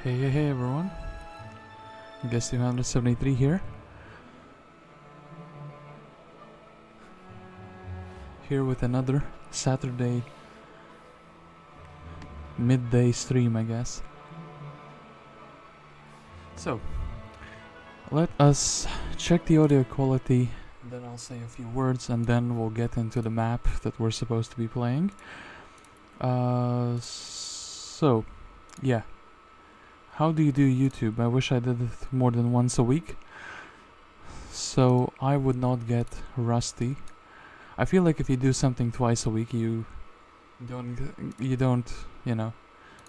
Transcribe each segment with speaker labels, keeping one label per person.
Speaker 1: Hey everyone. Guest 273 here. Here with another Saturday midday stream, I guess. So, let us check the audio quality, then I'll say a few words and then we'll get into the map that we're supposed to be playing. So, yeah. How do you do YouTube? I wish I did it more than once a week, so I would not get rusty. I feel like if you do something twice a week, you don't, you know,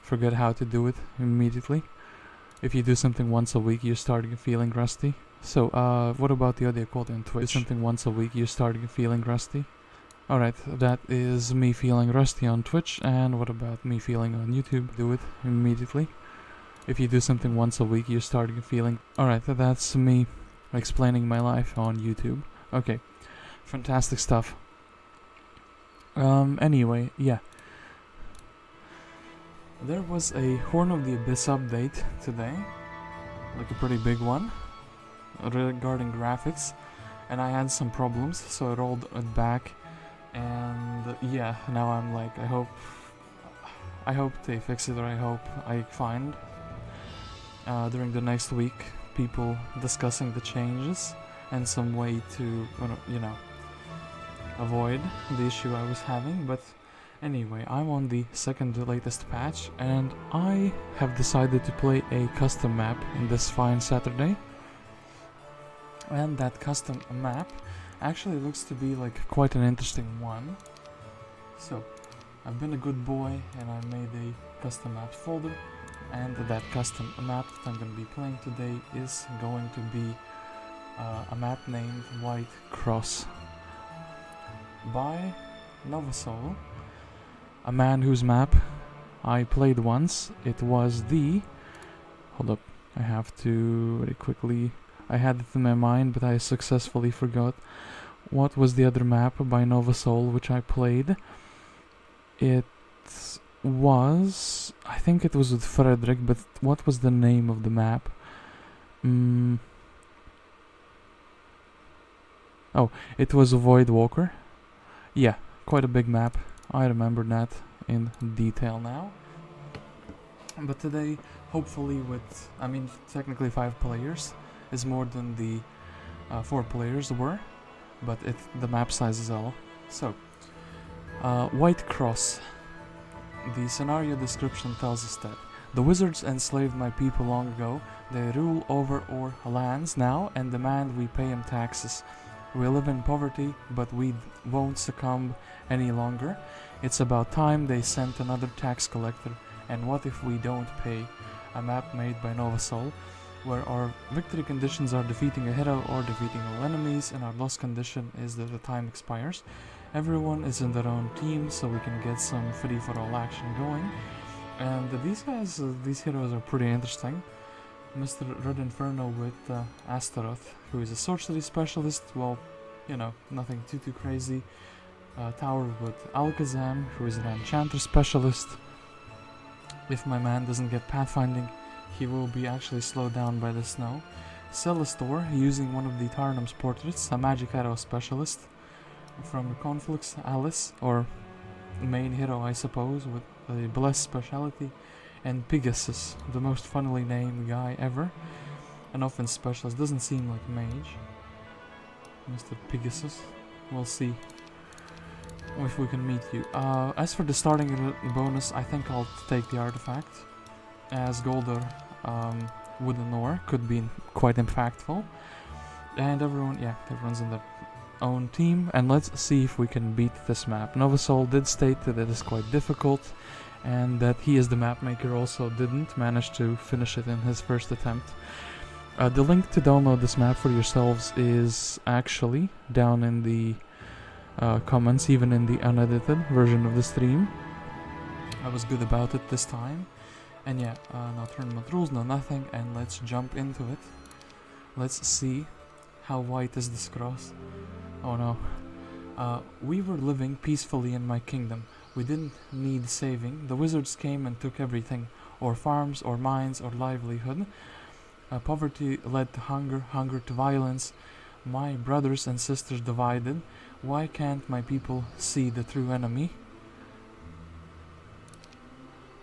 Speaker 1: forget how to do it immediately. If you do something once a week, you start feeling rusty. So, what about the audio quality on Twitch? Do something once a week, you start feeling rusty. Alright, that is me feeling rusty on Twitch, and what about me feeling on YouTube? Do it immediately. If you do something once a week, you start feeling... Alright, that's me explaining my life on YouTube. Okay, fantastic stuff. Anyway, yeah. There was a Horn of the Abyss update today, like a pretty big one, regarding graphics, and I had some problems, so I rolled it back, and yeah, now I'm like, I hope they fix it, or I hope I find during the next week people discussing the changes and some way to, you know, avoid the issue I was having. But anyway, I'm on the second latest patch and I have decided to play a custom map in this fine Saturday, and that custom map actually looks to be like quite an interesting one. So I've been a good boy and I made a custom maps folder, and that custom map that I'm going to be playing today is going to be a map named White Cross by Novasoul, a man whose map I played once. It was the... Hold up, I have to very quickly... I had it in my mind, but I successfully forgot. What was the other map by Novasoul which I played? It was... I think it was with Frederick, but what was the name of the map? Oh, it was Void Walker. Yeah, quite a big map. I remember that in detail now. But today, hopefully with... I mean, technically 5 players is more than the 4 players were, but the map size is all. So, White Cross. The scenario description tells us that the wizards enslaved my people long ago. They rule over our lands now and demand we pay them taxes. We live in poverty, but we won't succumb any longer. It's about time they sent another tax collector. And what if we don't pay? A map made by Novasoul, where our victory conditions are defeating a hero or defeating all enemies, and our loss condition is that the time expires. Everyone is in their own team, so we can get some free-for-all action going. And these guys, these heroes are pretty interesting. Mr. Red Inferno with Astaroth, who is a sorcery specialist. Well, you know, nothing too crazy. Tower with Alakazam, who is an enchanter specialist. If my man doesn't get pathfinding, he will be actually slowed down by the snow. Celestor, using one of the Tarnum's portraits, a magic arrow specialist. From Conflux, Alice, or main hero I suppose, with a blessed speciality. And Pigasus, the most funnily named guy ever. An offense specialist, doesn't seem like a mage. Mr. Pigasus, we'll see if we can meet you. As for the starting bonus, I think I'll take the artifact, as Golder wooden ore could be quite impactful. And everyone's in their own team, and let's see if we can beat this map. Novasoul did state that it is quite difficult, and that he as the map maker also didn't manage to finish it in his first attempt. The link to download this map for yourselves is actually down in the comments, even in the unedited version of the stream. I was good about it this time. And yeah, no tournament rules, no nothing, and let's jump into it. Let's see how white is this cross. Oh no. We were living peacefully in my kingdom. We didn't need saving. The wizards came and took everything. or farms, or mines, or livelihood. Poverty led to hunger, hunger to violence. My brothers and sisters divided. Why can't my people see the true enemy?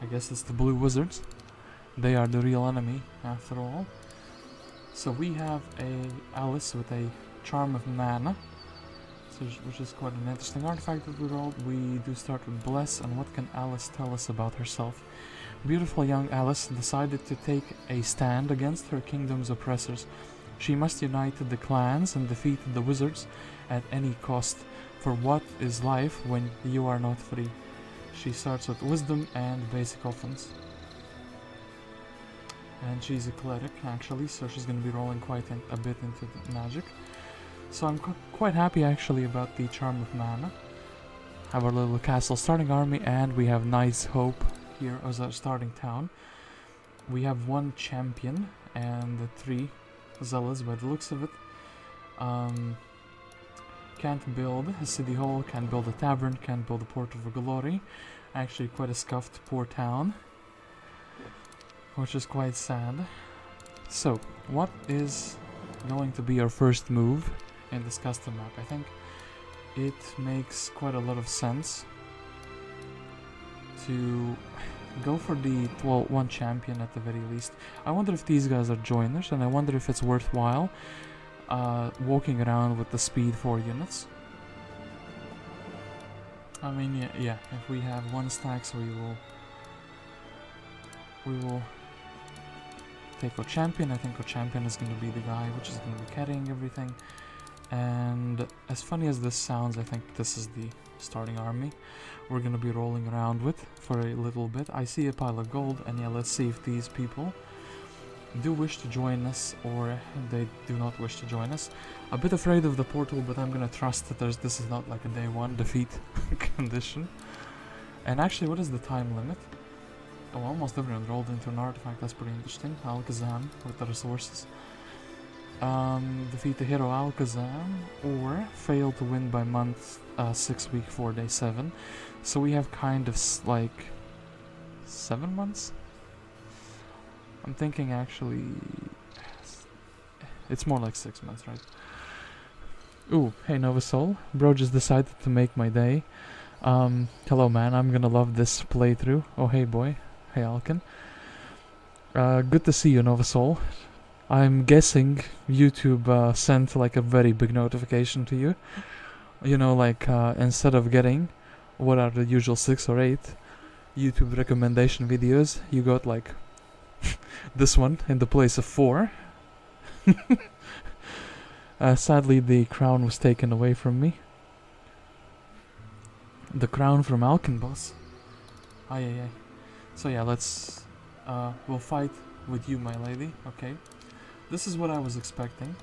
Speaker 1: I guess it's the blue wizards. They are the real enemy, after all. So we have a Alice with a Charm of Mana, which is quite an interesting artifact that we rolled. We do start with Bless, and what can Alice tell us about herself? Beautiful young Alice decided to take a stand against her kingdom's oppressors. She must unite the clans and defeat the wizards at any cost. For what is life when you are not free? She starts with Wisdom and Basic Offense. And she's a cleric, actually, so she's going to be rolling quite a bit into the magic. So I'm quite happy, actually, about the Charm of Mana. Have our little castle starting army, and we have Knight's Hope here as our starting town. We have 1 champion and 3 zealots by the looks of it. Can't build a city hall, can't build a tavern, can't build a port of glory. Actually quite a scuffed poor town, which is quite sad. So, what is going to be our first move in this custom map? I think it makes quite a lot of sense to go for the, well, 1 champion at the very least. I wonder if these guys are joiners, and I wonder if it's worthwhile walking around with the speed 4 units. I mean, yeah, if we have 1 stack, so we will take our champion. I think our champion is going to be the guy which is going to be carrying everything. And as funny as this sounds, I think this is the starting army we're going to be rolling around with for a little bit. I see a pile of gold, and yeah, let's see if these people do wish to join us or they do not wish to join us. A bit afraid of the portal, but I'm gonna trust that this is not like a day 1 defeat condition. And actually, what is the time limit? Oh, almost everyone rolled into an artifact. That's pretty interesting. Alakazam with the resources. Defeat the hero Alakazam, or fail to win by month 6 week 4 day 7. So we have kind of like 7 months. I'm thinking actually it's more like 6 months, right? Ooh, hey Novasoul, bro just decided to make my day. Hello man, I'm gonna love this playthrough. Oh hey boy, hey Alkin. Good to see you Novasoul. I'm guessing YouTube sent like a very big notification to you. You know, like instead of getting what are the usual 6 or 8 YouTube recommendation videos, you got like this one in the place of 4. Sadly, the crown was taken away from me. The crown from Alkin, boss. Ay, ay, ay. So yeah, let's... we'll fight with you, my lady. Okay. This is what I was expecting.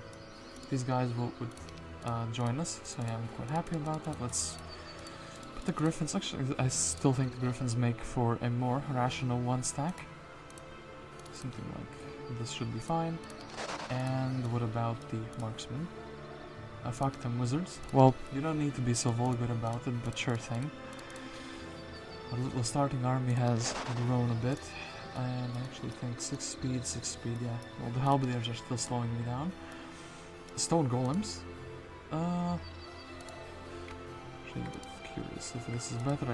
Speaker 1: These guys would join us, so yeah, I'm quite happy about that. Let's put the griffins... Actually, I still think the griffins make for a more rational 1 stack. Something like this should be fine. And what about the marksman? Fuck them wizards. Well, you don't need to be so vulgar about it, but sure thing. Our little starting army has grown a bit. And I actually think 6 speed, yeah. Well, the halberdiers are still slowing me down. Stone golems. Actually a bit curious if this is better.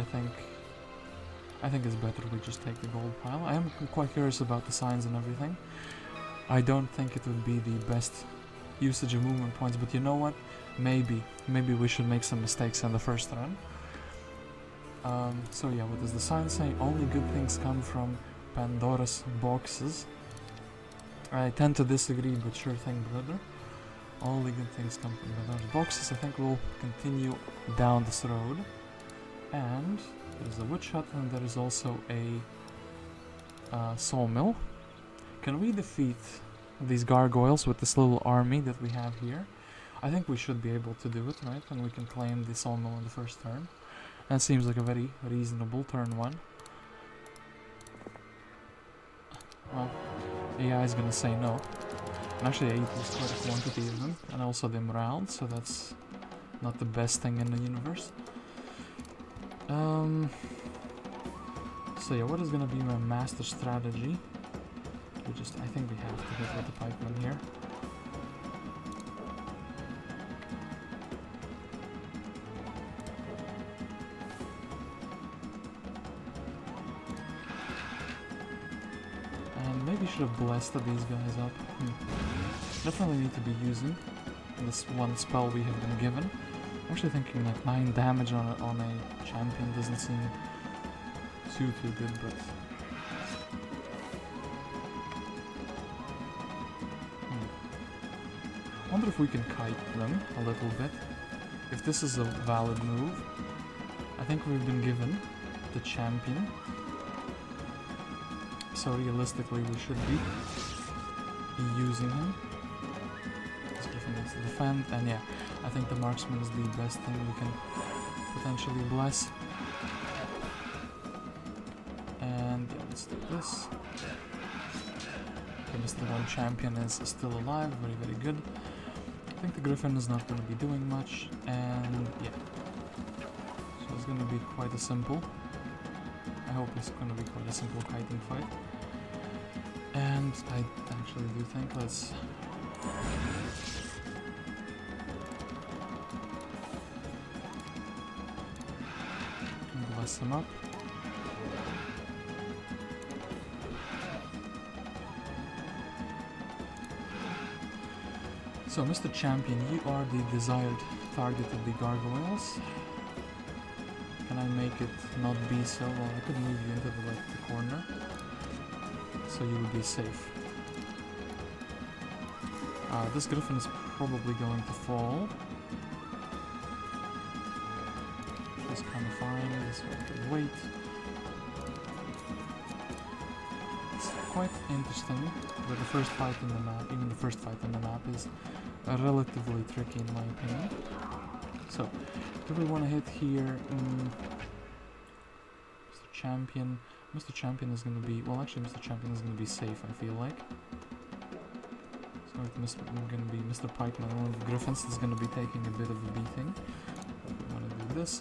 Speaker 1: I think it's better we just take the gold pile. I am quite curious about the signs and everything. I don't think it would be the best usage of movement points, but you know what? Maybe we should make some mistakes in the first run. So yeah, what does the sign say? Only good things come from Pandora's boxes. I tend to disagree, but sure thing, brother. Only good things come from Pandora's boxes. I think we'll continue down this road. And there is a witch hut, and there is also a sawmill. Can we defeat these gargoyles with this little army that we have here? I think we should be able to do it, right? And we can claim the sawmill in the first turn. That seems like a very reasonable turn 1. Well, AI is gonna say no. And actually I ate quite a quantity of them, and also the emerald, so that's not the best thing in the universe. So yeah, what is gonna be my master strategy? I think we have to hit with the pikeman here. And maybe should have blasted these guys up. Definitely need to be using this one spell we have been given. I'm actually thinking like 9 damage on a champion doesn't seem too good, but I wonder if we can kite them a little bit. If this is a valid move. I think we've been given the champion. So realistically we should be using him. This griffin needs to defend, and yeah, I think the marksman is the best thing we can potentially bless. And yeah, let's do this. Okay, Mr. One Champion is still alive, very good. I think the griffin is not going to be doing much, and yeah. So it's going to be quite a simple. I hope it's going to be quite a simple kiting fight. And I actually do think let's bless him up. So, Mr. Champion, you are the desired target of the gargoyles. Can I make it not be so? Well, I could move you into the corner, so you would be safe. This griffin is probably going to fall. Which is kind of fine. This one can wait. It's quite interesting that the first fight in the map, even the first fight in the map, is relatively tricky in my opinion. So, do we want to hit here? Mr. Champion. Mr. Champion is going to be... Well, actually, Mr. Champion is going to be safe, I feel like. So, it's going to be Mr. Pikeman, one of the Griffins, is going to be taking a bit of a beating. We want to do this.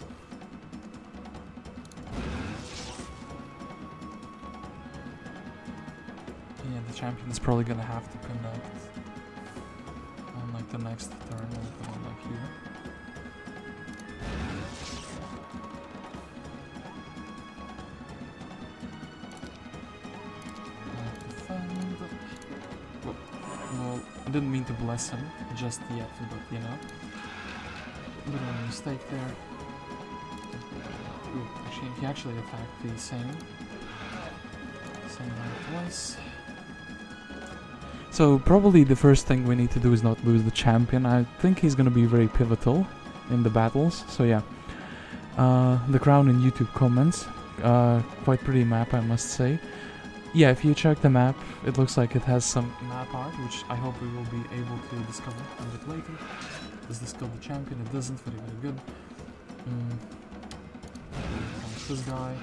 Speaker 1: Yeah, the Champion is probably going to have to connect on like the next turn, like here. Well, I didn't mean to bless him just yet, but you know, a bit of a mistake there. Ooh, he actually attacked the same one twice. So probably the first thing we need to do is not lose the champion. I think he's gonna be very pivotal in the battles. So yeah, the crown in YouTube comments, quite pretty map, I must say. Yeah, if you check the map, it looks like it has some map art, which I hope we will be able to discover a bit later. Does this kill the champion? It doesn't. Very good. This guy.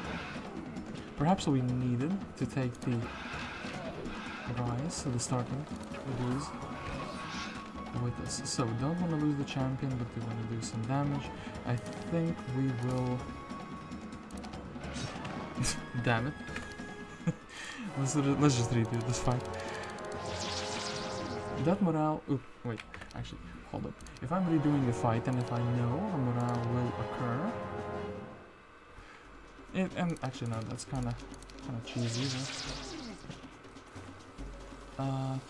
Speaker 1: Perhaps we needed to take the guys, so the starting dudes with us. So we don't want to lose the champion, but we want to do some damage. I think we will... Damn it. Let's just redo this fight. That morale... Oop, wait, actually, hold up. If I'm redoing the fight and if I know a morale will occur... and actually no, that's kinda cheesy, though.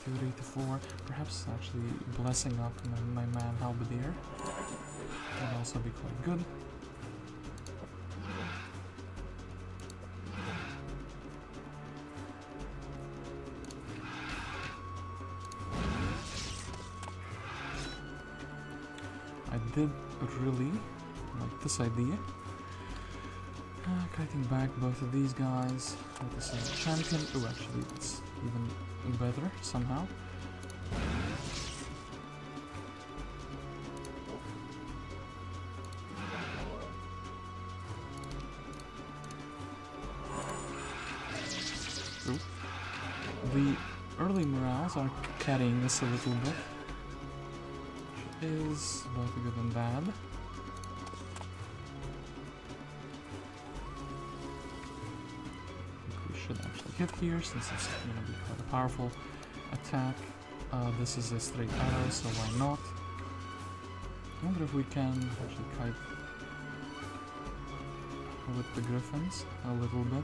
Speaker 1: 3 to 4. Perhaps actually blessing up my man Halberdier would also be quite good. I did really like this idea. Kiting back both of these guys with the same champion. Oh, actually, it's even better somehow. Ooh. The early morales are carrying this a little bit, which is both good and bad. should actually hit here, since it's going to be quite a powerful attack. This is a straight arrow, so why not? I wonder if we can actually kite with the griffins a little bit.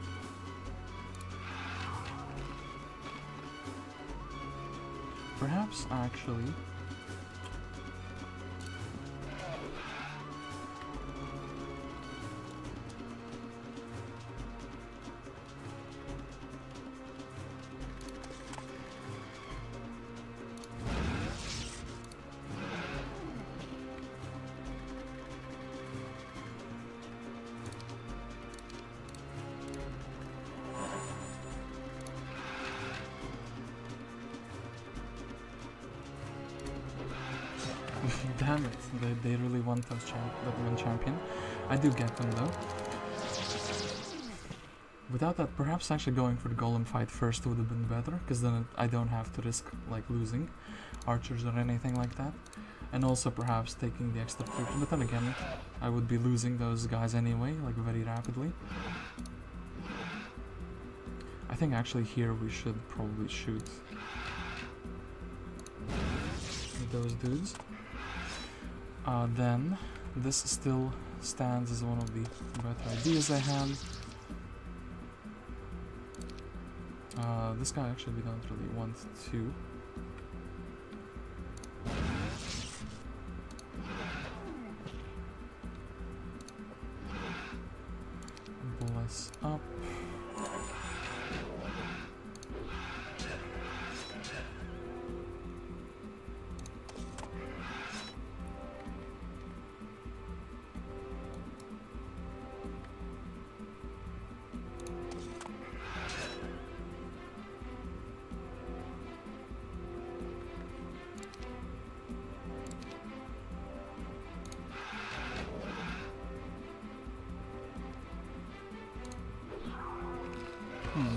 Speaker 1: Perhaps actually damn it, they really want that one champion. I do get them though. Without that, perhaps actually going for the golem fight first would have been better, because then I don't have to risk like losing archers or anything like that. And also perhaps taking the extra troops, but then again, I would be losing those guys anyway, like very rapidly. I think actually here we should probably shoot those dudes. Then this still stands as one of the better ideas I had. This guy actually we don't really want to. Bless up.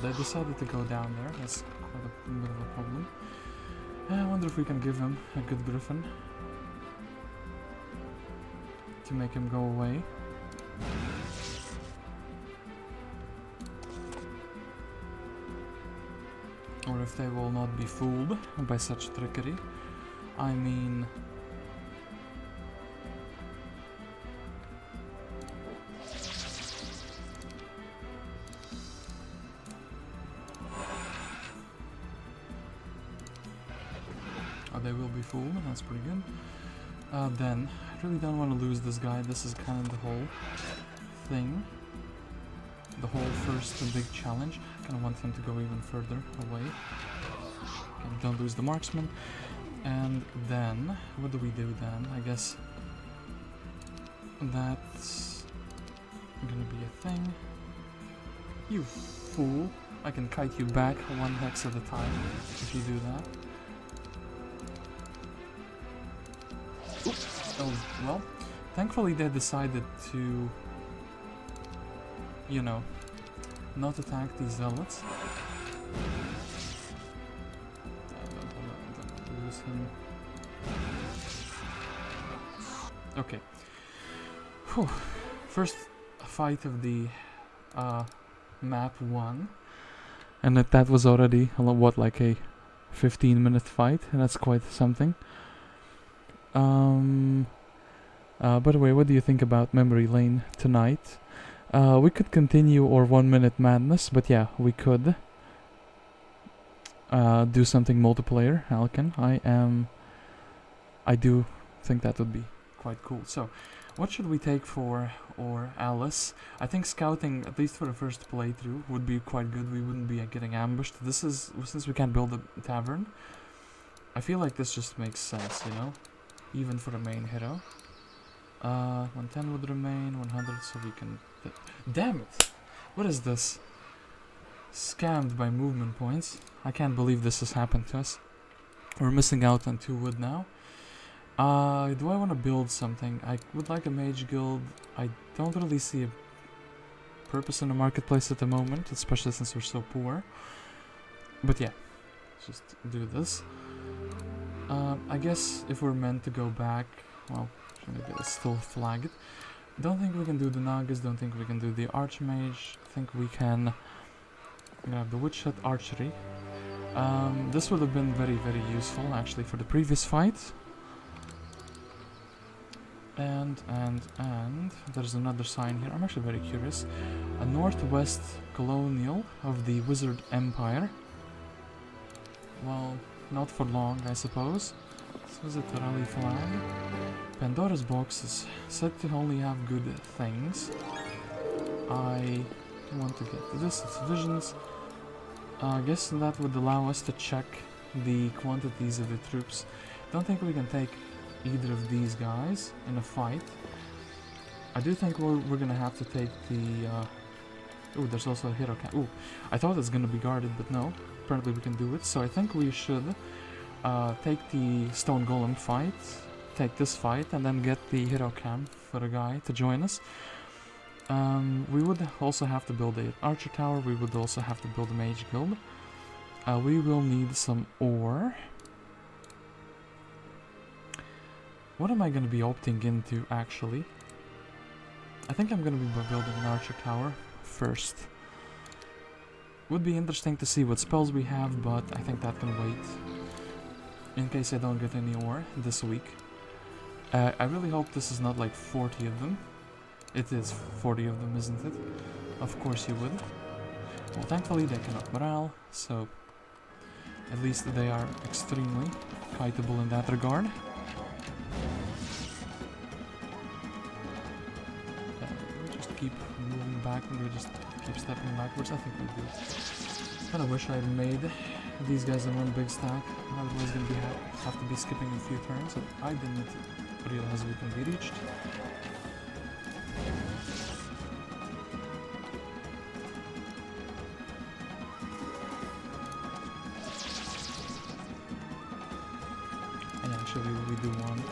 Speaker 1: They decided to go down there. That's quite a bit of a problem. I wonder if we can give him a good griffin to make him go away. Or if they will not be fooled by such trickery. I mean... they will be fooled, that's pretty good. Then, I really don't want to lose this guy. This is kind of the whole thing. The whole first big challenge. I kind of want him to go even further away. Okay, don't lose the marksman. And then, what do we do then? I guess that's gonna be a thing. You fool! I can kite you back one hex at a time if you do that. Oh, well, thankfully they decided to, you know, not attack these zealots. I don't want to lose him. Okay. Whew. First fight of the map 1. And that was already, what, like a 15-minute fight? And that's quite something. By the way, what do you think about Memory Lane tonight? We could continue our 1 minute madness, but yeah, we could do something multiplayer, Alkin. I do think that would be quite cool. So, what should we take for our Alice? I think scouting, at least for the first playthrough, would be quite good. We wouldn't be getting ambushed. This is, since we can't build a tavern, I feel like this just makes sense, you know? Even for the main hero. 110 would remain, 100 so we can... Damn it! What is this? Scammed by movement points. I can't believe this has happened to us. We're missing out on 2 wood now. Do I want to build something? I would like a mage guild. I don't really see a purpose in the marketplace at the moment, especially since we're so poor. But yeah, let's just do this. I guess if we're meant to go back, well, maybe it's still flagged. Don't think we can do the Nagas, don't think we can do the Archmage. I think we can gonna have the woodshed archery. This would have been very useful actually for the previous fight. And there's another sign here. I'm actually very curious. A northwest colonial of the Wizard Empire. Well, not for long, I suppose. So is it a rally flag? Pandora's box is said to only have good things. I want to get this. It's visions. I guess that would allow us to check the quantities of the troops. Don't think we can take either of these guys in a fight. I do think we're gonna have to take the ooh, there's also a hero camp. Ooh, I thought it's gonna be guarded, but no, apparently we can do it. So I think we should take the stone golem fight, take this fight, and then get the hero camp for a guy to join us. We would also have to build an archer tower. We would also have to build a mage guild. We will need some ore. What am I going to be opting into, actually? I think I'm going to be building an archer tower first. Would be interesting to see what spells we have, but I think that can wait. In case I don't get any ore this week. I really hope this is not like 40 of them. It is 40 of them, isn't it? Of course you would. Well, thankfully they can up morale, so at least they are extremely kiteable in that regard. Keep moving back, and we just keep stepping backwards. I think we do. Kinda wish I had made these guys in one big stack. Otherwise gonna have to be skipping a few turns, and I didn't realize we can be reached. And actually we do want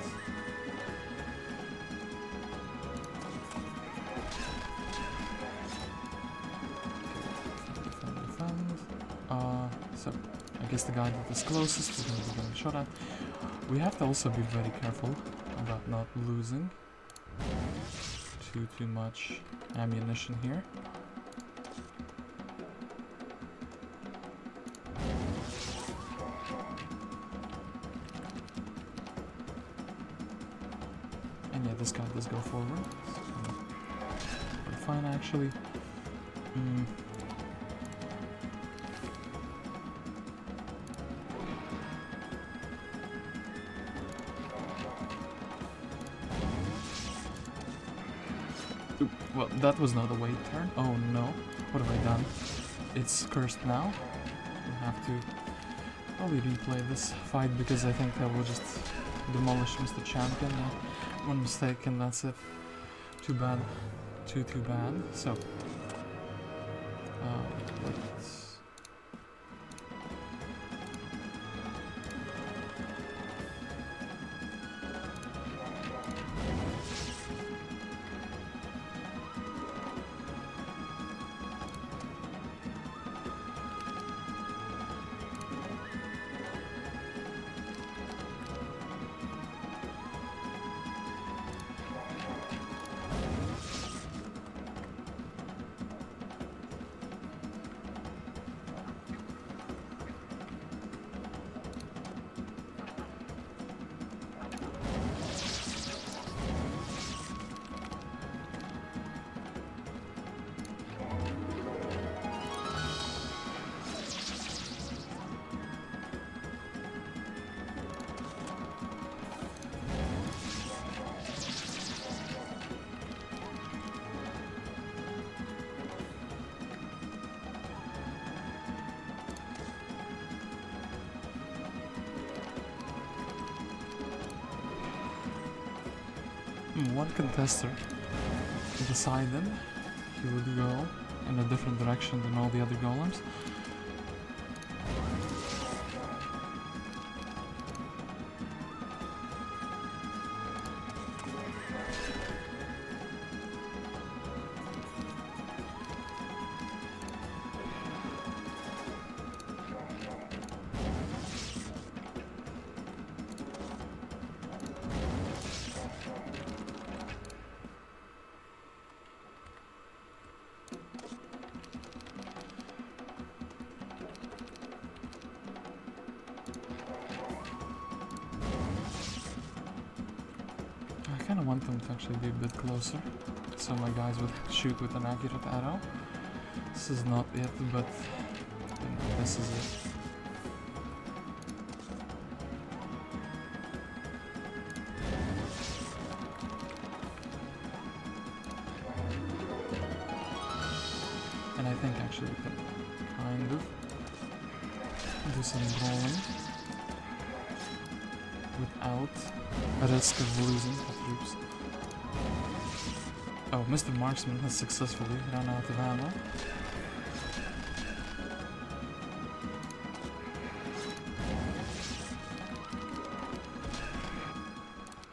Speaker 1: so I guess the guy that is closest is going to be getting shot at. We have to also be very careful about not losing too much ammunition here. And yeah, this guy does go forward. So, we're fine actually. Well, that was not a wait turn. Oh no. What have I done? It's cursed now. We'll have to probably replay this fight because I think that will just demolish Mr. Champion. One mistake and that's it. Too bad. Too bad. So, let's... One contester decided he would go in a different direction than all the other golems. kind of want them to actually be a bit closer, so my guys would shoot with an accurate arrow. This is not it, but you know, this is it. And I think actually we can kind of do some rolling without a risk of losing the troops. Oh, Mr. Marksman has successfully run out of ammo.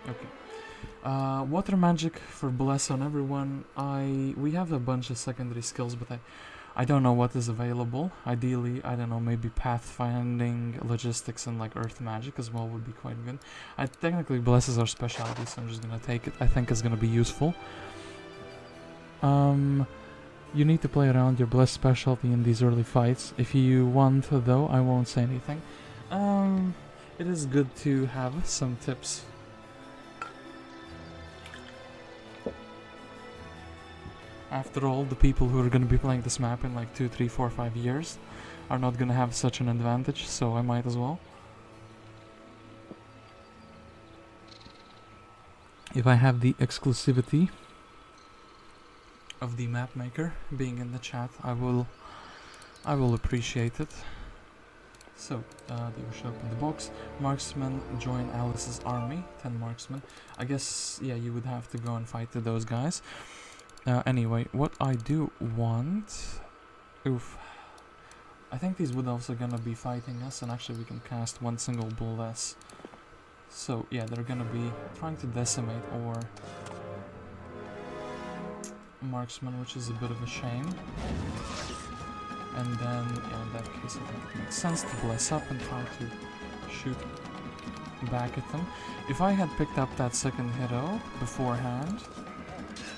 Speaker 1: Okay. Water magic for bless on everyone. We have a bunch of secondary skills, but I don't know what is available. Ideally, I don't know, maybe pathfinding, logistics, and like earth magic as well would be quite good. Technically, bless is our specialty, so I'm just gonna take it. I think it's gonna be useful. You need to play around your bless specialty in these early fights. If you want, though, I won't say anything. It is good to have some tips. After all, the people who are going to be playing this map in like 2, 3, 4, 5 years are not going to have such an advantage, so I might as well. If I have the exclusivity of the map maker being in the chat, I will appreciate it. So, they should open the box. Marksmen join Alice's army. 10 marksmen. I guess, yeah, you would have to go and fight those guys. Anyway, what I do want... Oof. I think these would also gonna be fighting us, and actually we can cast one single bless. So, yeah, they're gonna be trying to decimate our marksman, which is a bit of a shame. And then, yeah, in that case I think it makes sense to bless up and try to shoot back at them. If I had picked up that second hero beforehand,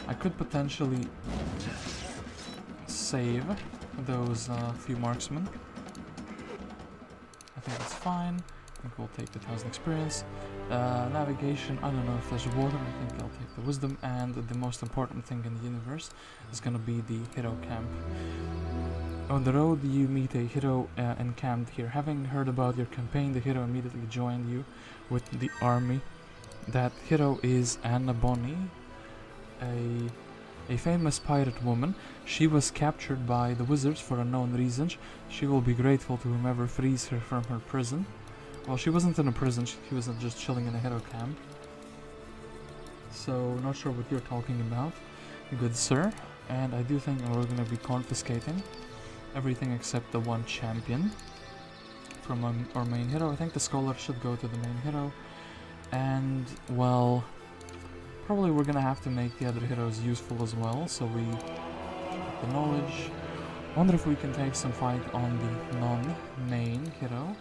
Speaker 1: I could potentially save those few marksmen. I think that's fine. I think we'll take the 1000 experience. Navigation, I don't know if there's water, I think I'll take the wisdom. And the most important thing in the universe is gonna be the hero camp. On the road you meet a hero encamped here. Having heard about your campaign, the hero immediately joined you with the army. That hero is Bonny, a famous pirate woman. She was captured by the wizards for unknown reasons. She will be grateful to whomever frees her from her prison. Well, she wasn't in a prison, she was just chilling in a hero camp. So, not sure what you're talking about, good sir. And I do think we're going to be confiscating everything except the one champion from our main hero. I think the scholar should go to the main hero. And, well, probably we're gonna have to make the other heroes useful as well, so we take the knowledge. I wonder if we can take some fight on the non-main hero.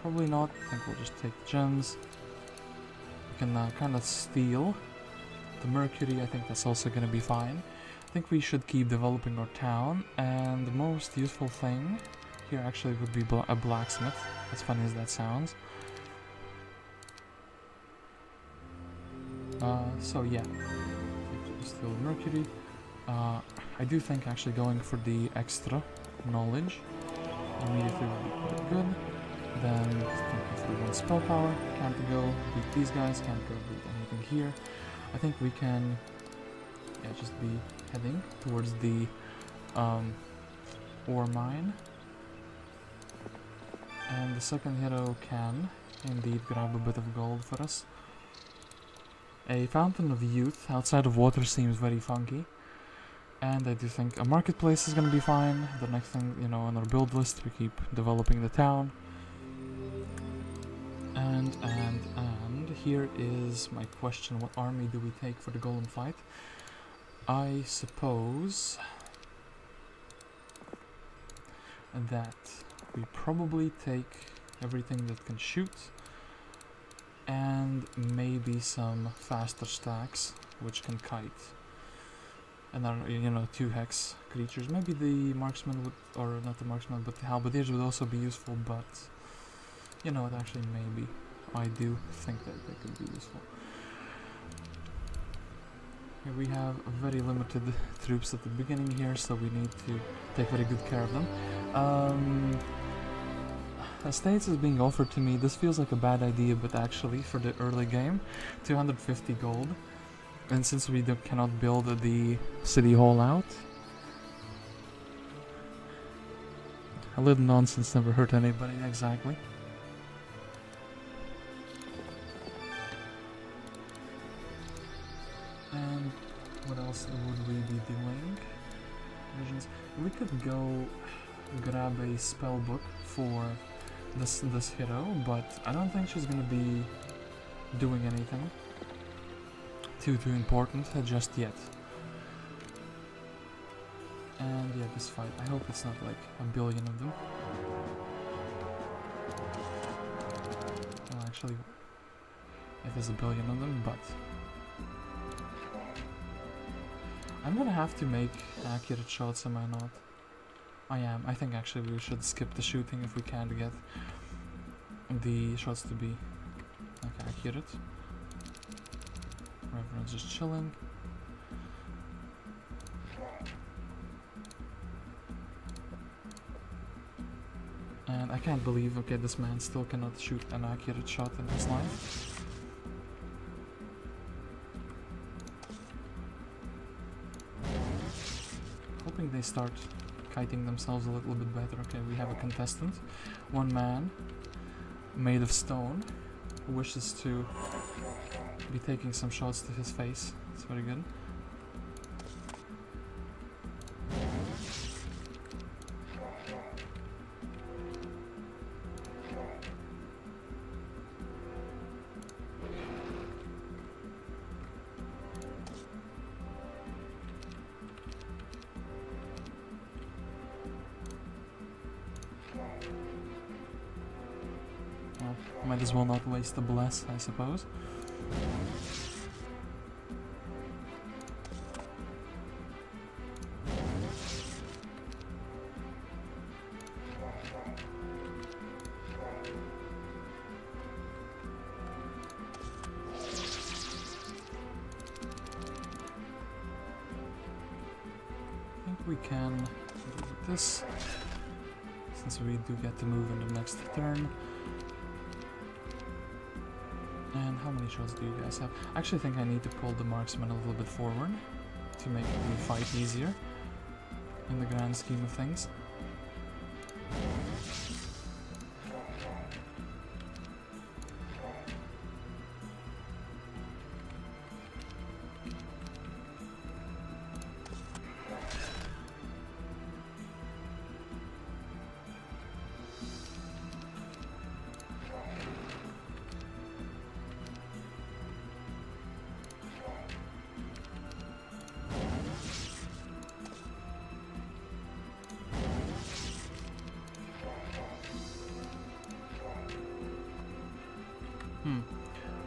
Speaker 1: Probably not. I think we'll just take gems. We can kind of steal the Mercury. I think that's also gonna be fine. I think we should keep developing our town, and the most useful thing here actually would be a blacksmith, as funny as that sounds. So yeah, still Mercury. I do think actually going for the extra knowledge immediately would be quite good. Then if we want spell power, can't go beat these guys, can't go beat anything here. I think we can, yeah, just be heading towards the ore mine. And the second hero can indeed grab a bit of gold for us. A fountain of youth outside of water seems very funky. And I do think a marketplace is gonna be fine. The next thing, you know, on our build list, we keep developing the town. And here is my question: what army do we take for the golem fight? I suppose that we probably take everything that can shoot, and maybe some faster stacks which can kite, and are, you know, 2 hex creatures. Maybe the marksman would, or not the marksman, but the halberdiers would also be useful, but you know what, actually maybe I do think that they could be useful. Okay, we have very limited troops at the beginning here, so we need to take very good care of them. Estates is being offered to me. This feels like a bad idea, but actually for the early game, 250 gold. And since we cannot build the city hall out, a little nonsense never hurt anybody, exactly. And what else would we be doing? Visions. We could go grab a spell book for this hero, but I don't think she's gonna be doing anything too important just yet. And yeah, this fight, I hope it's not like a billion of them. Well, actually, it is a billion of them, but I'm gonna have to make accurate shots, am I not? I am. I think actually we should skip the shooting if we can't get the shots to be like accurate. Everyone's just chilling. And I can't believe, okay, this man still cannot shoot an accurate shot in his life. Hoping they start kiting themselves a little bit better. Okay, we have a contestant. One man, made of stone, who wishes to be taking some shots to his face. It's very good. Well, might as well not waste a bless, I suppose. I think we can do this, since we do get to move in the next turn. And how many shots do you guys have? I actually think I need to pull the marksman a little bit forward to make the fight easier in the grand scheme of things.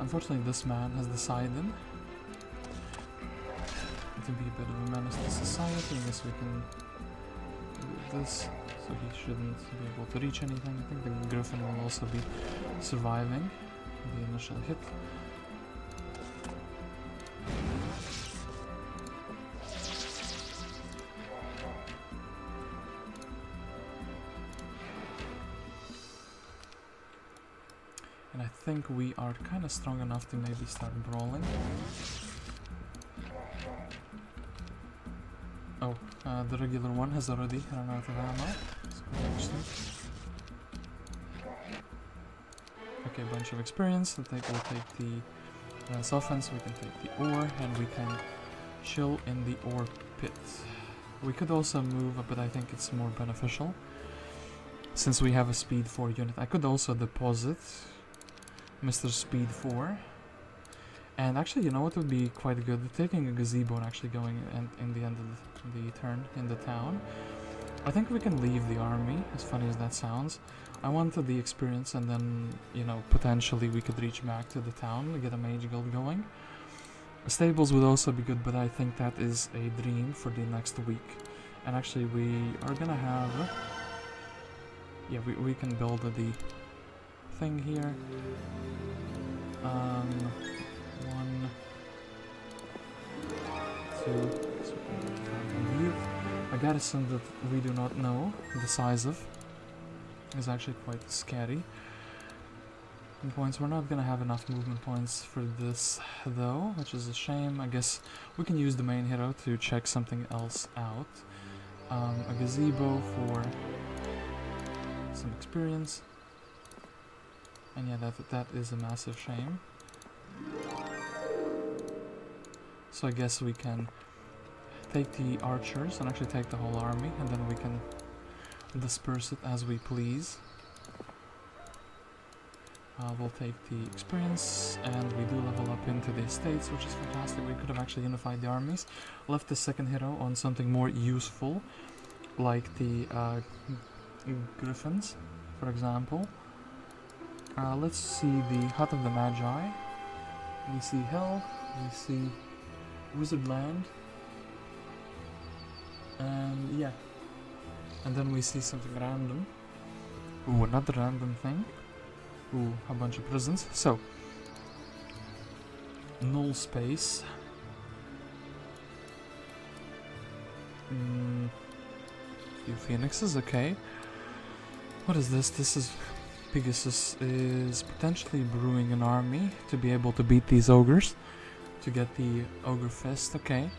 Speaker 1: Unfortunately, this man has decided to be a bit of a menace to society. I guess we can do this, so he shouldn't be able to reach anything. I think the Griffin will also be surviving the initial hit. And I think we are kind of strong enough to maybe start brawling. Oh, the regular one has already run out of ammo. Okay, bunch of experience. We'll take the offense, we can take the ore, and we can chill in the ore pit. We could also move, but I think it's more beneficial since we have a speed 4 unit. I could also deposit Mr. Speed 4. And actually, you know what would be quite good? Taking a gazebo and actually going in the end of the turn in the town. I think we can leave the army, as funny as that sounds. I wanted the experience, and then, you know, potentially we could reach back to the town, get a mage guild going. Stables would also be good, but I think that is a dream for the next week. And actually, we are gonna have... yeah, we can build the thing here. so we can leave a garrison that we do not know the size of. Is actually quite scary. Points, we're not gonna have enough movement points for this though, which is a shame. I guess we can use the main hero to check something else out. A gazebo for some experience. And yeah, that is a massive shame. So I guess we can take the archers and actually take the whole army, and then we can disperse it as we please. We'll take the experience, and we do level up into the estates, which is fantastic. We could have actually unified the armies, left the second hero on something more useful, like the griffins, for example. Let's see the Hut of the Magi. We see Hell, we see Wizardland, and yeah. And then we see something random. Ooh, another random thing. Ooh, a bunch of prisons. So, null space. Few phoenixes, okay. What is this? This is Pigasus is potentially brewing an army to be able to beat these ogres, to get the ogre fist, okay.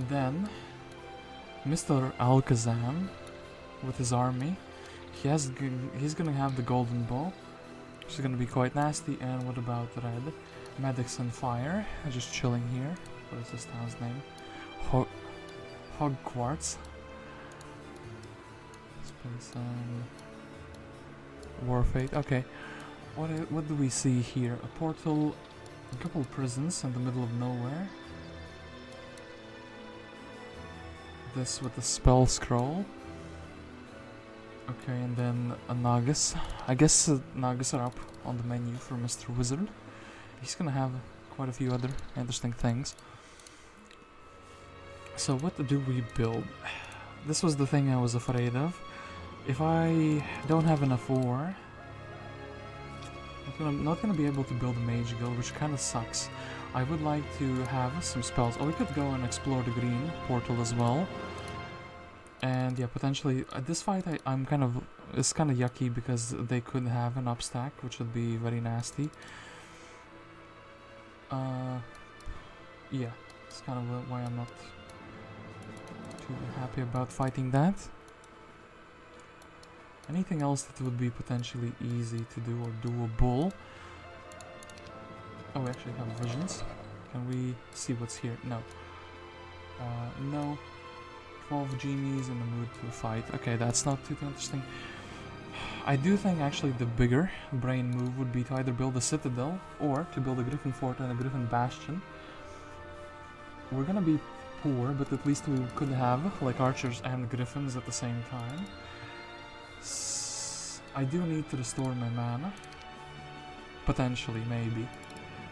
Speaker 1: Then Mr. Alakazam with his army, he's gonna have the golden bow, which is gonna be quite nasty. And what about red? Medics and fire, just chilling here. What is this town's name? Hogwarts. Space and Warfate. Okay, what do we see here? A portal, a couple of prisons in the middle of nowhere. This with the spell scroll. Okay, and then a Nagas. I guess Nagas are up on the menu for Mr. Wizard. He's gonna have quite a few other interesting things. So what do we build? This was the thing I was afraid of. If I don't have enough ore, I'm not gonna be able to build a mage guild, which kinda sucks. I would like to have some spells. Oh, we could go and explore the green portal as well. And yeah, potentially this fight it's kind of yucky because they could have an upstack, which would be very nasty. Yeah, it's kind of why I'm not too happy about fighting that. Anything else that would be potentially easy to do or doable? Oh, we actually have visions. Can we see what's here? No. No. 12 genies in the mood to fight. Okay, that's not too interesting. I do think actually the bigger brain move would be to either build a citadel or to build a griffin fort and a griffin bastion. We're gonna be poor, but at least we could have like archers and griffins at the same time. I do need to restore my mana. Potentially, maybe.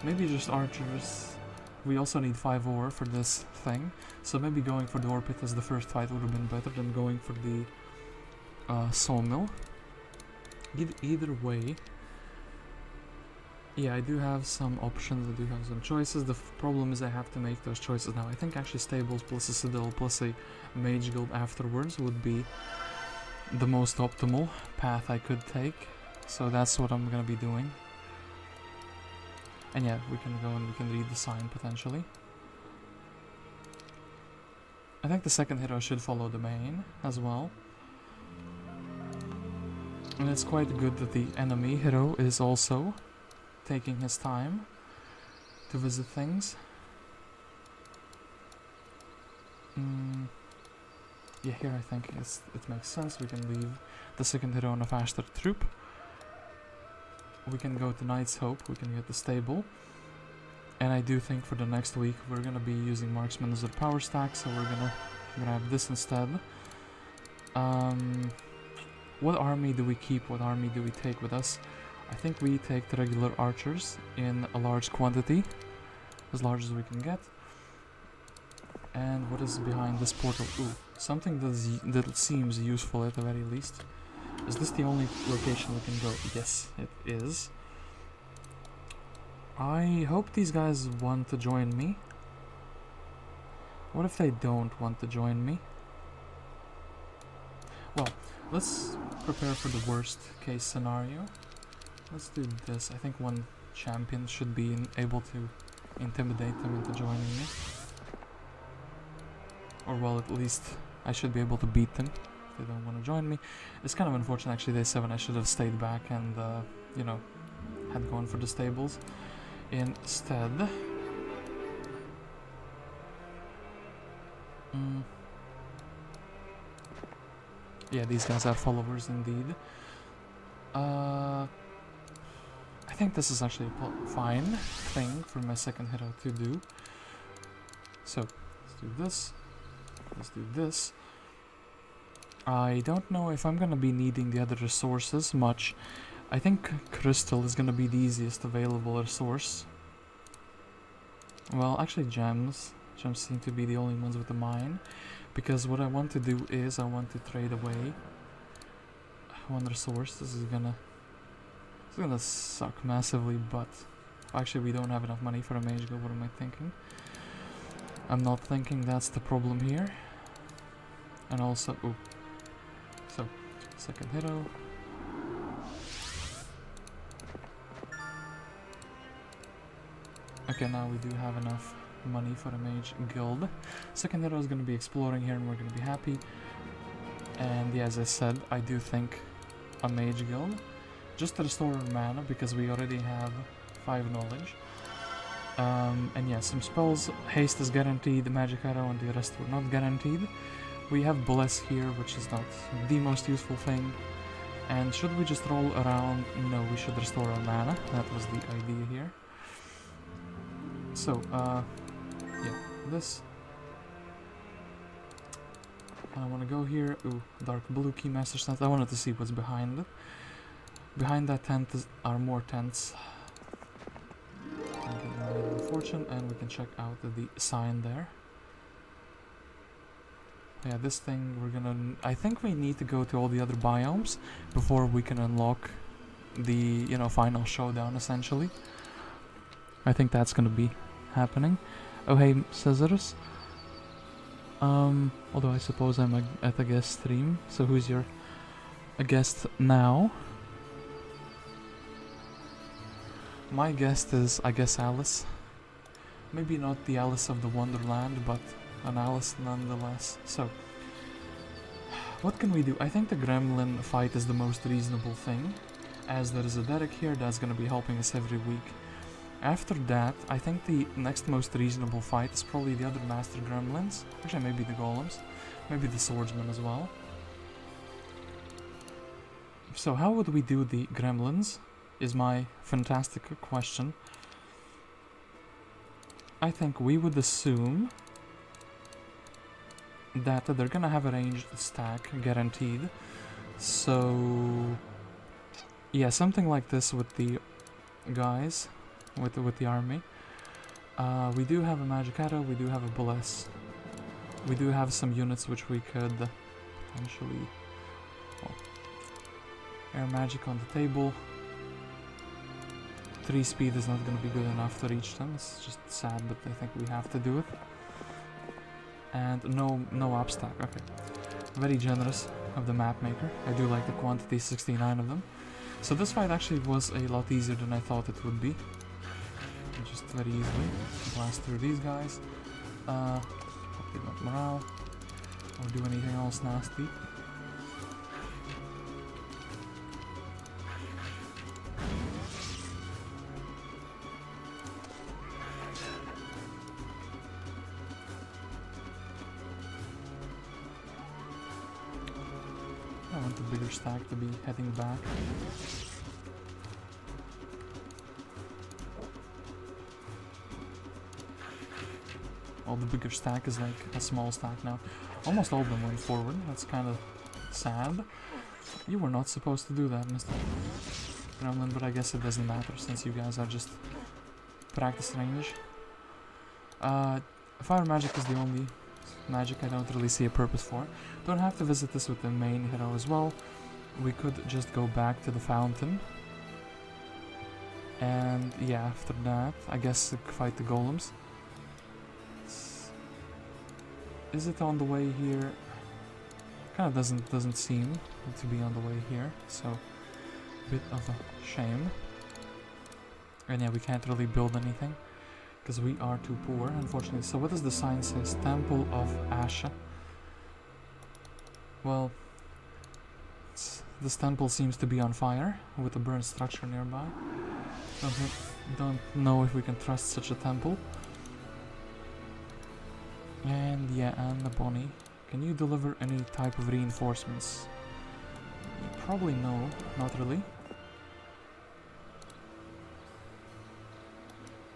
Speaker 1: Maybe just archers. We also need 5 ore for this thing. So maybe going for the ore pit as the first fight would have been better than going for the sawmill. Either way. Yeah, I do have some options, I do have some choices. The problem is I have to make those choices now. I think actually stables plus a citadel plus a mage guild afterwards would be the most optimal path I could take. So that's what I'm gonna be doing. And yeah, we can go and we can read the sign potentially. I think the second hero should follow the main as well. And it's quite good that the enemy hero is also taking his time to visit things. Yeah, here I think it makes sense. We can leave the second hero on a faster troop. We can go to Knight's Hope, we can get the stable. And I do think for the next week we're gonna be using Marksman as a power stack, so we're gonna grab this instead. What army do we keep? What army do we take with us? I think we take the regular archers in a large quantity, as large as we can get. And what is behind this portal? Ooh, something that seems useful at the very least. Is this the only location we can go? Yes, it is. I hope these guys want to join me. What if they don't want to join me? Well, let's prepare for the worst case scenario. Let's do this. I think one champion should be able to intimidate them into joining me. Or well, at least I should be able to beat them if they don't want to join me. It's kind of unfortunate actually, day 7 I should have stayed back and, you know, had gone for the stables. Instead... Yeah, these guys are followers indeed. I think this is actually a fine thing for my second hero to do. So, let's do this. Let's do this. I don't know if I'm gonna be needing the other resources much. I think crystal is gonna be the easiest available resource. Well, actually gems. Gems seem to be the only ones with the mine. Because what I want to do is I want to trade away one resource. This is gonna suck massively, but actually we don't have enough money for a mage guild. What am I thinking? I'm not thinking that's the problem here. And also, ooh. So, second hero. Okay, now we do have enough money for a mage guild. Second hero is going to be exploring here and we're going to be happy. And yeah, as I said, I do think a mage guild. Just to restore our mana because we already have 5 knowledge. And yeah, some spells. Haste is guaranteed, magic arrow and the rest were not guaranteed. We have bless here, which is not the most useful thing. And should we just roll around? No, we should restore our mana. That was the idea here. So, yeah, this. And I want to go here. Ooh, dark blue keymaster tent. I wanted to see what's behind it. Behind that tent are more tents. Fortune, and we can check out the sign there. Yeah, this thing we're gonna... I think we need to go to all the other biomes before we can unlock the, you know, final showdown, essentially. I think that's gonna be happening. Oh hey, Cesarus. Although I suppose I'm at a guest stream, so who's your a guest now? My guest is, I guess, Alice. Maybe not the Alice of the Wonderland, but an Alice nonetheless. So, what can we do? I think the Gremlin fight is the most reasonable thing, as there is a Derek here that's gonna be helping us every week. After that, I think the next most reasonable fight is probably the other Master Gremlins. Actually, maybe the Golems. Maybe the Swordsman as well. So, how would we do the Gremlins? Is my fantastic question. I think we would assume that they're gonna have a ranged stack, guaranteed. So, yeah, something like this with the guys, with the army. We do have a magic arrow, we do have a bless. We do have some units which we could potentially, well, air magic on the table. 3 speed is not going to be good enough to reach them. It's just sad, but I think we have to do it. And no up stack. Okay. Very generous of the map maker. I do like the quantity, 69 of them. So this fight actually was a lot easier than I thought it would be. Just very easily blast through these guys. Hopefully not morale or do anything else nasty. I want the bigger stack to be heading back. Well, the bigger stack is like a small stack now. Almost all of them went forward. That's kind of sad. You were not supposed to do that, Mr. Gremlin, but I guess it doesn't matter since you guys are just practice range. Fire magic is the only magic I don't really see a purpose for. Don't have to visit this with the main hero as well. We could just go back to the fountain. And yeah, after that, I guess fight the golems. is it on the way here? Kind of doesn't seem to be on the way here, so bit of a shame. And yeah, we can't really build anything because we are too poor, unfortunately. So what does the sign say? Temple of Asha. Well, this temple seems to be on fire with a burned structure nearby. Don't know if we can trust such a temple. And yeah, and the Bonny. Can you deliver any type of reinforcements? Probably no, not really.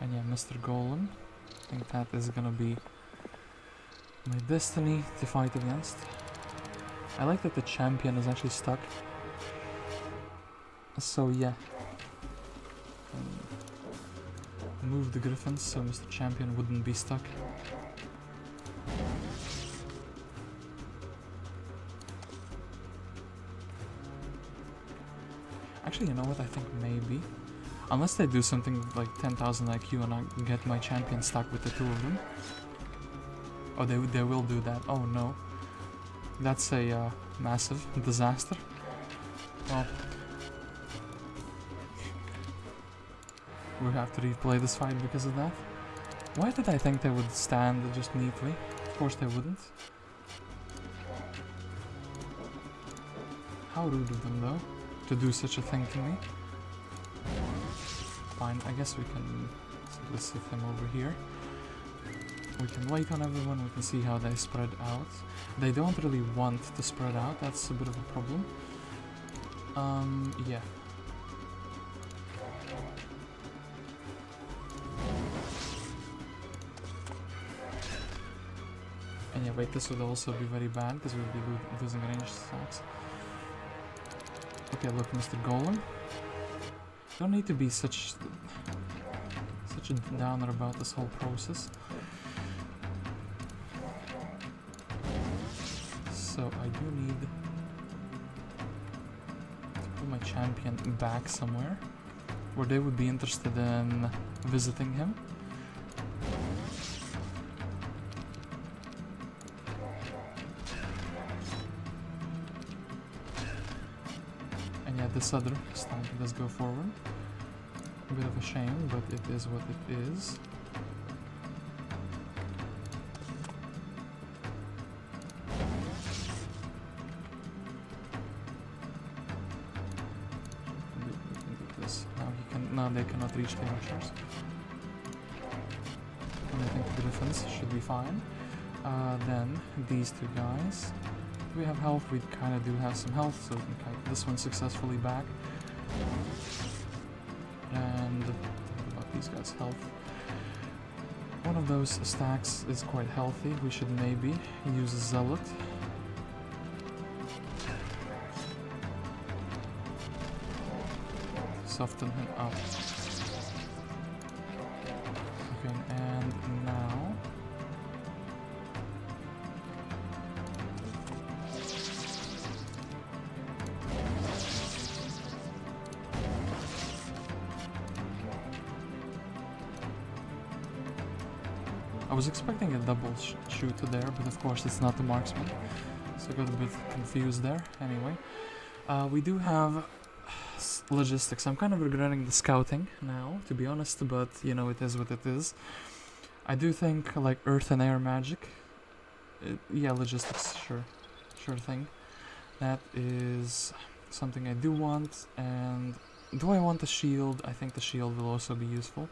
Speaker 1: And yeah, Mr. Golem. I think that is gonna be my destiny to fight against. I like that the champion is actually stuck. So yeah. Move the griffins so Mr. Champion wouldn't be stuck. Actually, you know what? I think maybe. Unless they do something like 10,000 IQ and I get my champion stuck with the two of them. Oh, they will do that. Oh no. That's a massive disaster. Well, we have to replay this fight because of that. Why did I think they would stand just neatly? Of course they wouldn't. How rude of them though, to do such a thing to me. Fine, I guess we can simply sit him over here. We can wait on everyone, we can see how they spread out. They don't really want to spread out, that's a bit of a problem. Yeah. And yeah, wait, this would also be very bad, because we would be losing range attacks. Okay, look, Mr. Golem. Don't need to be such a downer about this whole process. So I do need to put my champion back somewhere where they would be interested in visiting him. And yeah, this other stand does go forward. A bit of a shame, but it is what it is. Now they cannot reach the archers. And I think the defense should be fine. Then these two guys. Do we have health? We kind of do have some health, so we can kite this one successfully back. And what about these guys' health? One of those stacks is quite healthy. We should maybe use a zealot. Soften him up. Okay, and now I was expecting a double shoot there, but of course it's not the marksman, so I got a bit confused there. Anyway, we do have logistics. I'm kind of regretting the scouting now, to be honest, but you know, it is what it is. I do think like earth and air magic, yeah, logistics, sure thing. That is something I do want. And do I want the shield? I think the shield will also be useful.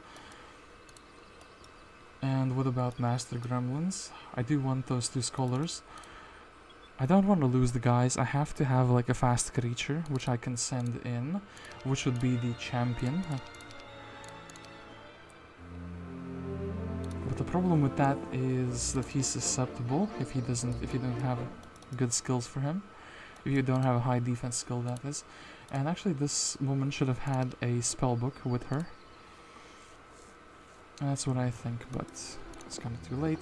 Speaker 1: And what about master gremlins? I do want those two scholars. I don't want to lose the guys. I have to have like a fast creature which I can send in, which would be the champion. But the problem with that is that he's susceptible if you don't have good skills for him. If you don't have a high defense skill, that is. And actually this woman should have had a spell book with her. That's what I think, but it's kind of too late.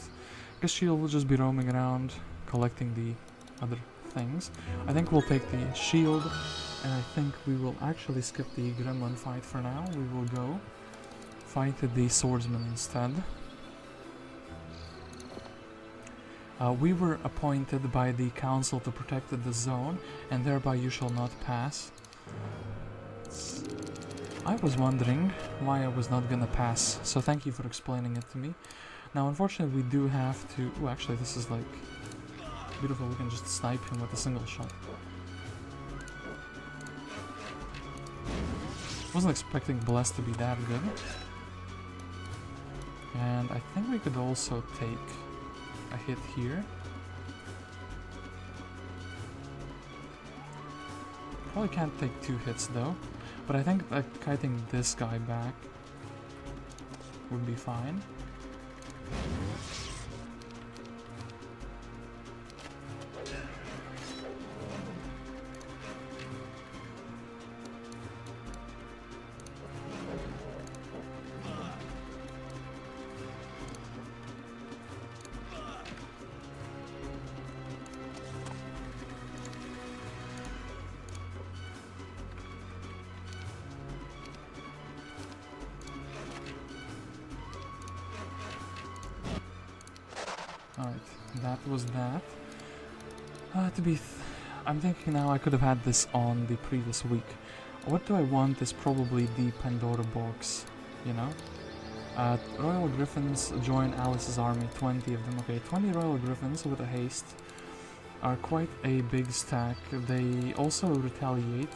Speaker 1: Because she will just be roaming around collecting the other things. I think we'll take the shield, and I think we will actually skip the gremlin fight for now. We will go fight the swordsman instead. We were appointed by the council to protect the zone, and thereby you shall not pass. I was wondering why I was not gonna pass, so thank you for explaining it to me. Now, unfortunately, we do have to... Oh, actually, this is like... beautiful, we can just snipe him with a single shot. Wasn't expecting Bless to be that good. And I think we could also take a hit here. Probably can't take 2 hits though, but I think that kiting this guy back would be fine. Alright, that was that. I'm thinking now I could have had this on the previous week. What do I want is probably the Pandora box, you know? Royal Griffins join Alice's army, 20 of them. Okay, 20 Royal Griffins with a haste are quite a big stack. They also retaliate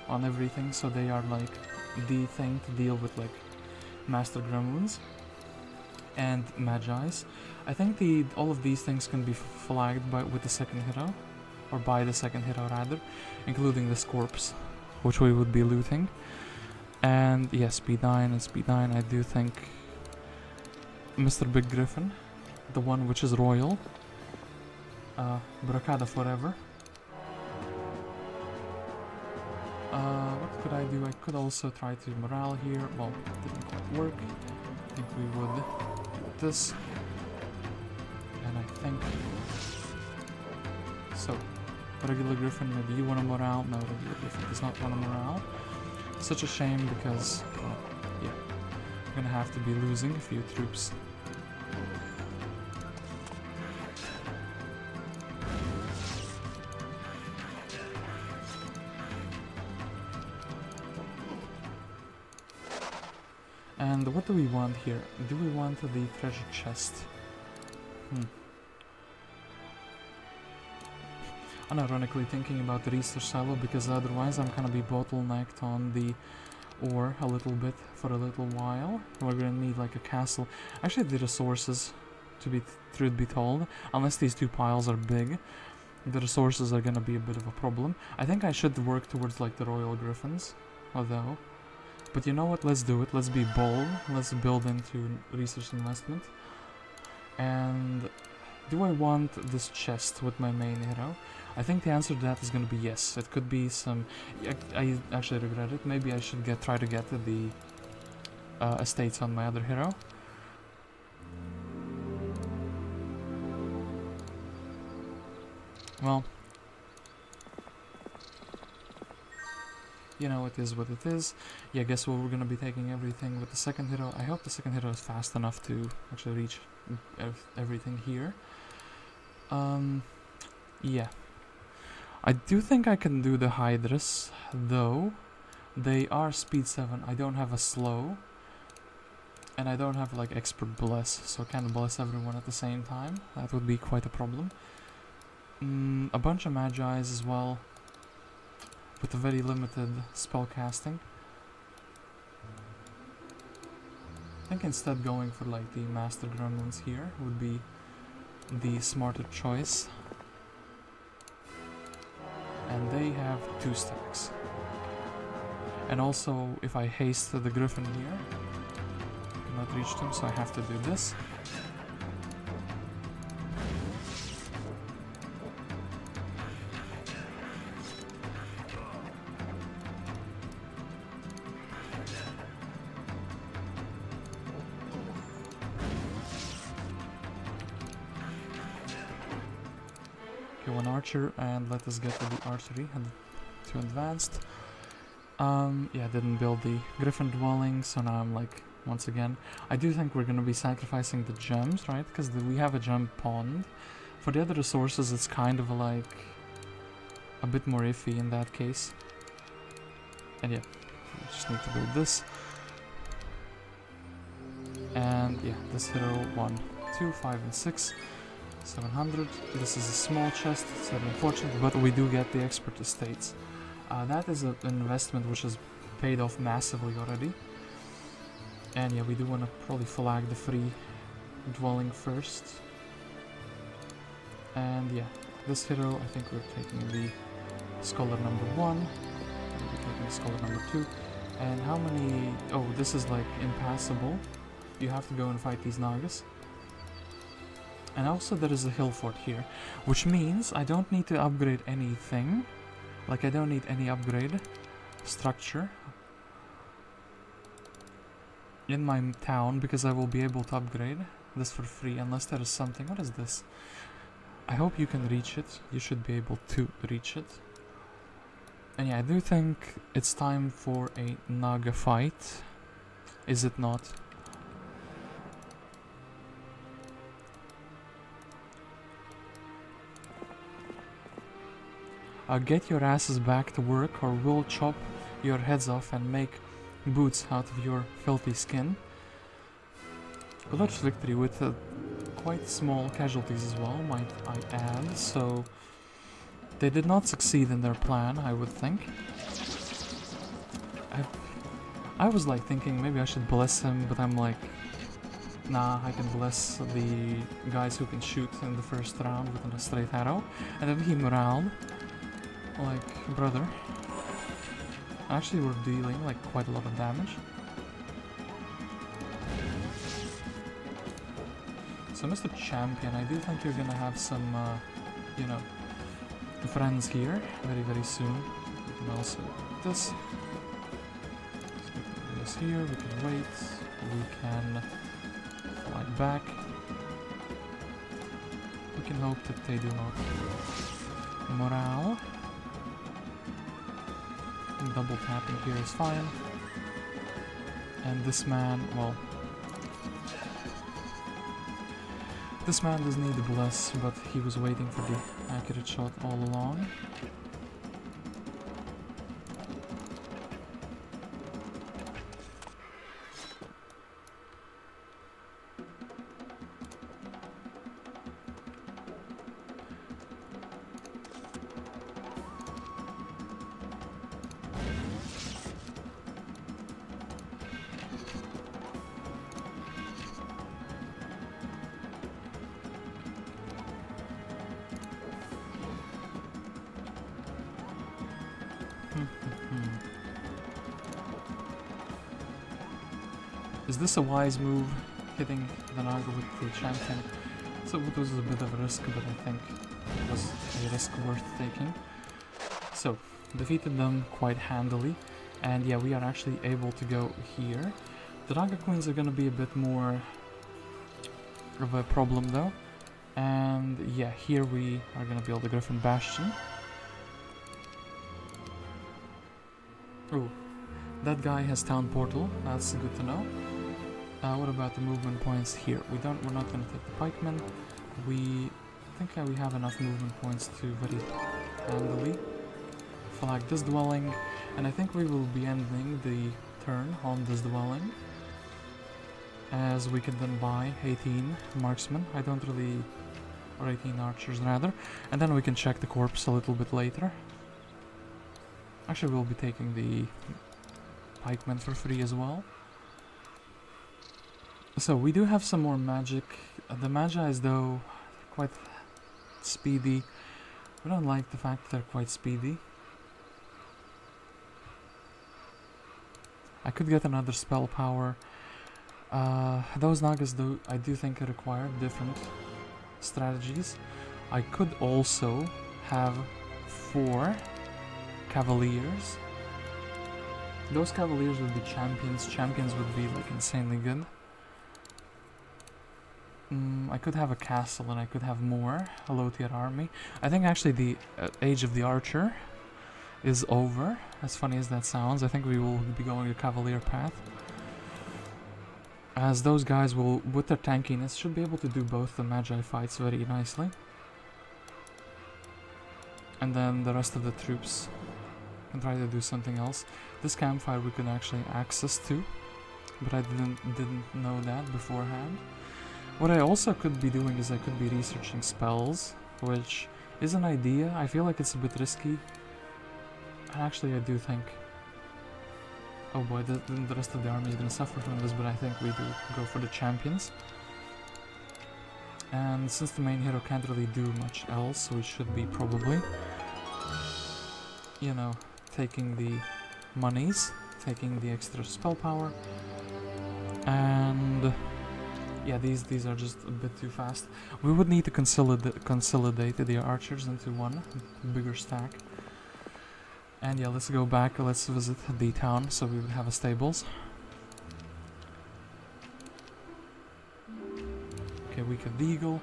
Speaker 1: on everything, so they are like the thing to deal with like Master Gremlins and Magi's. I think all of these things can be flagged with the second hero, or by the second hero rather, including this corpse, which we would be looting. And yes, speed 9 and speed 9, I do think Mr. Big Griffin, the one which is royal, Bracada forever. What could I do? I could also try to morale here. Well, it didn't quite work. I think we would do this. And I think... So, regular Griffin, maybe you want a morale? No, regular Griffin does not want a morale. Such a shame because, yeah, we're gonna have to be losing a few troops. And what do we want here? Do we want the treasure chest? Unironically thinking about the research silo, because otherwise I'm gonna be bottlenecked on the ore a little bit for a little while. We're gonna need like a castle. Actually, the resources, truth be told, unless these two piles are big, the resources are gonna be a bit of a problem. I think I should work towards like the Royal Griffins, although. But you know what? Let's do it. Let's be bold. Let's build into research investment. And do I want this chest with my main hero? I think the answer to that is going to be yes. It could be some... I actually regret it. Maybe I should try to get the estates on my other hero. Well, you know, it is what it is. Yeah, guess what? We're going to be taking everything with the second hero. I hope the second hero is fast enough to actually reach everything here. Yeah. I do think I can do the Hydras, though. They are speed 7. I don't have a slow. And I don't have like expert bless, so I can't bless everyone at the same time. That would be quite a problem. A bunch of Magi's as well, with a very limited spell casting. I think instead going for like the Master Gremlins here would be the smarter choice. And they have 2 stacks. And also, if I haste the Griffin here, I cannot reach them, so I have to do this. One archer, and let us get to the archery and to advanced. Yeah, didn't build the Griffin dwelling, so now I'm like, once again, I do think we're gonna be sacrificing the gems, right? Because we have a gem pond For the other resources, it's kind of like a bit more iffy in that case. And yeah, we just need to build this. And yeah, this hero 1, 2, 5, and 6. 700. This is a small chest, it's very unfortunate, but we do get the expert estates. That is an investment which has paid off massively already. And yeah, we do want to probably flag the free dwelling first. And yeah, this hero, I think we're taking the scholar number 1. And we're taking the scholar number 2. And how many... Oh, this is like impassable. You have to go and fight these Nagas. And also there is a hill fort here, which means I don't need to upgrade anything. Like I don't need any upgrade structure in my town, because I will be able to upgrade this for free unless there is something. What is this? I hope you can reach it. You should be able to reach it. And yeah, I do think it's time for a Naga fight. Is it not? Get your asses back to work or we'll chop your heads off and make boots out of your filthy skin. A large victory with quite small casualties as well, might I add, so they did not succeed in their plan, I would think. I was like thinking maybe I should bless him, but I'm like, nah, I can bless the guys who can shoot in the first round with a straight arrow, and then he moraled. Like, brother. Actually, we're dealing like quite a lot of damage. So, Mr. Champion, I do think you're gonna have some, you know, friends here very, very soon. We can also do this. So we can do this here, we can wait, we can fly back. We can hope that they do not morale. Double tapping here is fine. And this man, well... This man does need a bless, but he was waiting for the accurate shot all along. Is this a wise move, hitting the Naga with the champion? So it was a bit of a risk, but I think it was a risk worth taking. So, defeated them quite handily, and yeah, we are actually able to go here. The Naga Queens are gonna be a bit more of a problem though. And yeah, here we are gonna build the Griffin Bastion. Oh, that guy has town portal, that's good to know. What about the movement points here? We're not gonna take the pikemen. We think we have enough movement points to very handily flag this dwelling, and I think we will be ending the turn on this dwelling, as we can then buy 18 marksmen. I don't really... or 18 archers rather, and then we can check the corpse a little bit later. Actually, we'll be taking the pikemen for free as well. So we do have some more magic. The Magi's though quite speedy. We don't like the fact that they're quite speedy. I could get another spell power. Those Nagas though, I do think require different strategies. I could also have 4 Cavaliers. Those Cavaliers would be champions. Champions would be like insanely good. I could have a castle and I could have more, a low tier army. I think actually the age of the archer is over, as funny as that sounds. I think we will be going a cavalier path, as those guys will, with their tankiness, should be able to do both the Magi fights very nicely. And then the rest of the troops can try to do something else. This campfire we could actually access to, but I didn't know that beforehand. What I also could be doing is I could be researching spells, which is an idea. I feel like it's a bit risky. Actually, I do think... Oh boy, the rest of the army is gonna suffer from this, but I think we do go for the champions. And since the main hero can't really do much else, we should be probably, you know, taking the monies, taking the extra spell power, and yeah, these are just a bit too fast. We would need to consolidate the archers into one bigger stack. And yeah, let's go back, let's visit the town, so we would have a stables. Okay, Wicked Eagle.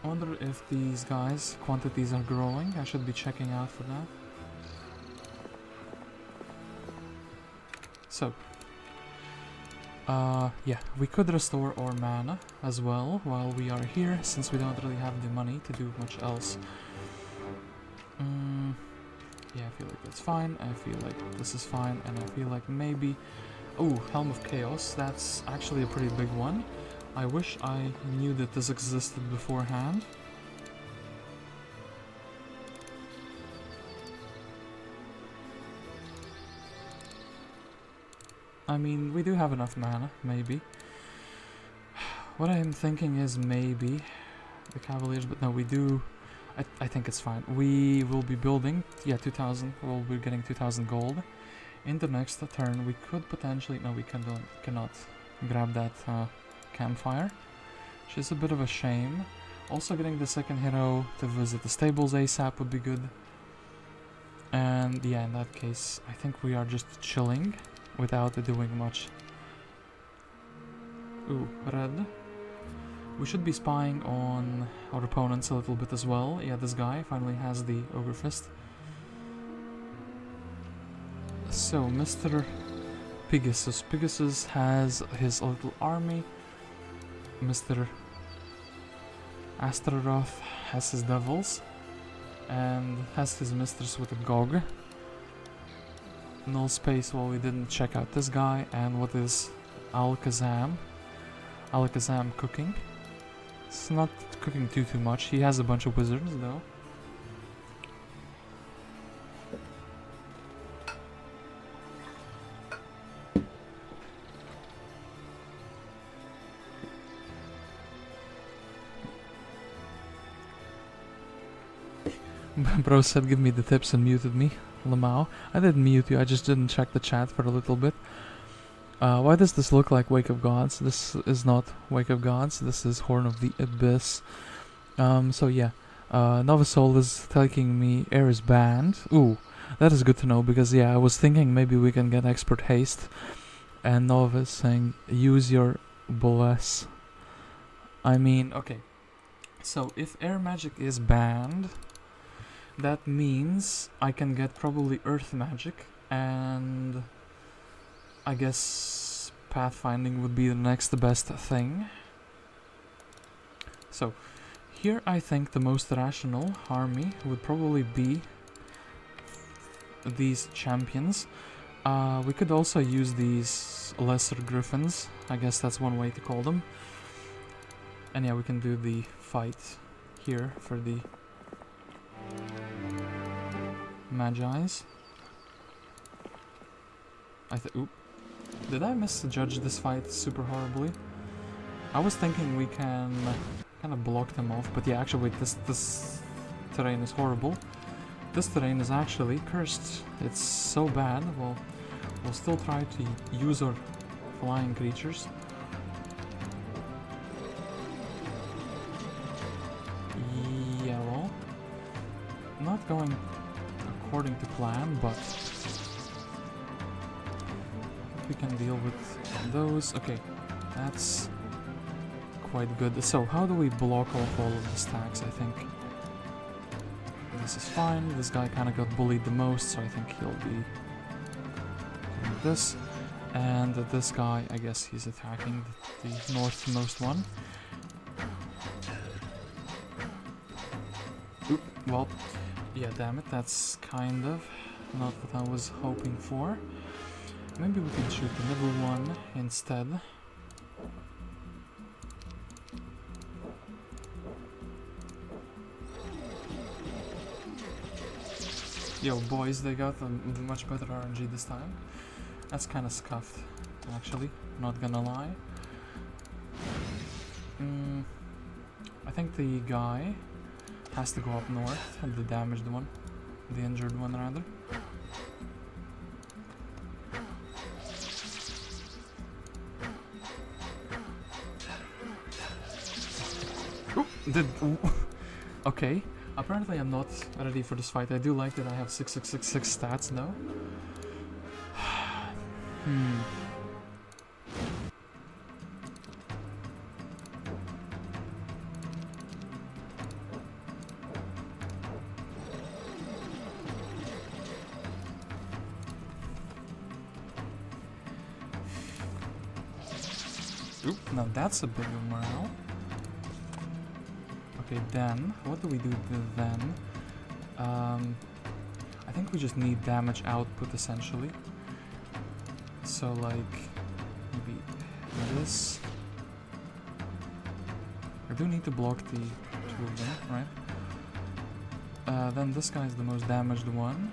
Speaker 1: I wonder if these guys' quantities are growing. I should be checking out for that. So, yeah, we could restore our mana as well while we are here, since we don't really have the money to do much else. Yeah, I feel like that's fine. I feel like this is fine, and I feel like maybe... Oh, Helm of Chaos. That's actually a pretty big one. I wish I knew that this existed beforehand. I mean, we do have enough mana, maybe. What I'm thinking is maybe the Cavaliers, but no, we do... I think it's fine. We will be building, yeah, 2,000. We'll be getting 2,000 gold. In the next turn, we could potentially... No, we cannot grab that campfire, which is a bit of a shame. Also, getting the second hero to visit the stables ASAP would be good. And yeah, in that case, I think we are just chilling without doing much. Ooh, red. We should be spying on our opponents a little bit as well. Yeah, this guy finally has the Ogre Fist. So, Mr. Pigasus. Pigasus has his little army. Mr. Astaroth has his devils. And has his mistress with a Gog. No space while we didn't check out this guy. And what is Alakazam? Alakazam cooking. It's not cooking too much. He has a bunch of wizards though. Bro said give me the tips and muted me. Lamau. I didn't mute you, I just didn't check the chat for a little bit. Why does this look like Wake of Gods? This is not Wake of Gods, this is Horn of the Abyss. So yeah, Novasoul is taking me Air is banned. Ooh, that is good to know, because yeah, I was thinking maybe we can get Expert Haste. And Nova is saying, use your bless. I mean, okay. So if Air Magic is banned, that means I can get probably Earth Magic, and I guess Pathfinding would be the next best thing. So, here I think the most rational army would probably be these champions. We could also use these lesser griffins, I guess that's one way to call them. And yeah, we can do the fight here for the Magi's. Oop. Did I misjudge this fight super horribly? I was thinking we can kind of block them off, but yeah, actually wait, this terrain is horrible. This terrain is actually cursed. It's so bad. Well, we'll still try to use our flying creatures. Yeah, well, not going according to plan, but we can deal with those. Okay, that's quite good. So how do we block off all of the stacks? I think this is fine. This guy kind of got bullied the most, so I think he'll be doing this. And this guy, I guess he's attacking the northmost one. Well, yeah, damn it, that's kind of not what I was hoping for. Maybe we can shoot the middle one instead. Yo, boys, they got a much better RNG this time. That's kind of scuffed, actually, not gonna lie. I think the guy has to go up north, the damaged one. The injured one, rather. Ooh, okay. Apparently I'm not ready for this fight. I do like that I have 6666 stats though. Oop, now that's a bigger morale. Okay, then, what do we do then? I think we just need damage output, essentially. So, like, maybe this. I do need to block the two of them, right? Then this guy is the most damaged one.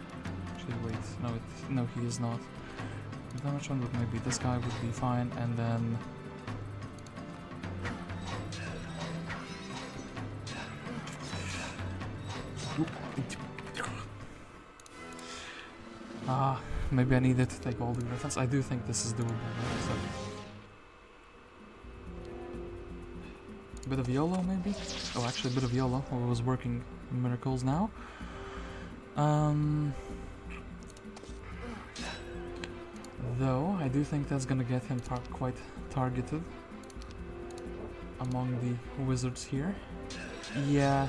Speaker 1: Actually, wait, no, he is not. The damaged one, but maybe this guy would be fine, and then... maybe I needed to take all the griffins. I do think this is doable, right? So. A bit of YOLO, maybe? Oh, actually, a bit of YOLO. I was working miracles now. Though, I do think that's gonna get him quite targeted among the wizards here. Yeah.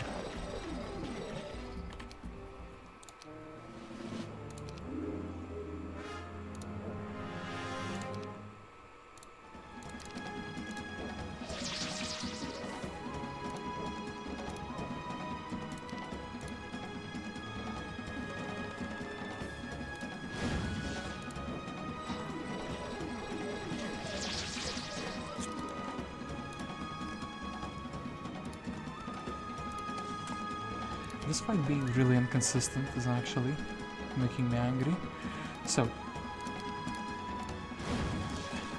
Speaker 1: This fight being really inconsistent is actually making me angry. So,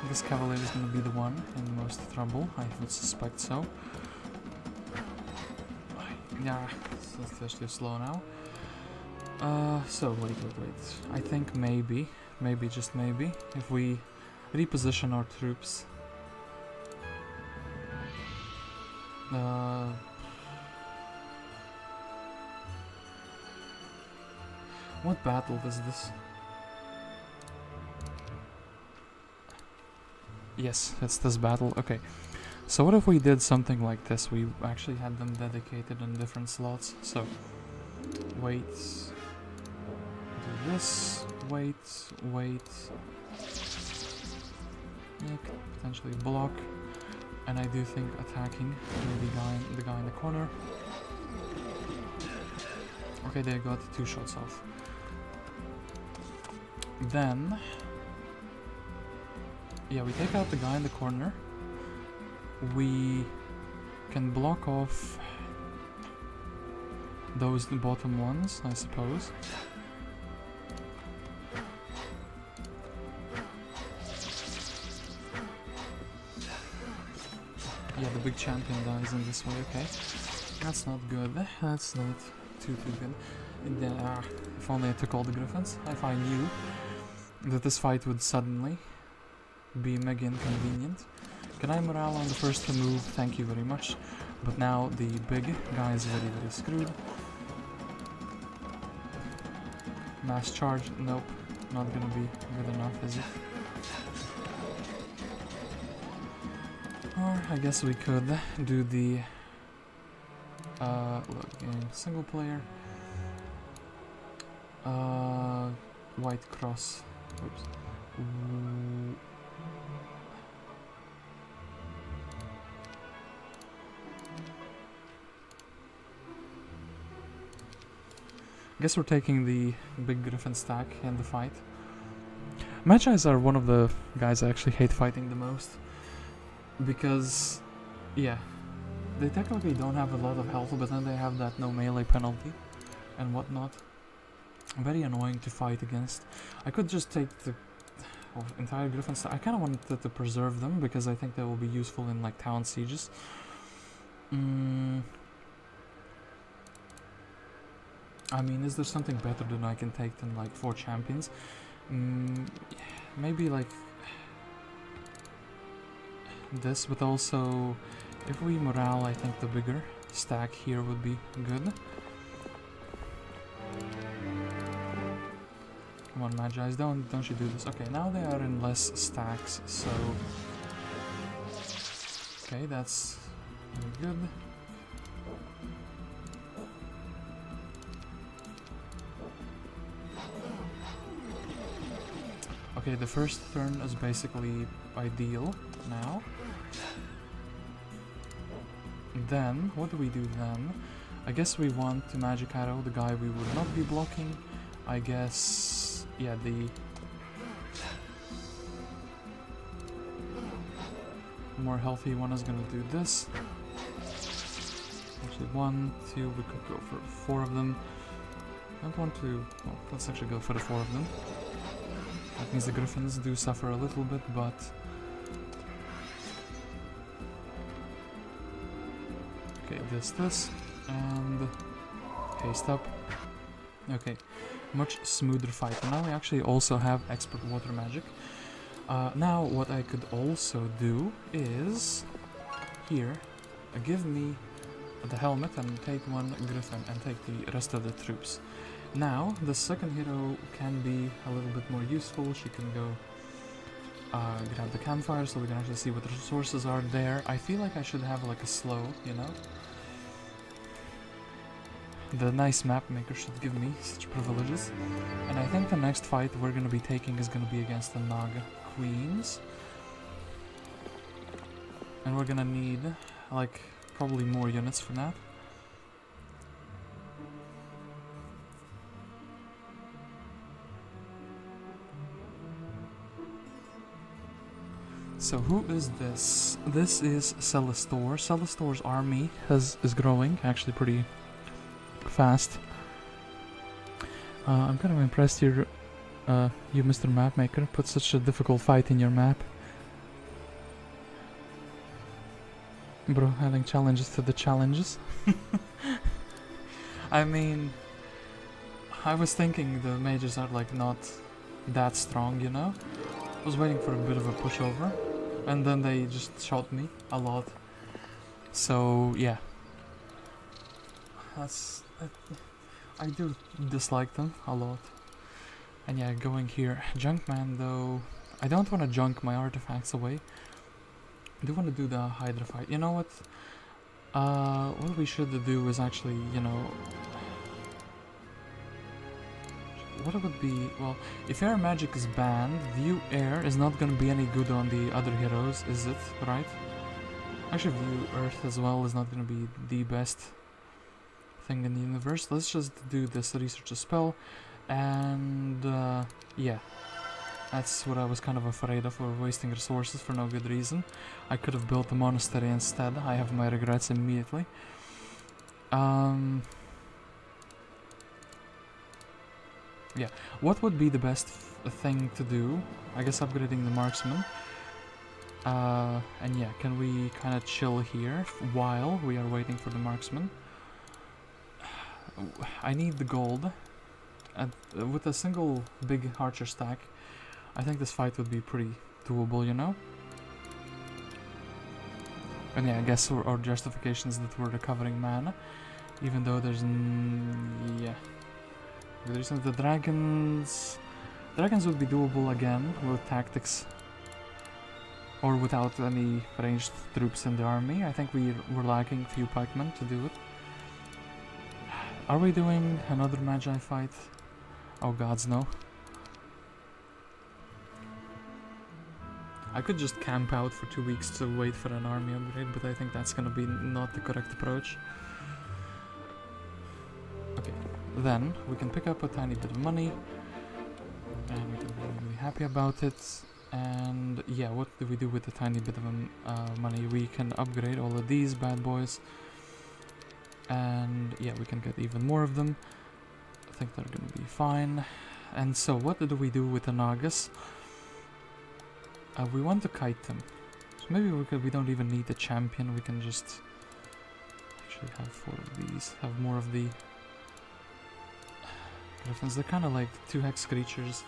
Speaker 1: this cavalier is going to be the one in the most trouble, I would suspect so. Yeah, it's especially slow now. So wait. I think maybe, just maybe, if we reposition our troops. What battle is this? Yes, it's this battle. Okay. So what if we did something like this? We actually had them dedicated in different slots. So, wait. Do this. Wait. Yeah, potentially block. And I do think attacking maybe the guy in the corner. Okay, they got 2 shots off. Then, yeah, we take out the guy in the corner. We can block off those bottom ones, I suppose. Yeah, the big champion dies in this way, okay. That's not good. That's not too good. If only I took all the griffins. If I knew that this fight would suddenly be mega inconvenient. Can I morale on the first move? Thank you very much. But now the big guy is very screwed. Mass charge? Nope. Not gonna be good enough, is it? Or I guess we could do the game single player. White cross. Oops. Guess we're taking the big Griffin stack in the fight. Magis are one of the guys I actually hate fighting the most. Because, yeah, they technically don't have a lot of health, but then they have that no melee penalty and whatnot. Very annoying to fight against. I could just take the entire Griffin stack. I kind of wanted to preserve them because I think they will be useful in like town sieges. I mean, is there something better than I can take than like 4 champions? Maybe like this, but also if we morale, I think the bigger stack here would be good. Come on, Magis, don't you do this. Okay, now they are in less stacks, so okay, that's good. Okay, the first turn is basically ideal now. Then, what do we do then? I guess we want to Magic Arrow the guy we would not be blocking. I guess, yeah, the more healthy one is gonna do this. Actually, 1, 2, we could go for 4 of them. I don't want to, well, let's actually go for the 4 of them. That means the Griffins do suffer a little bit, but okay, this, and haste up. Okay, much smoother fight. And now we actually also have expert water magic. Now what I could also do is here, give me the helmet and take 1 Griffin and take the rest of the troops. Now, the second hero can be a little bit more useful. She can go grab the campfire so we can actually see what the resources are there. I feel like I should have like a slow, you know? The nice map maker should give me such privileges. And I think the next fight we're gonna be taking is gonna be against the Naga Queens. And we're gonna need, like, probably more units for that. So who is this? This is Celestor. Celestor's army is growing, actually pretty fast. I'm kind of impressed you, Mr. Mapmaker, put such a difficult fight in your map. Bro, adding challenges to the challenges. I mean, I was thinking the mages are like not that strong, you know? I was waiting for a bit of a pushover. And then they just shot me a lot. So yeah, I do dislike them a lot. And yeah, going here, Junkman though, I don't want to junk my artifacts away. I do want to do the Hydra fight. You know what? What we should do is actually, you know, what would be, well, if air magic is banned, view air is not gonna be any good on the other heroes, is it? Right? Actually, view earth as well is not gonna be the best thing in the universe. Let's just do this research a spell, and yeah, that's what I was kind of afraid of. We're wasting resources for no good reason. I could have built a monastery instead. I have my regrets immediately. Yeah, what would be the best thing to do? I guess upgrading the marksman. And yeah, can we kind of chill here while we are waiting for the marksman? I need the gold. With a single big archer stack, I think this fight would be pretty doable, you know? And yeah, I guess our justification is that we're recovering mana, even though there's yeah. The dragons would be doable again with tactics or without any ranged troops in the army. I think we were lacking a few pikemen to do it. Are we doing another Magi fight? Oh gods, no. I could just camp out for 2 weeks to wait for an army upgrade, but I think that's gonna be not the correct approach. Okay, Then we can pick up a tiny bit of money, and we can be really happy about it. And yeah, what do we do with the tiny bit of money? We can upgrade all of these bad boys, and yeah, we can get even more of them. I think they're gonna be fine. And so what do we do with the Nagas? We want to kite them. So maybe we don't even need a champion, we can just actually have 4 of these, have more of the griffins. They're kind of like 2 hex creatures,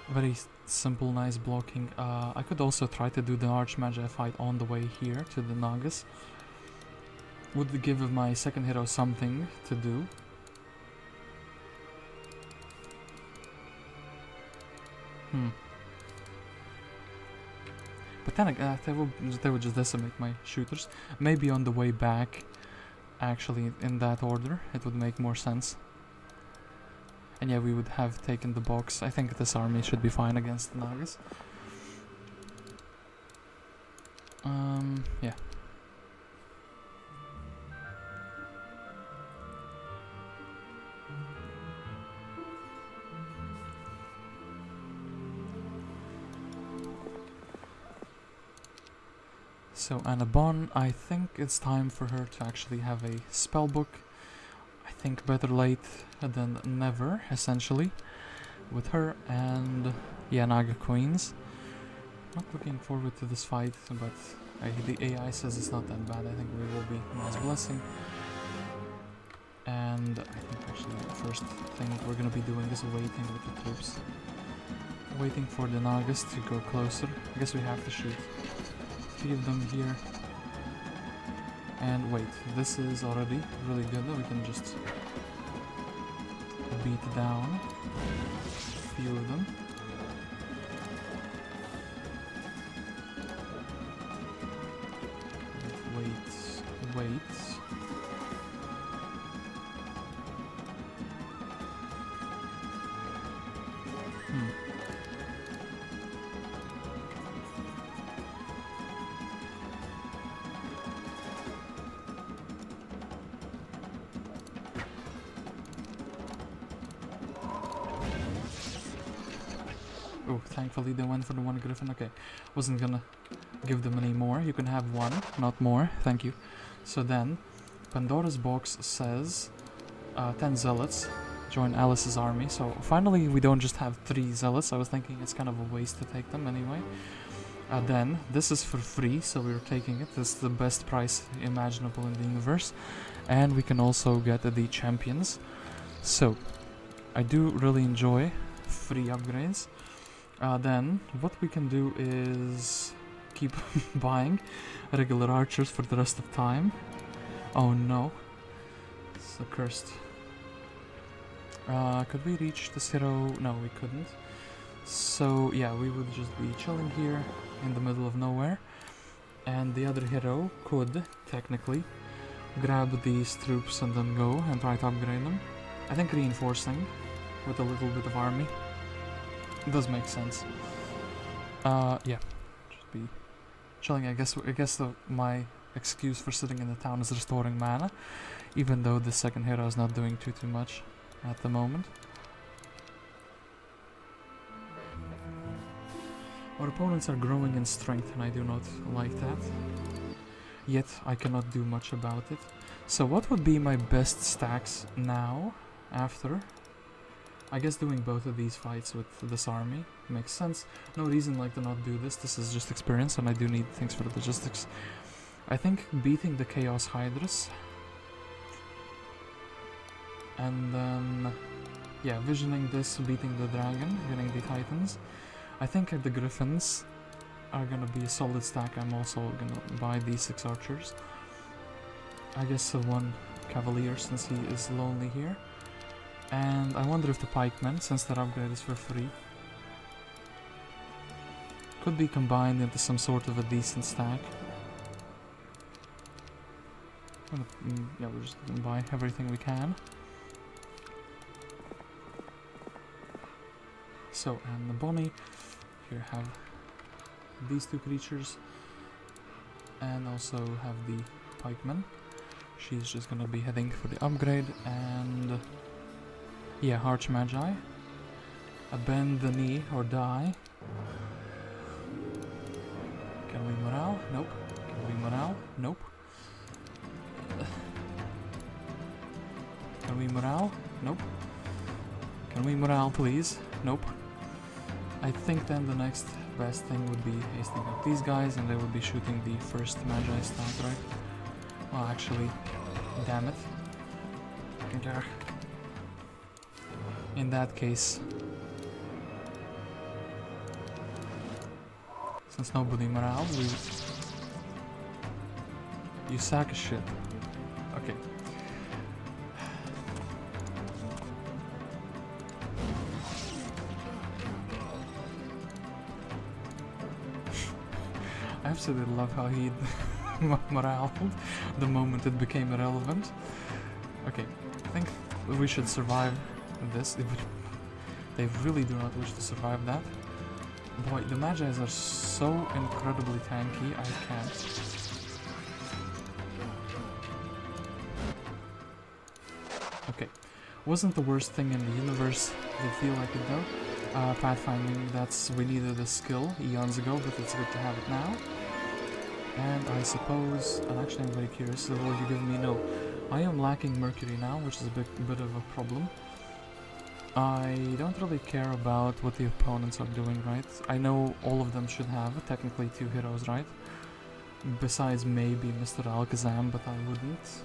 Speaker 1: very simple, nice blocking. I could also try to do the Archmagi fight on the way here to the Nagas. Would give my second hero something to do. But then again, they would just decimate my shooters. Maybe on the way back, actually in that order, it would make more sense. And yeah, we would have taken the box. I think this army should be fine against the Nagas. Yeah. So Annabon, I think it's time for her to actually have a spellbook. I think better late than never, essentially, with her and yeah, Naga Queens. Not looking forward to this fight, but the AI says it's not that bad. I think we will be nice blessing. And I think actually the first thing we're gonna be doing is waiting with the troops. Waiting for the Nagas to go closer. I guess we have to shoot 3 of them here. And wait, this is already really good. We can just beat down a few of them. Wait. Oh, thankfully they went for the 1 griffin. Okay, wasn't gonna give them any more. You can have 1, not more. Thank you. So then, Pandora's box says 10 zealots join Alice's army. So finally we don't just have 3 zealots. I was thinking it's kind of a waste to take them anyway. Then, this is for free, so we're taking it. This is the best price imaginable in the universe. And we can also get the champions. So, I do really enjoy free upgrades. Then, what we can do is keep buying regular archers for the rest of time. Oh no. It's accursed. Could we reach this hero? No, we couldn't. So, yeah, we would just be chilling here in the middle of nowhere. And the other hero could, technically, grab these troops and then go and try to upgrade them. I think reinforcing with a little bit of army. It does make sense. Yeah, just be chilling. I guess my excuse for sitting in the town is restoring mana, even though the second hero is not doing too much at the moment. Our opponents are growing in strength, and I do not like that. Yet I cannot do much about it. So what would be my best stacks now, after? I guess doing both of these fights with this army makes sense. No reason like to not do this. This is just experience, and I do need things for the logistics. I think beating the Chaos Hydras. And then, yeah, visioning this, beating the dragon, getting the Titans. I think the Griffins are gonna be a solid stack. I'm also gonna buy these 6 archers. I guess 1 Cavalier, since he is lonely here. And I wonder if the pikemen, since their upgrade is for free, could be combined into some sort of a decent stack. Yeah, we're just gonna buy everything we can. So, and the Bonny, here have these 2 creatures, and also have the pikeman. She's just gonna be heading for the upgrade, and Yeah, Archmagi. Bend the knee or die. Can we morale? Nope. Can we morale? Nope. Can we morale? Nope. Can we morale, please? Nope. I think then the next best thing would be hasting up these guys, and they would be shooting the first Magi start, right? Well, actually, damn it. Yeah. In that case, since nobody morale, you sack of shit. Okay. I absolutely love how he morale the moment it became irrelevant. Okay, I think we should survive this. They really do not wish to survive that. Boy, the Magi's are so incredibly tanky, I can't. Okay, wasn't the worst thing in the universe. They feel like it though. Pathfinding, we needed a skill eons ago, but it's good to have it now. And I suppose, and actually I'm very curious, will you give me no? I am lacking Mercury now, which is a bit of a problem. I don't really care about what the opponents are doing, right? I know all of them should have technically 2 heroes, right? Besides maybe Mr. Alakazam, but I wouldn't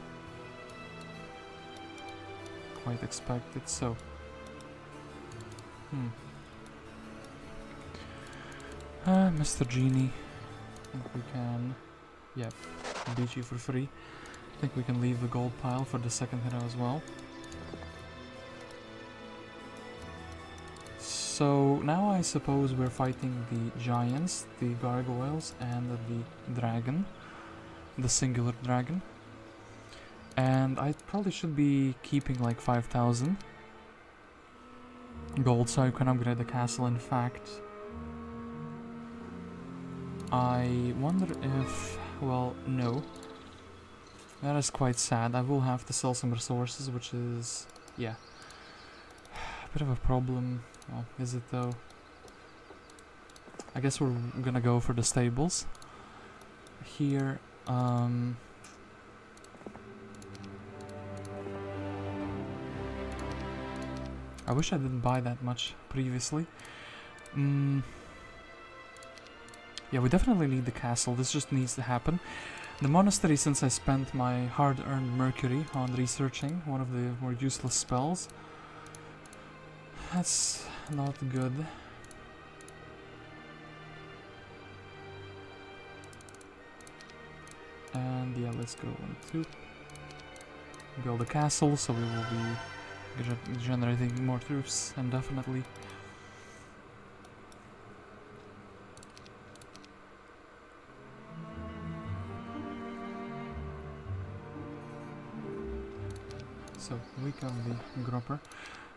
Speaker 1: quite expect it, so... Mr. Genie, I think we can... yeah, beat you for free. I think we can leave the gold pile for the second hero as well. So now I suppose we're fighting the giants, the gargoyles, and the dragon, the singular dragon. And I probably should be keeping like 5,000 gold so I can upgrade the castle. In fact, I wonder if, well, no. That is quite sad. I will have to sell some resources, which is, yeah, a bit of a problem. Well, is it though? I guess we're gonna go for the stables. Here, I wish I didn't buy that much previously. Yeah, we definitely need the castle. This just needs to happen. The monastery, since I spent my hard-earned Mercury on researching one of the more useless spells, that's not good. And yeah, let's go into build a castle, so we will be generating more troops indefinitely. So weaken the Grupper.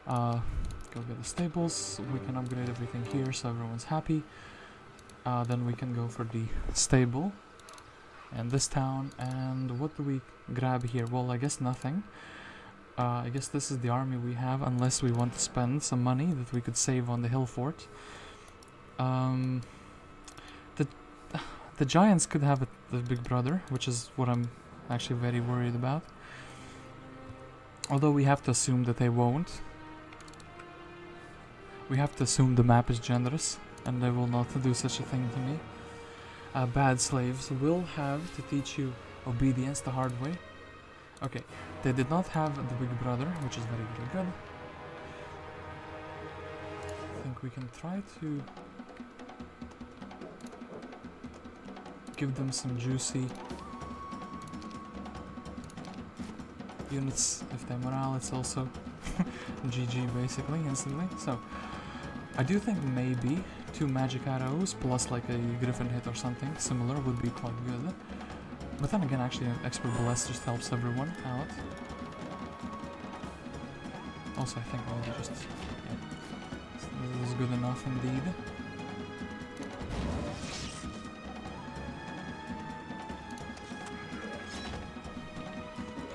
Speaker 1: Go get the stables. We can upgrade everything here so everyone's happy. Then we can go for the stable and this town. And what do we grab here? Well, I guess nothing. I guess this is the army we have, unless we want to spend some money that we could save on the hill fort. The giants could have the big brother, which is what I'm actually very worried about. Although we have to assume that they won't. We have to assume the map is generous, and they will not do such a thing to me. Bad slaves will have to teach you obedience the hard way. Okay, they did not have the big brother, which is very, very good. I think we can try to give them some juicy units. If they morale, it's also GG basically, instantly. So, I do think maybe 2 magic arrows plus like a griffin hit or something similar would be quite good. But then again, actually, expert bless just helps everyone out. Also, I think maybe just, yeah, this is good enough indeed.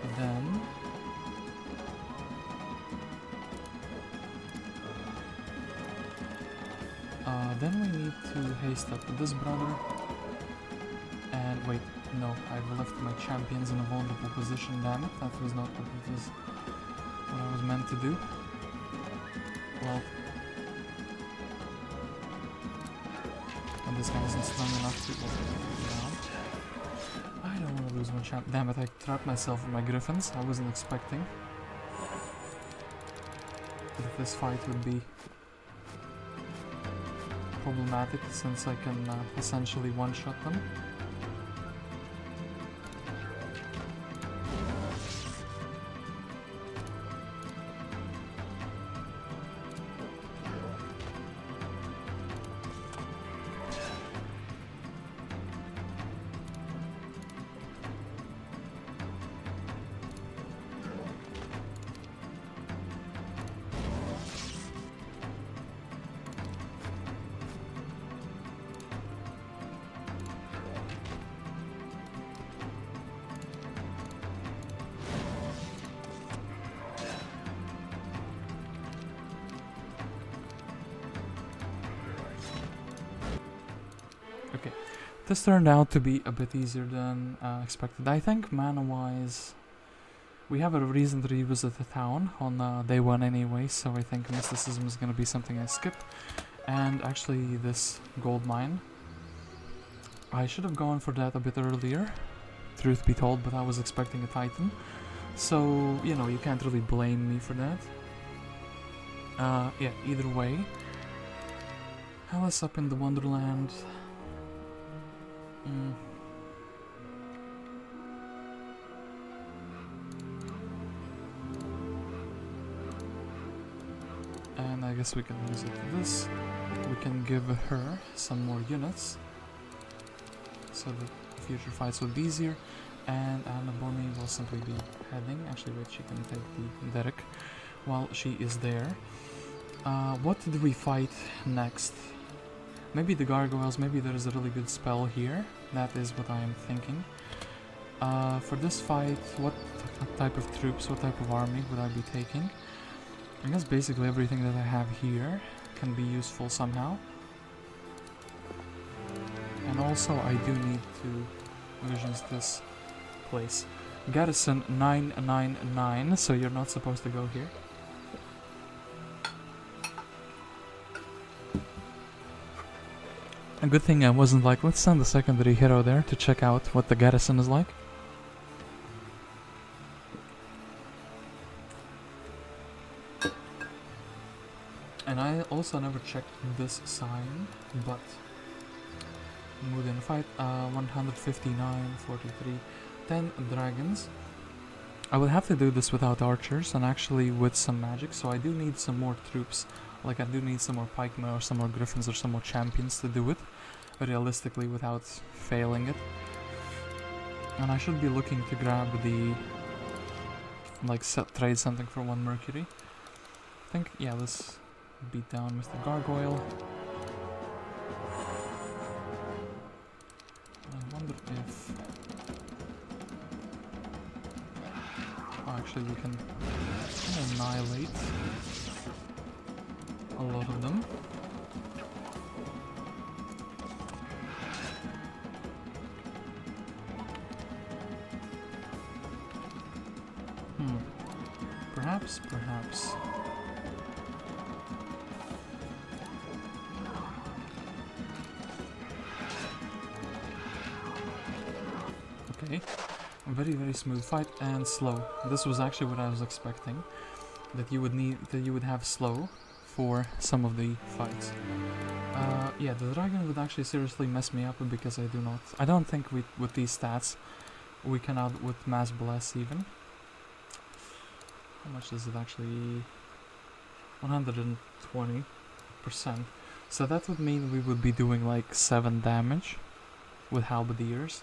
Speaker 1: And then Then we need to haste up this brother. And wait, no, I've left my champions in a vulnerable position, damn it. That was not what I was meant to do. Well, and this guy isn't strong enough to down. I don't want to lose my champ. Damn it, I trapped myself in my griffins. I wasn't expecting that this fight would be problematic since I can essentially one-shot them. Okay, this turned out to be a bit easier than expected. I think mana-wise, we have a reason to revisit the town on day 1 anyway, so I think mysticism is going to be something I skip. And actually this gold mine, I should have gone for that a bit earlier, truth be told, but I was expecting a titan. So, you know, you can't really blame me for that. Yeah, either way. Alice up in the Wonderland. And I guess we can use it for this. We can give her some more units so that future fights will be easier. And Bonny will simply be heading. Actually, wait, she can take the Derek while she is there. What did we fight next? Maybe the gargoyles, maybe there is a really good spell here. That is what I am thinking. For this fight, what type of troops, what type of army would I be taking? I guess basically everything that I have here can be useful somehow. And also I do need to visions this place. Garrison 999, so you're not supposed to go here. A good thing I wasn't like, let's send a secondary hero there to check out what the garrison is like. And I also never checked this sign, but mood in fight, 159, 43, 10 dragons. I would have to do this without archers and actually with some magic, so I do need some more troops. Like I do need some more pikemen or some more griffins or some more champions to do it realistically without failing it. And I should be looking to grab the trade something for 1 mercury. I think, yeah, let's beat down Mr. Gargoyle. I wonder if... Oh, actually we can annihilate a lot of them. Perhaps. Okay, a very smooth fight and slow. This was actually what I was expecting, that you would have slow for some of the fights. Yeah, the dragon would actually seriously mess me up because I don't think with these stats we can out with mass bless even. How much is it actually? 120%. So that would mean we would be doing like 7 damage with halberdiers.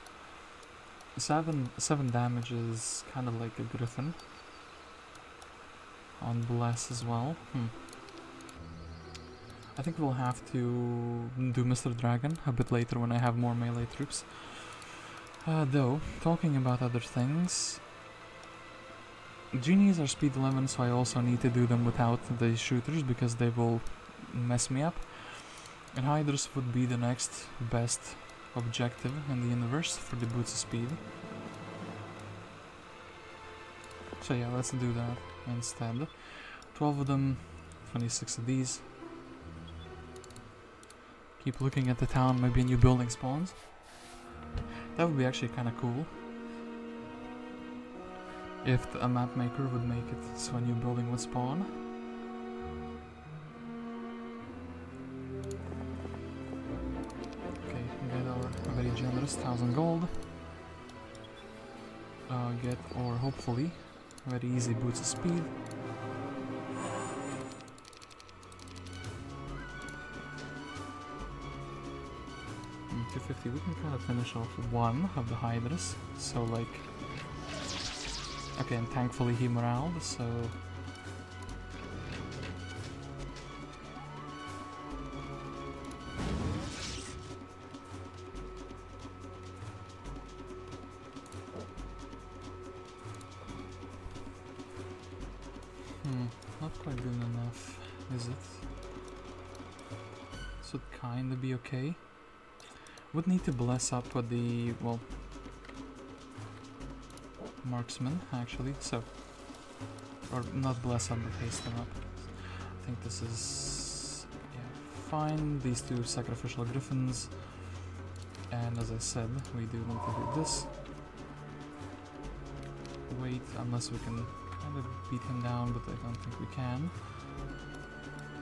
Speaker 1: 7 damage is kind of like a griffin on bless as well. I think we'll have to do Mr. Dragon a bit later when I have more melee troops. Though, talking about other things, genies are speed 11, so I also need to do them without the shooters because they will mess me up. And Hydrus would be the next best objective in the universe for the boots of speed. So yeah, let's do that instead. 12 of them, 26 of these. Keep looking at the town, maybe a new building spawns. That would be actually kind of cool. If a map maker would make it so a new building would spawn. Okay, get our very generous 1000 gold. Get or hopefully very easy boots of speed. 250, we can kind of finish off one of the Hydras, so like... Okay, and thankfully he moraled, so... Not quite good enough, is it? This would kinda be okay. Would need to bless up with the, well, marksman actually, so, or not bless up but haste them up. I think this is, yeah, fine. These two sacrificial griffins, and as I said, we do need to do this. Wait, unless we can kind of beat him down, but I don't think we can.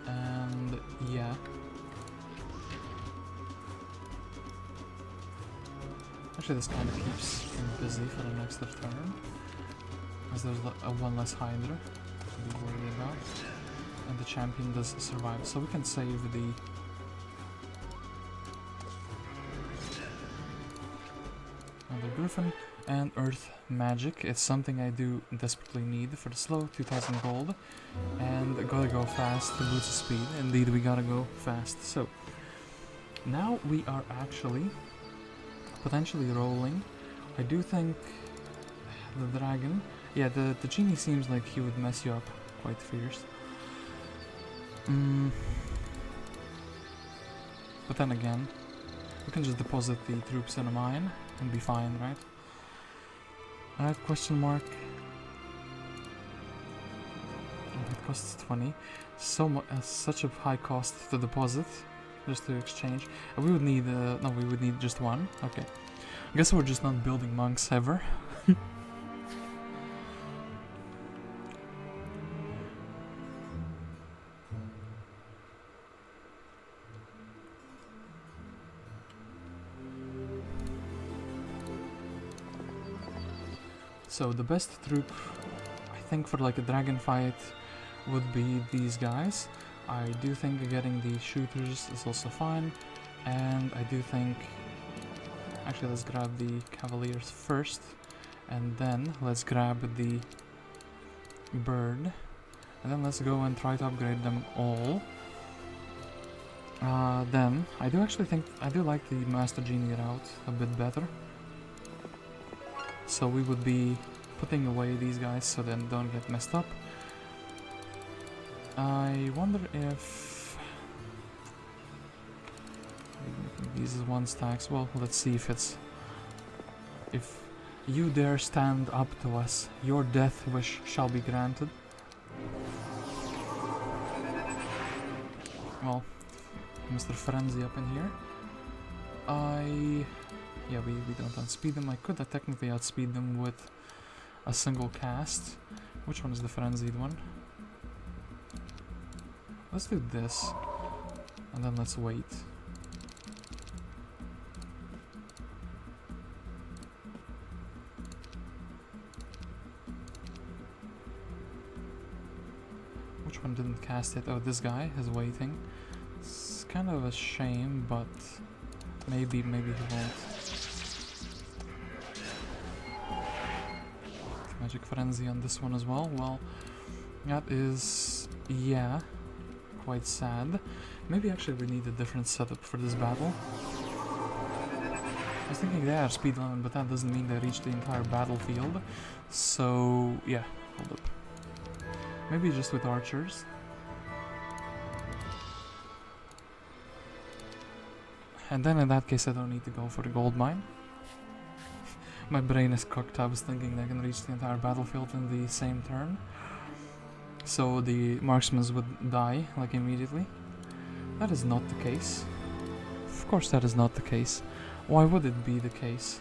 Speaker 1: And yeah. Actually, this kind of keeps him busy for the next turn, as there's one less Hydra to be worried about, and the champion does survive, so we can save the other Griffin. And Earth Magic, it's something I do desperately need for the slow, 2000 gold, and gotta go fast to boost the speed. Indeed, we gotta go fast. So now we are actually potentially rolling. I do think the dragon, yeah, the genie seems like he would mess you up quite fierce. But then again, we can just deposit the troops in a mine and be fine, right? Alright, question mark. It costs 20. Such a high cost to deposit, just to exchange. We would need, no, we would need just one. Okay. I guess we're just not building monks ever. So the best troop, I think, for like a dragon fight would be these guys. I do think getting the shooters is also fine, and I do think... Actually, let's grab the cavaliers first, and then let's grab the bird, and then let's go and try to upgrade them all. Then, I do actually think, I do like the Master Genie route a bit better. So we would be putting away these guys so they don't get messed up. I wonder if... These is one stacks. Well, let's see if it's... If you dare stand up to us, your death wish shall be granted. Well, Mr. Frenzy up in here. Yeah, we don't outspeed them. I could technically outspeed them with a single cast. Which one is the frenzied one? Let's do this, and then let's wait. Which one didn't cast it? Oh, this guy is waiting. It's kind of a shame, but maybe he won't. Magic Frenzy on this one as well. Well, that is, yeah, quite sad. Maybe actually we need a different setup for this battle. I was thinking they are speed limit, but that doesn't mean they reach the entire battlefield. So, yeah, hold up. Maybe just with archers. And then in that case I don't need to go for the gold mine. My brain is cooked. I was thinking they can reach the entire battlefield in the same turn. So the marksmen would die, like, immediately. That is not the case. Of course that is not the case. Why would it be the case?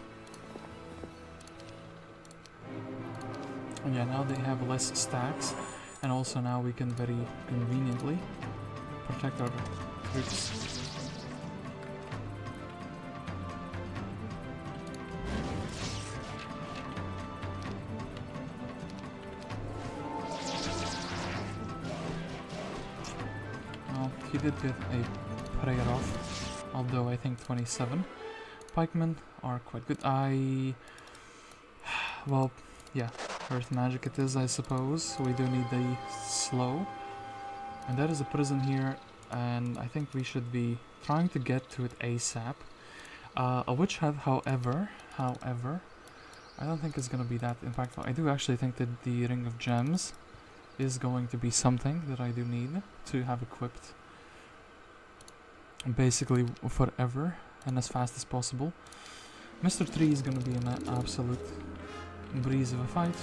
Speaker 1: And yeah, now they have less stacks. And also now we can very conveniently protect our troops. He did get a prayer off, although I think 27. Pikemen are quite good. Well, yeah, earth magic it is, I suppose. We do need the slow. And there is a prison here, and I think we should be trying to get to it ASAP. A witch head, however, I don't think it's gonna be that impactful. I do actually think that the Ring of Gems is going to be something that I do need to have equipped. Basically forever and as fast as possible. Mr. 3 is gonna be an absolute breeze of a fight.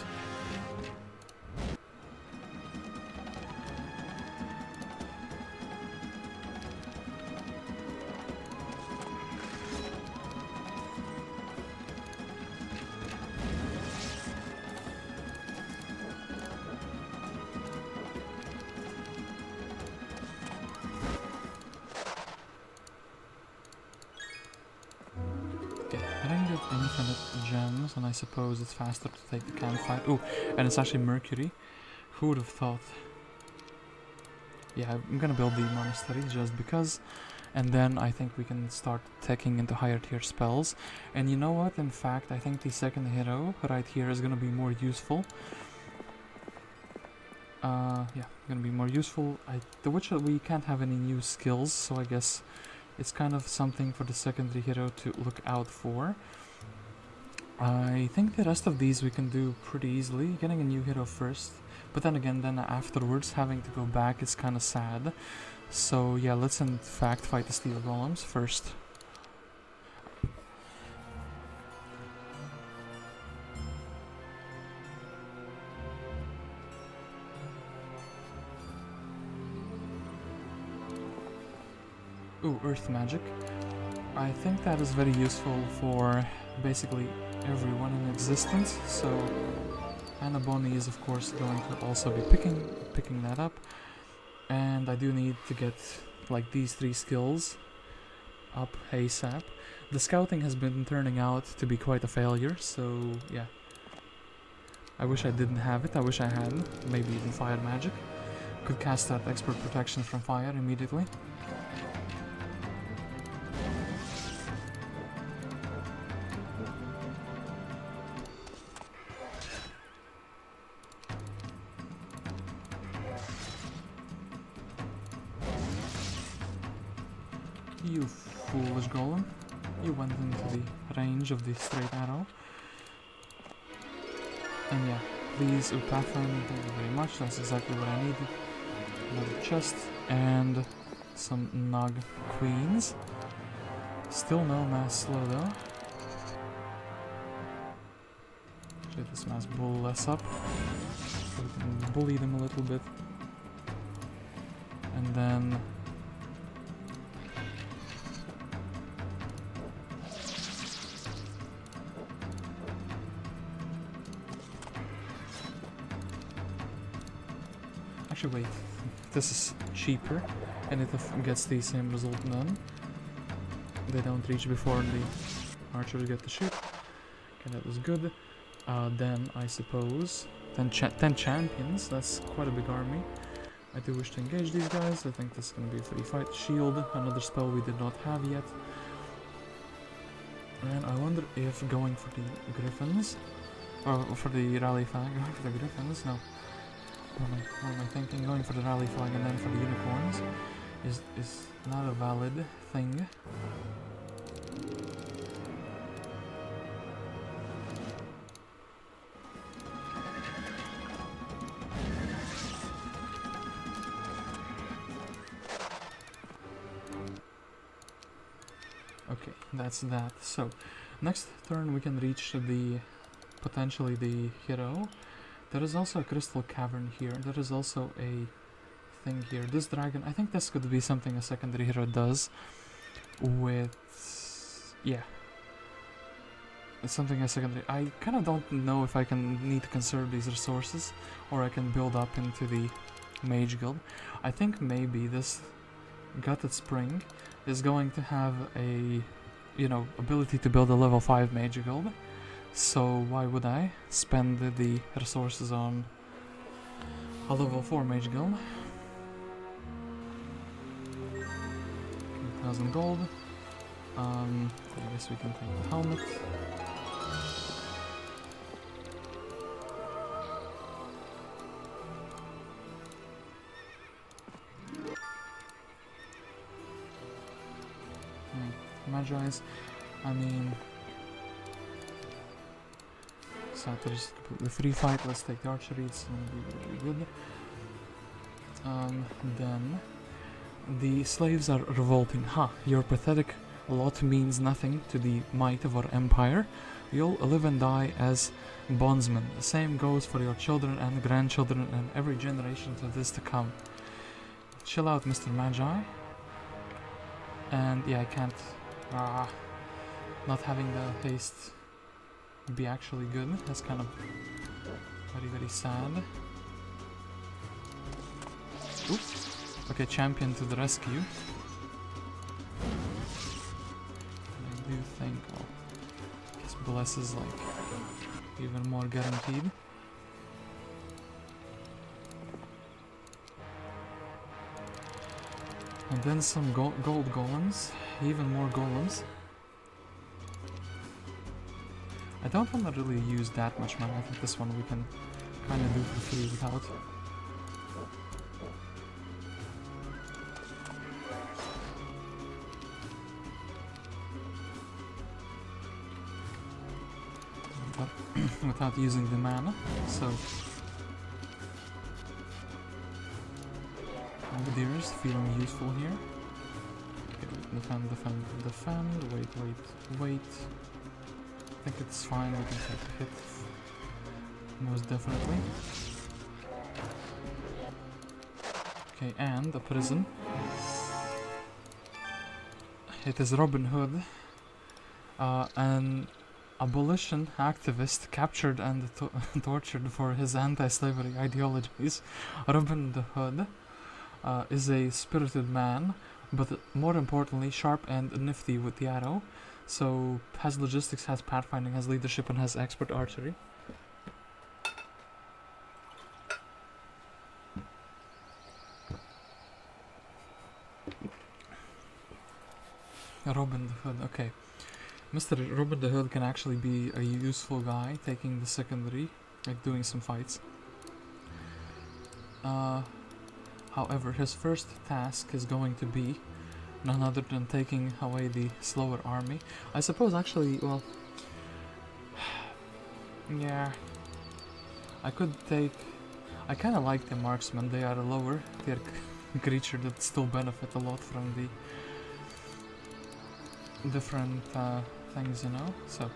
Speaker 1: Infinite gems, and I suppose it's faster to take the campfire. Ooh, and it's actually Mercury. Who would have thought? Yeah, I'm gonna build the monastery just because, and then I think we can start taking into higher tier spells. And you know what? In fact, I think the second hero right here is gonna be more useful. Yeah, gonna be more useful. The Witcher, we can't have any new skills, so I guess it's kind of something for the secondary hero to look out for. I think the rest of these we can do pretty easily, getting a new hero first, but then again, then afterwards having to go back is kind of sad. So yeah, let's in fact fight the steel golems first. Ooh, earth magic. I think that is very useful for basically everyone in existence, so Bonny is of course going to also be picking that up, and I do need to get like these 3 skills up ASAP. The scouting has been turning out to be quite a failure, so yeah, I wish I didn't have it. I wish I had maybe even fire magic, could cast that expert protection from fire immediately. You foolish golem. You went into the range of the straight arrow. And yeah, please Utopia, thank you very much, that's exactly what I needed. Another chest, and some Nog Queens. Still no mass slow though. Get this mass bull less up, so we can bully them a little bit. And then actually, wait, this is cheaper, and it gets the same result done. They don't reach before the archers get to shoot. Okay, that was good. Then, I suppose, 10 champions, that's quite a big army. I do wish to engage these guys. I think this is going to be a free fight. Shield, another spell we did not have yet. And I wonder if going for the griffins, or for the rally flag, going for the griffins, no. What am I thinking? Going for the rally flag and then for the unicorns is not a valid thing. that's that. So, next turn we can reach the potentially the hero. There is also a crystal cavern here. There is also a thing here. This dragon, I think this could be something a secondary hero does with... yeah. It's something a secondary... I kind of don't know if I need to conserve these resources or I can build up into the mage guild. I think maybe this gutted spring is going to have a, you know, ability to build a level 5 mage guild. So why would I spend the resources on a level 4 mage guild? 1,000 gold. I guess we can take the helmet. Magi's, I mean, so there's the free fight. Let's take the archery, it's gonna be really good. Then the slaves are revolting. Your pathetic lot means nothing to the might of our empire. You'll live and die as bondsmen. The same goes for your children and grandchildren and every generation of this to come. Chill out, Mr. Magi. And yeah, I can't... not having the haste be actually good. That's kind of very, very sad. Oops. Okay, champion to the rescue. I do think, well, his bless is like even more guaranteed. And then some gold golems, even more golems. I don't want to really use that much mana. I think this one we can kind of do for free without. Without using the mana, so Bombardiers feeling useful here. Okay, defend, wait. I think it's fine, we can take a hit. Most definitely. Okay, and a prison. It is Robin Hood, an abolition activist captured and tortured for his anti-slavery ideologies. Robin the Hood is a spirited man, but more importantly sharp and nifty with the arrow. So has logistics, has pathfinding, has leadership, and has expert archery. Robin the Hood, okay. Mr. Robin the Hood can actually be a useful guy, taking the secondary, like doing some fights. However, his first task is going to be none other than taking away the slower army. I suppose actually, well... yeah... I could take... I kinda like the marksmen, they are a lower tier creature that still benefit a lot from the different things, you know, so...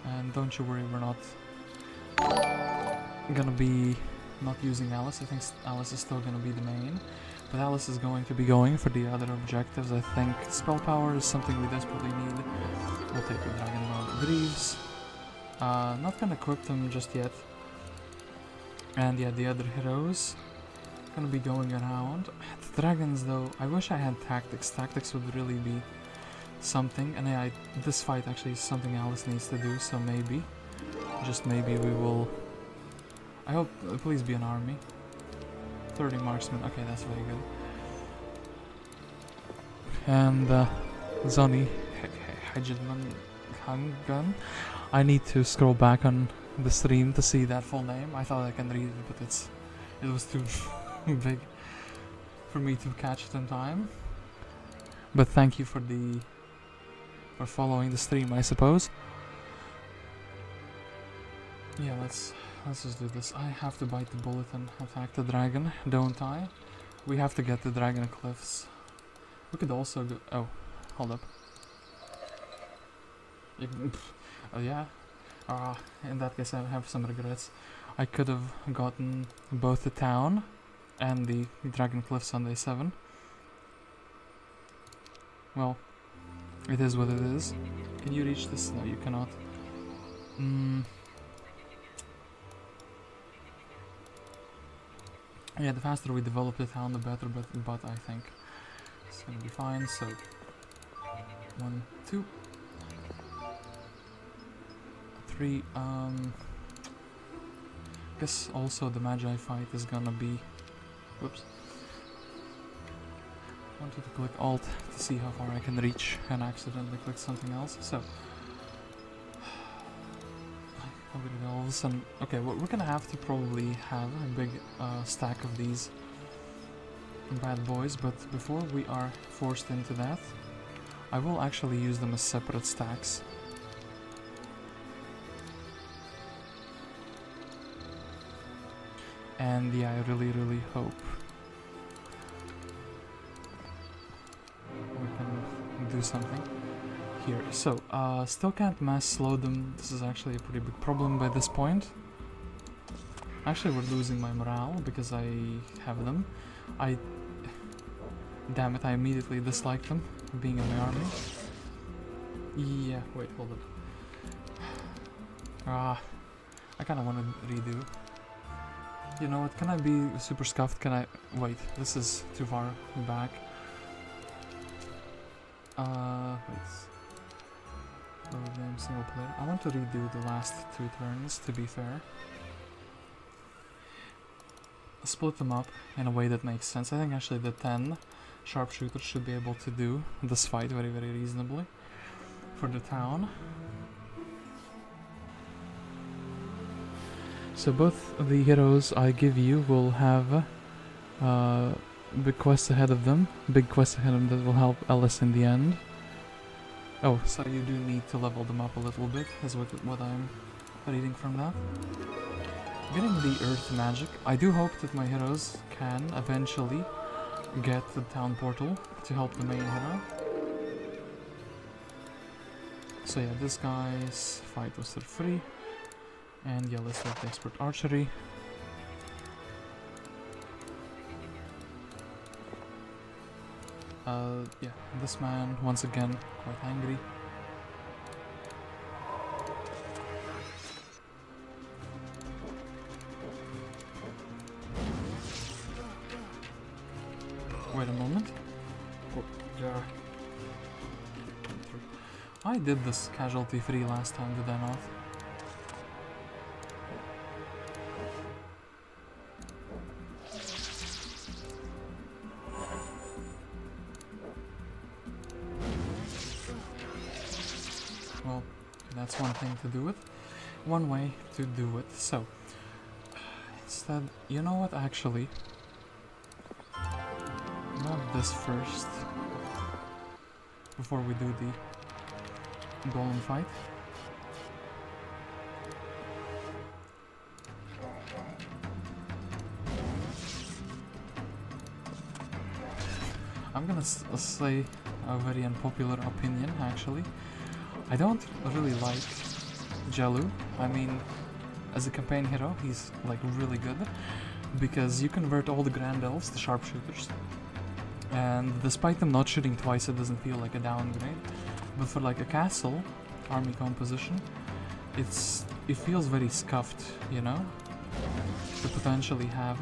Speaker 1: And don't you worry, we're not gonna be not using Alice. I think Alice is still gonna be the main, but Alice is going to be going for the other objectives. I think spell power is something we desperately need. We'll take the Dragon Mount Greaves. Not gonna equip them just yet. And yeah, the other heroes gonna be going around. The dragons though, I wish I had tactics. Tactics would really be something, and yeah, this fight actually is something Alice needs to do, so maybe, just maybe we will... I hope, please be an army. 30 marksmen, okay, that's very good. And Zoni Hajidman, I need to scroll back on the stream to see that full name. I thought I can read it, but it was too big for me to catch it in time. But thank you for following the stream, I suppose. Yeah, let's just do this. I have to bite the bullet and attack the dragon, don't I? We have to get the dragon cliffs We could also go... Oh, hold up. Oh yeah? In that case I have some regrets. I could have gotten both the town and the Dragon Cliffs on day 7. Well, it is what it is. Can you reach this? No, you cannot. Yeah, the faster we develop the town, the better, but I think it's gonna be fine, so... 1, 2... 3, guess also the Magi fight is gonna be... Whoops. I wanted to click Alt to see how far I can reach and accidentally click something else, so... Hungry Elves and... Okay, we're gonna have to probably have a big stack of these bad boys, but before we are forced into that, I will actually use them as separate stacks. And yeah, I really hope we can do something here. So, still can't mass slow them. This is actually a pretty big problem by this point. Actually, we're losing my morale because I have them. Damn it, I immediately disliked them being in my army. Yeah, wait, hold up. I kinda wanna redo. You know what, can I be super scuffed? Can I... Wait, this is too far back. Wait. Load game, single player. I want to redo the last 2 turns, to be fair. Split them up in a way that makes sense. I think actually the 10 sharpshooters should be able to do this fight very reasonably for the town. So both of the heroes I give you will have big quests ahead of them. Big quests ahead of them that will help Ellis in the end. Oh, so you do need to level them up a little bit, is what I'm reading from that. Getting the earth magic. I do hope that my heroes can eventually get the town portal to help the main hero. So yeah, this guy's fight was still free. And yeah, let's take the expert archery. Yeah, this man, once again, quite angry. Wait a moment. Oh, yeah. I did this casualty free last time, did I not? Well, that's one thing to do it. One way to do it. So, instead, you know what, actually? Not this first. Before we do the golem fight. I'm gonna say a very unpopular opinion, actually. I don't really like Jellu. I mean, as a campaign hero, he's like really good because you convert all the Grand Elves to sharpshooters, and despite them not shooting twice, it doesn't feel like a downgrade. But for like a castle army composition, it feels very scuffed, you know, to potentially have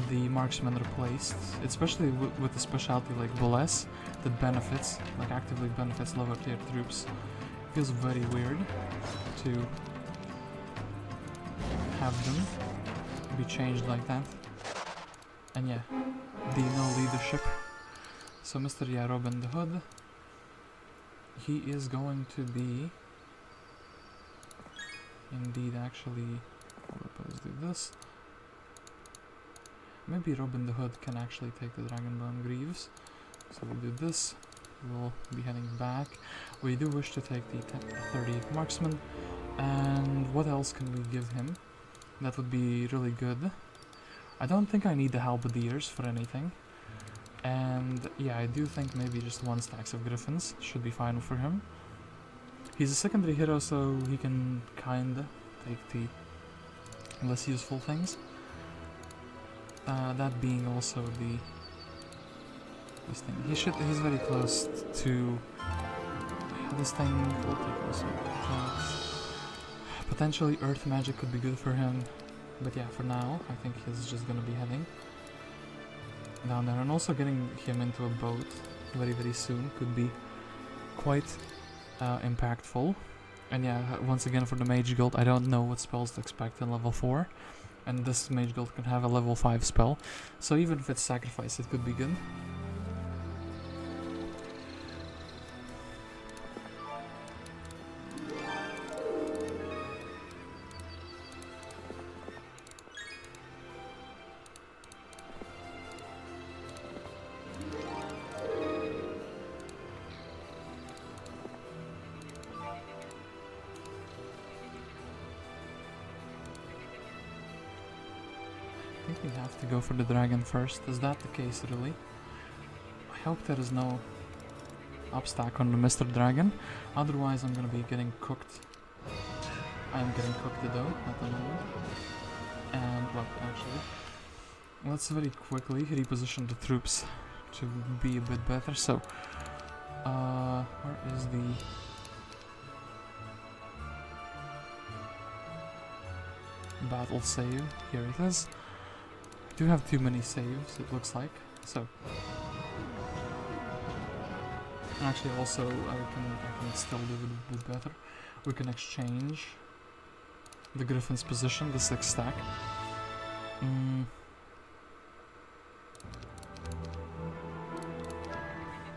Speaker 1: the marksman replaced, especially with a specialty like Boless that benefits, like actively benefits lower tier troops. It feels very weird to have them be changed like that. And yeah, the no leadership. So Mr. Robin the Hood, he is going to be indeed actually, let's do this. Maybe Robin the Hood can actually take the Dragonbone Greaves. So we'll do this. We'll be heading back. We do wish to take the 30 marksman. And what else can we give him? That would be really good. I don't think I need the halberdiers for anything. And yeah, I do think maybe just 1 stacks of Griffins should be fine for him. He's a secondary hero, so he can kinda take the less useful things. That being also this thing. He's very close to this thing. Will take also potentially Earth Magic could be good for him, but yeah, for now I think he's just gonna be heading down there, and also getting him into a boat very soon could be quite impactful. And yeah, once again for the Mage Guild, I don't know what spells to expect in level 4, and this Mage Guild can have a level 5 spell, so even if it's sacrifice, it could be good. I think we have to go for the dragon first. Is that the case, really? I hope there is no upstack on the Mr. Dragon. Otherwise, I'm gonna be getting cooked. I am getting cooked though at the moment. And, well, actually, let's very quickly reposition the troops to be a bit better. So, where is the... battle save? Here it is. I do have too many saves, it looks like, so... Actually, also, I can still do it a bit better. We can exchange the Griffin's position, the 6 stack.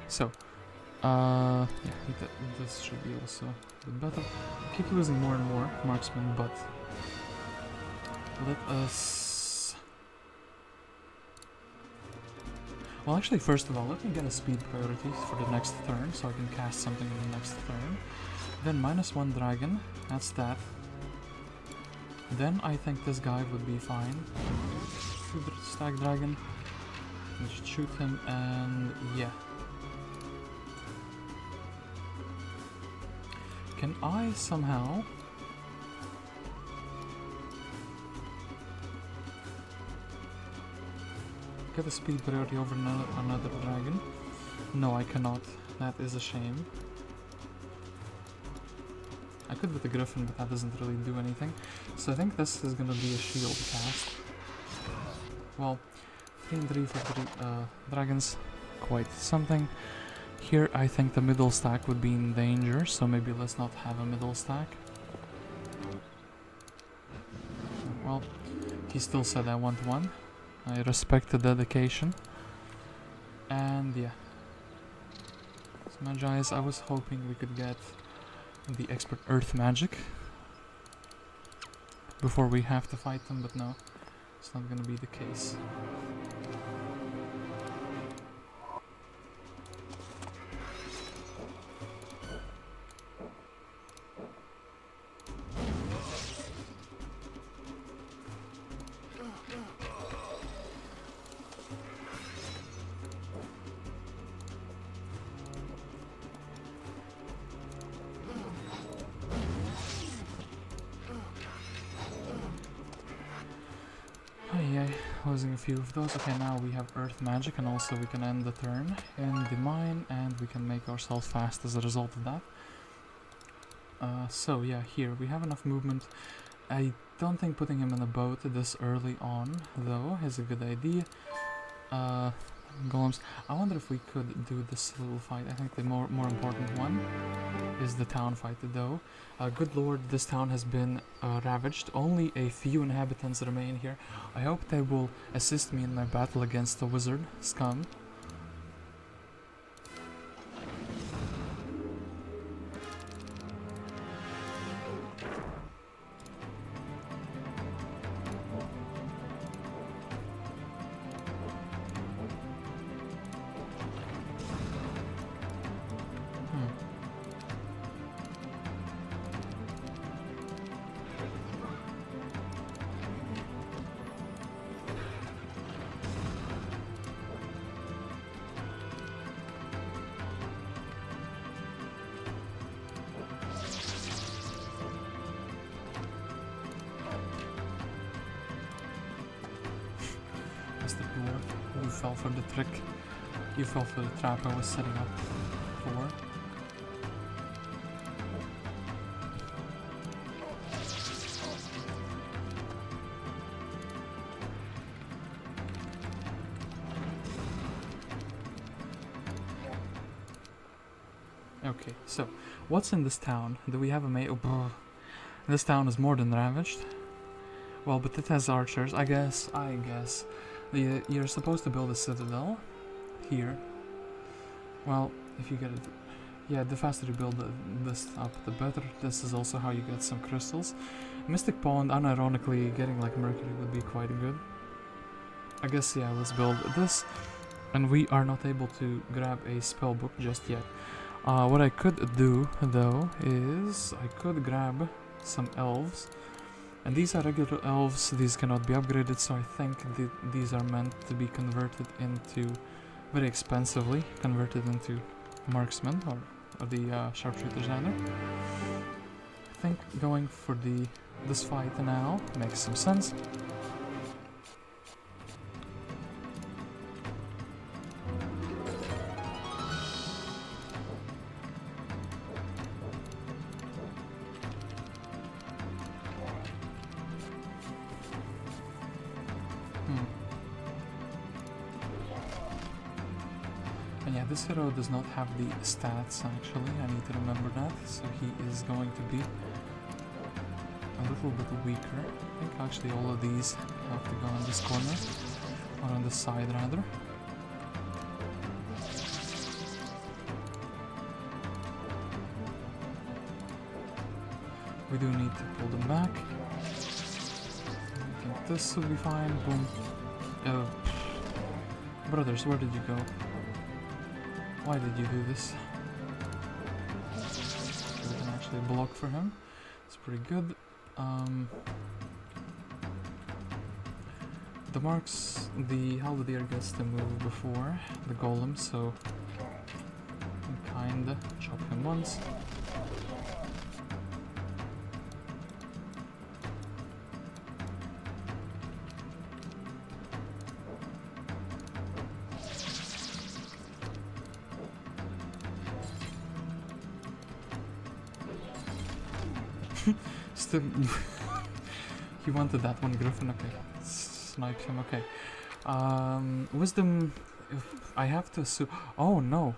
Speaker 1: So, yeah, this should be also a bit better. Keep losing more and more marksmen, but let us... Well, actually, first of all, let me get a speed priority for the next turn, so I can cast something in the next turn. Then -1 dragon, that's that. Then I think this guy would be fine. Shoot the stack dragon, just shoot him, and yeah. Can I somehow... get a speed priority over another dragon? No, I cannot. That is a shame. I could with the Griffin, but that doesn't really do anything. So I think this is gonna be a shield cast. Well, 3 and 3 for 3 dragons, quite something. Here I think the middle stack would be in danger, so maybe let's not have a middle stack. Well, he still said I want one. I respect the dedication. And yeah. So Magi's, I was hoping we could get the expert earth magic before we have to fight them, but no, it's not gonna be the case. Losing a few of those. Okay, now we have earth magic, and also we can end the turn in the mine, and we can make ourselves fast as a result of that. So yeah, here we have enough movement. I don't think putting him in a boat this early on, though, is a good idea. Golems. I wonder if we could do this little fight. I think the more important one is the town fight, though. Good lord, this town has been ravaged. Only a few inhabitants remain here. I hope they will assist me in my battle against the wizard, Scum. fell for the trick. You fell for the trap I was setting up for. Okay, so what's in this town? Do we have a oh, this town is more than ravaged. Well, but it has archers. I guess. You're supposed to build a citadel here. Well, if you get it, yeah, the faster you build this up, the better. This is also how you get some crystals. Mystic Pond, unironically, getting like mercury would be quite good. I guess, yeah, let's build this. And we are not able to grab a spell book just yet. What I could do, though, is I could grab some elves. And these are regular elves, these cannot be upgraded, so I think these are meant to be converted into, very expensively, converted into marksmen, or the sharpshooters rather. I think going for this fight now makes some sense. This hero does not have the stats actually, I need to remember that, so he is going to be a little bit weaker. I think actually all of these have to go on this corner, or on this side rather. We do need to pull them back. I think this will be fine, boom. Brothers, where did you go? Why did you do this? We can actually block for him. It's pretty good. The marks, the halberdier gets to move before the golem, so kinda chop him once. Still, he wanted that one, Griffin. Okay, snipe him. Okay, wisdom. If I have to assume. Oh no,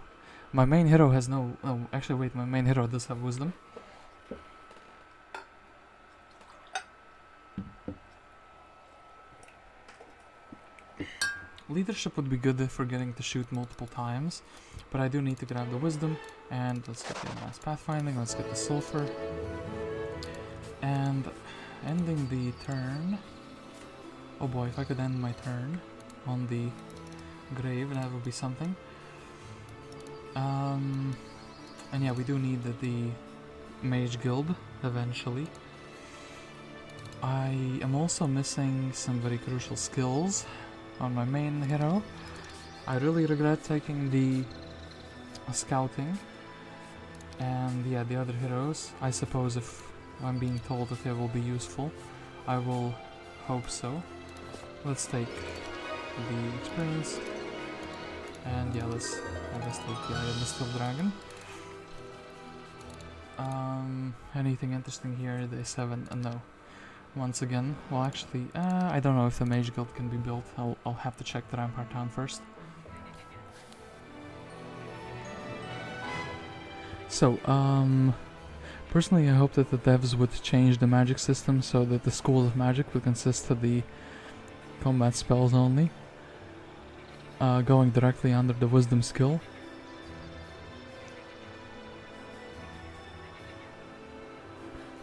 Speaker 1: my main hero has no. Oh, actually, wait. My main hero does have wisdom. Leadership would be good for getting to shoot multiple times, but I do need to grab the wisdom. And let's get the advanced pathfinding. Let's get the sulfur. And ending the turn. Oh boy, if I could end my turn on the grave, that would be something. And yeah, we do need the mage guild eventually. I am also missing some very crucial skills on my main hero. I really regret taking the scouting. And yeah, the other heroes, I suppose if I'm being told that they will be useful, I will hope so. Let's take the experience, and yeah, let's take the Eye of the Still Dragon. Anything interesting here? Day 7, no. Once again, well actually, I don't know if the Mage Guild can be built. I'll have to check the Rampart Town first. So, personally, I hope that the devs would change the magic system so that the School of Magic would consist of the combat spells only, going directly under the Wisdom skill.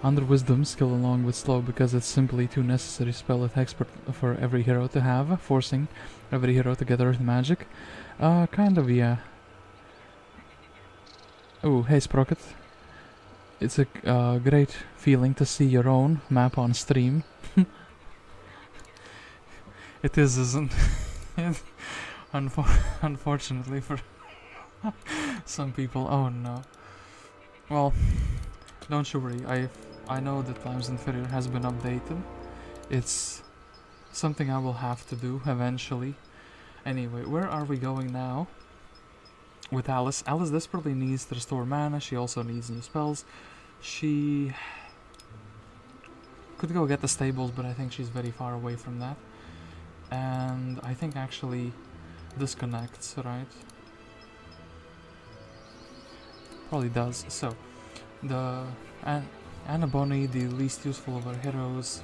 Speaker 1: Under Wisdom skill along with Slow, because it's simply too necessary spell attacks for every hero to have, forcing every hero to get Earth Magic. Kind of, yeah. Oh, hey Sprocket. It's a great feeling to see your own map on stream. It is, isn't it? Unfortunately for some people. Oh no. Well, don't you worry. I know that Times Inferior has been updated. It's something I will have to do eventually. Anyway, where are we going now? With Alice. Alice desperately needs to restore mana. She also needs new spells. She could go get the stables, but I think she's very far away from that. And I think actually this connects, right? Probably does. So, the Anna Bonny, the least useful of our heroes.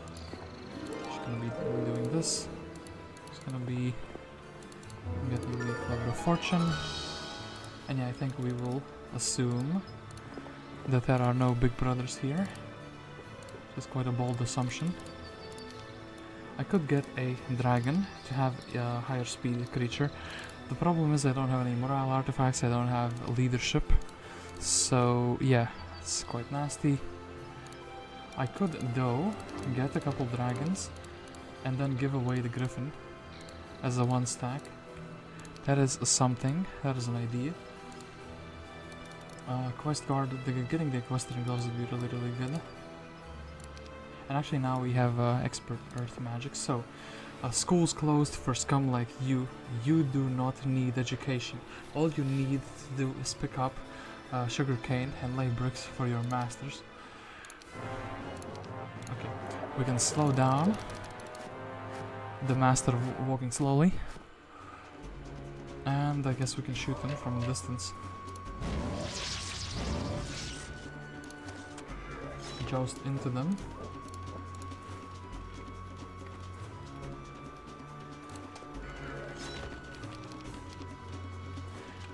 Speaker 1: She's gonna be doing this. She's gonna be getting the Clover of Fortune. And yeah, I think we will assume that there are no big brothers here. It's quite a bold assumption. I could get a dragon to have a higher speed creature. The problem is I don't have any morale artifacts, I don't have leadership. So yeah, it's quite nasty. I could though get a couple dragons and then give away the griffin as a 1 stack. That is something, that is an idea. Quest guard, getting the equestrian gloves would be really good. And actually now we have expert earth magic, so school's closed for scum like you. You do not need education. All you need to do is pick up sugarcane and lay bricks for your masters. Okay, we can slow down the master of walking slowly. And I guess we can shoot them from a distance. Joust into them.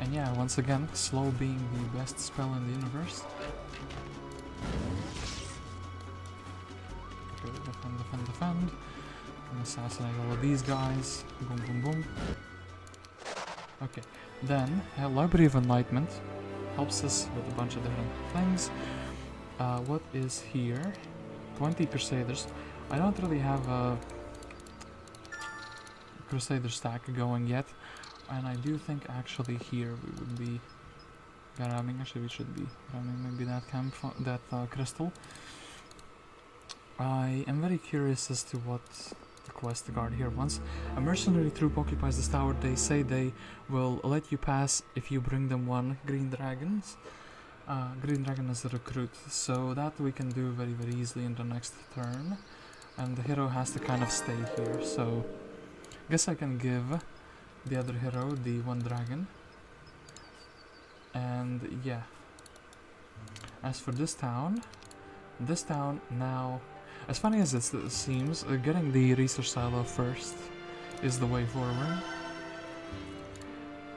Speaker 1: And yeah, once again, slow being the best spell in the universe. Okay, defend. And assassinate all of these guys. Boom. Okay, then Library of Enlightenment helps us with a bunch of different things. What is here? 20 Crusaders. I don't really have a Crusader stack going yet. And I do think actually here we would be grabbing, actually we should be grabbing maybe that crystal. I am very curious as to what the quest guard here wants. A mercenary troop occupies this tower. They say they will let you pass if you bring them 1 green dragons. Green dragon as a recruit, so that we can do very easily in the next turn. And the hero has to kind of stay here, so I guess I can give the other hero the 1 dragon. And yeah, as for this town now, as funny as it seems, getting the research silo first is the way forward,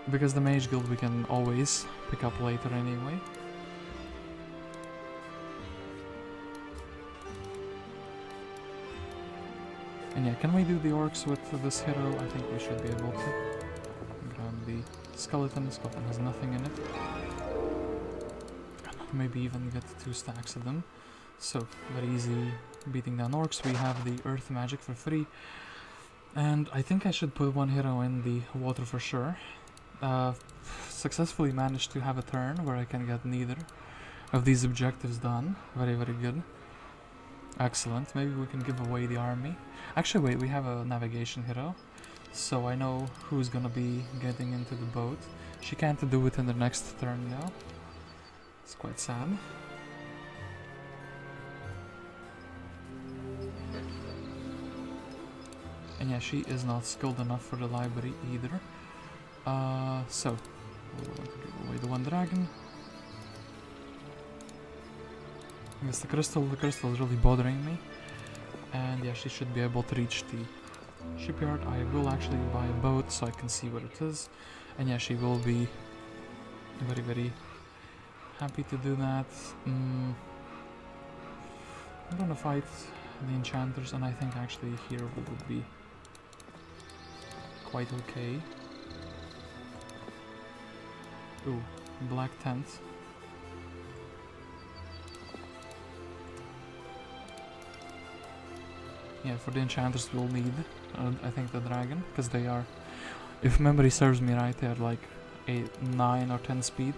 Speaker 1: because the mage guild we can always pick up later anyway. And yeah, can we do the orcs with this hero? I think we should be able to. Grab the skeleton. The skeleton has nothing in it. Maybe even get 2 stacks of them. So, very easy beating down orcs. We have the earth magic for free. And I think I should put 1 hero in the water for sure. Successfully managed to have a turn where I can get neither of these objectives done. Very good. Excellent. Maybe we can give away the army. Actually, wait, we have a navigation hero, so I know who's gonna be getting into the boat. She can't do it in the next turn though. It's quite sad. And yeah, she is not skilled enough for the library either. So we'll give away the 1 dragon. I guess the crystal is really bothering me. And yeah, she should be able to reach the shipyard. I will actually buy a boat so I can see what it is. And yeah, she will be very happy to do that. I'm gonna fight the enchanters, and I think actually here we would be quite okay. Ooh, black tent. Yeah, for the enchanters we'll need, I think, the dragon, because they are, if memory serves me right, they are like 9 or 10 speed.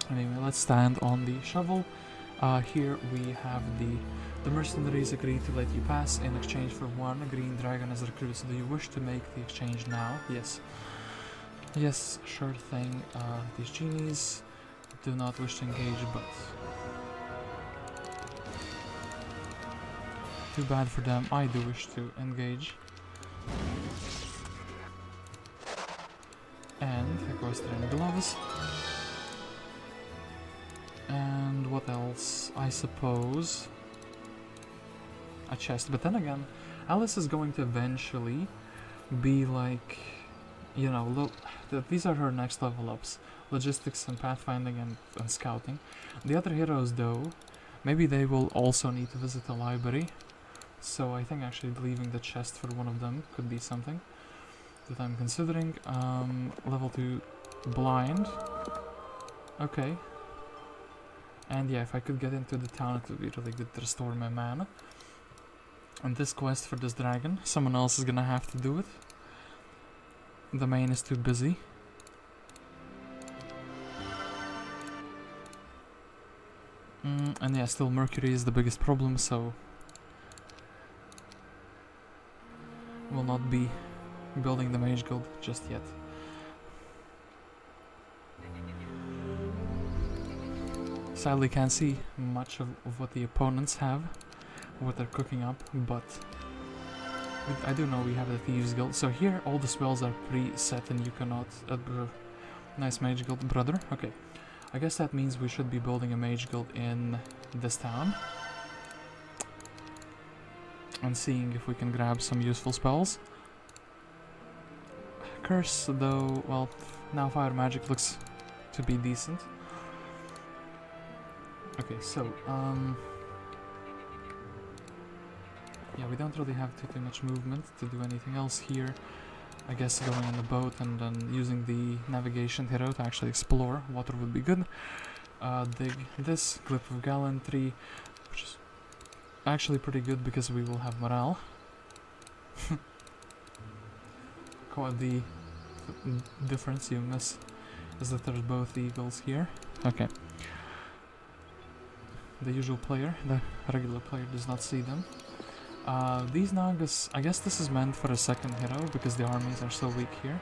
Speaker 1: Anyway, let's stand on the shovel. Here we have the mercenaries agree to let you pass in exchange for one green dragon as recruit. So do you wish to make the exchange now? Yes. Yes, sure thing. These genies do not wish to engage, but too bad for them. I do wish to engage. And equestrian gloves. And what else? I suppose a chest. But then again, Alice is going to eventually be like, you know, these are her next level ups. Logistics and pathfinding and scouting. The other heroes though, maybe they will also need to visit the library. So I think actually leaving the chest for one of them could be something that I'm considering. Level 2 blind. Okay. And yeah, if I could get into the town, it would be really good to restore my mana. And this quest for this dragon, someone else is gonna have to do it. The main is too busy. And yeah, still Mercury is the biggest problem, so will not be building the Mage Guild just yet. Sadly can't see much of what the opponents have, what they're cooking up, but I do know we have the Thieves Guild. So here all the spells are pre-set and you cannot... nice Mage Guild, brother. Okay, I guess that means we should be building a Mage Guild in this town. And seeing if we can grab some useful spells. Curse, though, well, now Fire Magic looks to be decent. Okay, so, yeah, we don't really have too much movement to do anything else here. I guess going on the boat and then using the navigation hero to actually explore water would be good. Dig this, Clip of Gallantry, which is actually pretty good because we will have morale. Quite the difference you miss is that there's both eagles here. Okay. The usual player, the regular player, does not see them. These Nagas, I guess this is meant for a second hero because the armies are so weak here.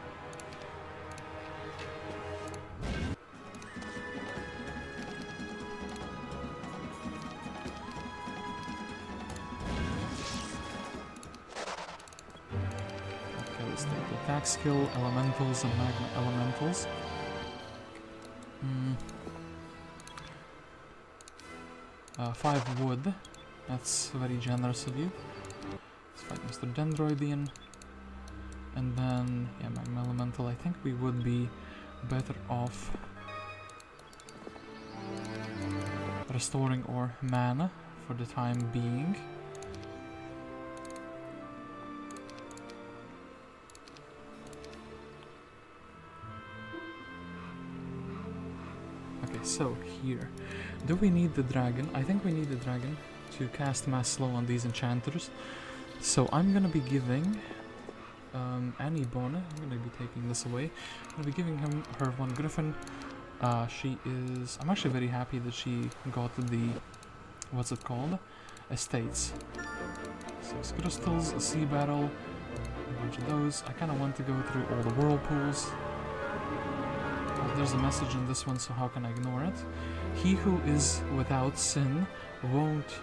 Speaker 1: Okay, let's take the attack skill, elementals and magma elementals. 5 wood, that's very generous of you. Let's fight Mr. Dendroidian. And then, yeah, Magma Elemental, I think we would be better off restoring our mana for the time being. Okay, so here. Do we need the dragon? I think we need the dragon to cast Mass Slow on these enchanters. So I'm gonna be giving Annie Bonny, I'm gonna be taking this away. I'm gonna be giving her one griffin. She is... I'm actually very happy that she got the... what's it called? Estates. 6 crystals, a sea battle, a bunch of those. I kinda want to go through all the whirlpools. There's a message in this one, so how can I ignore it? He who is without sin won't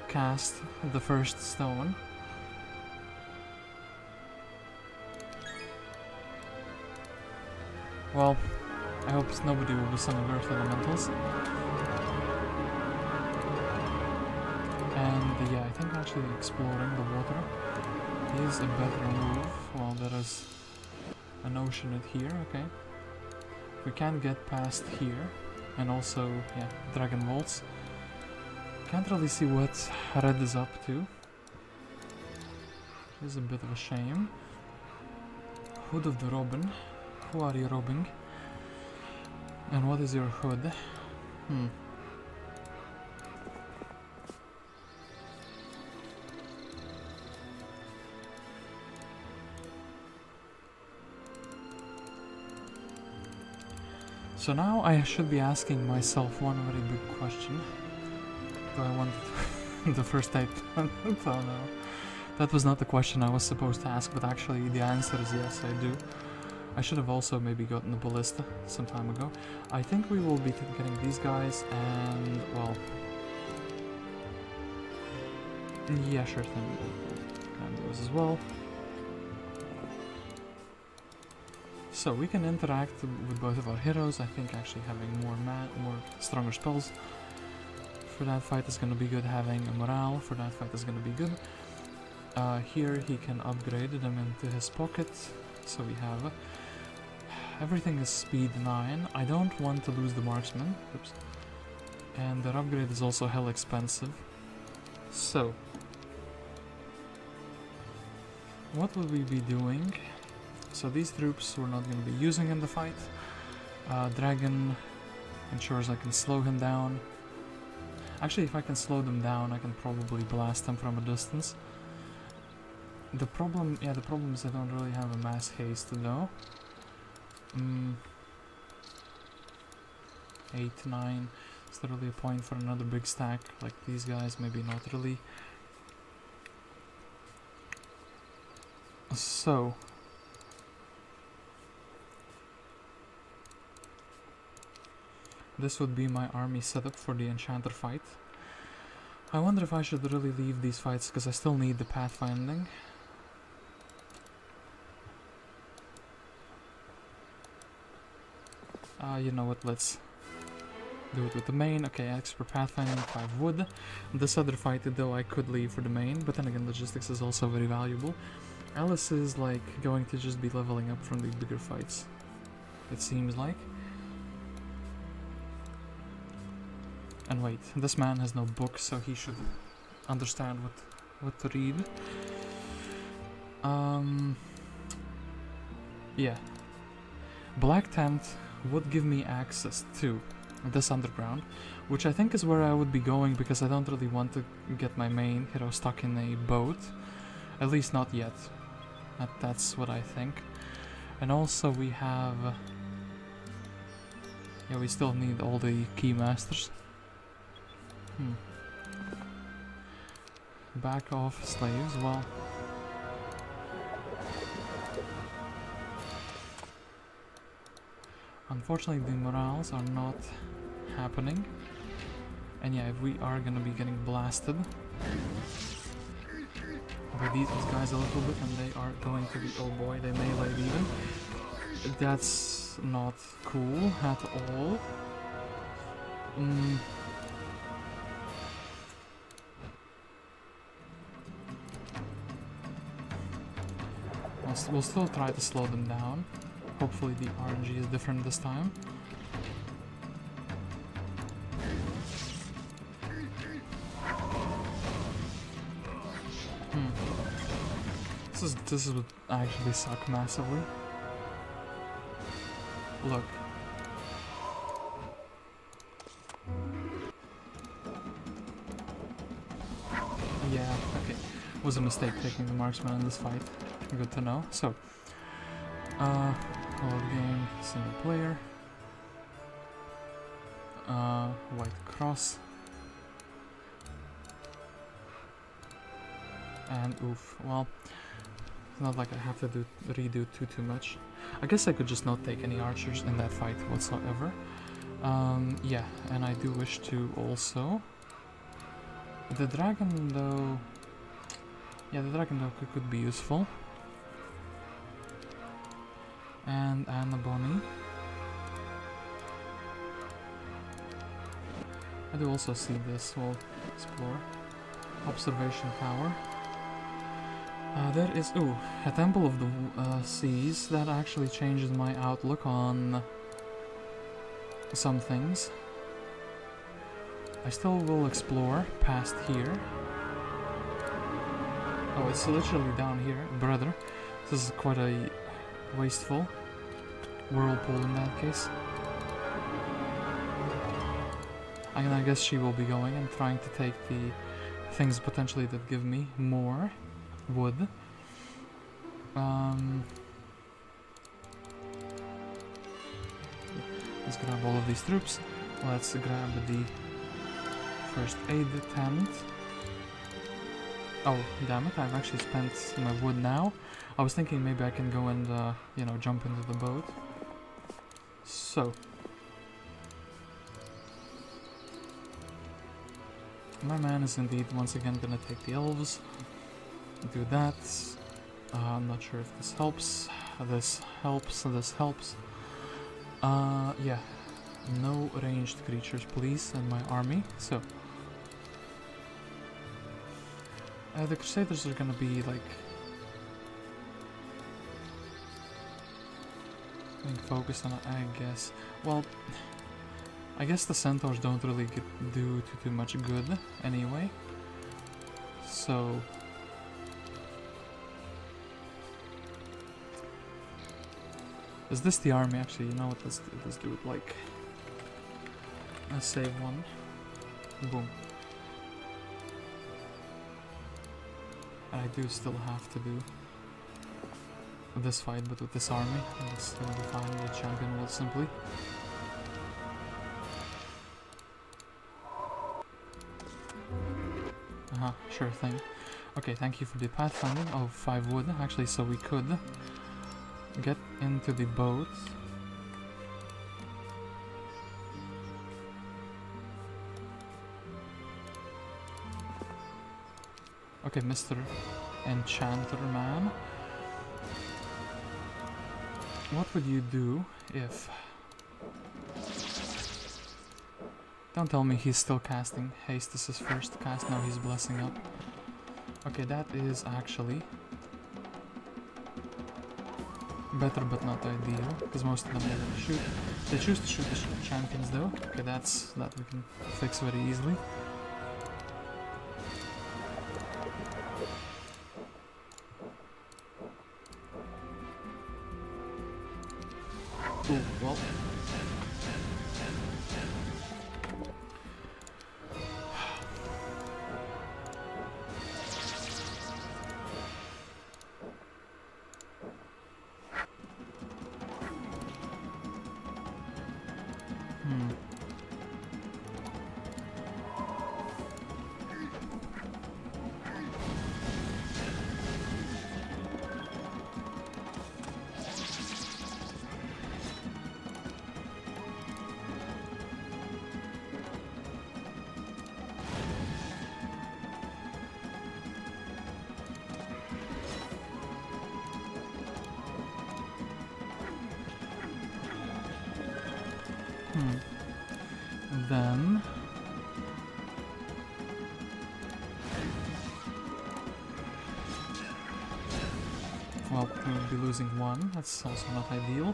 Speaker 1: cast the first stone. Well, I hope nobody will be summoning earth elementals. And yeah, I think actually exploring the water is a better move. Well, there is an ocean here, okay. We can get past here, and also, yeah, Dragon Vaults. Can't really see what Red is up to. It's a bit of a shame. Hood of the Robin. Who are you robbing? And what is your hood? So now I should be asking myself one very big question. Do I want the first aid? Oh no. That was not the question I was supposed to ask, but actually the answer is yes, I do. I should have also maybe gotten the ballista some time ago. I think we will be getting these guys and, well... yeah, sure thing. And those as well. So we can interact with both of our heroes. I think actually having more stronger spells for that fight is going to be good. Having a morale for that fight is going to be good. Here he can upgrade them into his pocket. So we have everything is speed 9. I don't want to lose the marksman. Oops. And that upgrade is also hell expensive. So what will we be doing? So these troops we're not going to be using in the fight. Dragon ensures I can slow him down. Actually, if I can slow them down, I can probably blast them from a distance. The problem is I don't really have a mass haste though. 8, 9. Is there really a point for another big stack like these guys? Maybe not really. So this would be my army setup for the enchanter fight. I wonder if I should really leave these fights because I still need the pathfinding. You know what, let's do it with the main. Okay, X for pathfinding, 5 wood. This other fight though I could leave for the main, but then again logistics is also very valuable. Alice is like going to just be leveling up from the bigger fights, it seems like. And wait, this man has no book, so he should understand what to read. Yeah. Black Tent would give me access to this underground, which I think is where I would be going because I don't really want to get my main hero stuck in a boat. At least not yet. That's what I think. And also we have... yeah, we still need all the key masters. Back off slaves, well... unfortunately the morales are not happening. And yeah, if we are gonna be getting blasted by these guys a little bit, and they are going to be, oh boy, they melee even. That's not cool at all. We'll still try to slow them down. Hopefully the RNG is different this time. This would actually suck massively. Look. Yeah, okay. Was a mistake taking the marksman in this fight. Good to know. So, load game, single player. White cross. And oof, well, it's not like I have to redo too much. I guess I could just not take any archers in that fight whatsoever. Yeah, and I do wish to also... the dragon though... yeah, the dragon though could be useful. And the Bonny. I do also see this, we'll explore. Observation tower. There is, a Temple of the Seas. That actually changes my outlook on some things. I still will explore past here. Oh, it's literally down here, brother. This is quite a wasteful whirlpool in that case. And I guess she will be going and trying to take the things potentially that give me more wood. Let's grab all of these troops. Let's grab the first aid tent. Oh, damn it, I've actually spent my wood now. I was thinking maybe I can go and, you know, jump into the boat. So. My man is indeed once again gonna take the elves. Do that. I'm not sure if this helps. This helps, this helps. Yeah. No ranged creatures, please, in my army. So. The Crusaders are gonna be, like... being focused on, I guess. Well... I guess the centaurs don't really do too much good, anyway. So... Is this the army? Actually, you know what, let's do it like... Let's save one. Boom. And I do still have to do this fight, but with this army. It's gonna be fine, the champion will simply... Sure thing. Okay, thank you for the pathfinding of 5 wood, actually, so we could get into the boat. Okay, Mr. Enchanter Man. What would you do if... Don't tell me he's still casting haste. This is first cast, now he's blessing up. Okay, that is actually better but not ideal, because most of them are gonna shoot. They choose to shoot the champions though. Okay, that we can fix very easily. Ooh, well. Then... well, we'll be losing one, that's also not ideal.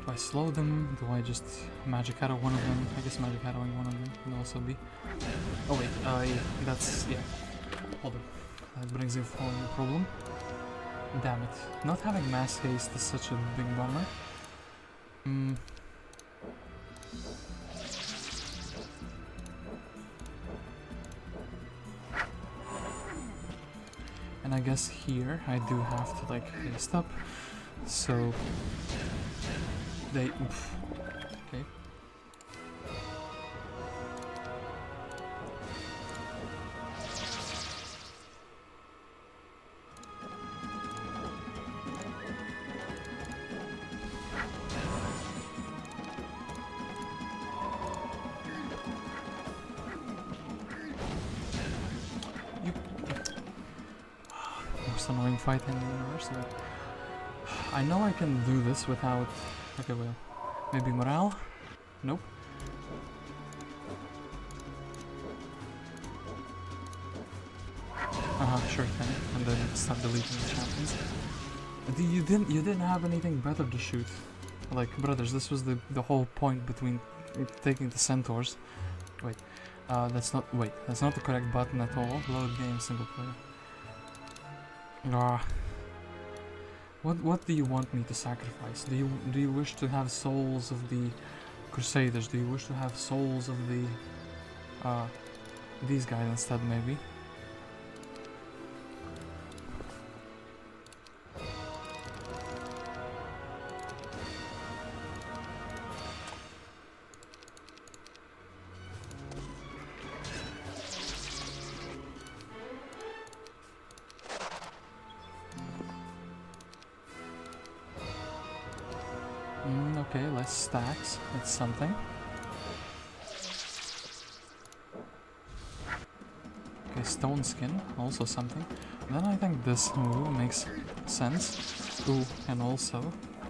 Speaker 1: Do I slow them? Do I just magic arrow one of them? I guess magic arrowing one of them can also be. Oh wait, yeah, that's, yeah. Hold on. That brings in a new problem. Damn it. Not having mass haste is such a big bummer. And I guess here I do have to like haste up. So they okay. Most annoying fight in the universe. I know I can do this without... Okay, well, maybe morale? Nope. Sure thing. And then start deleting the champions. You didn't have anything better to shoot. Like, brothers, this was the whole point between taking the centaurs. Wait, that's not the correct button at all. Load game, single player. What do you want me to sacrifice? Do you wish to have souls of the Crusaders? Do you wish to have souls of the these guys instead, maybe. Okay, less stacks. That's something. Okay, stone skin, also something. Then I think this move makes sense. Ooh, and also,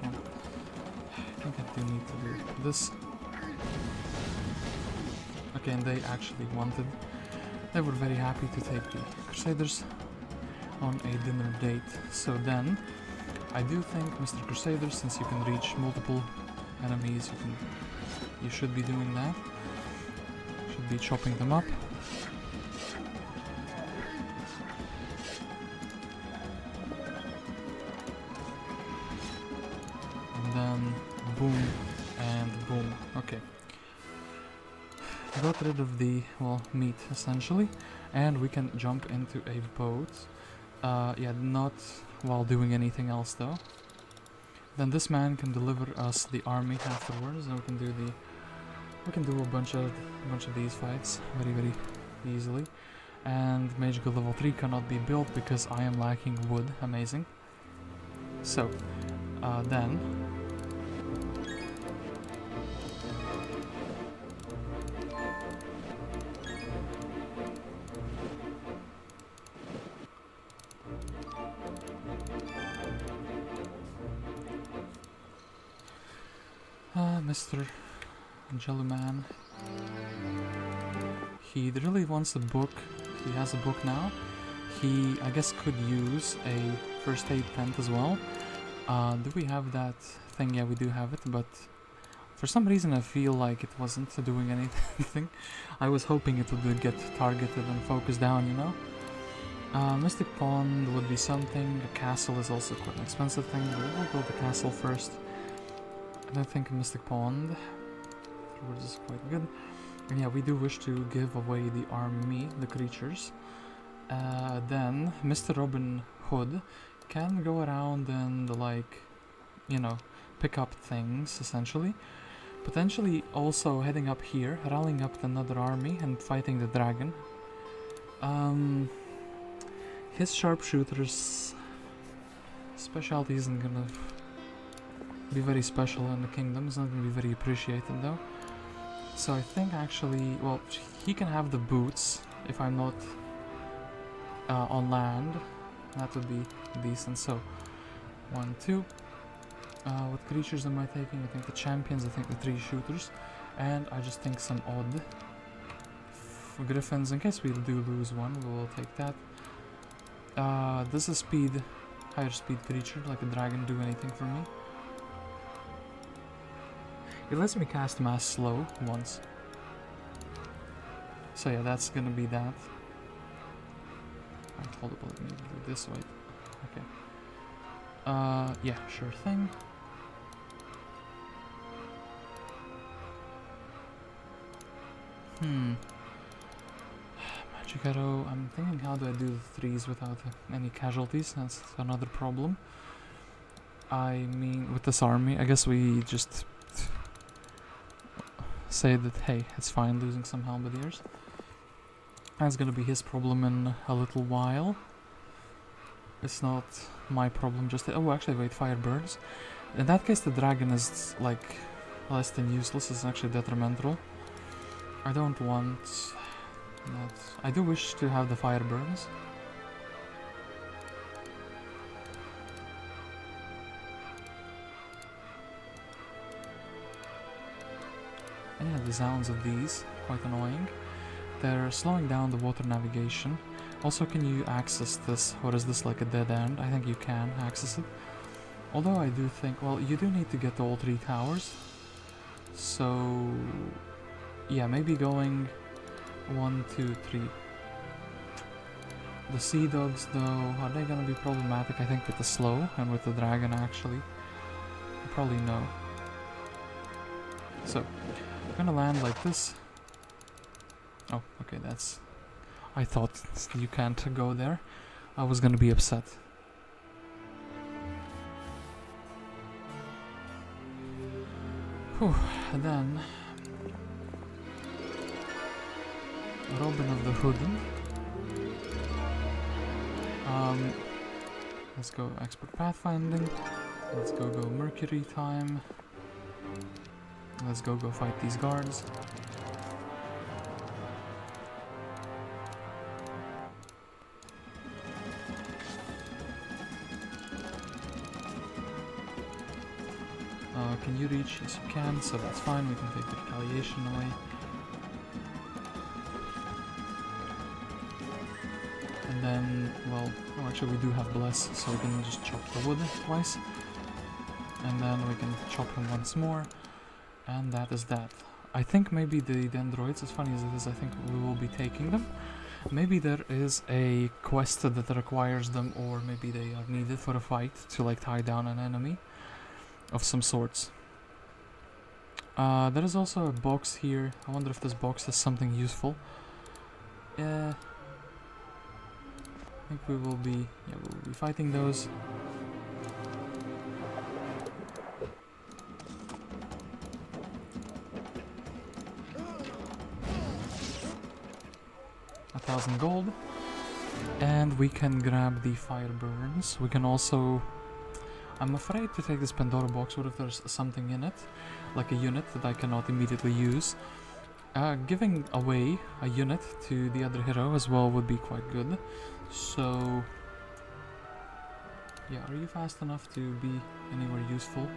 Speaker 1: yeah, I think I do need to do this. Okay, and they actually wanted. They were very happy to take the Crusaders on a dinner date. So then, I do think, Mr. Crusader, since you can reach multiple enemies, you should be doing that. Should be chopping them up. And then boom and boom. Okay. Got rid of the, well, meat essentially, and we can jump into a boat. Yeah, not while doing anything else though. Then this man can deliver us the army afterwards, and we can do a bunch of these fights very easily. And magical level 3 cannot be built because I am lacking wood. Amazing. So then Mr. Jellyman, he really wants a book. He has a book now. He, I guess, could use a first aid tent as well. Do we have that thing? Yeah, we do have it, but for some reason I feel like it wasn't doing anything. I was hoping it would get targeted and focused down, you know? Mystic Pond would be something. A castle is also quite an expensive thing, but we'll build the castle first. And I think Mystic Pond afterwards is quite good. And yeah, we do wish to give away the army, the creatures. Then Mr. Robin Hood can go around and, like, you know, pick up things essentially. Potentially also heading up here, rallying up another army and fighting the dragon. His sharpshooters specialty isn't gonna be very special in the kingdom. It's not gonna be very appreciated though. So I think actually, well, he can have the boots if I'm not on land. That would be decent. So 1, 2. What creatures am I taking? I think the champions, I think the 3 shooters, and I just think some odd griffins in case we do lose one. We will take that. Does a higher speed creature like a dragon do anything for me? It lets me cast mass slow once. So yeah, that's gonna be that. Alright, hold up, let me do this way. Okay. Yeah, sure thing. Magic Arrow, I'm thinking how do I do the 3s without any casualties? That's another problem. I mean, with this army, I guess we just say that, hey, it's fine losing some halberdiers. That's gonna be his problem in a little while. It's not my problem, just... oh, actually, wait, fire burns. In that case, the dragon is, like, less than useless. It's actually detrimental. I don't want that. I do wish to have the fire burns. And yeah, the sounds of these, quite annoying. They're slowing down the water navigation. Also, can you access this, or is this like a dead end? I think you can access it. Although I do think, well, you do need to get all 3 towers. So, yeah, maybe going 1, 2, 3. The sea dogs, though, are they gonna be problematic? I think with the slow and with the dragon, actually. Probably no. So, I'm gonna land like this. Oh, okay, that's... I thought you can't go there. I was gonna be upset. Whew, and then... Robin of the Hood. Let's go expert pathfinding. Let's go Mercury time. Let's go fight these guards. Can you reach? Yes, you can, so that's fine. We can take the retaliation away. And then, well, oh, actually we do have Bless, so we can just chop the wood twice. And then we can chop him once more. And that is that. I think maybe the androids, as funny as it is, I think we will be taking them. Maybe there is a quest that requires them, or maybe they are needed for a fight to like tie down an enemy of some sorts. There is also a box here. I wonder if this box has something useful. I think we will be fighting those. $1,000 gold, and we can grab the fire burns. We can also... I'm afraid to take this Pandora box. What if there's something in it, like a unit that I cannot immediately use? Giving away a unit to the other hero as well would be quite good. So, yeah, are you fast enough to be anywhere useful?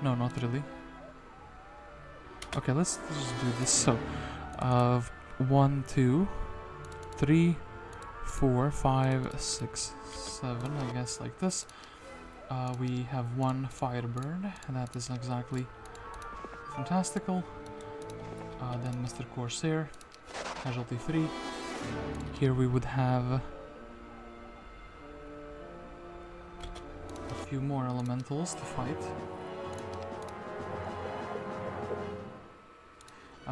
Speaker 1: No, not really. Okay, let's just do this. So, 1, 2, 3, 4, 5, 6, 7, I guess like this. We have 1 fire burn, and that is exactly fantastical. Then Mr. Corsair, casualty free. Here we would have a few more elementals to fight.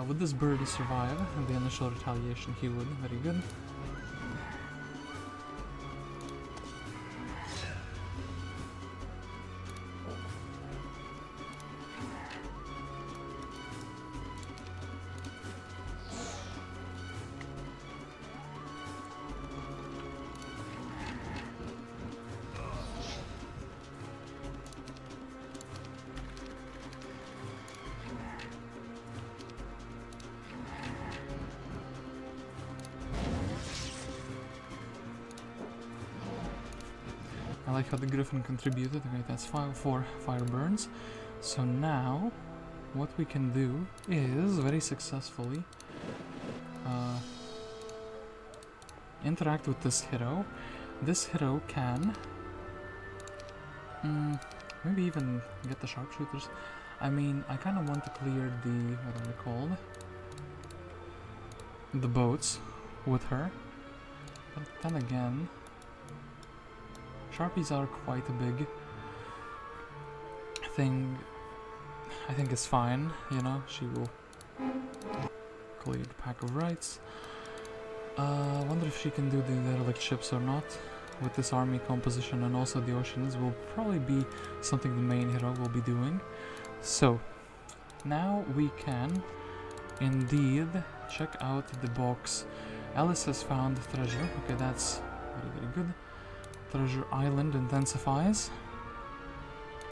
Speaker 1: Would this bird survive the initial retaliation? He would. Very good. I like how the Griffin contributed. Okay, that's 4 fire burns. So now, what we can do is very successfully interact with this hero. This hero can maybe even get the sharpshooters. I mean, I kind of want to clear the, what are they called? The boats with her. But then again, Sharpies are quite a big thing. I think it's fine, you know, she will clear the pack of rights. Wonder if she can do the derelict ships or not. With this army composition and also the oceans will probably be something the main hero will be doing. So, now we can indeed check out the box. Alice has found treasure. Okay, that's very, very good. Treasure Island intensifies.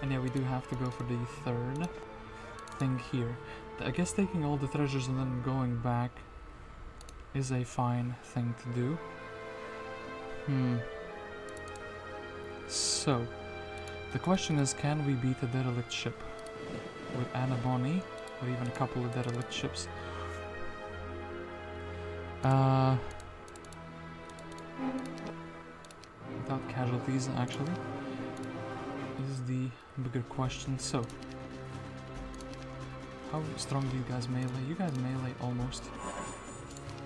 Speaker 1: And yeah, we do have to go for the third thing here. I guess taking all the treasures and then going back is a fine thing to do. So, the question is, can we beat a derelict ship with Anna Bonny, or even a couple of derelict ships? Without casualties, actually, is the bigger question. So, how strong do you guys melee? You guys melee almost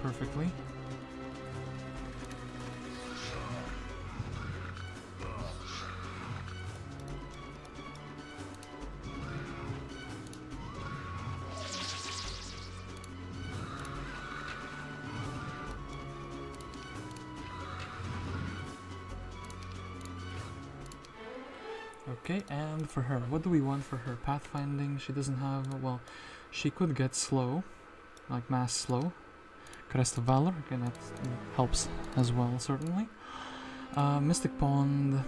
Speaker 1: perfectly. Okay, and for her, what do we want for her? Pathfinding, she doesn't have, well, she could get slow, like mass slow. Crest of Valor, okay, that helps as well, certainly. Mystic Pond,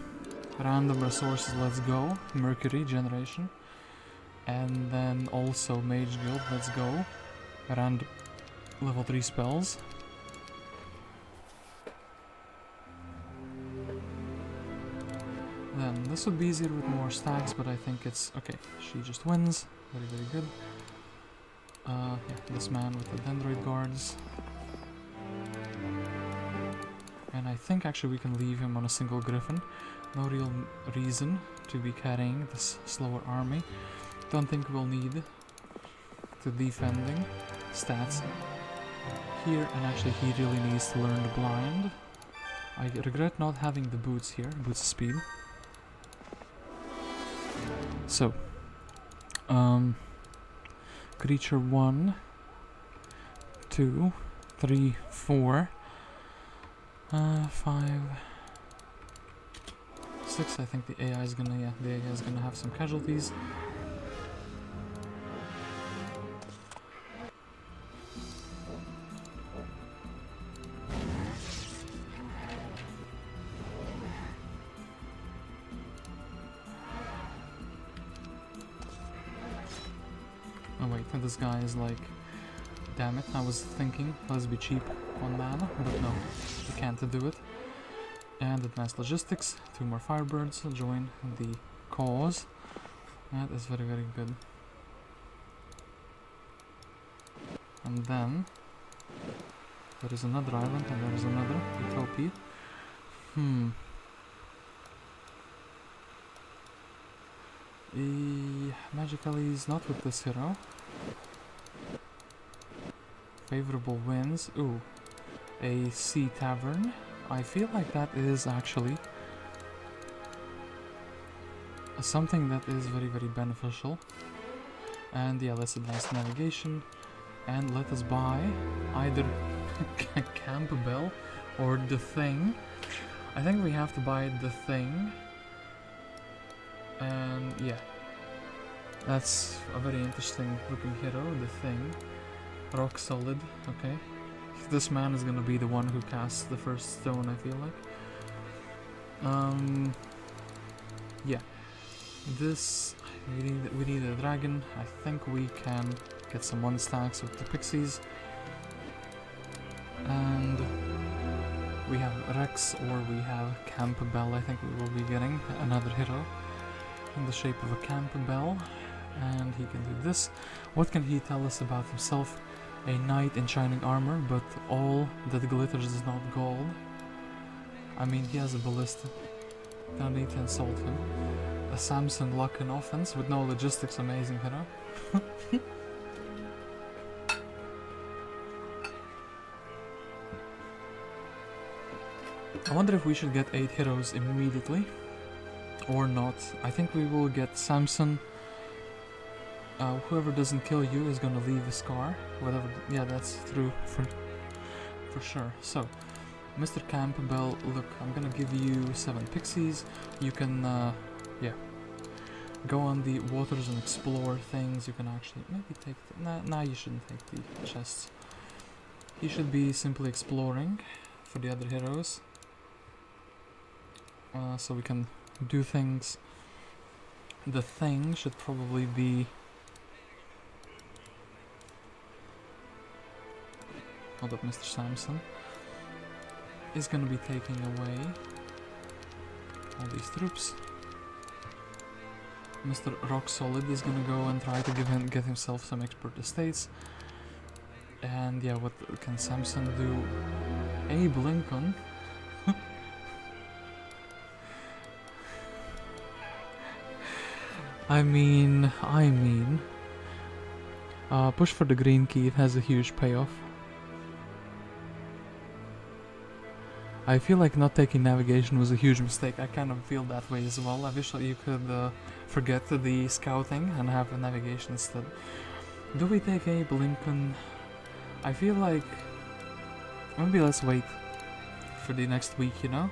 Speaker 1: random resources, let's go. Mercury, generation. And then also Mage Guild, let's go. Random level 3 spells. Then this would be easier with more stacks, but I think it's okay. She just wins. Very, very good. Yeah, this man with the Dendroid guards. And I think actually we can leave him on a single Griffin. No real reason to be carrying this slower army. Don't think we'll need the defending stats here, and actually he really needs to learn the blind. I regret not having the boots here, boots of speed. So, creature 1, 2, 3, 4, 5, 6. I think the AI is gonna, yeah, the AI is gonna have some casualties. Oh wait, this guy is like, damn it, I was thinking, let's be cheap on mana, but no, we can't do it. And advanced logistics, 2 more firebirds, join the cause. That is very, very good. And then, there is another island, and there is another, Utopia. Magically is not with this hero. Favorable winds. Ooh, a sea tavern. I feel like that is actually something that is very, very beneficial. And yeah, let's advance navigation and let us buy either Camp Bell or the Thing. I think we have to buy the Thing. And yeah, that's a very interesting looking hero, the Thing. Rock solid, okay. This man is gonna be the one who casts the first stone, I feel like. Yeah. This, we need a dragon. I think we can get some 1 stacks with the pixies. And we have Rex, or we have Campbell. I think we will be getting another hero in the shape of a Campbell. And he can do this. What can he tell us about himself? A knight in shining armor, but all that glitters is not gold. I mean, he has a ballista. Don't need to insult him. A Samson luck in offense with no logistics, amazing hero. I wonder if we should get 8 heroes immediately or not. I think we will get Samson. Whoever doesn't kill you is gonna leave a scar. Whatever. Yeah, that's true for sure. So, Mr. Campbell, look, I'm gonna give you 7 pixies. You can, yeah, go on the waters and explore things. You can actually maybe take. Nah, you shouldn't take the chests. You should be simply exploring for the other heroes. So we can do things. The Thing should probably be. Hold up, Mr. Samson is gonna be taking away all these troops. Mr. Rock Solid is gonna go and try to get himself some expert estates. And yeah, what can Samson do? Abe Lincoln. I mean, push for the green key, it has a huge payoff. I feel like not taking navigation was a huge mistake. I kind of feel that way as well. I wish that you could forget the scouting and have a navigation instead. Do we take Abe Lincoln? I feel like maybe let's wait for the next week, you know?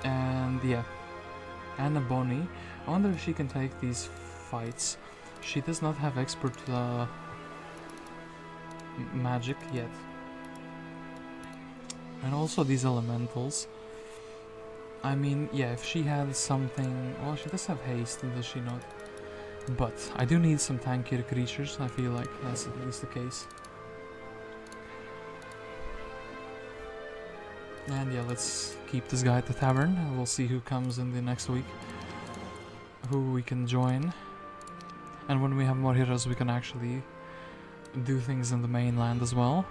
Speaker 1: And yeah, and a Bonny. I wonder if she can take these fights. She does not have expert magic yet. And also these elementals. I mean, yeah, if she had something... Well, she does have haste, does she not? But I do need some tankier creatures. I feel like that's at least the case. And yeah, let's keep this guy at the tavern. We'll see who comes in the next week. Who we can join. And when we have more heroes, we can actually do things in the mainland as well.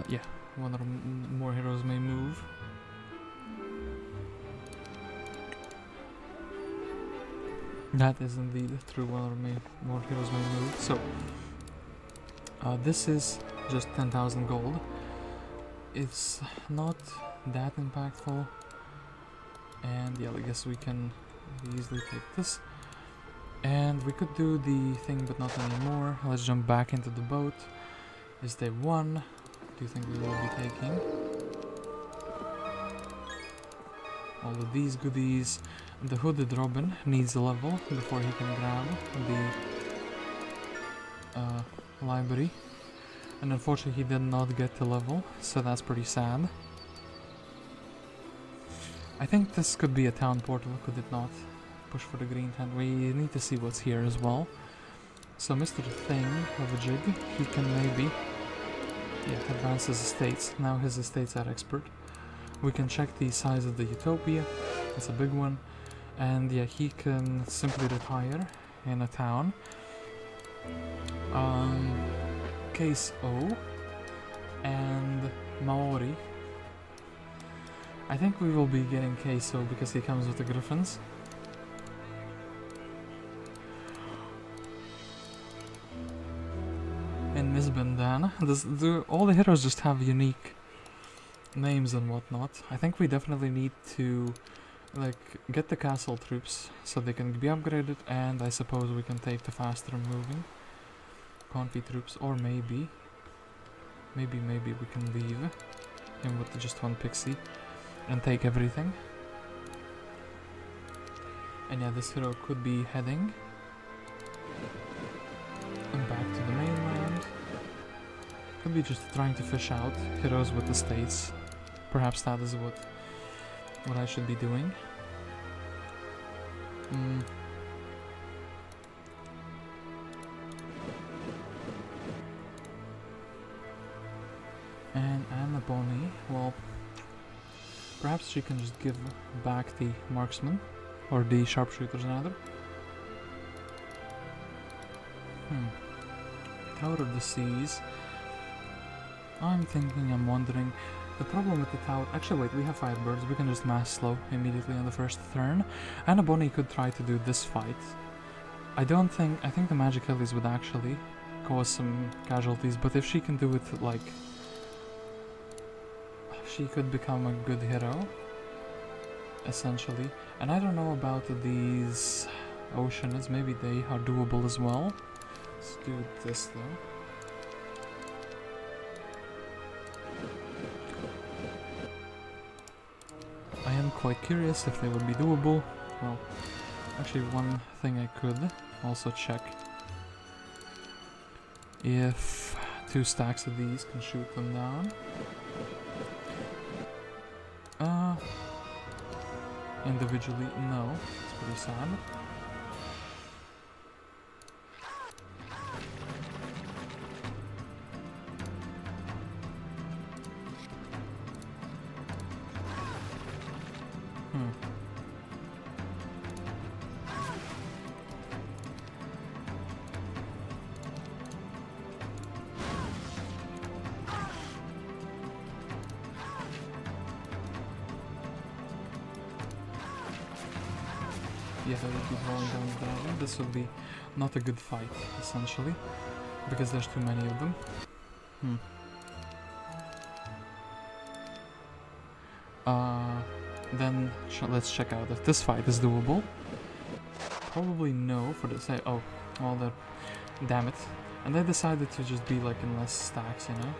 Speaker 1: Yeah, one or more heroes may move. That is indeed true, one or more heroes may move. So, this is just 10,000 gold. It's not that impactful. And yeah, I guess we can easily take this. And we could do the thing, but not anymore. Let's jump back into the boat. Is there one? Do you think we will be taking? All of these goodies. The hooded Robin needs a level before he can grab the library. And unfortunately he did not get the level, so that's pretty sad. I think this could be a town portal, could it not? Push for the green tent. We need to see what's here as well. So Mr. Thing of a Jig, he can maybe advance his estates. Now his estates are expert. We can check the size of the Utopia. It's a big one. And yeah, he can simply retire in a town. Case O and Maori. I think we will be getting Case O because he comes with the Griffins. And Miss Bandana. All the heroes just have unique names and whatnot. I think we definitely need to get the castle troops so they can be upgraded, and I suppose we can take the faster moving Confi troops, or maybe we can leave him with just one pixie and take everything. And yeah, this hero could be heading back to the mainland. Could be just trying to fish out heroes with estates. Perhaps that is what I should be doing. And Anna Bonny, well, perhaps she can just give back the marksman, or the sharpshooters rather. Tower of the Seas. I'm wondering. The problem with the tower... Actually, wait, we have Firebirds. We can just mass slow immediately on the first turn. Anna Bonny could try to do this fight. I think the Magic Lilies would actually cause some casualties, but if she can do it, she could become a good hero, essentially. And I don't know about these Oceanids. Maybe they are doable as well. Let's do this, though. I am quite curious if they would be doable. Well, actually one thing I could also check. If 2 stacks of these can shoot them down. Individually, no. It's pretty sad. Yeah, I would be drawing down the dragon. This would be not a good fight, essentially, because there's too many of them. Then let's check out if this fight is doable. Probably no, for the say. Oh, well, damn it. And they decided to just be in less stacks, you know?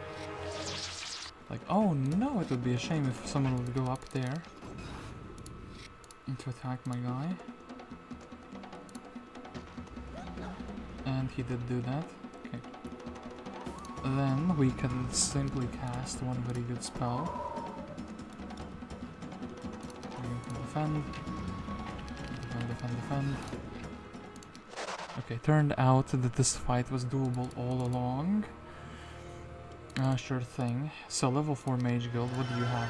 Speaker 1: Like, oh no, it would be a shame if someone would go up there to attack my guy. And he did do that. Okay. Then we can simply cast one very good spell. Defend. Defend. Okay, turned out that this fight was doable all along. Sure thing. So, level 4 Mage Guild, what do you have?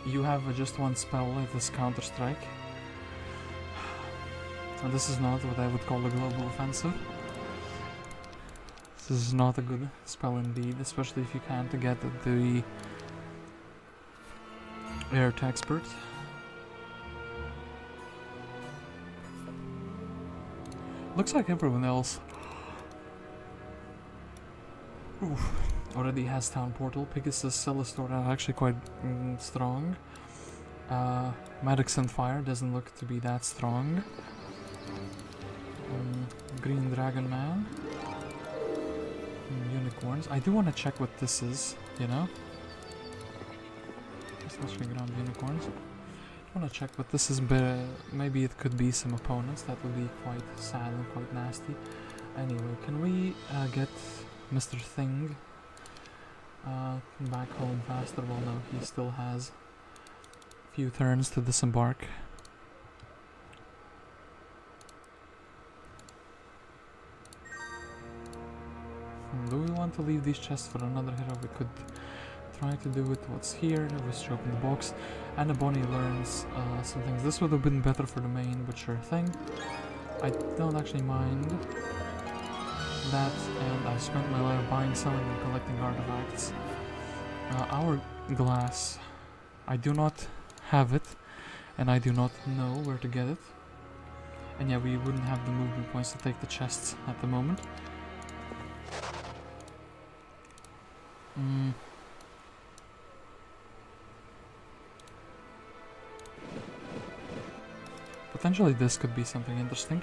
Speaker 1: You have just one spell, it is Counter Strike. And this is not what I would call a global offensive. This is not a good spell indeed, especially if you can't get the Air Expert. Looks like everyone else already has Town Portal. Pigasus, Celestor are actually quite strong. Maddox and Fire doesn't look to be that strong. Green Dragon Man. Unicorns. I do want to check what this is, you know? Especially ground unicorns. I want to check what this is, but maybe it could be some opponents. That would be quite sad and quite nasty. Anyway, can we get Mr. Thing back home faster? Well, no, he still has a few turns to disembark. Do we want to leave these chests for another hero? We could try to do it. What's here? Let's open the box. And the Bonny learns some things. This would have been better for the main, but sure thing. I don't actually mind that, and I've spent my life buying, selling, and collecting artifacts. Hourglass. I do not have it, and I do not know where to get it. And yeah, we wouldn't have the movement points to take the chests at the moment. Potentially this could be something interesting.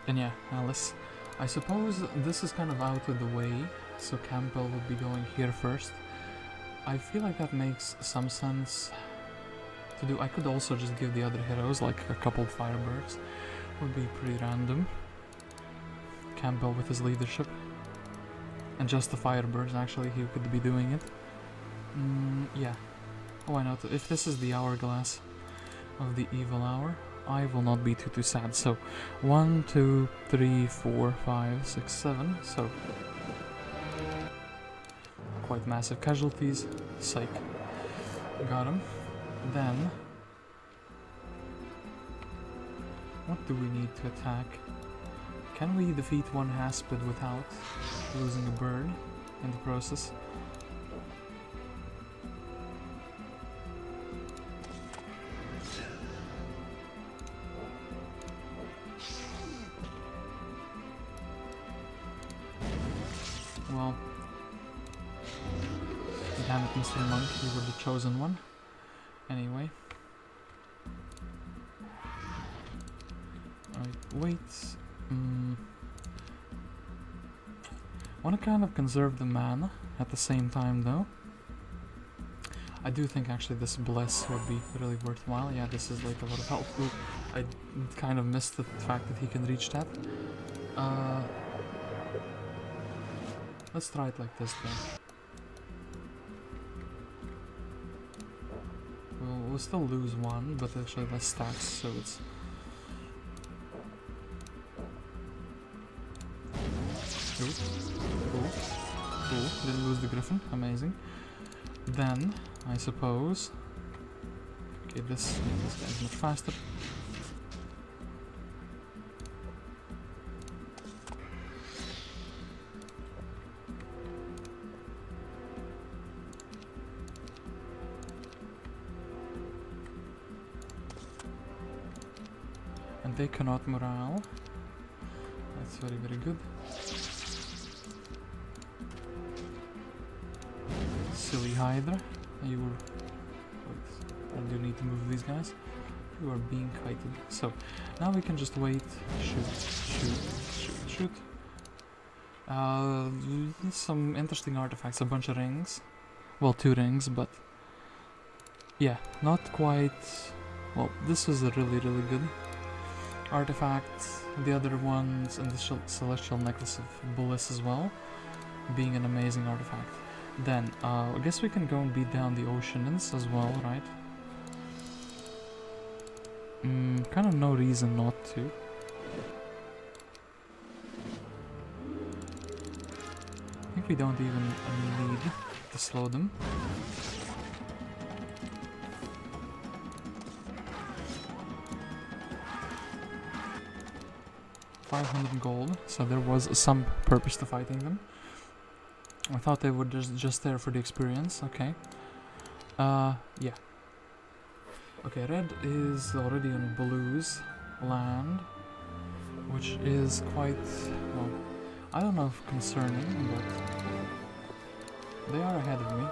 Speaker 1: And yeah, Alice. I suppose this is kind of out of the way, so Campbell would be going here first. I feel like that makes some sense to do. I could also just give the other heroes like a couple Firebirds. Would be pretty random. Campbell with his leadership. And just the Firebirds, actually, he could be doing it. Yeah. Why not? If this is the hourglass of the evil hour, I will not be too sad. So, 1, 2, 3, 4, 5, 6, 7. So, quite massive casualties. Psych. Got him. Then, what do we need to attack? Can we defeat one Haspid without losing a bird in the process? Well, damn it, Mr. Monk, you were the chosen one. Anyway. Wait. Want to kind of conserve the mana at the same time, though. I do think actually this Bless would be really worthwhile. Yeah, this is like a lot of help. Ooh, I kind of missed the fact that he can reach that. Let's try it like this, then. We'll still lose one, but actually less stacks, so it's... Cool. Didn't lose the Griffin. Amazing. Then, I suppose... Okay, this guy's much faster. And they cannot morale. That's very, very good. Silly Hydra. You were... Wait, I do need to move these guys. You are being kited. So, now we can just wait. Shoot. Some interesting artifacts, a bunch of rings. Well, 2 rings, but yeah, not quite. Well, this was a really good artifact. The other ones, and the celestial necklace of Bliss as well, being an amazing artifact. Then, I guess we can go and beat down the oceans as well, right? Kind of no reason not to. I think we don't even need to slow them. $500 gold, so there was some purpose to fighting them. I thought they were just there for the experience. Okay. Yeah. Okay, red is already on blue's land, which is quite, well, I don't know if concerning, but they are ahead of me.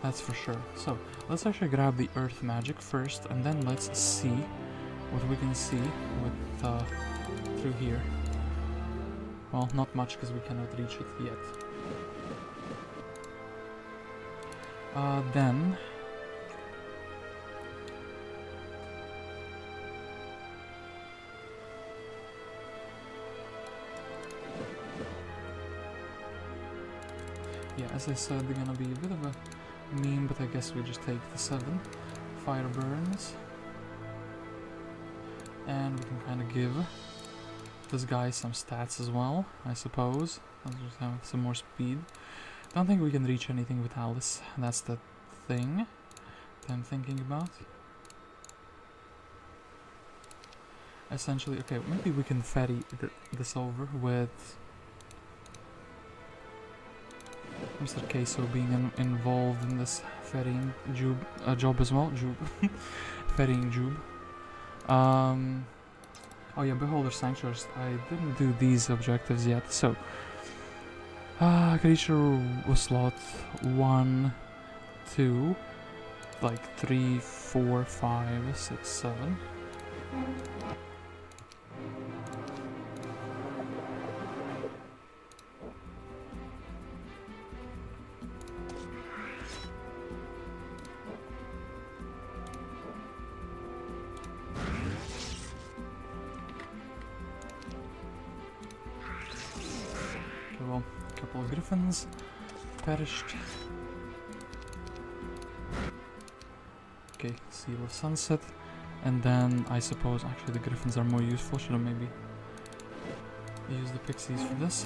Speaker 1: That's for sure. So, let's actually grab the earth magic first, and then let's see what we can see with, through here. Well, not much, because we cannot reach it yet. Then... yeah, as I said, they're gonna be a bit of a meme, but I guess we just take the 7 fire burns. And we can kind of give this guy some stats as well, I suppose. I'll just have some more speed. Don't think we can reach anything with Alice. That's the thing that I'm thinking about. Essentially, okay, maybe we can ferry this over with Mr. Queso being involved in this ferrying job as well. Ferrying job. Oh yeah, Beholder Sanctuaries. I didn't do these objectives yet, so creature was slot 1, 2, like 3, 4, 5, 6, 7. Well, a couple of griffins perished. Okay, Seal of Sunset. And then I suppose actually the griffins are more useful. Should I maybe use the pixies for this?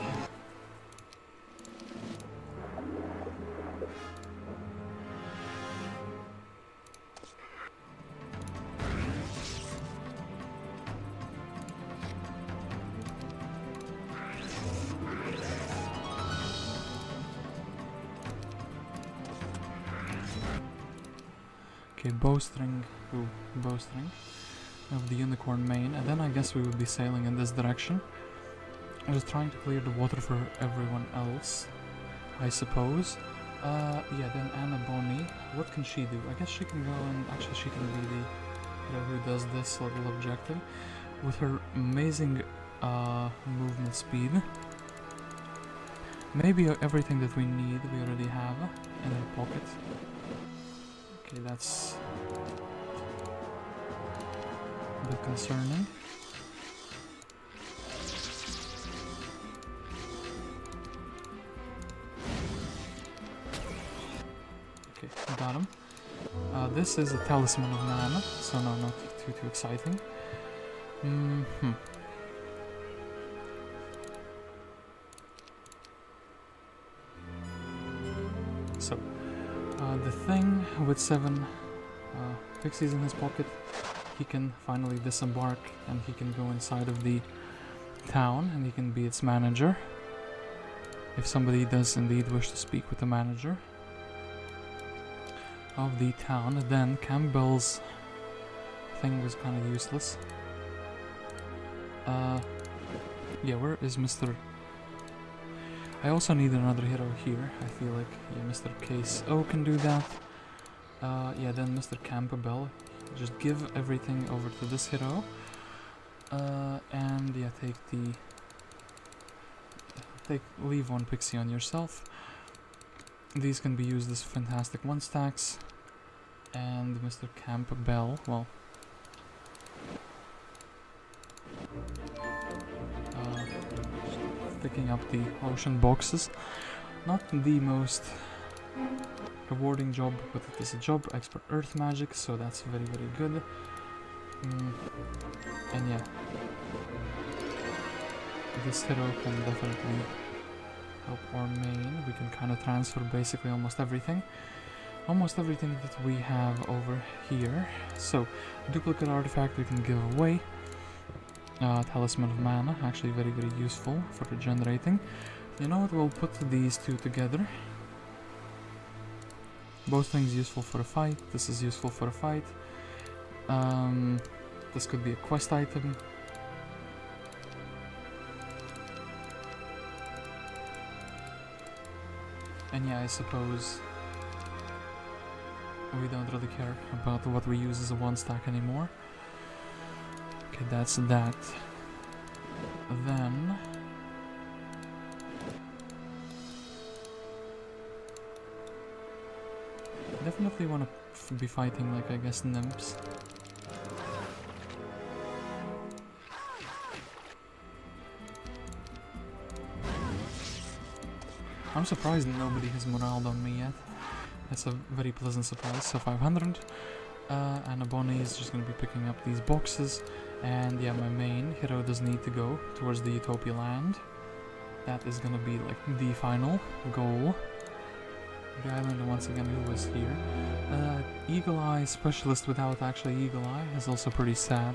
Speaker 1: Okay, bowstring of the unicorn main, and then I guess we would be sailing in this direction. I was trying to clear the water for everyone else, I suppose. Yeah, then Bonny, what can she do? I guess she can go and actually she can be the who does this little objective with her amazing movement speed. Maybe everything that we need we already have in our pocket. Okay, that's a bit concerning. Okay, got him. This is a talisman of mana, so no, not too exciting. So, the thing with 7 pixies in his pocket, he can finally disembark and he can go inside of the town and he can be its manager. If somebody does indeed wish to speak with the manager of the town, then Campbell's thing was kind of useless. Yeah, where is Mr. I also need another hero here. I feel like, yeah, Mr. Case O can do that. Yeah, then Mr. Campbell. Just give everything over to this hero. And yeah, take the leave one pixie on yourself. These can be used as fantastic 1-stacks. And Mr. Campbell, well... picking up the ocean boxes. Not the most rewarding job, but it is a job. Expert Earth Magic, so that's very, very good. And yeah. This hero can definitely help our main. We can kind of transfer basically almost everything. Almost everything that we have over here. So, duplicate artifact we can give away. Talisman of Mana, actually very, very useful for regenerating. You know what, we'll put these two together. Both things useful for a fight. This is useful for a fight. This could be a quest item. And yeah, I suppose we don't really care about what we use as a 1-stack anymore. Okay, that's that. Then... definitely want to be fighting, like, I guess, nymphs. I'm surprised nobody has moraled on me yet. That's a very pleasant surprise. So 500. And a Bonny is just going to be picking up these boxes. And yeah, my main hero does need to go towards the Utopia land. That is going to be like the final goal. The island once again who was here. Eagle Eye specialist without actually Eagle Eye is also pretty sad.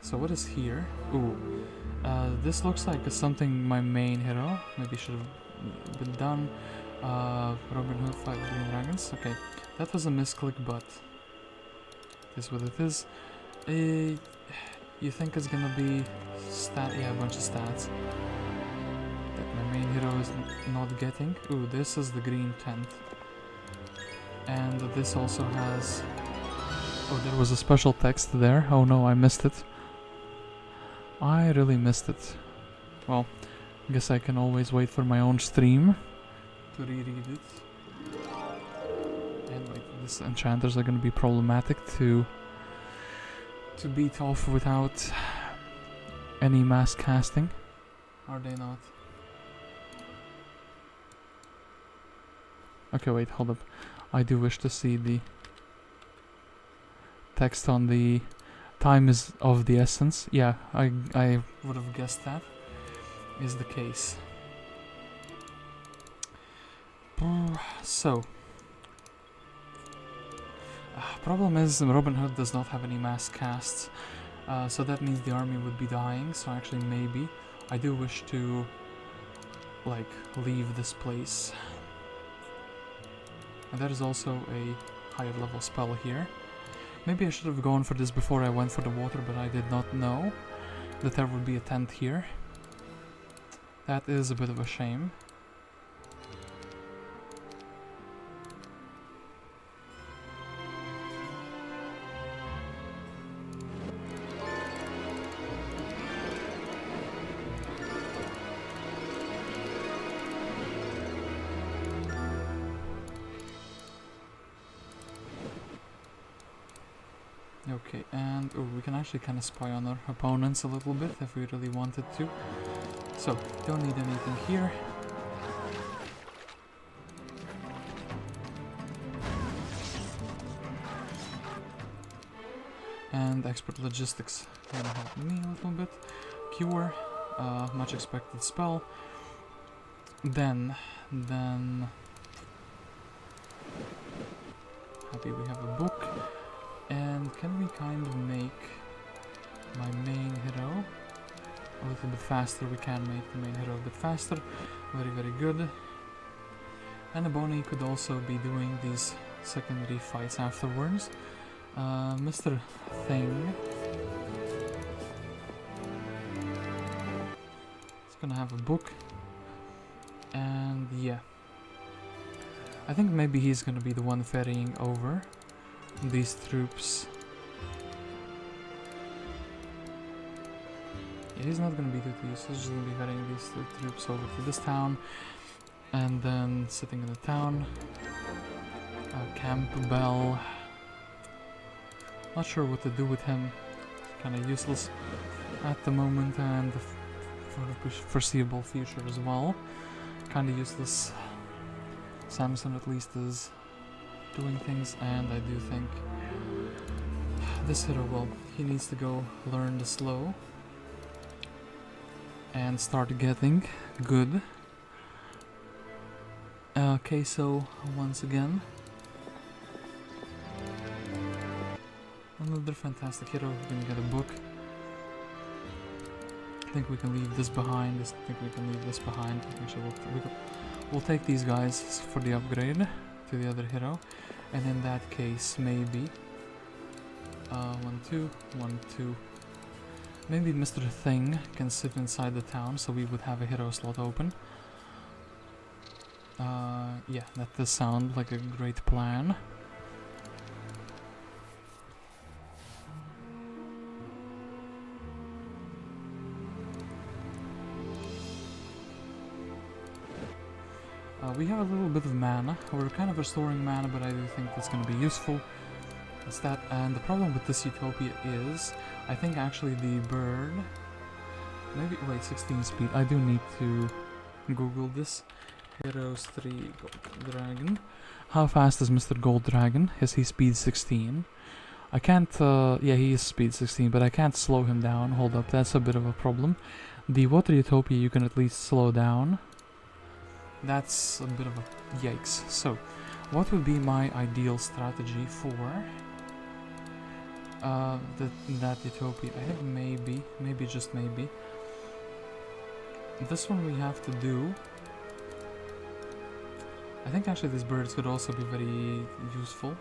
Speaker 1: So what is here? Ooh. This looks like something my main hero maybe should have been done. Robin Hood, 5 Green Dragons. Okay, that was a misclick, but is what it is. You think it's gonna be yeah, a bunch of stats that my main hero is not getting. Ooh, this is the green tent. And this also has... oh, there was a special text there. Oh no, I missed it. I really missed it. Well, I guess I can always wait for my own stream to reread it. And wait, these enchanters are gonna be problematic to beat off without any mass casting. Are they not? Okay, wait, hold up. I do wish to see the text on the time is of the essence. Yeah, I would have guessed that is the case. So, problem is Robin Hood does not have any mass casts, so that means the army would be dying. So actually, maybe I do wish to like leave this place. And there is also a higher level spell here. Maybe I should have gone for this before I went for the water, but I did not know that there would be a tent here. That is a bit of a shame. Okay, and we can actually kind of spy on our opponents a little bit if we really wanted to. So, don't need anything here. And expert logistics can help me a little bit. Cure, much expected spell. Then happy we have a book. And can we kind of make my main hero a little bit faster? We can make the main hero a bit faster. Very, very good. And the Bonny could also be doing these secondary fights afterwards. Mr. Thing. It's gonna have a book. And yeah. I think maybe he's gonna be the one ferrying over these troops. Yeah, he's not gonna be too used. He's just gonna be heading these troops over to this town, and then sitting in the town. Camp Bell. Not sure what to do with him. Kind of useless at the moment, and for the foreseeable future as well. Kind of useless. Samson at least is doing things, and I do think this hero, well, he needs to go learn the slow and start getting good. Queso once again. Another fantastic hero. We're gonna get a book. I think we can leave this behind. Actually, we'll take these guys for the upgrade to the other hero, and in that case, maybe 1, 2, 1, 2. Maybe Mr. Thing can sit inside the town, so we would have a hero slot open. Yeah, that does sound like a great plan. We have a little bit of mana. We're kind of restoring mana, but I do think that's going to be useful. It's that, and the problem with this Utopia is, I think actually the bird... Maybe, wait, 16 speed. I do need to Google this. Heroes 3 Gold Dragon. How fast is Mr. Gold Dragon? Is he speed 16? I can't, yeah, he is speed 16, but I can't slow him down. Hold up, that's a bit of a problem. The Water Utopia you can at least slow down. That's a bit of a yikes. So, what would be my ideal strategy for that Utopia? I think maybe just maybe. This one we have to do. I think actually these birds could also be very useful.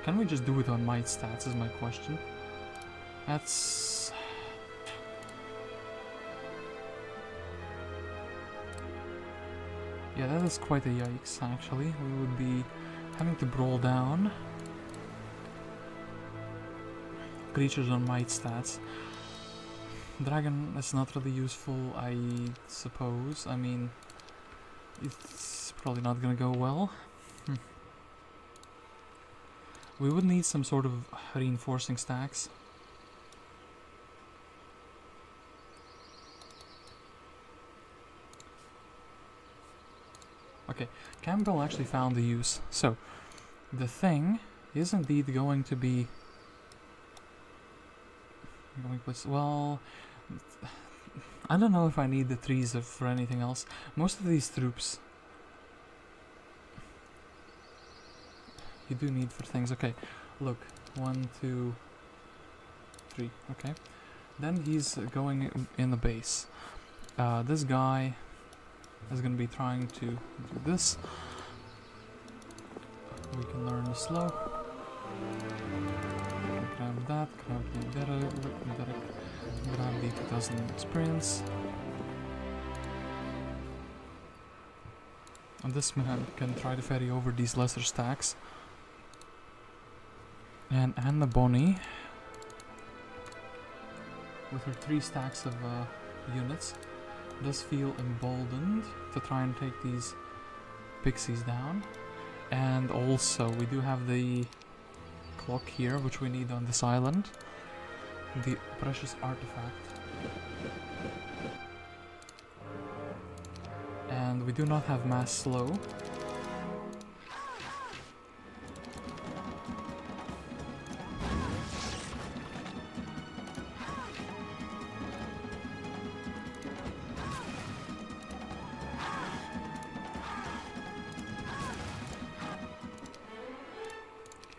Speaker 1: Can we just do it on might stats is my question. That's... Yeah, that is quite a yikes, actually. We would be having to brawl down creatures on might stats. Dragon is not really useful, I suppose. I mean, it's probably not gonna go well. We would need some sort of reinforcing stacks. Okay, Campbell actually found the use. So, the thing is indeed going to be... Well, I don't know if I need the trees for anything else. Most of these troops you do need for things. Okay, look, 1, 2, 3. Okay, then he's going in the base. This guy is going to be trying to do this. We can learn the slow. Grab that, grab the Derek, grab the 2000 sprints. And this man can try to ferry over these lesser stacks. And Anna Bonny, with her 3 stacks of units, does feel emboldened to try and take these pixies down. And also, we do have the clock here, which we need on this island. The precious artifact. And we do not have mass slow.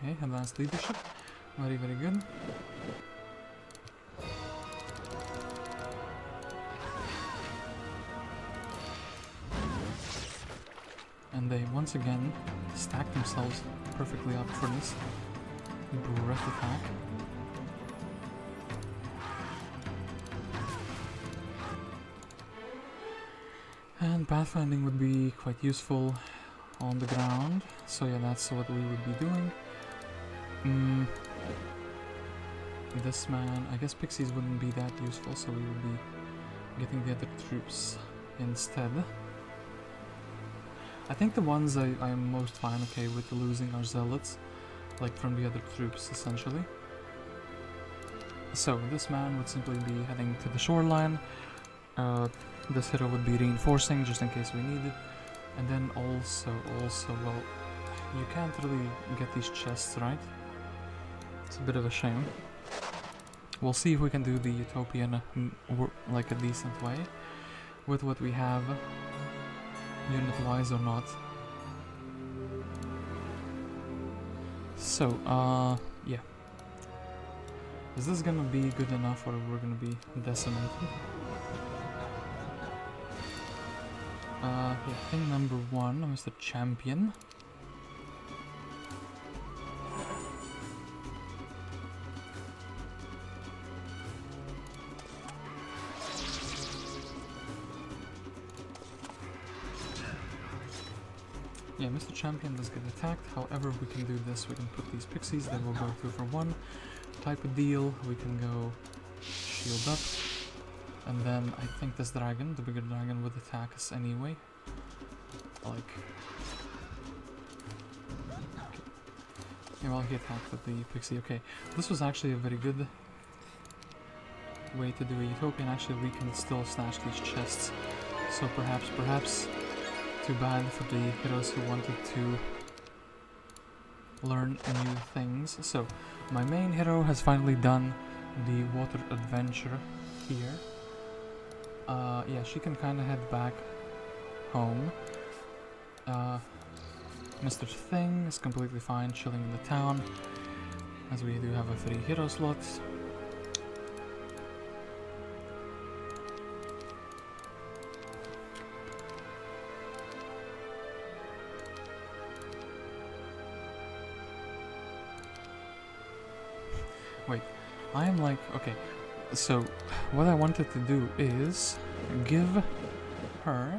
Speaker 1: Okay, advanced leadership. Very, very good. And they once again stack themselves perfectly up for this breath attack. And pathfinding would be quite useful on the ground. So yeah, that's what we would be doing. this man, I guess pixies wouldn't be that useful, so we would be getting the other troops instead. I think the ones I am most fine okay with losing are zealots, like from the other troops essentially. So this man would simply be heading to the shoreline. This hero would be reinforcing just in case we need it. And then also, well, you can't really get these chests, right? It's a bit of a shame. We'll see if we can do the Utopia in like a decent way with what we have, unit-wise or not. So, yeah. Is this gonna be good enough, or we're gonna be decimated? Yeah, thing number 1, Mr. Champion. Yeah, Mr. Champion does get attacked, however we can do this, we can put these pixies, then we'll go 2 for 1 type of deal, we can go shield up, and then I think this dragon, the bigger dragon, would attack us anyway, like, okay. Yeah, well, he attacked with the pixie, okay, this was actually a very good way to do a Utopia, and actually we can still snatch these chests, so perhaps, too bad for the heroes who wanted to learn new things. So, my main hero has finally done the water adventure here. Yeah, she can kind of head back home. Mr. Thing is completely fine, chilling in the town, as we do have a 3 hero slots. Wait, I am like, okay, so what I wanted to do is give her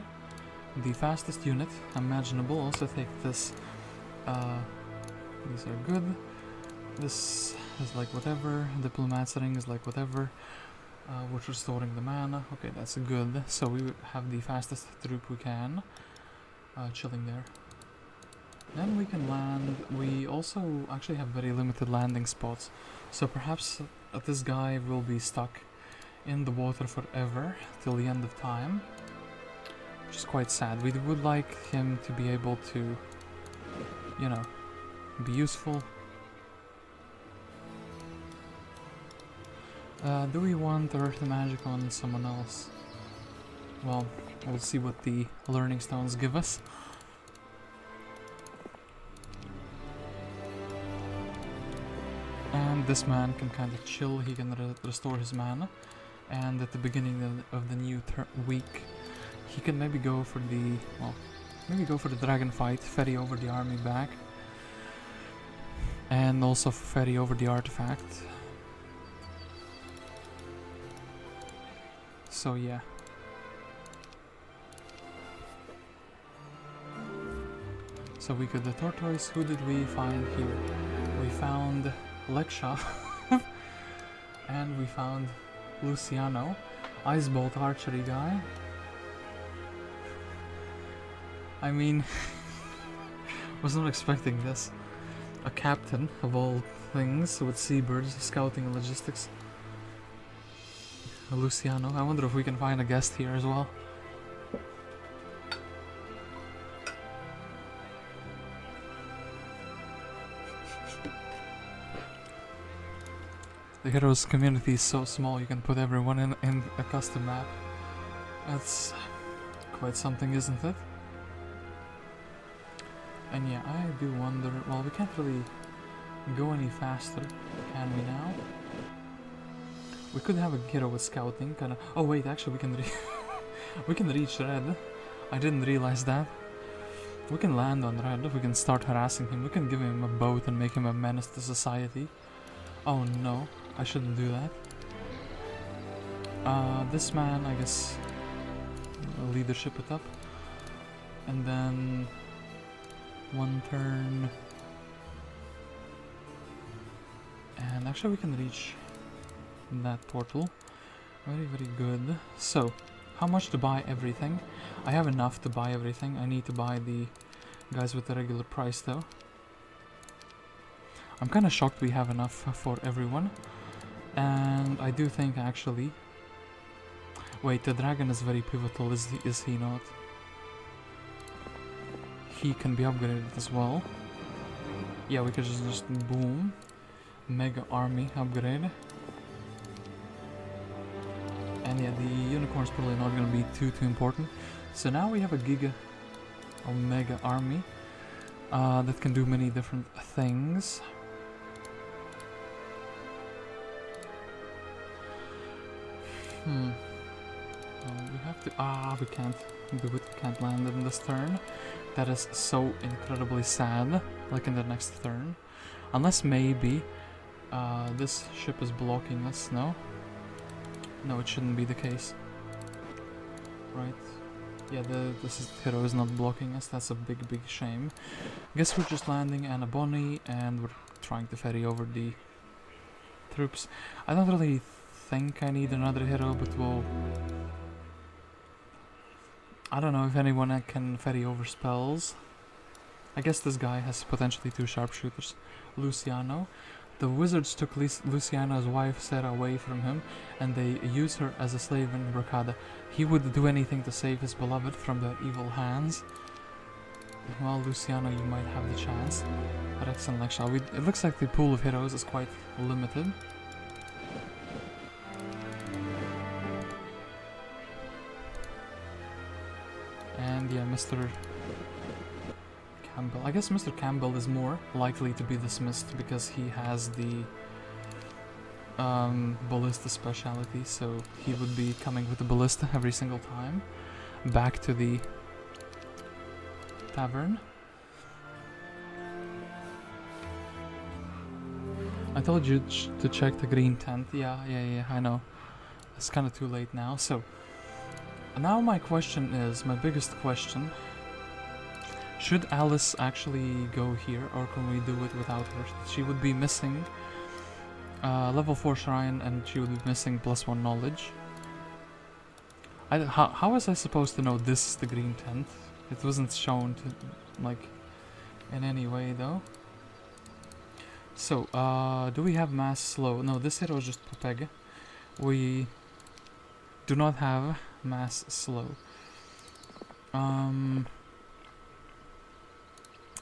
Speaker 1: the fastest unit imaginable, also take this, these are good, this is like whatever, Diplomat's ring is like whatever, we're restoring the mana, okay, that's good, so we have the fastest troop we can, chilling there. Then we can land. We also actually have very limited landing spots, so perhaps this guy will be stuck in the water forever till the end of time, which is quite sad. We would like him to be able to, you know, be useful. Do we want Earth Magic on someone else? Well, we'll see what the learning stones give us. And this man can kind of chill, he can restore his mana, and at the beginning of the new week he can maybe go for the, well, maybe go for the dragon fight, ferry over the army back, and also ferry over the artifact. So yeah. So we got the tortoise. Who did we find here? We found Leksha, and we found Luciano, Ice Bolt archery guy. I mean, was not expecting this. A captain of all things with seabirds, scouting and logistics. Luciano. I wonder if we can find a guest here as well. The heroes community is so small, you can put everyone in a custom map. That's quite something, isn't it? And yeah, I do wonder, well, we can't really go any faster, can we now? We could have a hero with scouting, kinda. Oh wait, actually we can we can reach Red. I didn't realize that. We can land on Red, we can start harassing him, we can give him a boat and make him a menace to society. Oh no. I shouldn't do that. This man, I guess, leadership it up. And then one turn. And actually we can reach that portal. Very, very good. So, how much to buy everything? I have enough to buy everything. I need to buy the guys with the regular price though. I'm kind of shocked we have enough for everyone. And I do think actually... Wait, the dragon is very pivotal, is he not? He can be upgraded as well. Yeah, we could just boom. Mega army upgrade. And yeah, the unicorn's probably not gonna be too important. So now we have a Giga Omega army that can do many different things. We have to... we can't do it, we can't land it in this turn. That is so incredibly sad, like in the next turn. Unless maybe this ship is blocking us, no? No, it shouldn't be the case. Right? Yeah, this hero is not blocking us, that's a big shame. Guess we're just landing on a Bonny and we're trying to ferry over the troops. I don't really think I need another hero, but we'll... I don't know if anyone can ferry over spells. I guess this guy has potentially 2 sharpshooters. Luciano. The wizards took Luciano's wife Sarah away from him, and they used her as a slave in Bracada. He would do anything to save his beloved from their evil hands. Well, Luciano, you might have the chance. Rex and Leksha. It looks like the pool of heroes is quite limited. And yeah, Mr. Campbell. I guess Mr. Campbell is more likely to be dismissed because he has the ballista speciality, so he would be coming with the ballista every single time back to the tavern. I told you to check the green tent. Yeah, I know. It's kind of too late now, so now my question is, my biggest question, should Alice actually go here, or can we do it without her? She would be missing level 4 shrine, and she would be missing +1 knowledge. How was I supposed to know this is the green tent? It wasn't shown to, like, in any way though. So, do we have mass slow? No, this hero is just Popega. We do not have mass slow.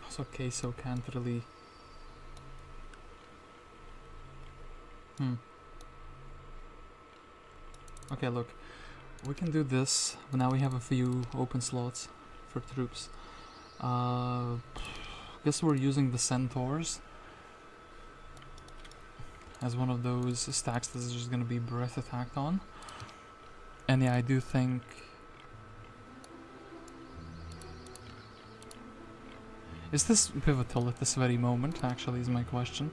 Speaker 1: So Queso can't really... Okay, look. We can do this. Now we have a few open slots for troops. Guess we're using the centaurs as one of those stacks that's just gonna be breath attacked on. And yeah, I do think... Is this pivotal at this very moment, actually, is my question.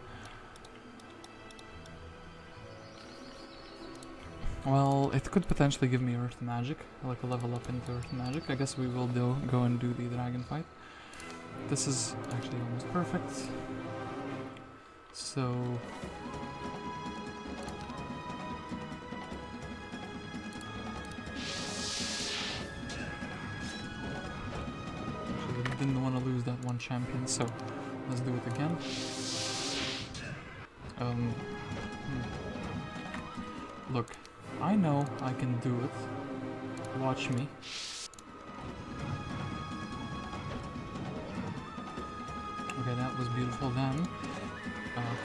Speaker 1: Well, it could potentially give me Earth Magic, like a level up into Earth Magic. I guess we will go and do the dragon fight. This is actually almost perfect. So... didn't want to lose that one champion, so let's do it again. Look, I know I can do it. Watch me. Okay, that was beautiful then.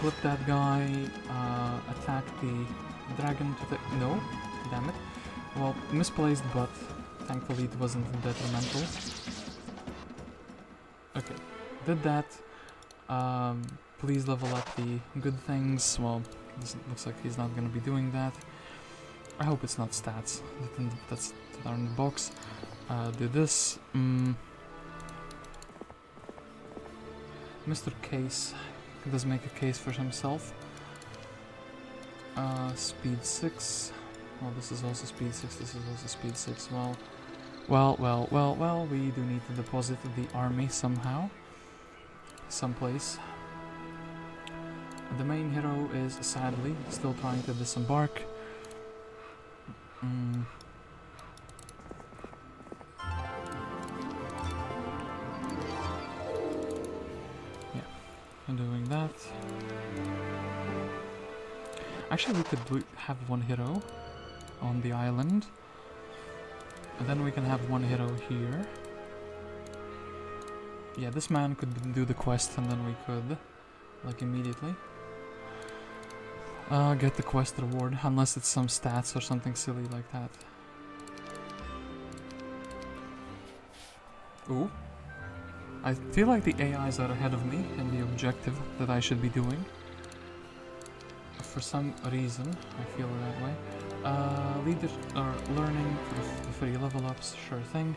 Speaker 1: Clip that guy, attack the dragon to the... No, damn it. Well, misplaced, but thankfully it wasn't detrimental. Okay, did that. Please level up the good things. Well, this looks like he's not gonna be doing that. I hope it's not stats. That's that are in the box. Do this. Mr. Case does make a case for himself. Speed 6. Well, this is also speed 6. This is also speed 6. Well, we do need to deposit the army somehow. Someplace. The main hero is sadly still trying to disembark. Yeah, I'm doing that. Actually, we could have one hero on the island, and then we can have one hero here. Yeah, this man could do the quest, and then we could, like, immediately get the quest reward, unless it's some stats or something silly like that. Ooh. I feel like the AIs are ahead of me in the objective that I should be doing. For some reason, I feel that way. Leader or learning for the free level ups, sure thing.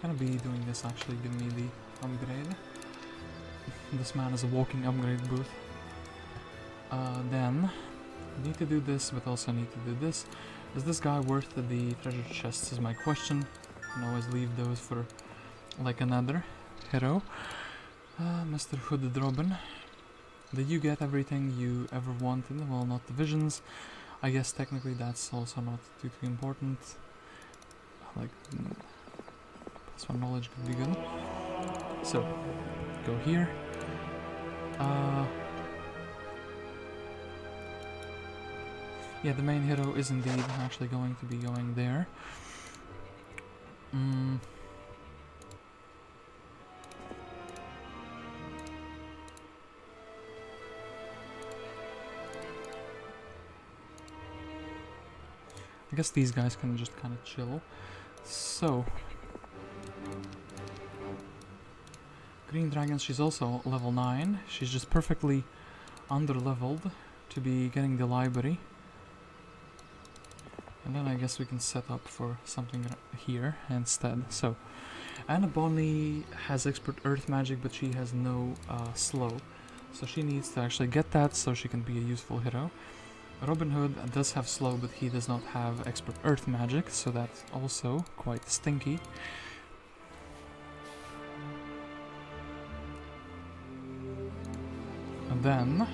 Speaker 1: Gonna be doing this actually, give me the upgrade. This man is a walking upgrade booth. Then need to do this, but also need to do this. Is this guy worth the treasure chests is my question. I can always leave those for like another hero. Mr. Hooded Robin. Did you get everything you ever wanted? Well, not the visions. I guess technically that's also not too important. Like, plus one knowledge could be good. So, go here. Yeah, the main hero is indeed actually going to be going there. I guess these guys can just kind of chill. So, Green Dragon, she's also level 9. She's just perfectly under-leveled to be getting the library. And then I guess we can set up for something here instead. So, Anna Bonny has expert earth magic, but she has no slow. So she needs to actually get that so she can be a useful hero. Robin Hood does have slow, but he does not have expert earth magic, so that's also quite stinky. And then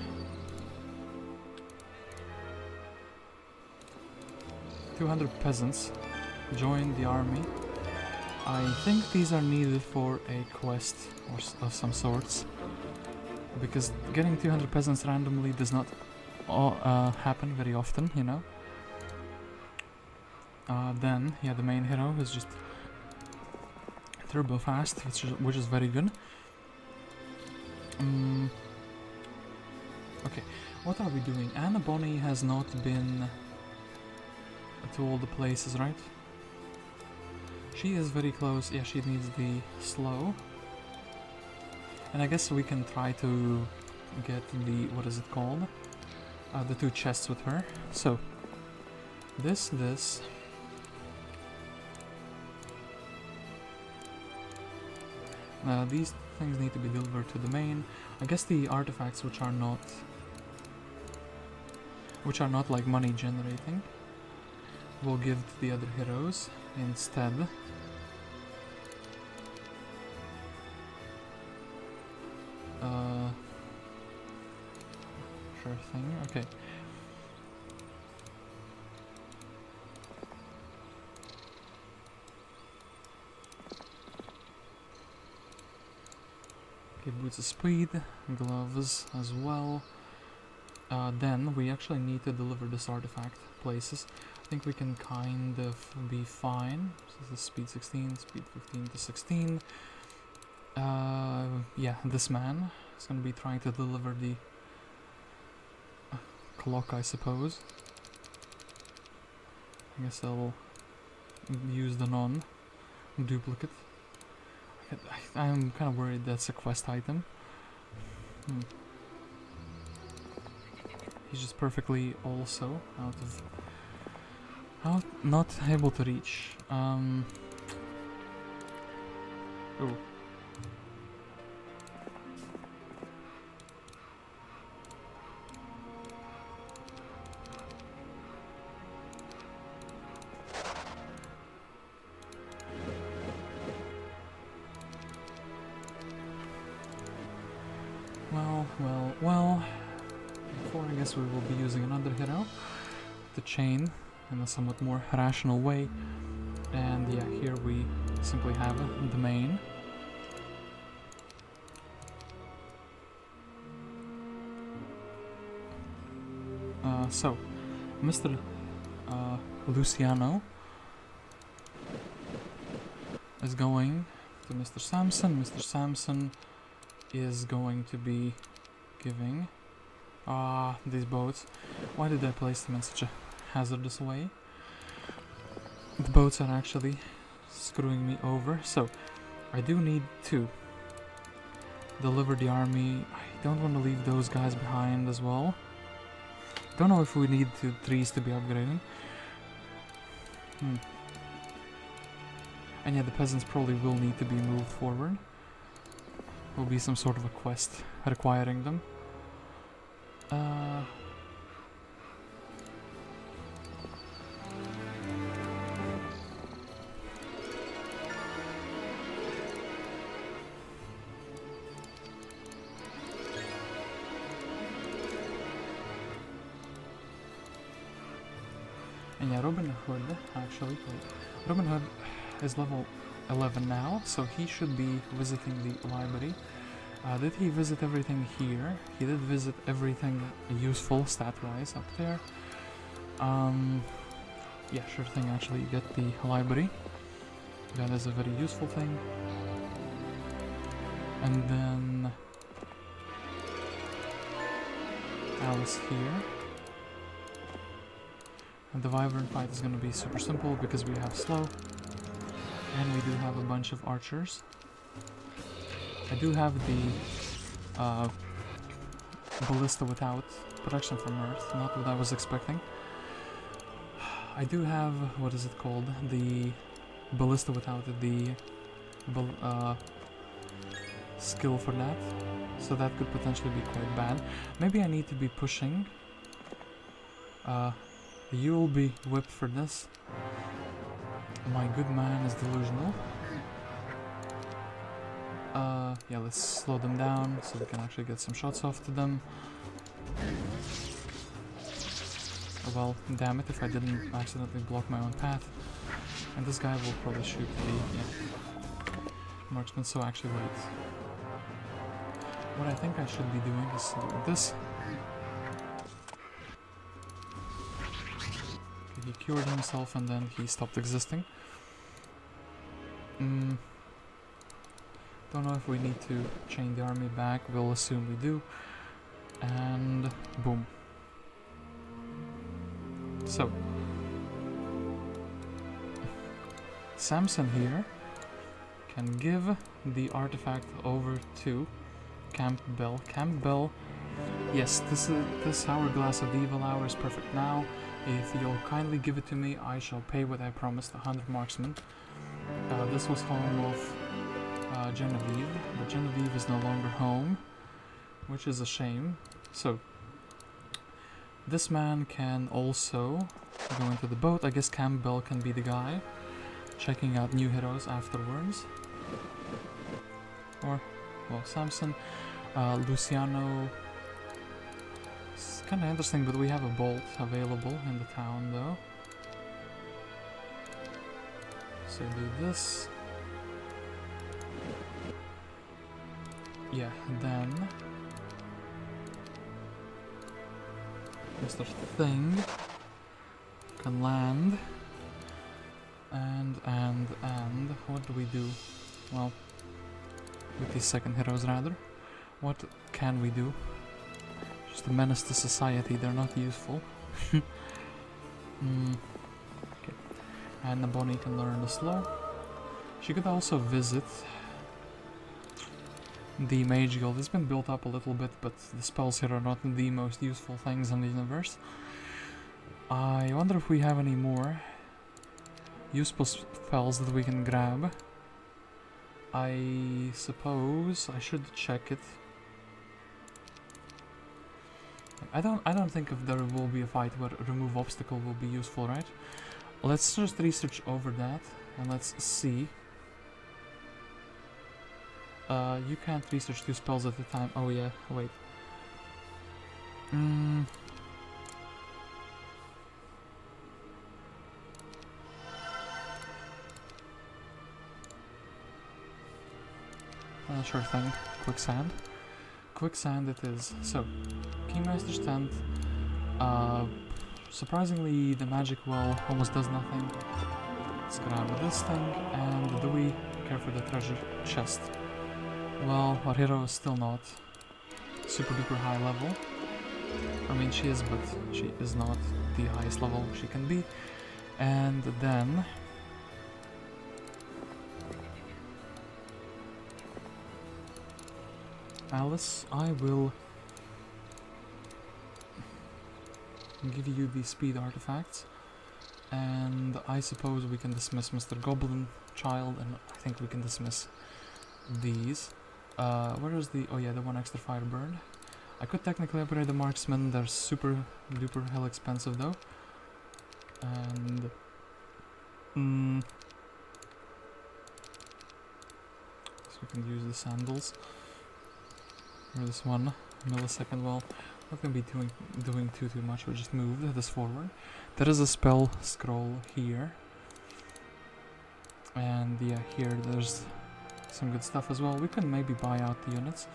Speaker 1: 200 peasants join the army. I think these are needed for a quest or of some sorts, because getting 200 peasants randomly does not happen very often, you know. Then, yeah, the main hero is just turbo fast, which is very good. Okay, what are we doing? Anna Bonny has not been to all the places, right? She is very close. Yeah, she needs the slow. And I guess we can try to get the, what is it called? The 2 chests with her. So, this. These things need to be delivered to the main. I guess the artifacts which are not like money generating, we'll give to the other heroes instead. Sure thing, okay. Okay, boots of speed, gloves as well. Then we actually need to deliver this artifact places. I think we can kind of be fine. This is speed 16, speed 15 to 16. Yeah, this man is going to be trying to deliver the clock, I suppose. I guess I'll use the non-duplicate. I'm kind of worried that's a quest item. He's just perfectly also not able to reach. Oh. well, before I guess we will be using another hero to chain in a somewhat more rational way. And yeah, here we simply have the main. So, Mr. Luciano is going to Mr. Samson. Mr. Samson is going to be giving these boats. Why did I place them in such a hazardous way? The boats are actually screwing me over, so I do need to deliver the army. I don't want to leave those guys behind as well. Don't know if we need trees to be upgraded. And yeah, the peasants probably will need to be moved forward. Will be some sort of a quest requiring them. And yeah, Robin Hood, actually, Robin Hood is level 11 now, so he should be visiting the library. Did he visit everything here? He did visit everything useful stat-wise up there. Yeah, sure thing, actually, get the library. That is a very useful thing. And then Alice here. And the Wyvern fight is going to be super simple because we have slow. And we do have a bunch of archers. I do have the ballista without protection from Earth, not what I was expecting. I do have, what is it called? The ballista without the skill for that. So that could potentially be quite bad. Maybe I need to be pushing. You will be whipped for this. My good man is delusional. Yeah, let's slow them down so we can actually get some shots off to them. Well, damn it if I didn't accidentally block my own path. And this guy will probably shoot the marksman, so actually wait. What I think I should be doing is this. Okay, he cured himself and then he stopped existing. Don't know if we need to chain the army back, we'll assume we do. And boom. So, Samson here can give the artifact over to Campbell. Campbell, yes, this hourglass of the evil hour is perfect now. If you'll kindly give it to me, I shall pay what I promised, 100 marksmen. This was home of Genevieve, but Genevieve is no longer home, which is a shame. So, this man can also go into the boat. I guess Campbell can be the guy, checking out new heroes afterwards. Or, well, Samson, Luciano. It's kind of interesting, but we have a bolt available in the town, though. So do this. Yeah, then Mr. Thing can land. And what do we do? Well, with these second heroes rather. What can we do? Just a menace to society, they're not useful. Okay. And Bonny can learn the slow. She could also visit the Mage Guild. It's been built up a little bit, but the spells here are not the most useful things in the universe. I wonder if we have any more useful spells that we can grab. I suppose I should check it. I don't think if there will be a fight where remove obstacle will be useful, right? Let's just research over that and let's see. You can't research 2 spells at a time. Oh yeah, wait. Sure thing. Quicksand. Quicksand it is. So, Keymaster's Tent. Surprisingly, the magic well almost does nothing. Let's grab this thing, and do we care for the treasure chest? Well, our hero is still not super duper high level. I mean, she is, but she is not the highest level she can be. And then Alice, I will give you the speed artifacts, and I suppose we can dismiss Mr. Goblin Child, and I think we can dismiss these. Where is the... oh yeah, the one extra fire burn. I could technically upgrade the marksman, they're super duper hell expensive though. And... so we can use the sandals. Or this one, millisecond, well, not gonna be doing too much, we'll just move this forward. There is a spell scroll here. And yeah, here there's some good stuff as well. We can maybe buy out the units.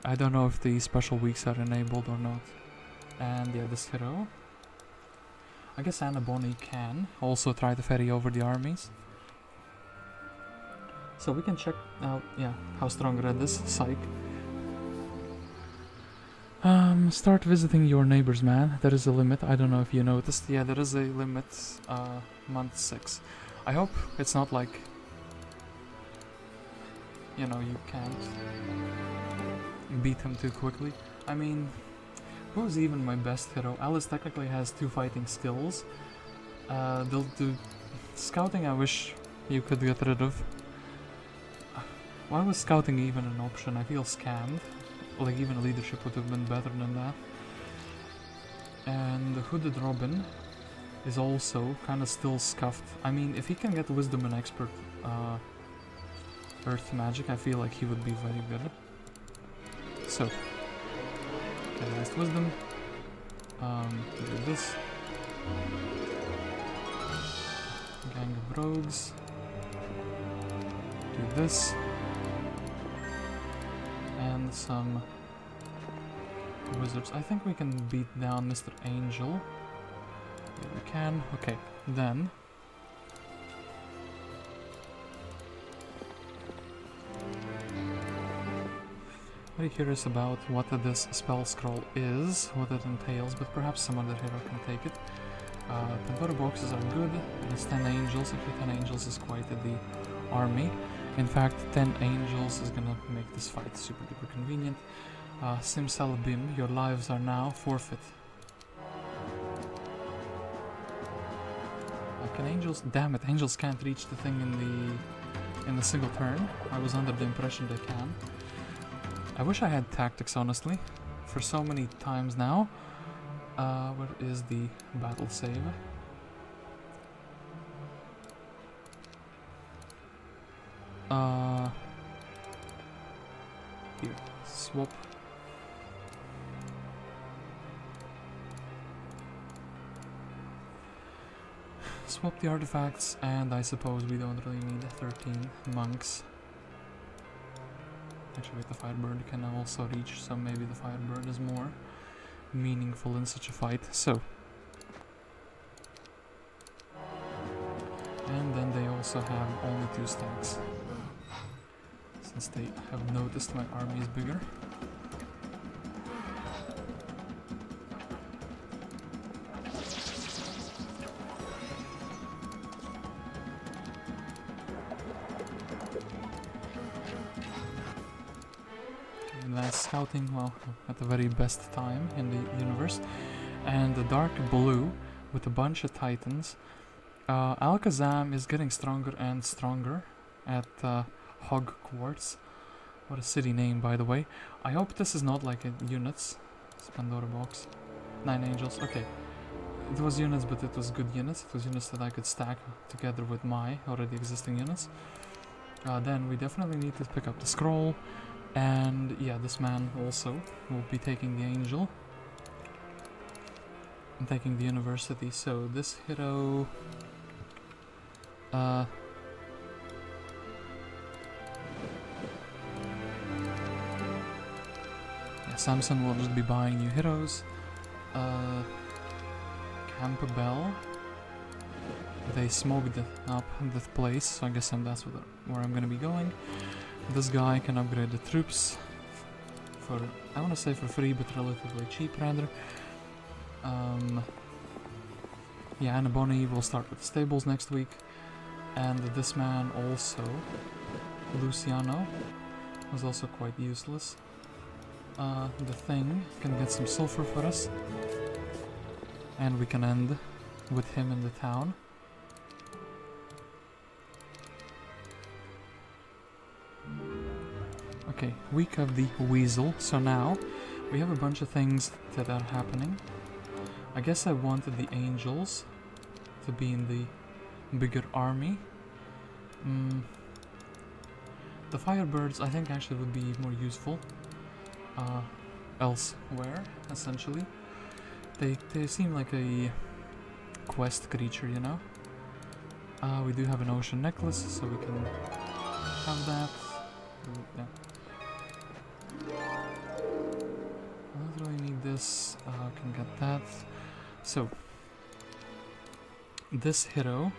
Speaker 1: I don't know if the special weeks are enabled or not. And yeah, this hero. I guess Bonny can also try to ferry over the armies. So we can check out, yeah, how strong Red is. Psych. Start visiting your neighbors, man. There is a limit. I don't know if you noticed. Yeah, there is a limit. Month 6. I hope it's not like, you know, you can't beat him too quickly. I mean, who's even my best hero? Alice technically has 2 fighting skills. They'll do scouting. I wish you could get rid of. Why was scouting even an option? I feel scammed. Like, even leadership would have been better than that. And the Hooded Robin is also kind of still scuffed. I mean, if he can get Wisdom and Expert Earth Magic, I feel like he would be very good. So, okay, last Wisdom. Do this. Gang of Rogues. Do this. And some wizards. I think we can beat down Mr. Angel. Yeah, we can. Okay, then very curious about what this spell scroll is, what it entails, but perhaps some other hero can take it. Pandora boxes are good. It's 10 angels. Actually, 10 angels is quite the army. In fact, 10 angels is gonna make this fight super duper convenient. Simsalabim, your lives are now forfeit. Can angels... damn it, angels can't reach the thing in a single turn. I was under the impression they can. I wish I had tactics, honestly, for so many times now. Where is the battle save? Here, swap. Swap the artifacts, and I suppose we don't really need 13 monks. Actually, with the Firebird you can also reach, so maybe the Firebird is more meaningful in such a fight. So, and then they also have only 2 stacks, since they have noticed my army is bigger. Last scouting, well, at the very best time in the universe. And the dark blue with a bunch of titans. Alakazam is getting stronger and stronger at Hog Quartz. What a city name, by the way. I hope this is not like a units. Pandora box. 9 angels, okay. It was units, but it was good units. It was units that I could stack together with my already existing units. Then we definitely need to pick up the scroll. And yeah, this man also will be taking the angel. taking the university. So this hero... yeah, Samson will just be buying new heroes. Campbell. They smoked up that place, so I guess that's where I'm gonna be going. This guy can upgrade the troops for, I want to say for free, but relatively cheap rather. Yeah, and Bonny will start with the stables next week. And this man also, Luciano, was also quite useless. The thing can get some sulfur for us. And we can end with him in the town. Okay, week of the weasel. So now we have a bunch of things that are happening. I guess I wanted the angels to be in the bigger army. The firebirds I think actually would be more useful elsewhere, essentially. They seem like a quest creature, you know? We do have an ocean necklace, so we can have that. Yeah. I don't really need this, can get that. So, this hero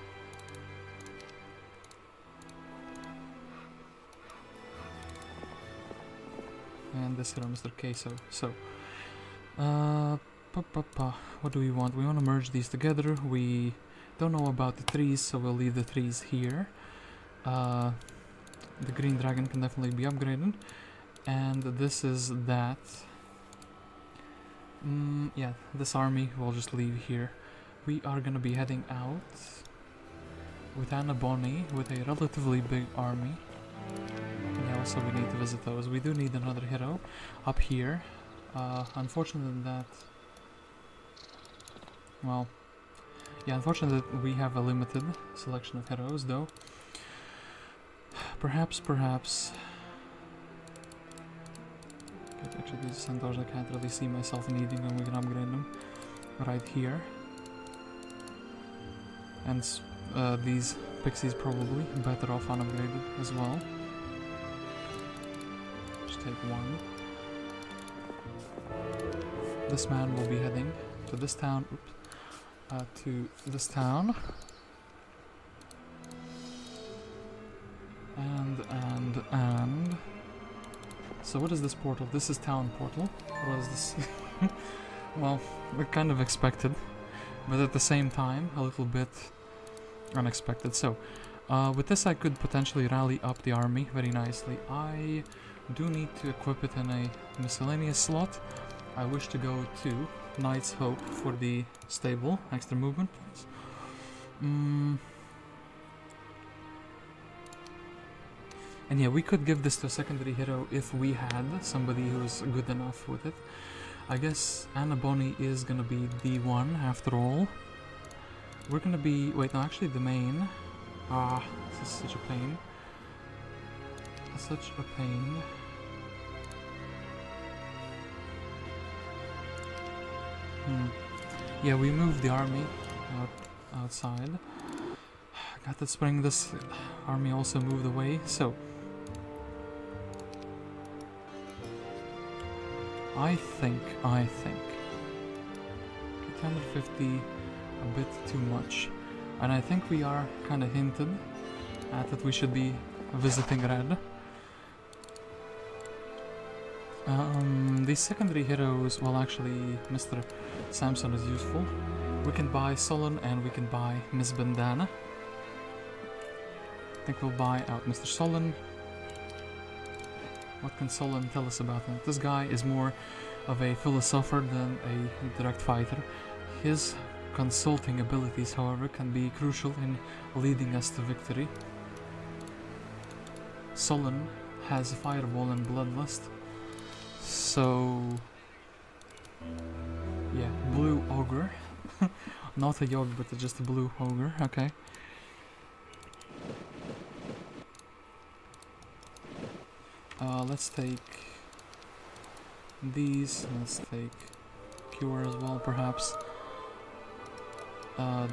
Speaker 1: and this hero, Mr. Queso. So, what do we want? We want to merge these together. We don't know about the trees, so we'll leave the trees here. The green dragon can definitely be upgraded. And this is that. Yeah, this army we'll just leave here. We are gonna be heading out with Anna Bonny with a relatively big army. Yeah, also we need to visit those. We do need another hero up here. Unfortunately that... Well... Yeah, unfortunately that we have a limited selection of heroes though. Perhaps... Okay, actually these centaurs I can't really see myself needing, and we can upgrade them right here. And these pixies probably better off unupgraded as well. Just take one. This man will be heading to this town. To this town. And so what is this portal? This is town portal. What is this? Well, we kind of expected, but at the same time a little bit unexpected. So with this I could potentially rally up the army very nicely. I do need to equip it in a miscellaneous slot. I wish to go to Knight's Hope for the stable, extra movement. And yeah, we could give this to a secondary hero if we had somebody who's good enough with it. I guess Anna Bonny is gonna be the one after all. We're gonna be... Wait, no, actually the main... this is such a pain. Such a pain. Yeah, we moved the army outside. Got to bring this army also moved away, so... I think... 250, a bit too much. And I think we are kind of hinted at that we should be visiting Red. These secondary heroes, well actually Mr. Samson is useful. We can buy Solon and we can buy Miss Bandana. I think we'll buy out Mr. Solon. What can Solon tell us about him? This guy is more of a philosopher than a direct fighter. His consulting abilities, however, can be crucial in leading us to victory. Solon has Fireball and Bloodlust. So... yeah, Blue Ogre. Not a Yogg, but just a Blue Ogre, okay. Let's take these, let's take Cure as well, perhaps.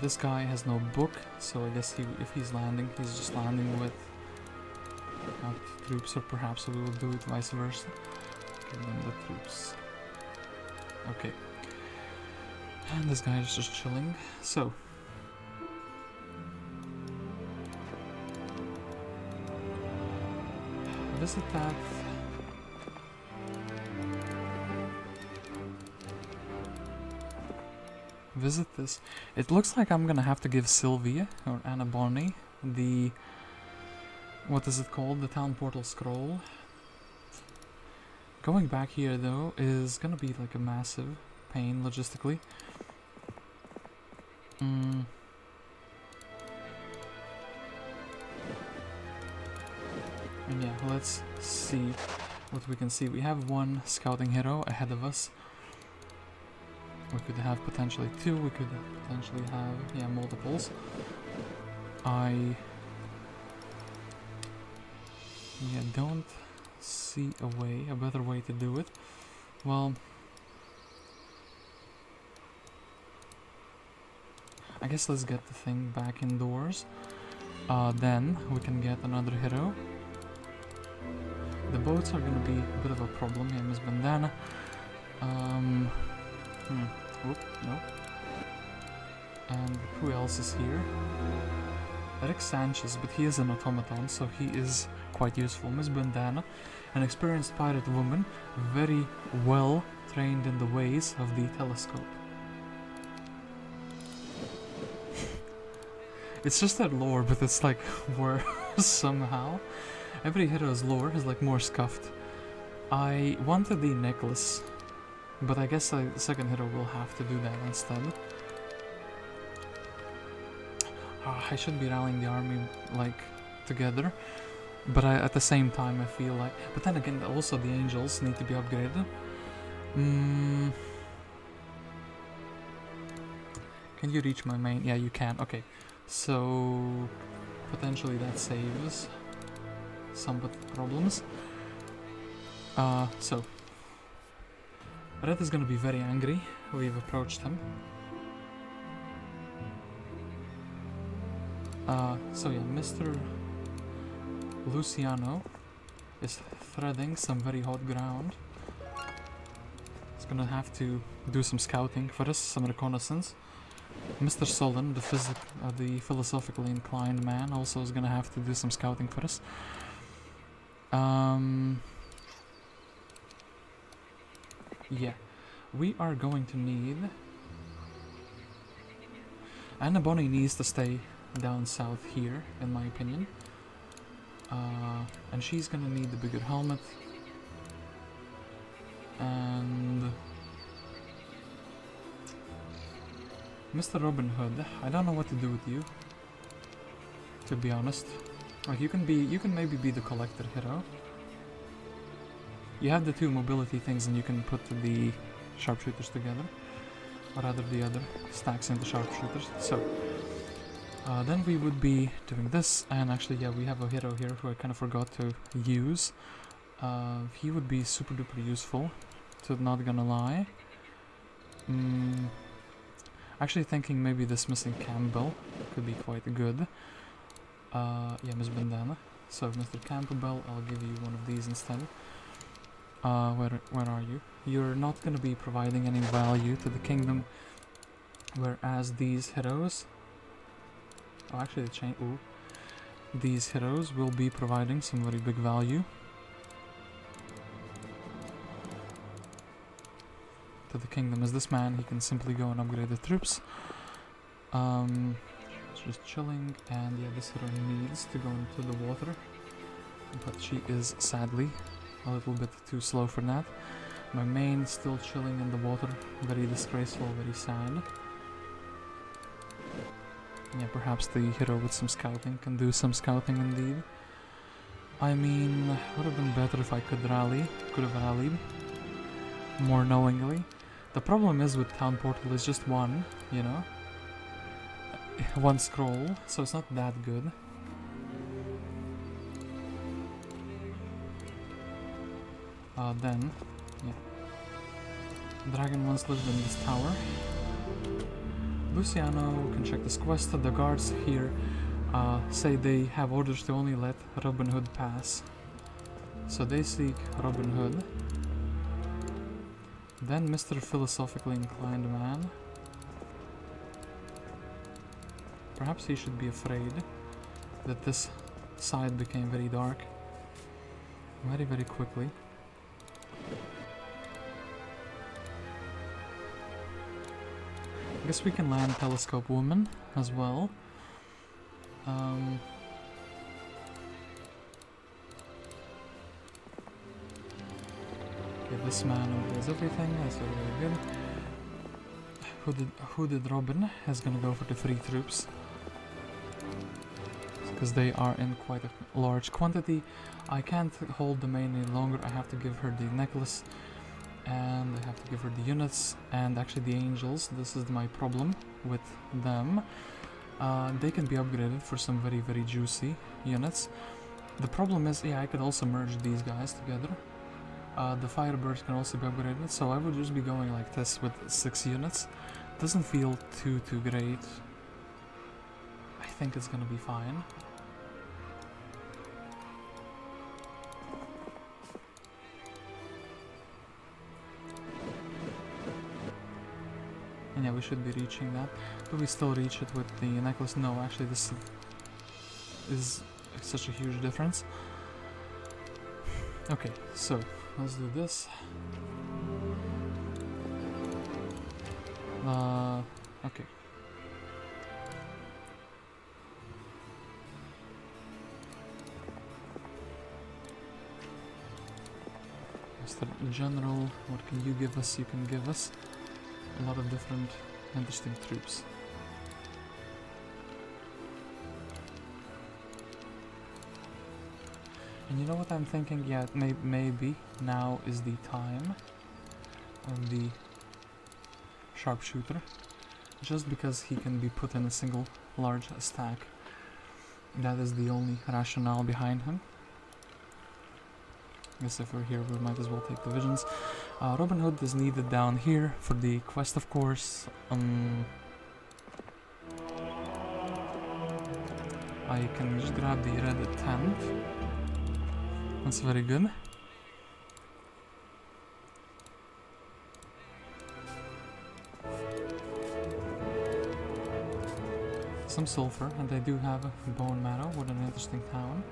Speaker 1: This guy has no book, so I guess if he's landing, he's just landing with troops, or perhaps we will do it vice versa. Give them the troops. Okay. And this guy is just chilling. So. Visit that. Visit this. It looks like I'm gonna have to give Sylvia or Anna Bonny the, what is it called? The town portal scroll. Going back here though is gonna be like a massive pain logistically. And yeah, let's see what we can see. We have one scouting hero ahead of us. We could have potentially two, we could potentially have, yeah, multiples. I don't see a better way to do it. Well, I guess let's get the thing back indoors. Then we can get another hero. The boats are gonna be a bit of a problem. Yeah, Miss Bandana. Whoop, no. And who else is here? Eric Sanchez, but he is an automaton, so he is quite useful. Miss Bandana, an experienced pirate woman, very well trained in the ways of the telescope. It's just that lore, but it's like worse somehow. Every hero's lore is like more scuffed. I wanted the necklace, but I guess the second hero will have to do that instead. I should be rallying the army like together, but at the same time I feel like, but then again also the angels need to be upgraded. Can you reach my main? Yeah, you can. Okay, so potentially that saves some problems. So Red is gonna be very angry. We've approached him. So yeah, Mr. Luciano is threading some very hot ground. He's gonna have to do some scouting for us, some reconnaissance. Mr. Solon, the philosophically inclined man, also is gonna have to do some scouting for us. Yeah, we are going to need... Anna Bonny needs to stay down south here, in my opinion. And she's gonna need the bigger helmet. And... Mr. Robin Hood, I don't know what to do with you, to be honest. Like, you can maybe be the collector hero. You have the two mobility things and you can put the sharpshooters together. Or rather the other stacks into sharpshooters. So, then we would be doing this, and actually yeah, we have a hero here who I kind of forgot to use. He would be super duper useful, not gonna lie. Actually thinking maybe this missing Campbell could be quite good. Yeah, Miss Bandana. So Mr. Campbell, I'll give you one of these instead. Where are you? You're not gonna be providing any value to the kingdom, whereas these heroes... Oh, actually they changed... Ooh. These heroes will be providing some very big value to the kingdom. As this man, he can simply go and upgrade the troops. It's just chilling, and yeah, this hero needs to go into the water, but she is sadly a little bit too slow for that. My main still chilling in the water, very disgraceful, very sad. Yeah, perhaps the hero with some scouting can do some scouting indeed. I mean, would have been better if I could have rallied more knowingly. The problem is with Town Portal is just one, you know, one scroll, so it's not that good. Then, yeah. Dragon once lived in this tower. Luciano can check this quest. The guards here say they have orders to only let Robin Hood pass. So they seek Robin Hood. Then Mr. Philosophically Inclined Man. Perhaps he should be afraid that this side became very dark very, very quickly. I guess we can land Telescope Woman as well. Okay, this man obeys everything, that's very, very good. Hooded Robin is gonna go for the 3 troops, because they are in quite a large quantity. I can't hold the main any longer. I have to give her the necklace, and I have to give her the units, and actually the angels. This is my problem with them. They can be upgraded for some very, very juicy units. The problem is, yeah, I could also merge these guys together. The Firebirds can also be upgraded, so I would just be going like this with 6 units. Doesn't feel too great. I think it's gonna be fine. And yeah, we should be reaching that. Do we still reach it with the necklace? No, actually this is such a huge difference. Okay, so let's do this. Okay. Mr. General, what can you give us? You can give us a lot of different interesting troops. And you know what I'm thinking? Yeah, maybe now is the time of the sharpshooter, just because he can be put in a single large stack. That is the only rationale behind him. I guess if we're here, we might as well take the visions. Robin Hood is needed down here for the quest, of course. I can just grab the red tent. That's very good. Some sulfur, and I do have a bone marrow. What an interesting town.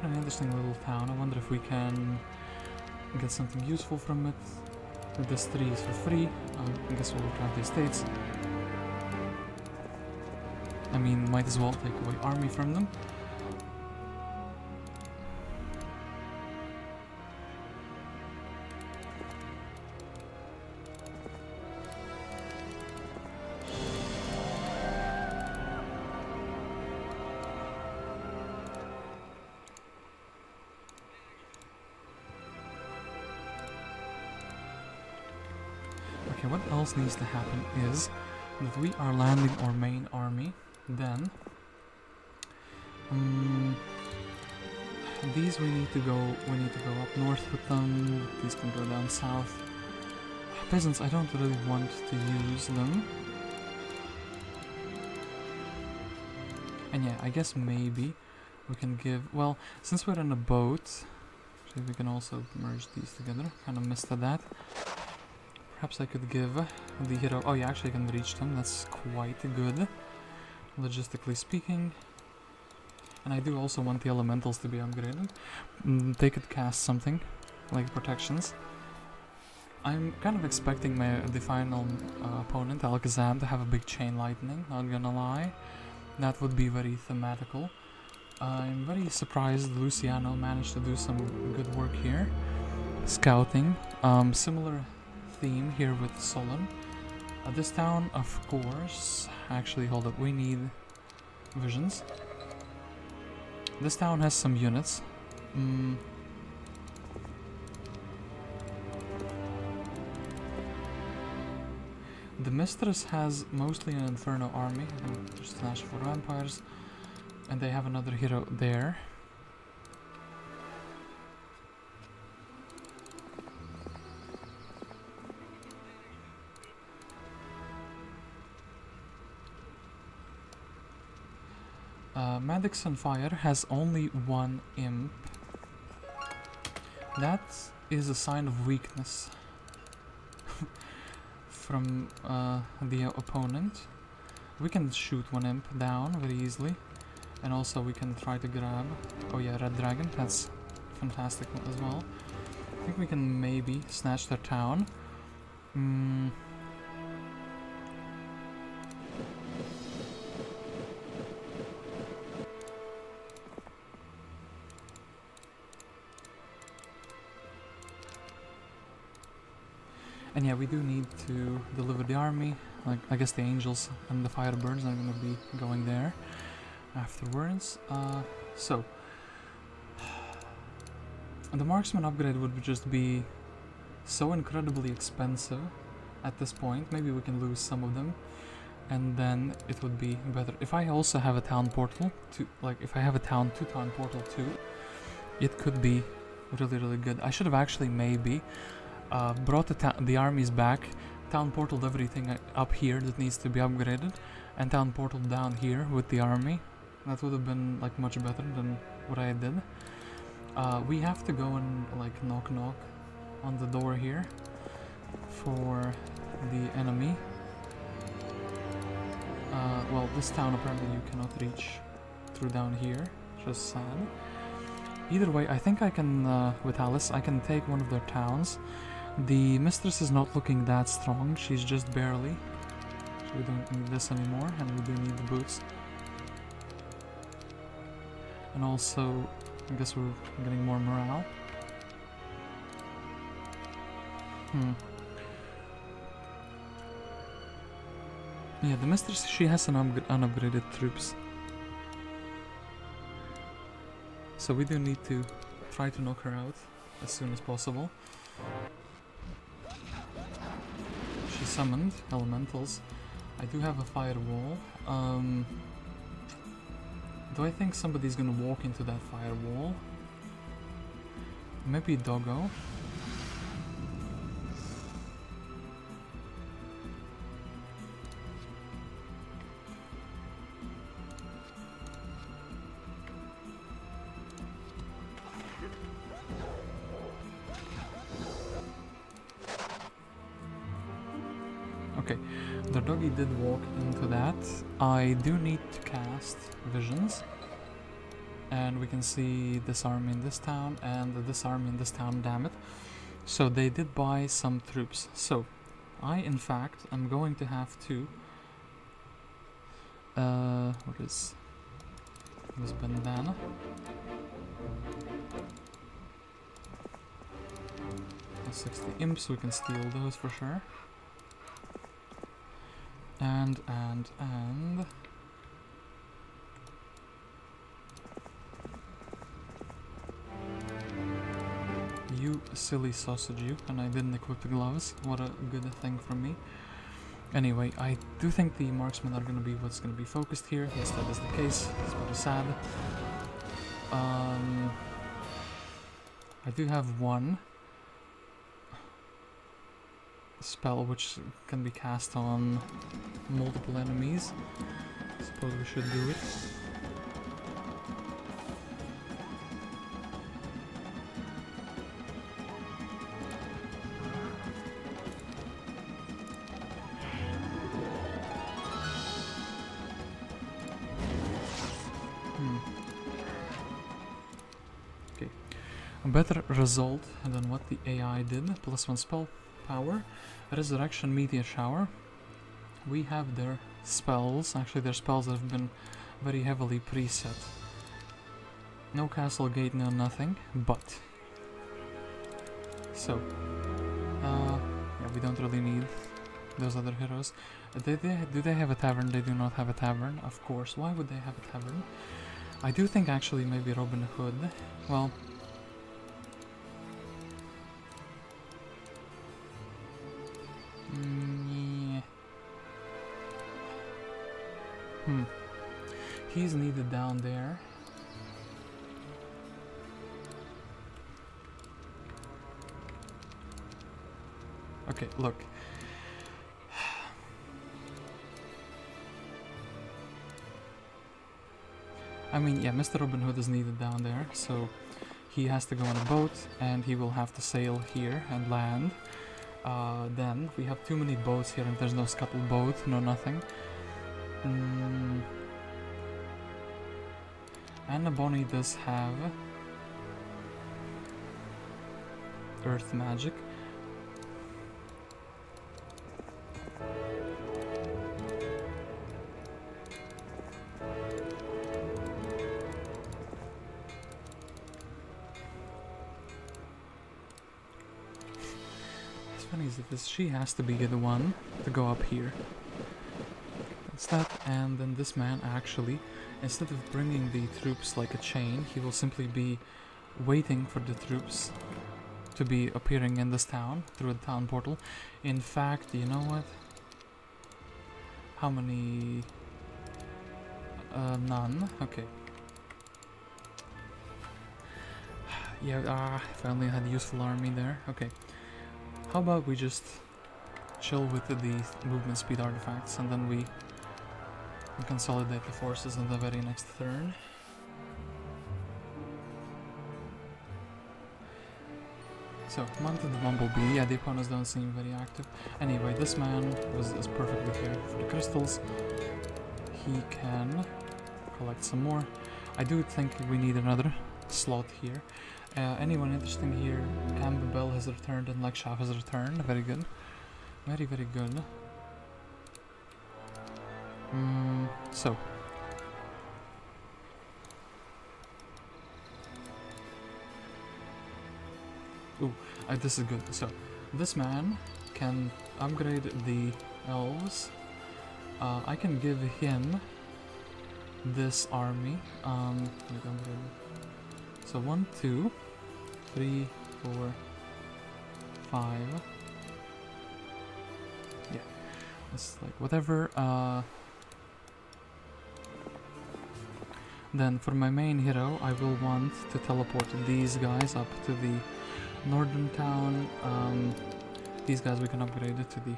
Speaker 1: What an interesting little town. I wonder if we can get something useful from it. This 3 is for free. I guess we'll grab the estates. I mean, might as well take away army from them. Okay, what else needs to happen is that we are landing our main army, then these we need to go up north with them, these can go down south. Peasants, I don't really want to use them. And yeah, I guess maybe we can give, well, since we're in a boat, actually we can also merge these together, kind of missed at that. Perhaps I could give the hero... Oh yeah, actually I can reach them, that's quite good, logistically speaking. And I do also want the elementals to be upgraded. They could cast something, like protections. I'm kind of expecting the final opponent, Alakazam, to have a big chain lightning, not gonna lie. That would be very thematical. I'm very surprised Luciano managed to do some good work here. Scouting, similar theme here with Solon. This town, of course, actually hold up, we need visions. This town has some units. The Mistress has mostly an Inferno army, just slash for vampires, and they have another hero there. Maddox on Fire has only one imp. That is a sign of weakness from the opponent. We can shoot one imp down very easily, and also we can try to grab, oh yeah, Red Dragon, that's fantastic as well. I think we can maybe snatch their town. And yeah, we do need to deliver the army. Like, I guess the angels and the firebirds are gonna be going there afterwards. So the marksman upgrade would just be so incredibly expensive at this point. Maybe we can lose some of them, and then it would be better if I also have a town portal to, like, if I have a town to town portal too, it could be really good. I should have actually maybe brought the armies back, town portaled everything up here that needs to be upgraded, and town portal down here with the army. That would have been like much better than what I did. We have to go and like knock on the door here for the enemy. Well, this town apparently you cannot reach through down here, just sad. Either way, I think I can, with Alice, I can take one of their towns. The Mistress is not looking that strong, she's just barely. So we don't need this anymore, and we do need the boots. And also, I guess we're getting more morale. Yeah, the Mistress, she has some unupgraded troops. So we do need to try to knock her out as soon as possible. She summoned elementals. I do have a firewall. Do I think somebody's gonna walk into that firewall? Maybe Doggo. Okay, the doggy did walk into that. I do need to cast visions, and we can see this army in this town and this army in this town, damn it. So they did buy some troops. So I in fact am going to have to what is this bandana? 60 imps, we can steal those for sure. And you silly sausage you, and I didn't equip the gloves. What a good thing from me. Anyway, I do think the marksmen are gonna be what's gonna be focused here. Yes, that is the case. It's very sad. I do have one spell which can be cast on multiple enemies. Suppose we should do it. Okay, a better result than what the AI did. +1 spell power, Resurrection, Meteor Shower. We have their spells, actually their spells have been very heavily preset. No castle gate, no nothing, but... So, yeah, we don't really need those other heroes. Do they have a tavern? They do not have a tavern, of course. Why would they have a tavern? I do think actually maybe Robin Hood, well... He's needed down there. Okay, look. I mean, yeah, Mr. Robin Hood is needed down there, so he has to go on a boat, and he will have to sail here and land. Then we have too many boats here, and there's no scuttle boat, no nothing. And Bonny does have earth magic. It's funny is that she has to be the one to go up here. That's that, and then this man actually, instead of bringing the troops like a chain, he will simply be waiting for the troops to be appearing in this town through the town portal. In fact, you know what? How many? None. Okay. Yeah, if I only had a useful army there. Okay. How about we just chill with the movement speed artifacts, and then we consolidate the forces on the very next turn. So, Mounted Bumblebee, yeah, the opponents don't seem very active. Anyway, this man is perfectly fair for the crystals. He can collect some more. I do think we need another slot here. Anyone interesting here? Campbell has returned and Lekshaf has returned. Very good. Very, very good. So. Ooh, this is good. So, this man can upgrade the elves. I can give him this army. So 1, 2, 3, 4, 5. Yeah, it's like whatever. Then for my main hero, I will want to teleport these guys up to the northern town. These guys we can upgrade it to the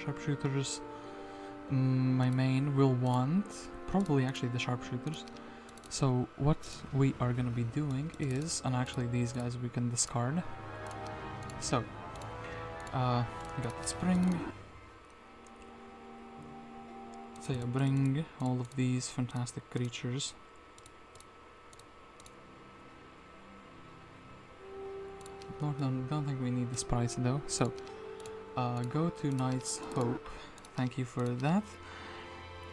Speaker 1: sharpshooters. My main will want probably actually the sharpshooters. So what we are gonna be doing is, and actually these guys we can discard. So, we got the spring. So yeah, bring all of these fantastic creatures. Don't think we need this price though. So, go to Knight's Hope. Thank you for that.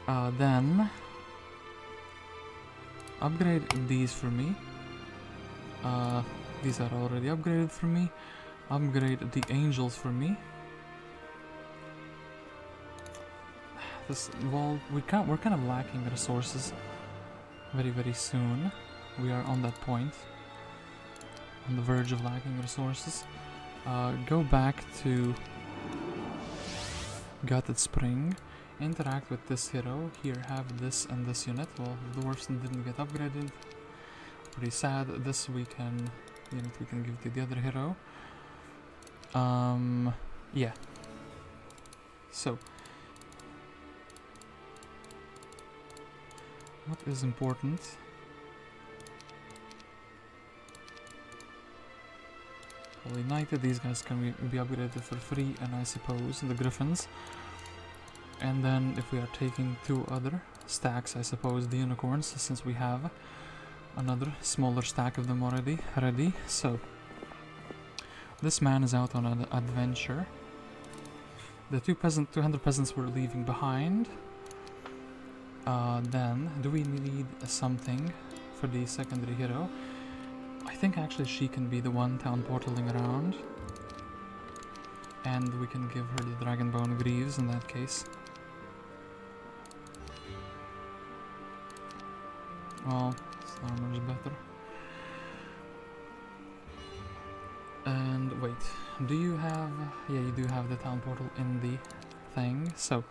Speaker 1: Then upgrade these for me. These are already upgraded for me. Upgrade the angels for me. Well, we're kind of lacking resources very, very soon. We are on that point, on the verge of lacking resources. Go back to Gutted Spring. Interact with this hero. Here, have this and this unit. Well, the dwarfs didn't get upgraded. Pretty sad. This unit we can give to the other hero. Yeah. So, what is important? Probably Knighted. These guys can be upgraded for free, and I suppose the Griffins. And then if we are taking 2 other stacks, I suppose the unicorns, since we have another smaller stack of them already ready. So this man is out on an adventure. The 200 peasants we're leaving behind. Then do we need something for the secondary hero? I think actually she can be the one town portaling around, and we can give her the Dragonbone Greaves in that case. Well, this armor is better. And wait, do you have... yeah, you do have the town portal in the thing, so...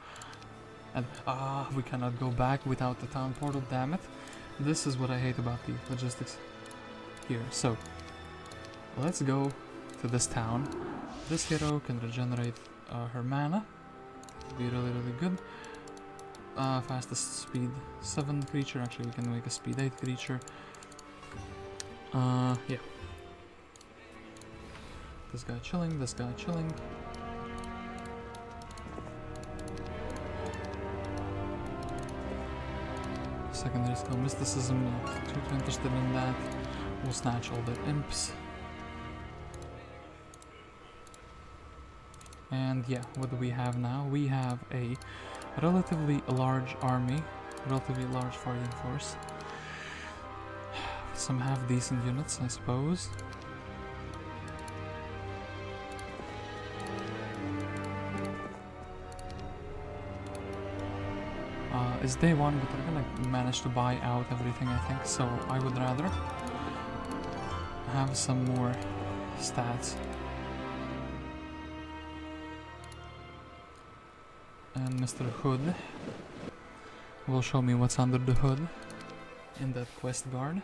Speaker 1: and we cannot go back without the town portal, damn it. This is what I hate about the logistics here. So, let's go to this town. This hero can regenerate her mana. That'd be really, really good. fastest speed 7 creature. Actually, we can make a speed 8 creature. Yeah. This guy chilling, this guy chilling. Secondary skill mysticism, not too interested in that. We'll snatch all the imps. And yeah, what do we have now? We have a relatively large army, relatively large fighting force. Some half-decent units, I suppose. It's day 1, but we're gonna manage to buy out everything, I think, so I would rather have some more stats. And Mr. Hood will show me what's under the hood in that quest guard.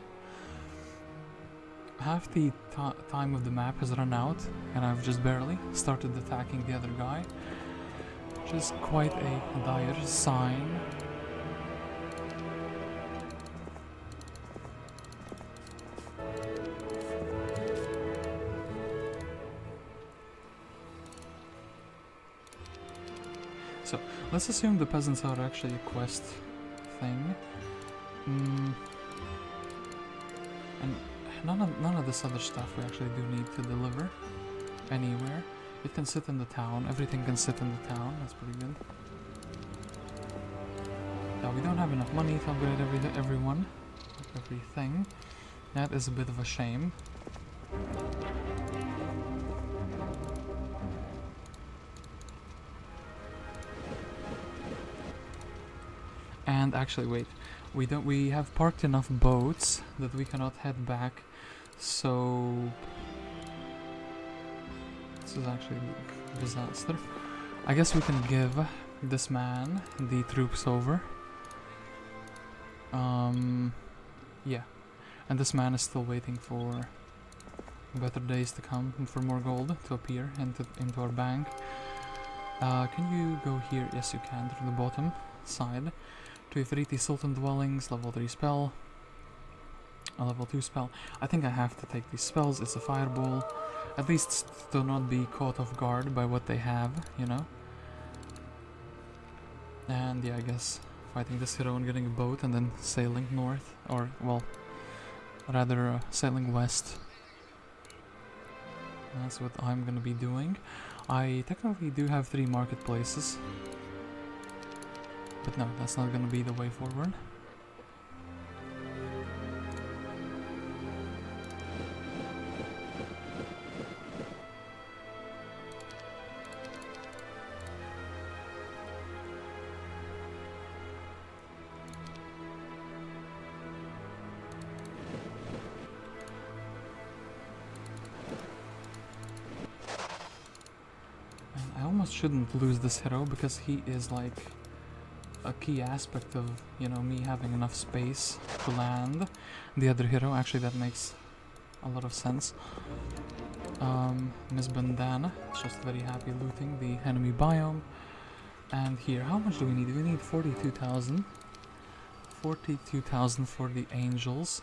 Speaker 1: Half the time of the map has run out, and I've just barely started attacking the other guy, which is quite a dire sign. So, let's assume the peasants are actually a quest thing. And none of this other stuff we actually do need to deliver anywhere. It can sit in the town, everything can sit in the town, that's pretty good. Now we don't have enough money to upgrade everything. That is a bit of a shame. And actually, wait, we have parked enough boats that we cannot head back, so this is actually a disaster. I guess we can give this man the troops over. Yeah, and this man is still waiting for better days to come, and for more gold to appear into our bank. Can you go here? Yes, you can, to the bottom side. To Ifriti Sultan Dwellings, level 3 spell, a level 2 spell. I think I have to take these spells. It's a fireball, at least to not be caught off guard by what they have, you know. And yeah, I guess fighting this hero and getting a boat and then sailing north, or well, rather sailing west. That's what I'm gonna be doing. I technically do have 3 marketplaces, but no, that's not gonna be the way forward. And I almost shouldn't lose this hero because he is like a key aspect of, you know, me having enough space to land the other hero. Actually, that makes a lot of sense. Miss Bandana is just very happy looting the enemy biome. And here, how much do we need? We need 42,000. 42,000 for the angels.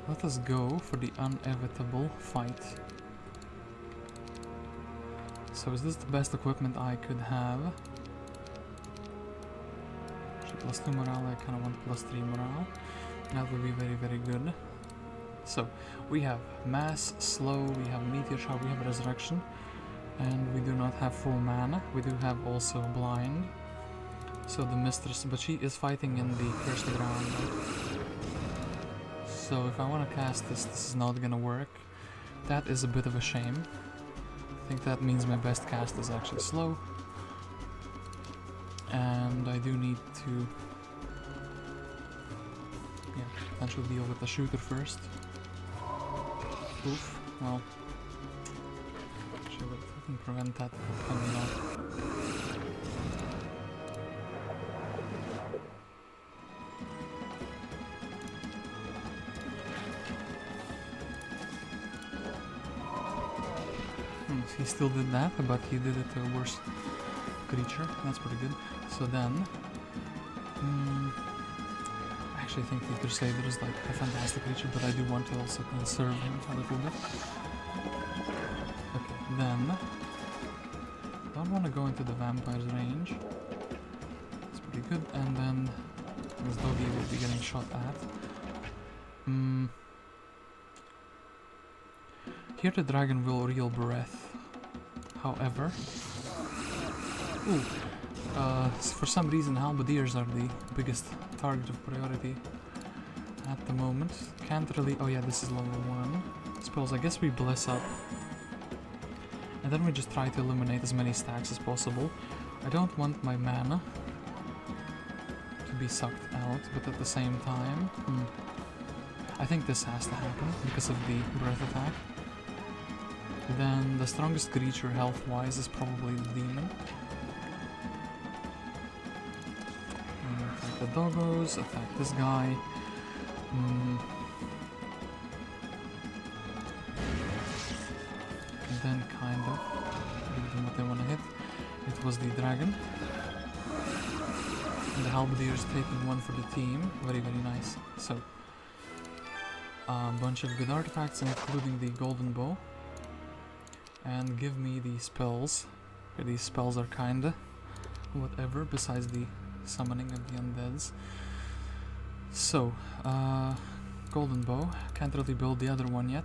Speaker 1: Let us go for the inevitable fight. So is this the best equipment I could have? Actually, +2 morale, I kind of want +3 morale. That would be very, very good. So, we have Mass, Slow, we have Meteor Shower, we have Resurrection. And we do not have full mana. We do have also Blind. So the Mistress, but she is fighting in the Cursed Ground. So if I want to cast this, this is not gonna work. That is a bit of a shame. I think that means my best cast is actually Slow. And I do need to potentially deal with the shooter first. Oof, well, actually I can prevent that from coming out. he still did that, but he did it to a worse creature. That's pretty good. So then, I actually think the Crusader is like a fantastic creature, but I do want to also conserve him a little bit. Okay, then don't want to go into the vampire's range. It's pretty good, and then this doggy will be getting shot at. Here the dragon will real breath. However, for some reason halberdiers are the biggest target of priority at the moment. Can't really... oh yeah, this is level 1. Spells, I guess we bless up. And then we just try to eliminate as many stacks as possible. I don't want my mana to be sucked out, but at the same time... I think this has to happen because of the breath attack. Then the strongest creature health-wise is probably the demon. Attack the doggos, attack this guy. And then kind of give them what they want to hit. It was the dragon. And the halberdier is taking one for the team. Very, very nice. So, a bunch of good artifacts, including the golden bow. And give me the spells. These spells are kinda whatever, besides the summoning of the undeads. So, golden bow. Can't really build the other one yet.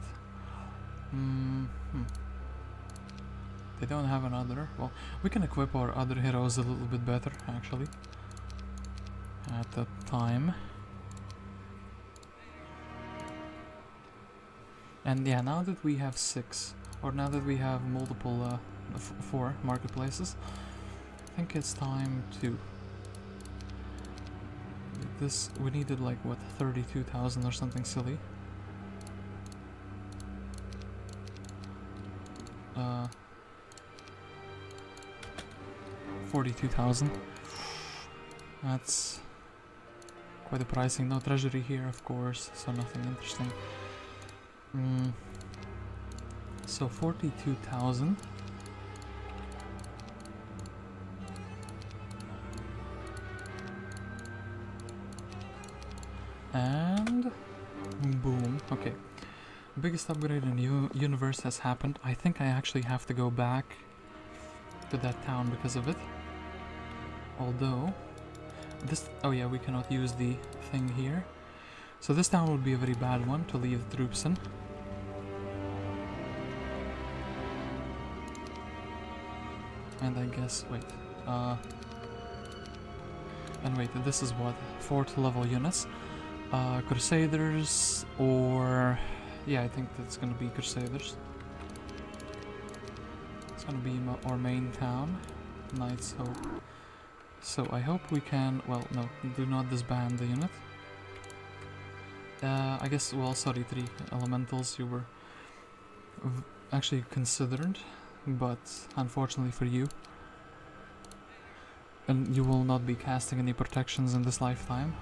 Speaker 1: They don't have another. Well, we can equip our other heroes a little bit better, actually. At that time. And yeah, now that we have 6, or now that we have multiple, 4 marketplaces, I think it's time to... This, we needed like, what, 32,000 or something silly. 42,000. That's quite a pricing. No treasury here, of course, so nothing interesting. So 42,000. And boom. Okay. Biggest upgrade in the universe has happened. I think I actually have to go back to that town because of it. Although this... oh yeah, we cannot use the thing here. So this town would be a very bad one to leave the troops in. And I guess, wait, and wait, this is what? 4th level units? Crusaders, or... yeah, I think that's gonna be Crusaders. It's gonna be our main town. Knight's Hope. So I hope we can... well, no, do not disband the unit. I guess, well, sorry, 3 elementals you were actually considered, but unfortunately for you, and you will not be casting any protections in this lifetime.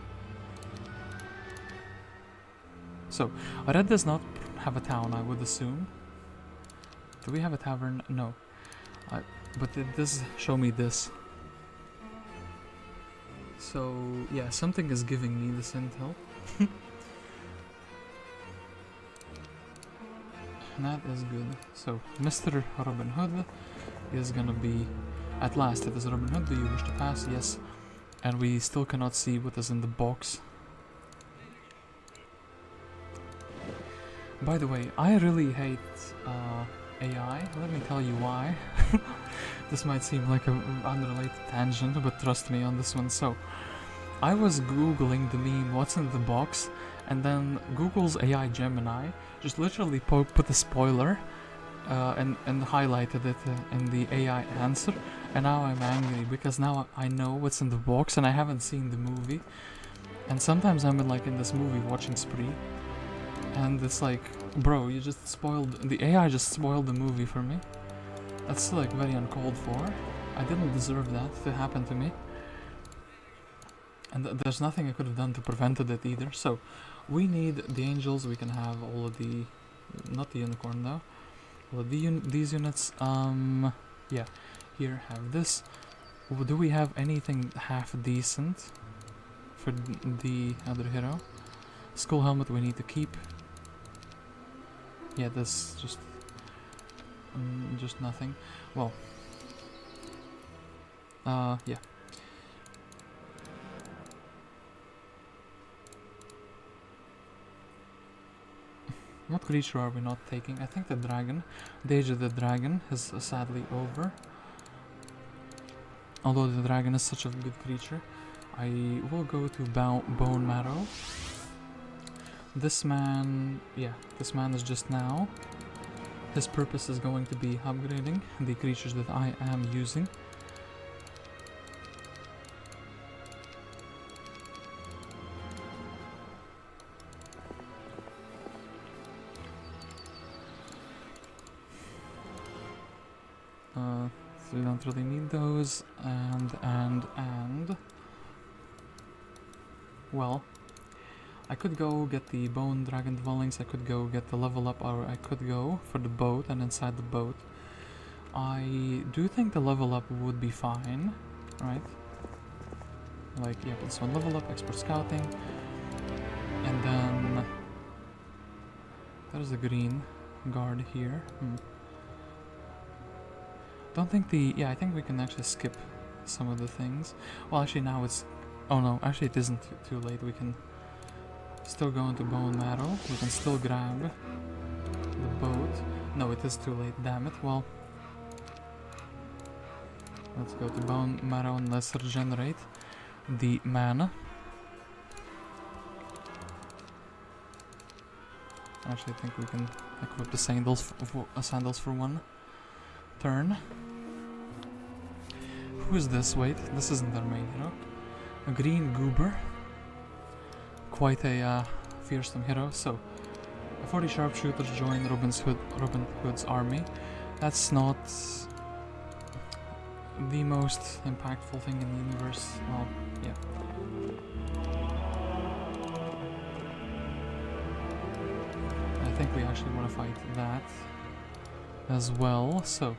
Speaker 1: So, Red does not have a town, I would assume. Do we have a tavern? No. But it does show me this. So, yeah, something is giving me this intel. That is good. So, Mr. Robin Hood is gonna be... at last, it is Robin Hood. Do you wish to pass? Yes. And we still cannot see what is in the box. By the way, I really hate AI. Let me tell you why. This might seem like an unrelated tangent, but trust me on this one. So, I was googling the meme, what's in the box, and then Google's AI Gemini just literally put a spoiler and highlighted it in the AI answer, and now I'm angry because now I know what's in the box and I haven't seen the movie. And sometimes I'm in this movie watching spree, and it's like, bro, you just spoiled, the AI just spoiled the movie for me. That's like very uncalled for. I didn't deserve that to happen to me. And there's nothing I could have done to prevent it either. So, we need the angels, we can have all of the... not the unicorn though. Well, these units, yeah, here, have this. Do we have anything half decent for the other hero? Skull helmet we need to keep. Yeah, this just nothing. Well, yeah. What creature are we not taking? I think the dragon. The Age of the Dragon is sadly over. Although the dragon is such a good creature. I will go to Bone Marrow. This man, yeah, this man is just now. His purpose is going to be upgrading the creatures that I am using. So we don't really need those, and well, I could go get the Bone Dragon Dwellings, I could go get the level up, or I could go for the boat, and inside the boat I do think the level up would be fine, right? Like, yeah, this one level up, expert scouting, and then there's a green guard here. Don't think yeah, I think we can actually skip some of the things. Well, actually now it's, oh no, actually it isn't too late. We can still go into Bone Marrow. We can still grab the boat. No, it is too late, damn it. Well, let's go to Bone Marrow and let's regenerate the mana. Actually, I think we can equip the sandals for one turn. Who is this? Wait, this isn't our main hero. A green Goober. Quite a fearsome hero. So, 40 sharpshooters join Robin Hood's army. That's not the most impactful thing in the universe. Well, yeah. I think we actually want to fight that as well. So,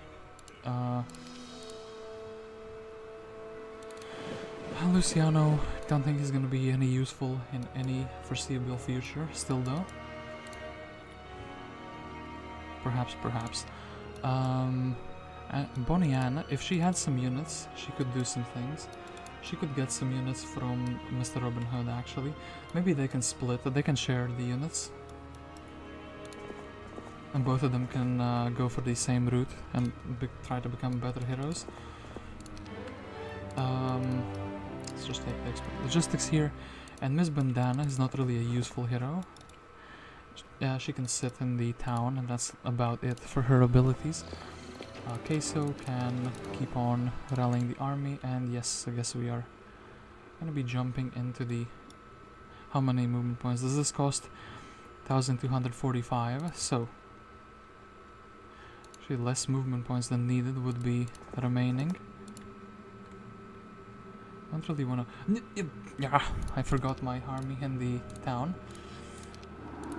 Speaker 1: Luciano, don't think he's gonna be any useful in any foreseeable future, still though. Perhaps. Bonny, if she had some units, she could do some things. She could get some units from Mr. Robin Hood, actually. Maybe they can split, they can share the units. And both of them can go for the same route and try to become better heroes. Let's just take the expert logistics here. And Miss Bandana is not really a useful hero. Yeah, she can sit in the town, and that's about it for her abilities. Queso can keep on rallying the army, and yes, I guess we are gonna be jumping into the... How many movement points does this cost? 1245, so... Actually, less movement points than needed would be remaining. I don't really wanna... Yeah, I forgot my army in the town.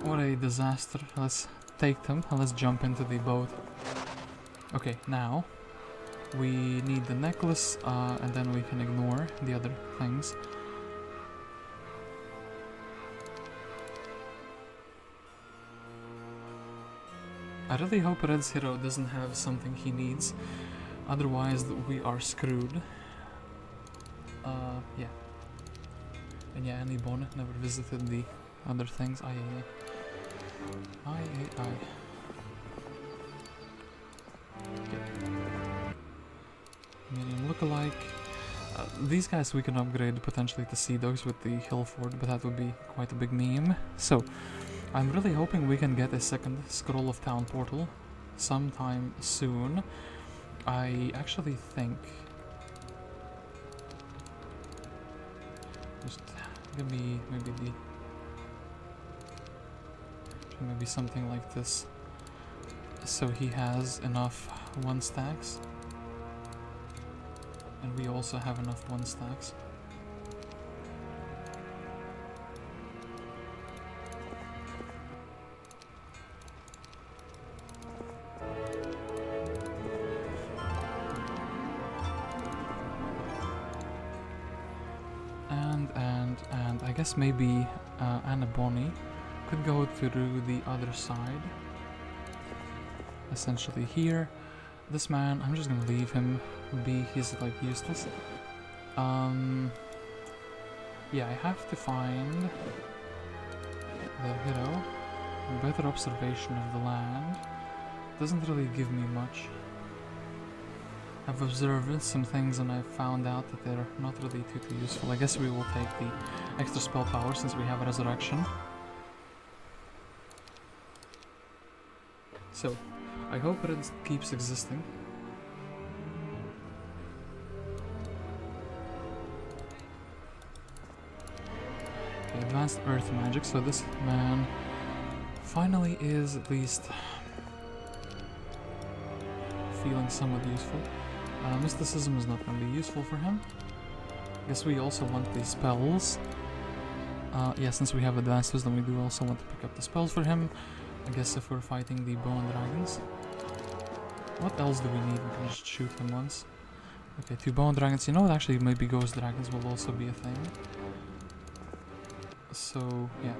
Speaker 1: What a disaster. Let's take them and let's jump into the boat. Okay, now we need the necklace, and then we can ignore the other things. I really hope Red's hero doesn't have something he needs, otherwise we are screwed. Yeah. And yeah, Annie Bonnet never visited the other things. Aye. Medium lookalike. These guys we can upgrade potentially to Sea Dogs with the Hill Fort, but that would be quite a big meme. So, I'm really hoping we can get a second Scroll of Town portal sometime soon. I actually think... Just give me maybe something like this, so he has enough 1 stacks, and we also have enough 1 stacks. guess maybe Anna Bonny could go through the other side. Essentially here. This man, I'm just gonna leave him be, he's like useless. Yeah, I have to find the hero. Better observation of the land. Doesn't really give me much. I've observed some things and I've found out that they're not really too useful. I guess we will take the extra spell power since we have a resurrection. So, I hope it keeps existing. Okay, advanced earth magic, so this man finally is at least feeling somewhat useful. Mysticism is not going to be useful for him. Guess we also want the spells. Yeah, since we have advanced wisdom, we do also want to pick up the spells for him. I guess if we're fighting the bone dragons. What else do we need? We can just shoot him once. Okay, 2 bone dragons. You know what? Actually, maybe ghost dragons will also be a thing. So, yeah.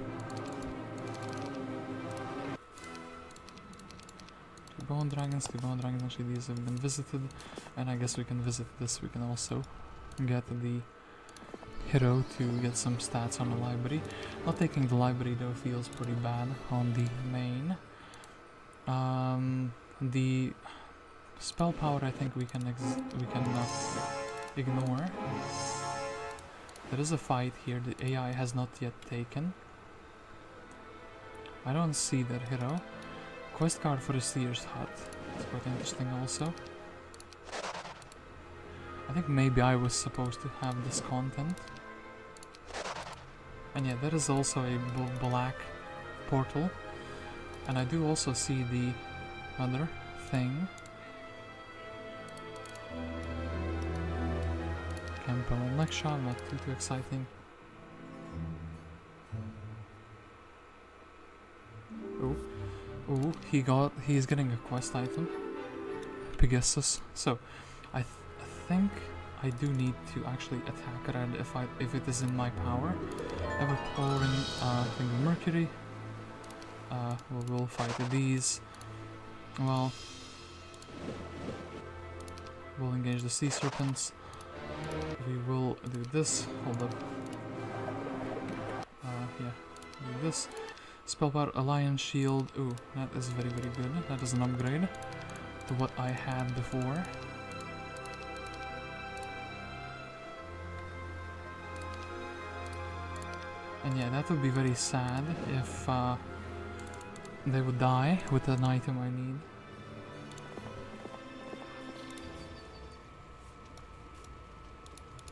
Speaker 1: 2 bone dragons, 2 bone dragons. Actually, these have been visited. And I guess we can visit this. We can also get the hero to get some stats on the library. Not taking the library though feels pretty bad on the main. The spell power I think we can ignore. There is a fight here the AI has not yet taken. I don't see that hero. Quest card for the Seer's Hut. It's quite interesting also. I think maybe I was supposed to have this content. And yeah, there is also a black portal. And I do also see the other thing. Campbell next shot, not too exciting. Oh, he's getting a quest item. Pigasus. So, I think I do need to actually attack Red if it is in my power. Ever pouring thing of Mercury. We'll fight these. Well, we'll engage the sea serpents. We will do this. Hold up. Yeah, do this. Spellpower Alliance Shield. Ooh, that is very good. That is an upgrade to what I had before. And yeah, that would be very sad if they would die with an item I need.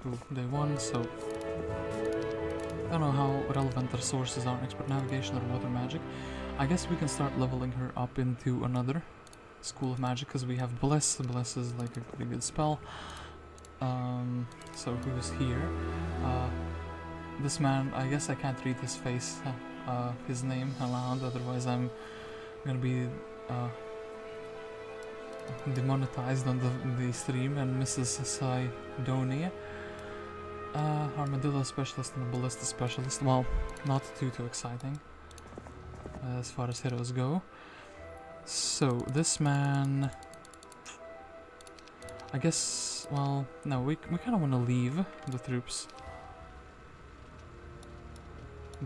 Speaker 1: Ooh, they won, so I don't know how relevant their sources are, expert navigation or water magic. I guess we can start leveling her up into another school of magic because we have Bliss. Bliss is like a pretty good spell. So who's here? This man, I guess I can't read his face, his name aloud, otherwise I'm gonna be demonetized on the stream. And Mrs. Sidonia. Armadillo specialist and a ballista specialist. Well, not too exciting as far as heroes go. So this man, I guess. Well, no, we kind of want to leave the troops.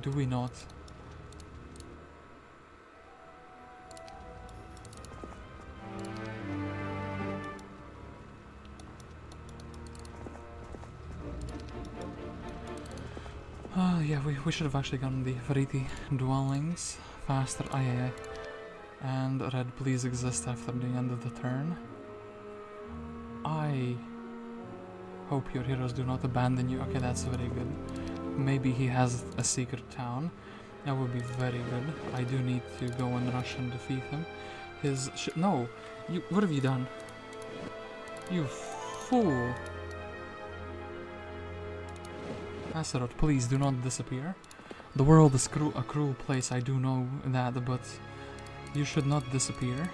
Speaker 1: Do we not? Yeah, we should have actually gotten the Verity dwellings faster. Aye. And Red, please exist after the end of the turn. I hope your heroes do not abandon you. Okay, that's very good. Maybe he has a secret town. That would be very good. I do need to go and rush and defeat him. No! What have you done? You fool! Astaroth, please do not disappear. The world is a cruel place, I do know that, but you should not disappear.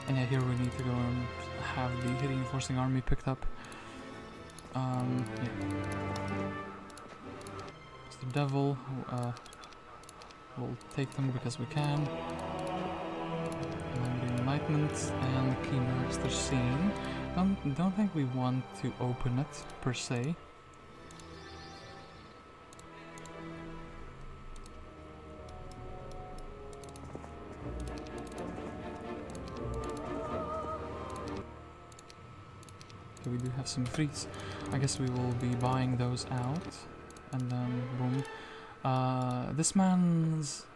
Speaker 1: And yeah, here we need to go and have the reinforcing army picked up. Yeah. Mr. Devil. We'll take them because we can. Enlightenment and key master scene. Don't think we want to open it per se. Okay, we do have some frees. I guess we will be buying those out, and then boom. This man's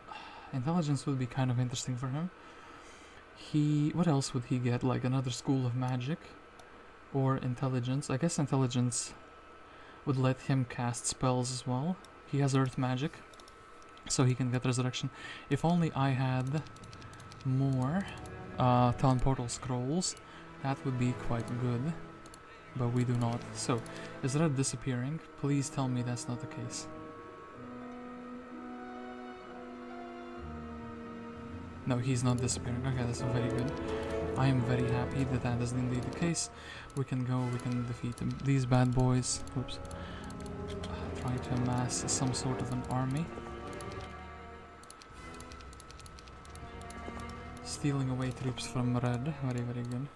Speaker 1: intelligence would be kind of interesting for him. What else would he get? Like another school of magic? Or intelligence? I guess intelligence would let him cast spells as well. He has earth magic, so he can get resurrection. If only I had more Talon Portal scrolls, that would be quite good. But we do not. So, is Red disappearing? Please tell me that's not the case. No, he's not disappearing. Okay, that's very good. I am very happy that that is indeed the case. We can go, we can defeat these bad boys. Oops. Try to amass some sort of an army. Stealing away troops from Red. Very, very good.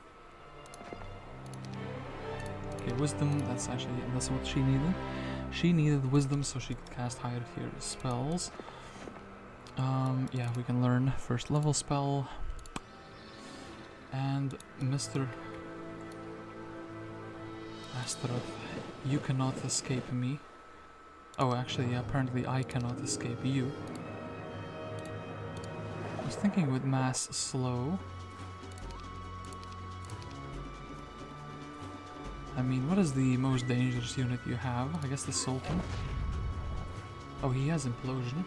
Speaker 1: Okay, wisdom. That's what she needed. She needed wisdom so she could cast higher tier spells. Yeah, we can learn first level spell. And Mr. Astaroth, you cannot escape me. Oh, actually, yeah, apparently I cannot escape you. I was thinking with mass slow. I mean, what is the most dangerous unit you have? I guess the Sultan. Oh, he has implosion.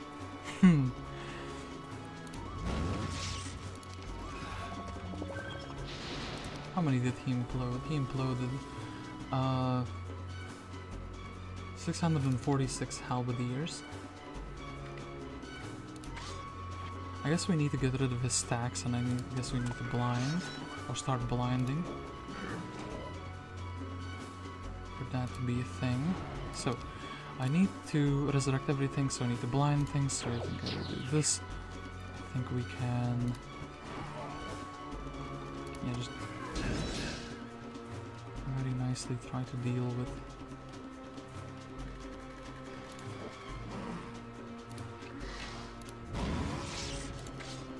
Speaker 1: How many did he implode? He imploded 646 halberdiers. I guess we need to get rid of his stacks, and I guess we need to blind or start blinding for that to be a thing. So I need to resurrect everything, so I need to blind things. So I think I will do this. I think we can, yeah, just very nicely try to deal with.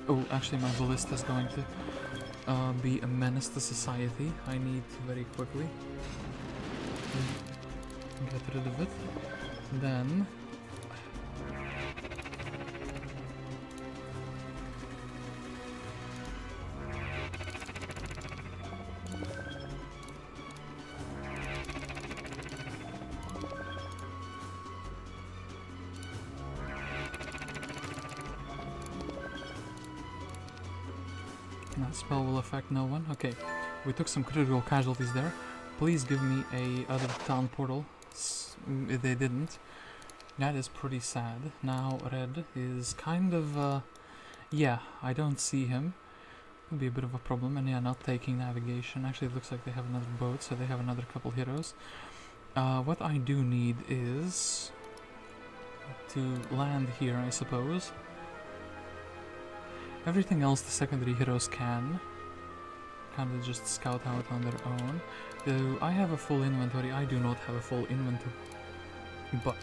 Speaker 1: Oh, actually my ballista is going to be a menace to society. I need to very quickly get rid of it. Then that spell will affect no one. Okay, we took some critical casualties there. Please give me a other Talon Portal. If they didn't, that is pretty sad. Now Red is kind of, yeah, I don't see him. Could be a bit of a problem, and yeah, not taking navigation. Actually, it looks like they have another boat, so they have another couple heroes. What I do need is to land here, I suppose. Everything else the secondary heroes can kind of just scout out on their own. Though I have a full inventory, I do not have a full inventory. But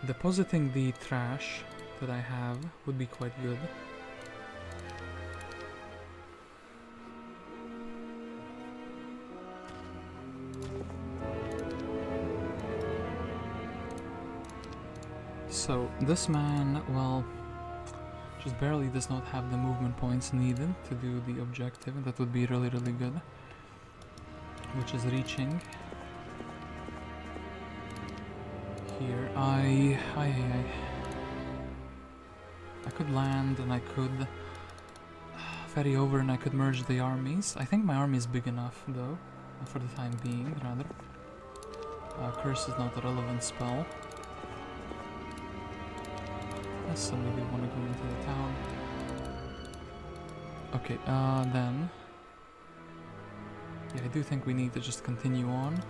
Speaker 1: depositing the trash that I have would be quite good. So this man, well, just barely does not have the movement points needed to do the objective. That would be really, really good. Which is reaching. Here, I could land and I could ferry over and I could merge the armies. I think my army is big enough though, for the time being, rather. Curse is not a relevant spell. Unless somebody did want to go into the town. Okay, then... yeah, I do think we need to just continue on.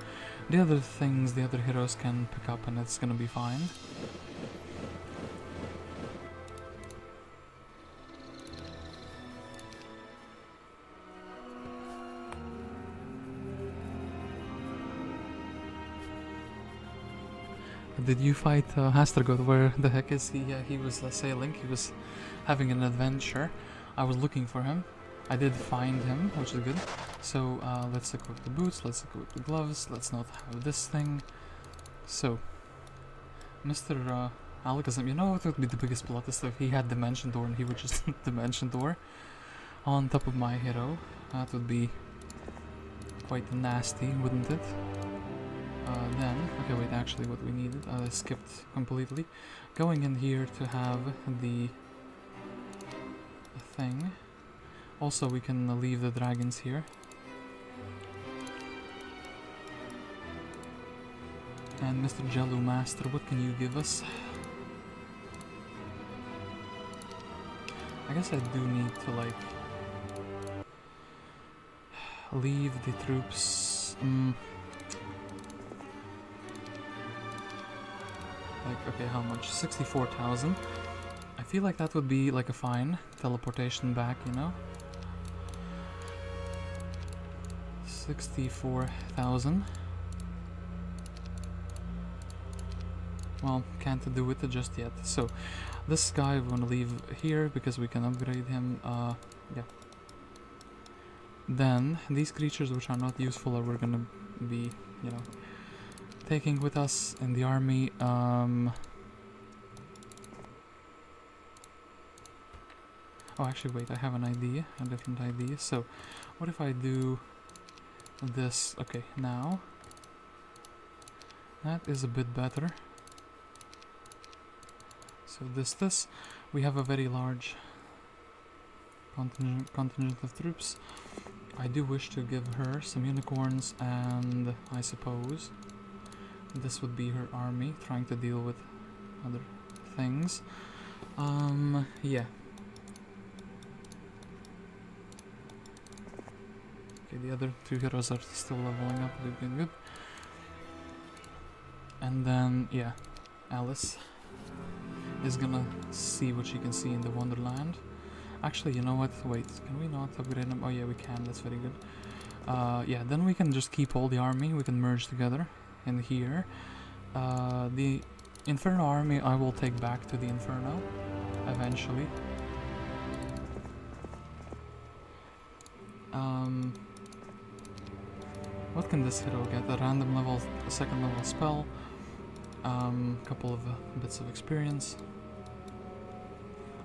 Speaker 1: The other things the other heroes can pick up and it's gonna be fine. Did you fight Astaroth? Where the heck is he? Yeah, he was sailing. He was having an adventure. I was looking for him. I did find him, which is good. So let's equip the boots, let's equip the gloves, let's not have this thing. So, Mr. Alakazam, you know what would be the biggest plot is if he had Dimension Door and he would just Dimension Door on top of my hero. That would be quite nasty, wouldn't it? Then, okay wait, actually what we needed, I skipped completely. Going in here to have the thing. Also we can leave the dragons here. And Mr. Jello Master, what can you give us? I guess I do need to like leave the troops. Like, okay, how much? 64,000. I feel like that would be like a fine teleportation back, you know? 64,000. Well, can't do it just yet. So, this guy we're gonna leave here because we can upgrade him. Yeah. Then, these creatures which are not useful are we're gonna be, you know, taking with us in the army. Oh, actually, wait, I have an idea, a different idea. So, what if I do this? Okay, now that is a bit better. So this, we have a very large contingent of troops. I do wish to give her some unicorns, and I suppose this would be her army, trying to deal with other things. Yeah. Okay, the other two heroes are still leveling up, good. And then, yeah, Alice is gonna see what she can see in the Wonderland. Actually, you know what? Wait, can we not upgrade them? Oh yeah, we can, that's very good. Yeah, then we can just keep all the army, we can merge together in here. The Inferno army I will take back to the Inferno eventually. What can this hero get? A random level, a second level spell, couple of bits of experience.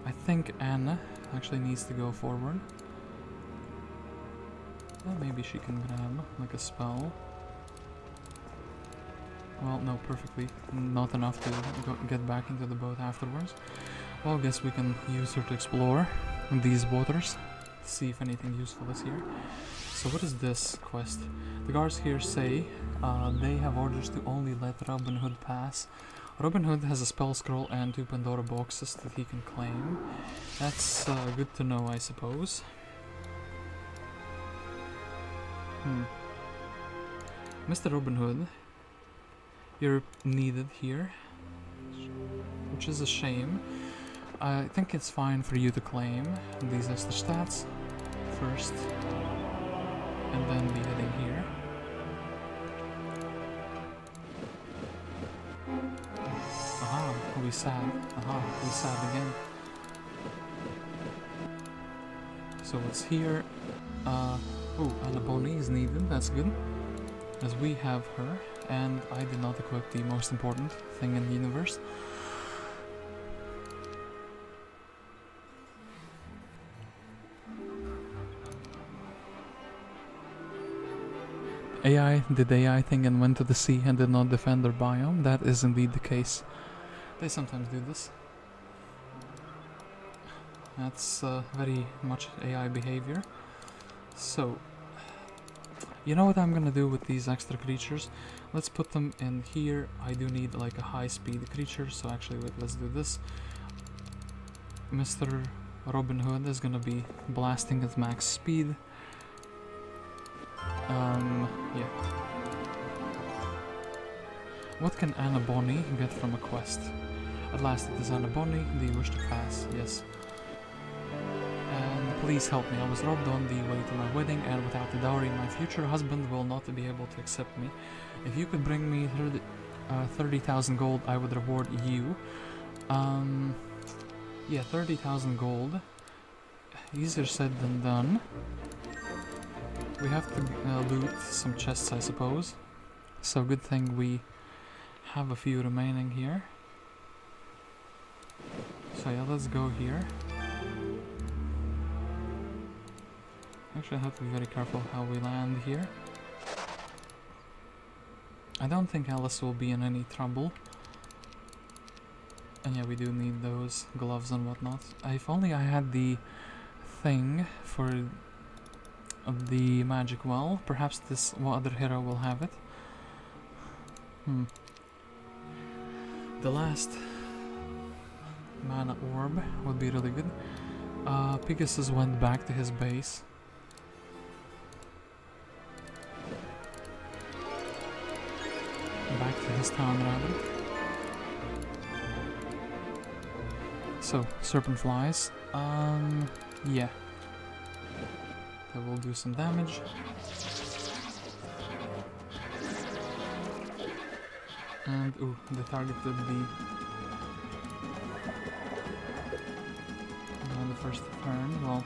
Speaker 1: I think Anna actually needs to go forward. Well, maybe she can grab like a spell. Well, no, perfectly. Not enough to get back into the boat afterwards. Well, I guess we can use her to explore these waters, see if anything useful is here. So what is this quest? The guards here say they have orders to only let Robin Hood pass. Robin Hood has a spell scroll and 2 Pandora boxes that he can claim. That's good to know, I suppose. Mr. Robin Hood, you're needed here, which is a shame. I think it's fine for you to claim these extra stats first, and then be heading here. Aha, we sad. Aha, we sad again. So what's here? Oh, and a Bonny is needed, that's good. As we have her, and I did not equip the most important thing in the universe. AI did AI thing and went to the sea and did not defend their biome. That is indeed the case. They sometimes do this. That's very much AI behavior. So, you know what I'm gonna do with these extra creatures? Let's put them in here. I do need like a high speed creature, so actually wait, let's do this. Mr. Robin Hood is gonna be blasting at max speed. Yeah. What can Anna Bonny get from a quest? At last it is Anna Bonny. Do you wish to pass? Yes. And please help me. I was robbed on the way to my wedding, and without a dowry, my future husband will not be able to accept me. If you could bring me 30,000 gold, I would reward you. Yeah, 30,000 gold. Easier said than done. We have to loot some chests, I suppose. So good thing we have a few remaining here. So yeah, let's go here. Actually, I have to be very careful how we land here. I don't think Alice will be in any trouble. And yeah, we do need those gloves and whatnot. If only I had the thing for the magic well. Perhaps this other hero will have it. The last mana orb would be really good. Pigasus went back to his base. Back to his town, rather. So, serpent flies. Yeah. That will do some damage. And, ooh, they targeted the first turn. Well,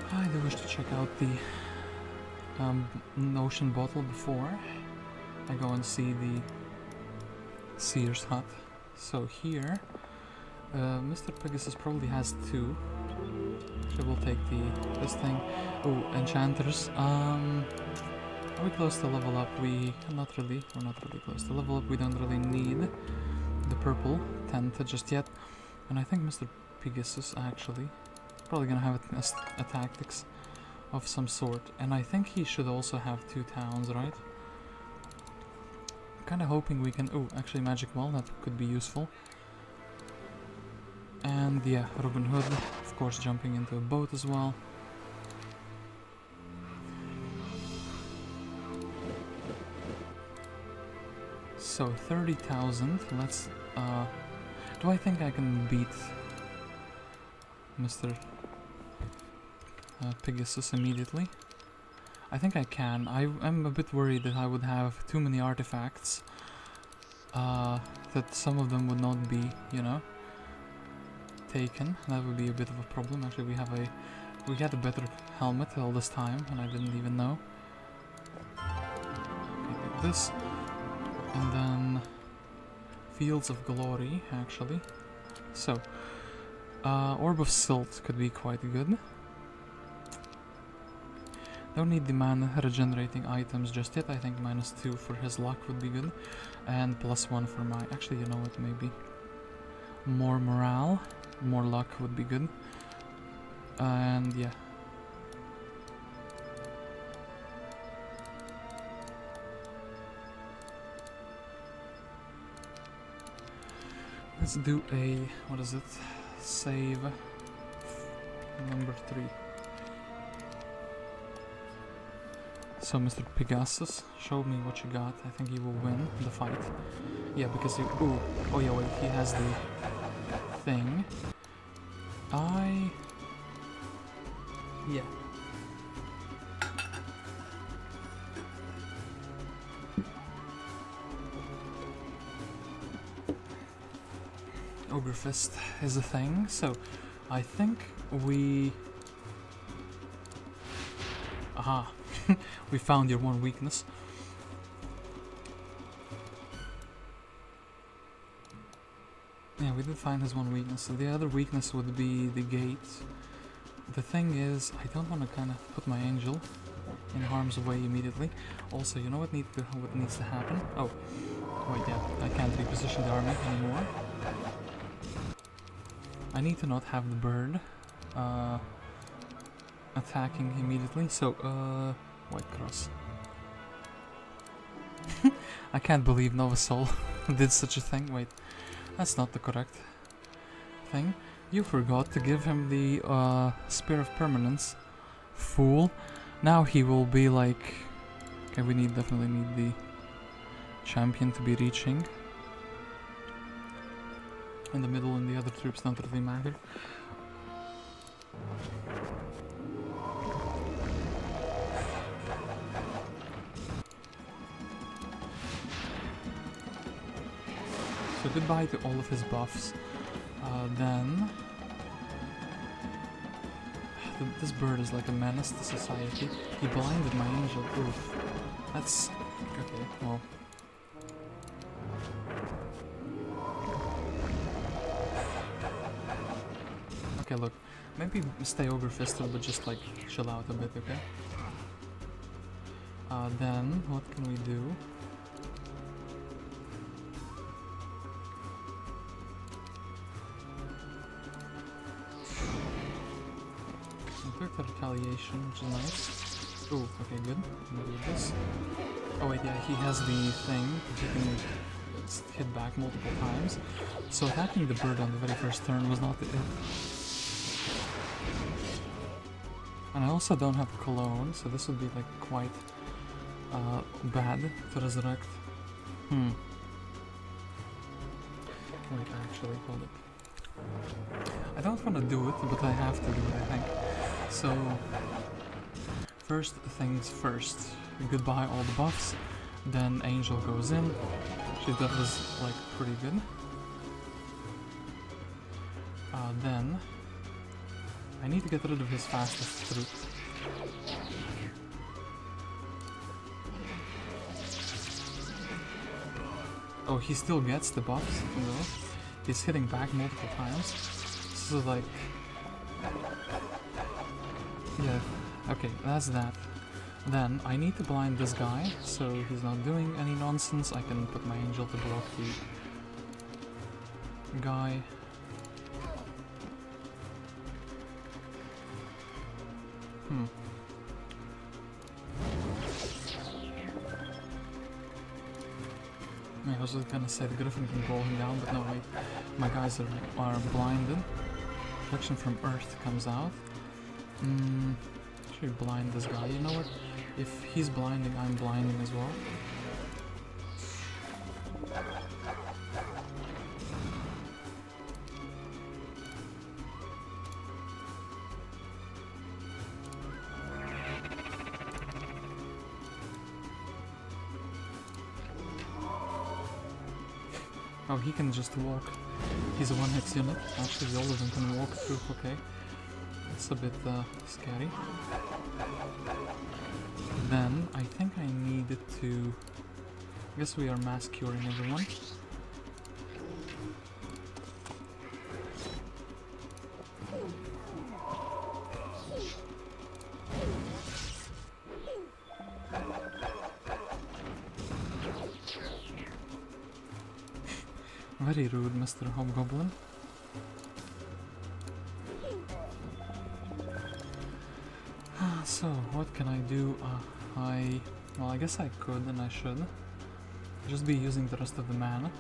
Speaker 1: I do wish to check out the ocean bottle before I go and see the seer's hut. So here, Mr. Pigasus probably has two. So we'll take this thing. Oh, enchanters. Are we close to level up? We're not really close to level up. We don't really need the purple tent just yet. And I think Mr. Pigasus actually probably gonna have a tactics of some sort, and I think he should also have 2 towns, right? Kinda hoping we can... oh, actually magic well, that could be useful. And yeah, Robin Hood, of course, jumping into a boat as well. So 30,000, let's... do I think I can beat Mr. Pigasus immediately? I think I can. I'm a bit worried that I would have too many artifacts. That some of them would not be, you know, taken. That would be a bit of a problem. Actually, we had a better helmet all this time, and I didn't even know. Okay, take this, and then Fields of Glory, actually. So, Orb of Silt could be quite good. Don't need the mana regenerating items just yet. I think -2 for his luck would be good. And +1 for my... actually, you know what, maybe more morale, more luck would be good. And yeah. Let's do a... what is it? Save number 3. So Mr. Pigasus, show me what you got. I think he will win the fight. Yeah, because he... ooh, oh yeah, wait, he has the thing. Yeah. Ogre Fist is a thing, so I think we... aha. We found your one weakness. Yeah, we did find his one weakness. So the other weakness would be the gate the thing is, I don't want to kind of put my angel in harm's way immediately. Also, you know what needs to happen? Oh, wait, yeah, I can't reposition the army anymore. I need to not have the bird attacking immediately, so, white cross. I can't believe Novasoul did such a thing. Wait, that's not the correct thing. You forgot to give him the Spear of Permanence. Fool. Now he will be like... Okay, we definitely need the champion to be reaching. In the middle, and the other troops don't really matter. So goodbye to all of his buffs. Then... This bird is like a menace to society. He blinded my angel. Oof. That's... okay, well... Okay, look. Maybe stay Ogre Fisted, but just like chill out a bit, okay? Then, what can we do? The retaliation, which is nice. Oh, okay, good. I'm gonna do this. Oh wait, yeah, he has the thing. He can hit back multiple times. So attacking the bird on the very first turn was not it. And I also don't have cologne, so this would be like quite bad to resurrect. Wait, actually, hold it. I don't want to do it, but I have to do it, I think. So, first things first. Goodbye all the buffs. Then Angel goes in. Actually, that was like pretty good. Then I need to get rid of his fastest troop. Oh, he still gets the buffs, though. He's hitting back multiple times. So like... yeah, okay, that's that. Then I need to blind this guy, so he's not doing any nonsense. I can put my angel to block the guy. I was just gonna say the Griffin can roll him down, but no, wait. My guys are blinded. Protection from Earth comes out. Should we blind this guy? You know what? If he's blinding, I'm blinding as well. Oh, he can just walk. He's a one-hit unit. Actually, all of them can walk through, okay. It's a bit scary. Then, I think I needed to... I guess we are mass curing everyone. Very rude, Mr. Hobgoblin. So, what can I do? Well, I guess I could and I should. Just be using the rest of the mana.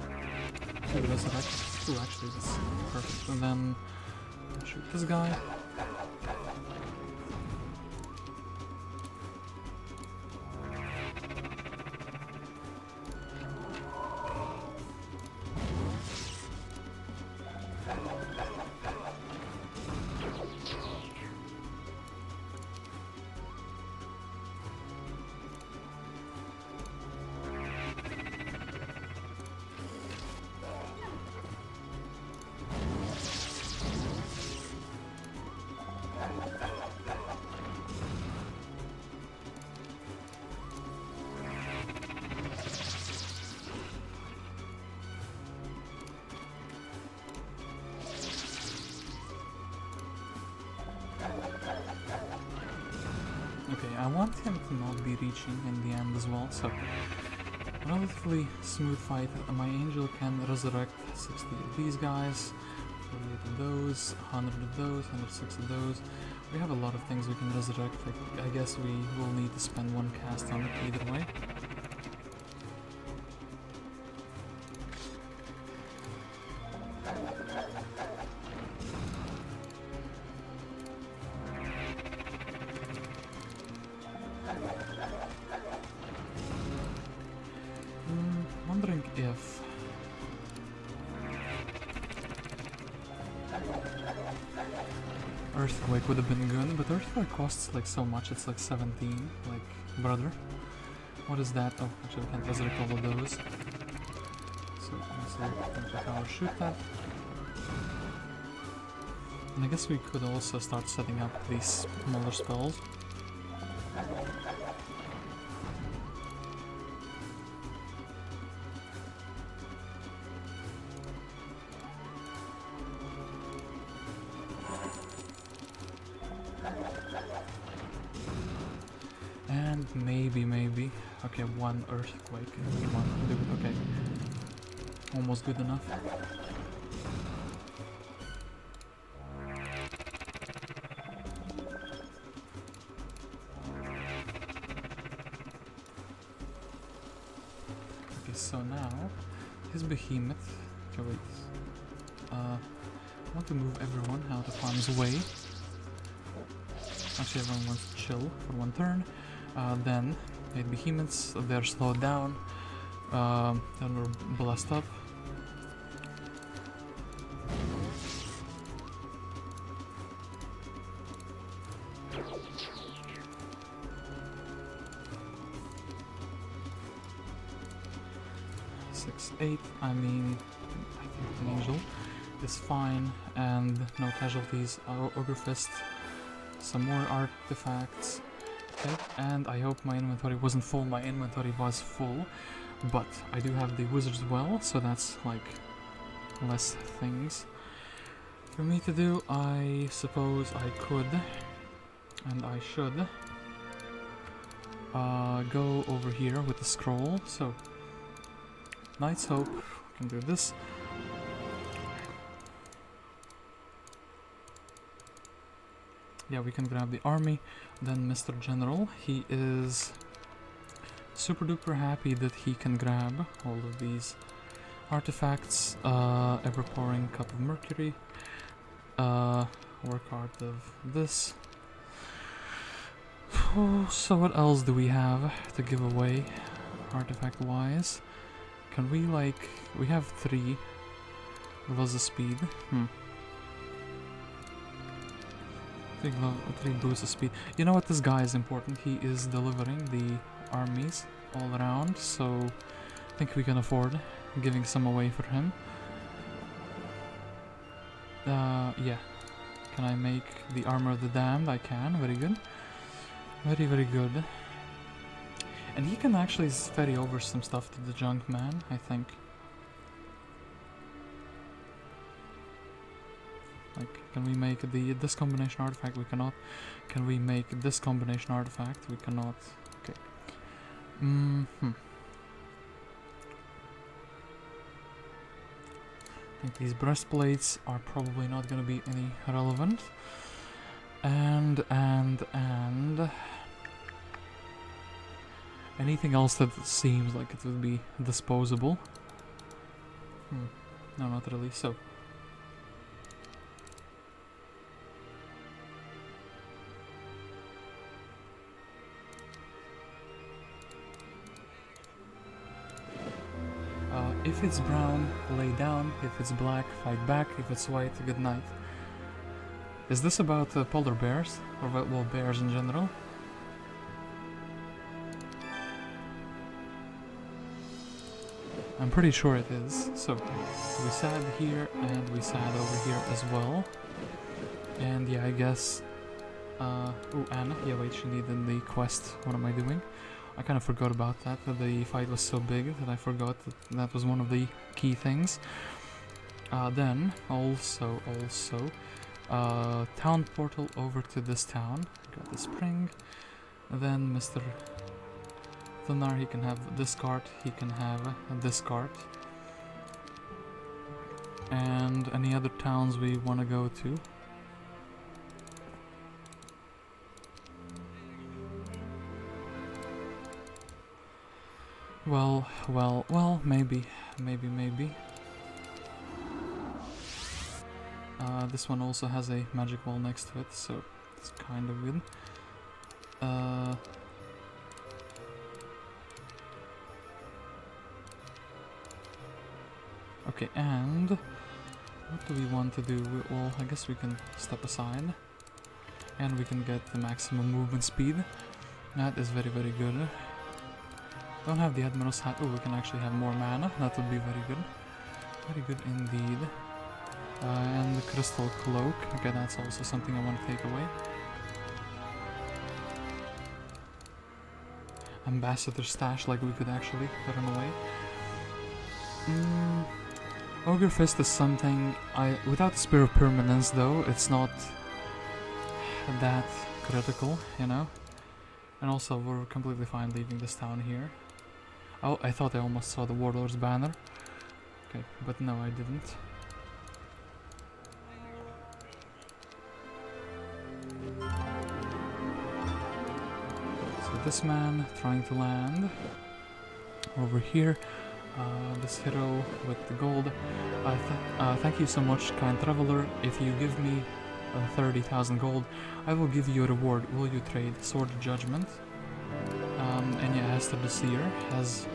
Speaker 1: To resurrect. Ooh, actually, that's perfect. And then shoot this guy. Okay, I want him to not be reaching in the end as well, so relatively smooth fight. My angel can resurrect 60 of these guys, 48 of those, 100 of those, 106 of those. We have a lot of things we can resurrect. I guess we will need to spend one cast on it either way. Wondering if Earthquake would have been good, but Earthquake costs like so much, it's like 17, like, brother. What is that? Oh, actually we can't resurrect all of those. So, let's see how I shoot that. And I guess we could also start setting up these smaller spells. And maybe, okay, one Earthquake. Come on, do it, okay. Almost good enough. Okay, so now, his behemoth, okay wait, I want to move everyone out of harm's way. Actually, everyone wants to chill for one turn. Then, 8 behemoths, they're slowed down. Then we're blessed up. Six, 8. I mean, I think the angel is fine, and no casualties. Ogre Fist. Some more artifacts. Okay, and I hope my inventory wasn't full. My inventory was full, but I do have the wizard's well, so that's like less things for me to do. I suppose I could, and I should, go over here with the scroll. So, Knight's Hope, can do this. Yeah, we can grab the army. Then Mr. General, he is super duper happy that he can grab all of these artifacts. Ever pouring cup of mercury, work art of this. So what else do we have to give away artifact wise? Can we like, we have 3 Velocity speed. 3 boosts of speed. You know what, this guy is important. He is delivering the armies all around, so I think we can afford giving some away for him. Yeah. Can I make the Armor of the Damned? I can. Very good. Very, very good. And he can actually ferry over some stuff to the junk man, I think. Like, can we make this combination artifact? We cannot. Can we make this combination artifact? We cannot. Okay. I think these breastplates are probably not going to be any relevant. And anything else that seems like it would be disposable? No, not really. So. If it's brown, lay down. If it's black, fight back. If it's white, good night. Is this about polar bears? Or well, bears in general? I'm pretty sure it is. So, we sad here, and we sad over here as well. And yeah, I guess... ooh, Anna. Yeah, wait, she needed the quest. What am I doing? I kind of forgot about that the fight was so big that I forgot that was one of the key things. Then, also, town portal over to this town. Got the spring. Then Mr. Thunar, he can have this card, he can have this card. And any other towns we want to go to. Well, maybe. This one also has a magic wall next to it, so it's kind of good. Okay, and what do we want to do? Well, I guess we can step aside, and we can get the maximum movement speed. That is very, very good. Don't have the Admiral's Hat. Oh, we can actually have more mana. That would be very good. Very good indeed. And the Crystal Cloak. Okay, that's also something I want to take away. Ambassador Stash, like we could actually run away. Ogre Fist is something without the Spear of Permanence though, it's not that critical, you know? And also we're completely fine leaving this town here. Oh, I thought I almost saw the Warlord's banner. Okay, but no, I didn't. So this man trying to land over here. This hero with the gold. Thank you so much, kind traveler. If you give me 30,000 gold, I will give you a reward. Will you trade? Sword of Judgment. And yeah, Esther the Seer has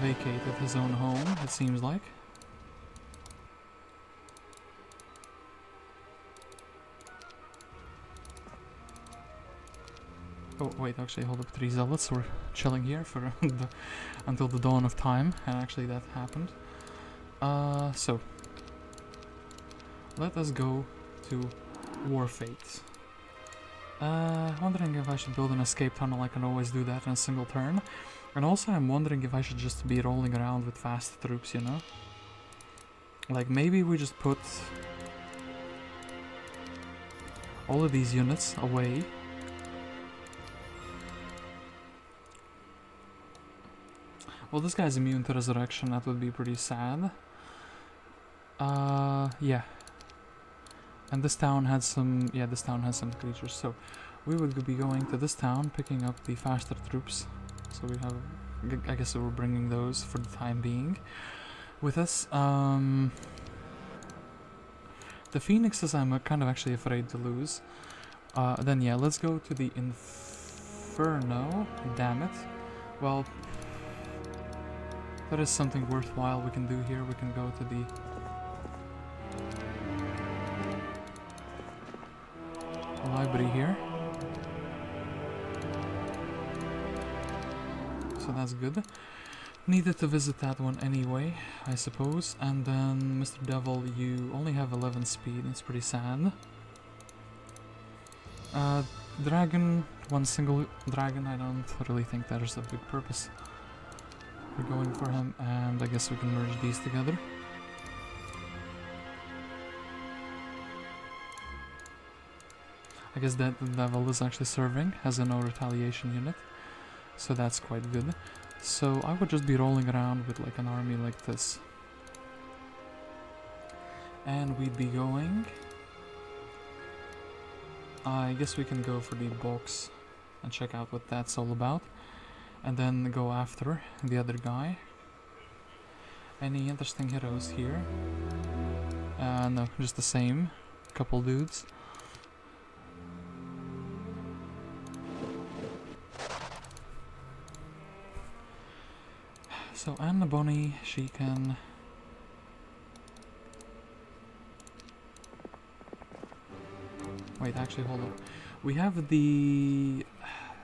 Speaker 1: vacated his own home, it seems like. Oh wait, actually hold up, 3 zealots were chilling here for until the dawn of time, and actually that happened. So let us go to Warfate. Wondering if I should build an escape tunnel. I can always do that in a single turn. And also I'm wondering if I should just be rolling around with fast troops, you know? Like maybe we just put all of these units away. Well, this guy's immune to resurrection, that would be pretty sad. Yeah. And this town had some, this town has some creatures, so we would be going to this town, picking up the faster troops. So we have, I guess we're bringing those for the time being with us. The Phoenixes I'm kind of actually afraid to lose. Then yeah, let's go to the Inferno, damn it. Well, there is something worthwhile we can do here. We can go to the library here. So that's good. Needed to visit that one anyway, I suppose. And then, Mr. Devil, you only have 11 speed. It's pretty sad. Dragon, one single dragon. I don't really think there's a big purpose. We're going for him, and I guess we can merge these together. I guess that the Devil is actually serving as a no retaliation unit, so that's quite good. So I would just be rolling around with like an army like this. And we'd be going... I guess we can go for the box and check out what that's all about. And then go after the other guy. Any interesting heroes here? No, just the same. Couple dudes. So Anna Bonny, she can... Wait, actually hold on. We have the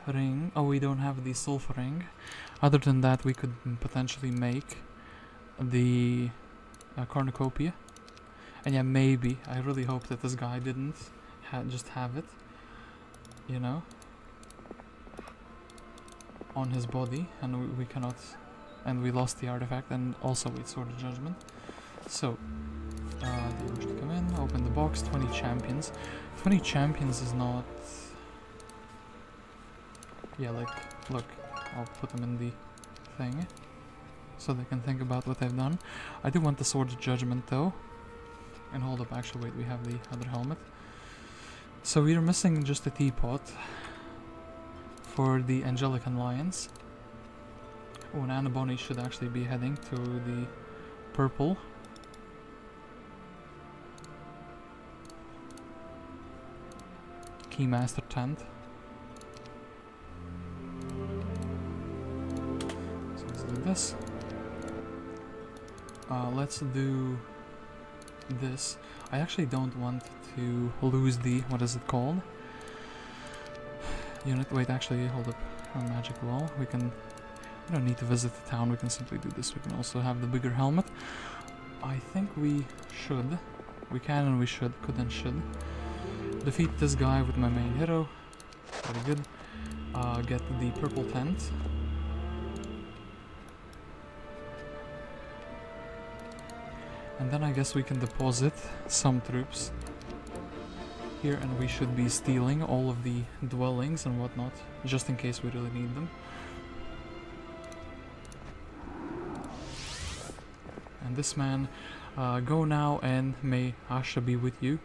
Speaker 1: ring. Oh, we don't have the sulfur ring. Other than that, we could potentially make the cornucopia. And yeah, maybe. I really hope that this guy didn't just have it. You know? On his body. And we cannot... And we lost the artifact, and also with Sword of Judgment. So, they usually come in, open the box, 20 champions. 20 champions is not... Yeah, like, look, I'll put them in the thing, so they can think about what they've done. I do want the Sword of Judgment though. And hold up, actually wait, we have the other helmet. So we are missing just a teapot for the Angelic Alliance. Oh, and Bonny should actually be heading to the purple. Keymaster tent. So let's do this. Let's do this. I actually don't want to lose the, what is it called? Unit, wait, actually, hold up. A magic wall. We don't need to visit the town, we can simply do this. We can also have the bigger helmet. I think we should. We can and we should, could and should. Defeat this guy with my main hero. Very good. Get the purple tent. And then I guess we can deposit some troops here, and we should be stealing all of the dwellings and whatnot, just in case we really need them. And this man, go now and may Asha be with you.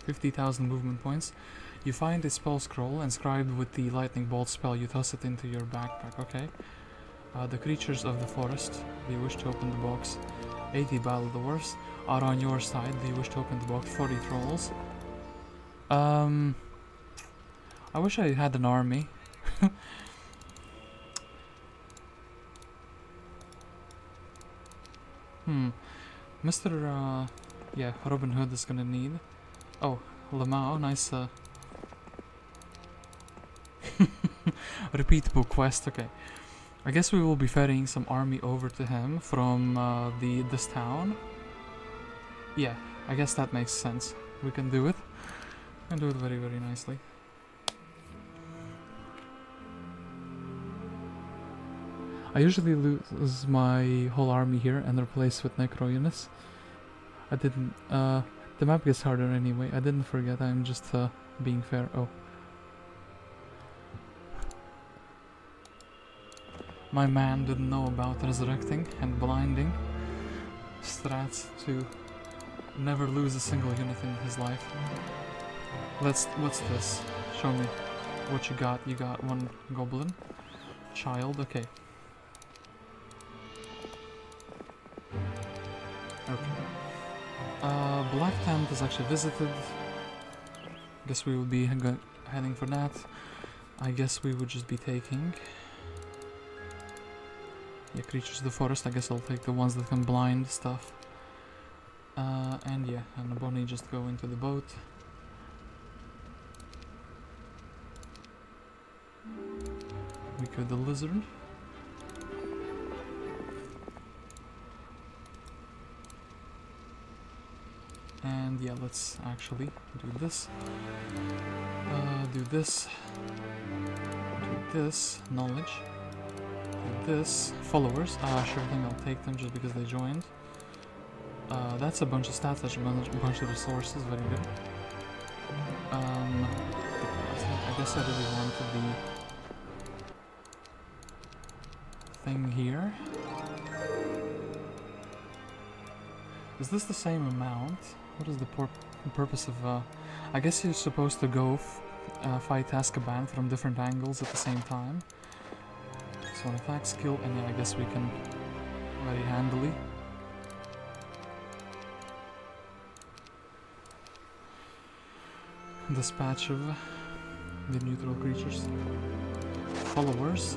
Speaker 1: 50,000 movement points. You find a spell scroll inscribed with the lightning bolt spell. You toss it into your backpack, okay? The creatures of the forest, do you wish to open the box? 80 battle dwarves are on your side. Do you wish to open the box? 40 trolls. I wish I had an army. Mr. Yeah, Robin Hood is gonna need. Oh, Lamau, nice. Repeatable quest. Okay. I guess we will be ferrying some army over to him from this town. Yeah, I guess that makes sense. We can do it. And do it very, very nicely. I usually lose my whole army here and replace with necro units. I didn't, the map gets harder anyway. I didn't forget, I'm just being fair. Oh. My man didn't know about resurrecting and blinding strats to never lose a single unit in his life. What's this? Show me what you got. You got one goblin. Child, okay. Okay. Black Tent is actually visited. Guess we will be heading for that. I guess we would just be taking... Yeah, creatures of the forest. I guess I'll take the ones that can blind stuff. And yeah, and Bonny just go into the boat. We kill the lizard. And yeah, let's actually do this. Do this. Do this. Knowledge. This followers, sure thing, I'll take them just because they joined. That's a bunch of stats, that's a bunch of resources, very good. I guess I really wanted the thing here. Is this the same amount? What is the purpose of, I guess you're supposed to go fight Azkaban from different angles at the same time. So an attack skill, and yeah, I guess we can very handily. Dispatch of the neutral creatures. Followers.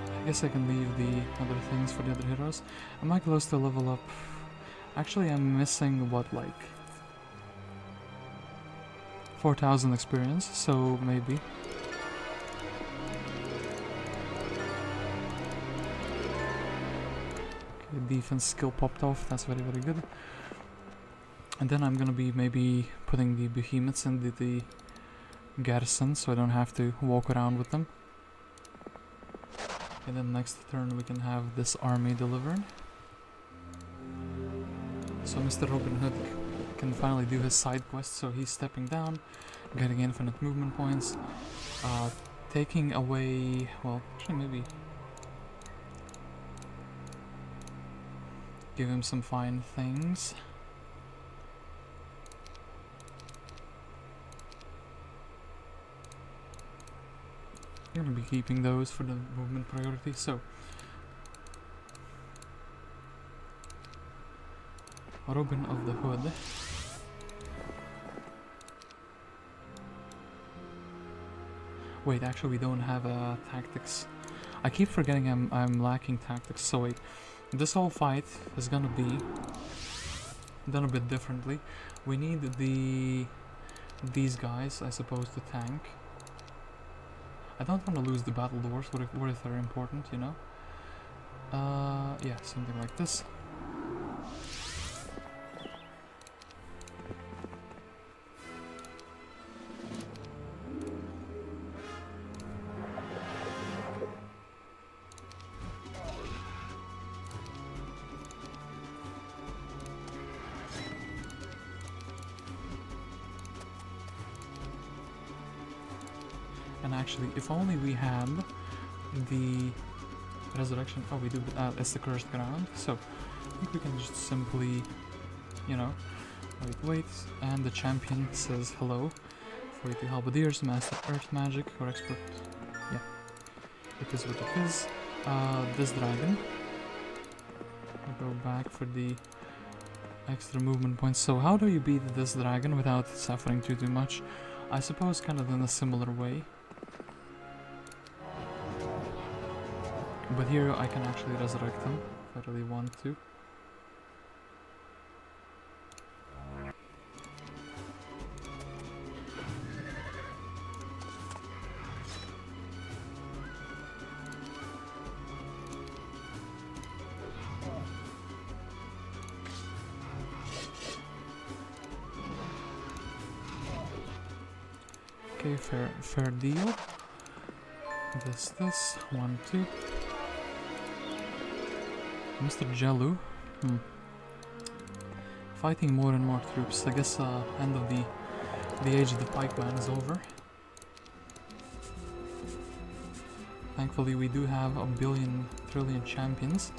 Speaker 1: I guess I can leave the other things for the other heroes. Am I close to level up? Actually, I'm missing what, like 4,000 experience, so maybe. Defense skill popped off, that's very, very good. And then I'm gonna be maybe putting the behemoths in the garrison so I don't have to walk around with them. And then next turn we can have this army delivered. So Mr. Robin Hood can finally do his side quest. So he's stepping down, getting infinite movement points, taking away, well, actually maybe give him some fine things. I'm gonna be keeping those for the movement priority. So Robin of the Hood. Wait, actually we don't have tactics. I keep forgetting I'm lacking tactics. So wait, this whole fight is gonna be done a bit differently. We need these guys, I suppose, to tank. I don't want to lose the battle doors. What if they're important, you know? Yeah, something like this. And actually, if only we had the resurrection. Oh, we do. It's the cursed ground. So I think we can just simply, you know, wait. And the champion says hello. 42 halberdiers, master earth magic, or expert. Yeah, it is what it is. This dragon. We'll go back for the extra movement points. So how do you beat this dragon without suffering too much? I suppose kind of in a similar way. But here I can actually resurrect him if I really want to. Okay, fair deal. This, 1, 2. Mr. Jellu. Fighting more and more troops. I guess end of the age of the pikeman is over. Thankfully we do have a billion trillion champions.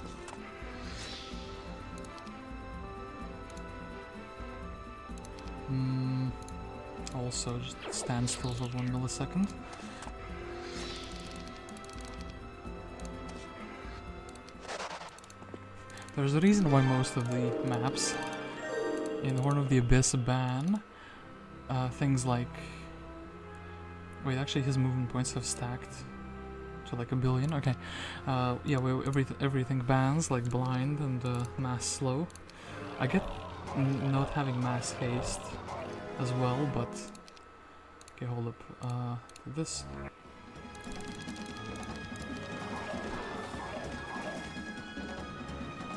Speaker 1: Also just stand still for 1 millisecond. There's a reason why most of the maps in Horn of the Abyss ban things like... Wait, actually his movement points have stacked to like 1 billion. Okay, yeah, everything bans like blind and mass slow. I get not having mass haste as well, but... Okay, hold up. This...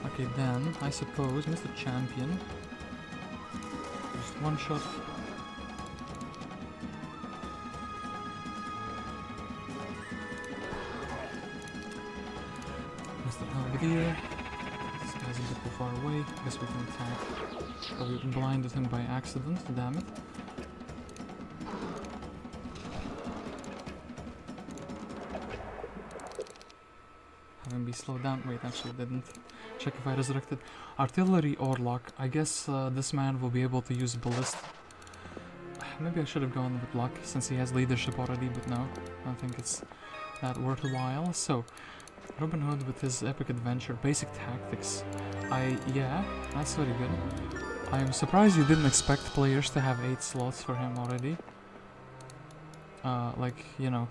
Speaker 1: Okay, then, I suppose, Mr. Champion. Just one shot. Mr. Halberdier. This guy's a bit too far away. Guess we can attack. Oh, we blinded him by accident, damn it. Have him be slowed down. Wait, actually didn't. Check if I resurrected. Artillery or luck. I guess this man will be able to use ballista. Maybe I should have gone with luck since he has leadership already, but no. I don't think it's that worthwhile. So, Robin Hood with his epic adventure. Basic tactics. Yeah, that's very good. I'm surprised you didn't expect players to have 8 slots for him already. Like, you know.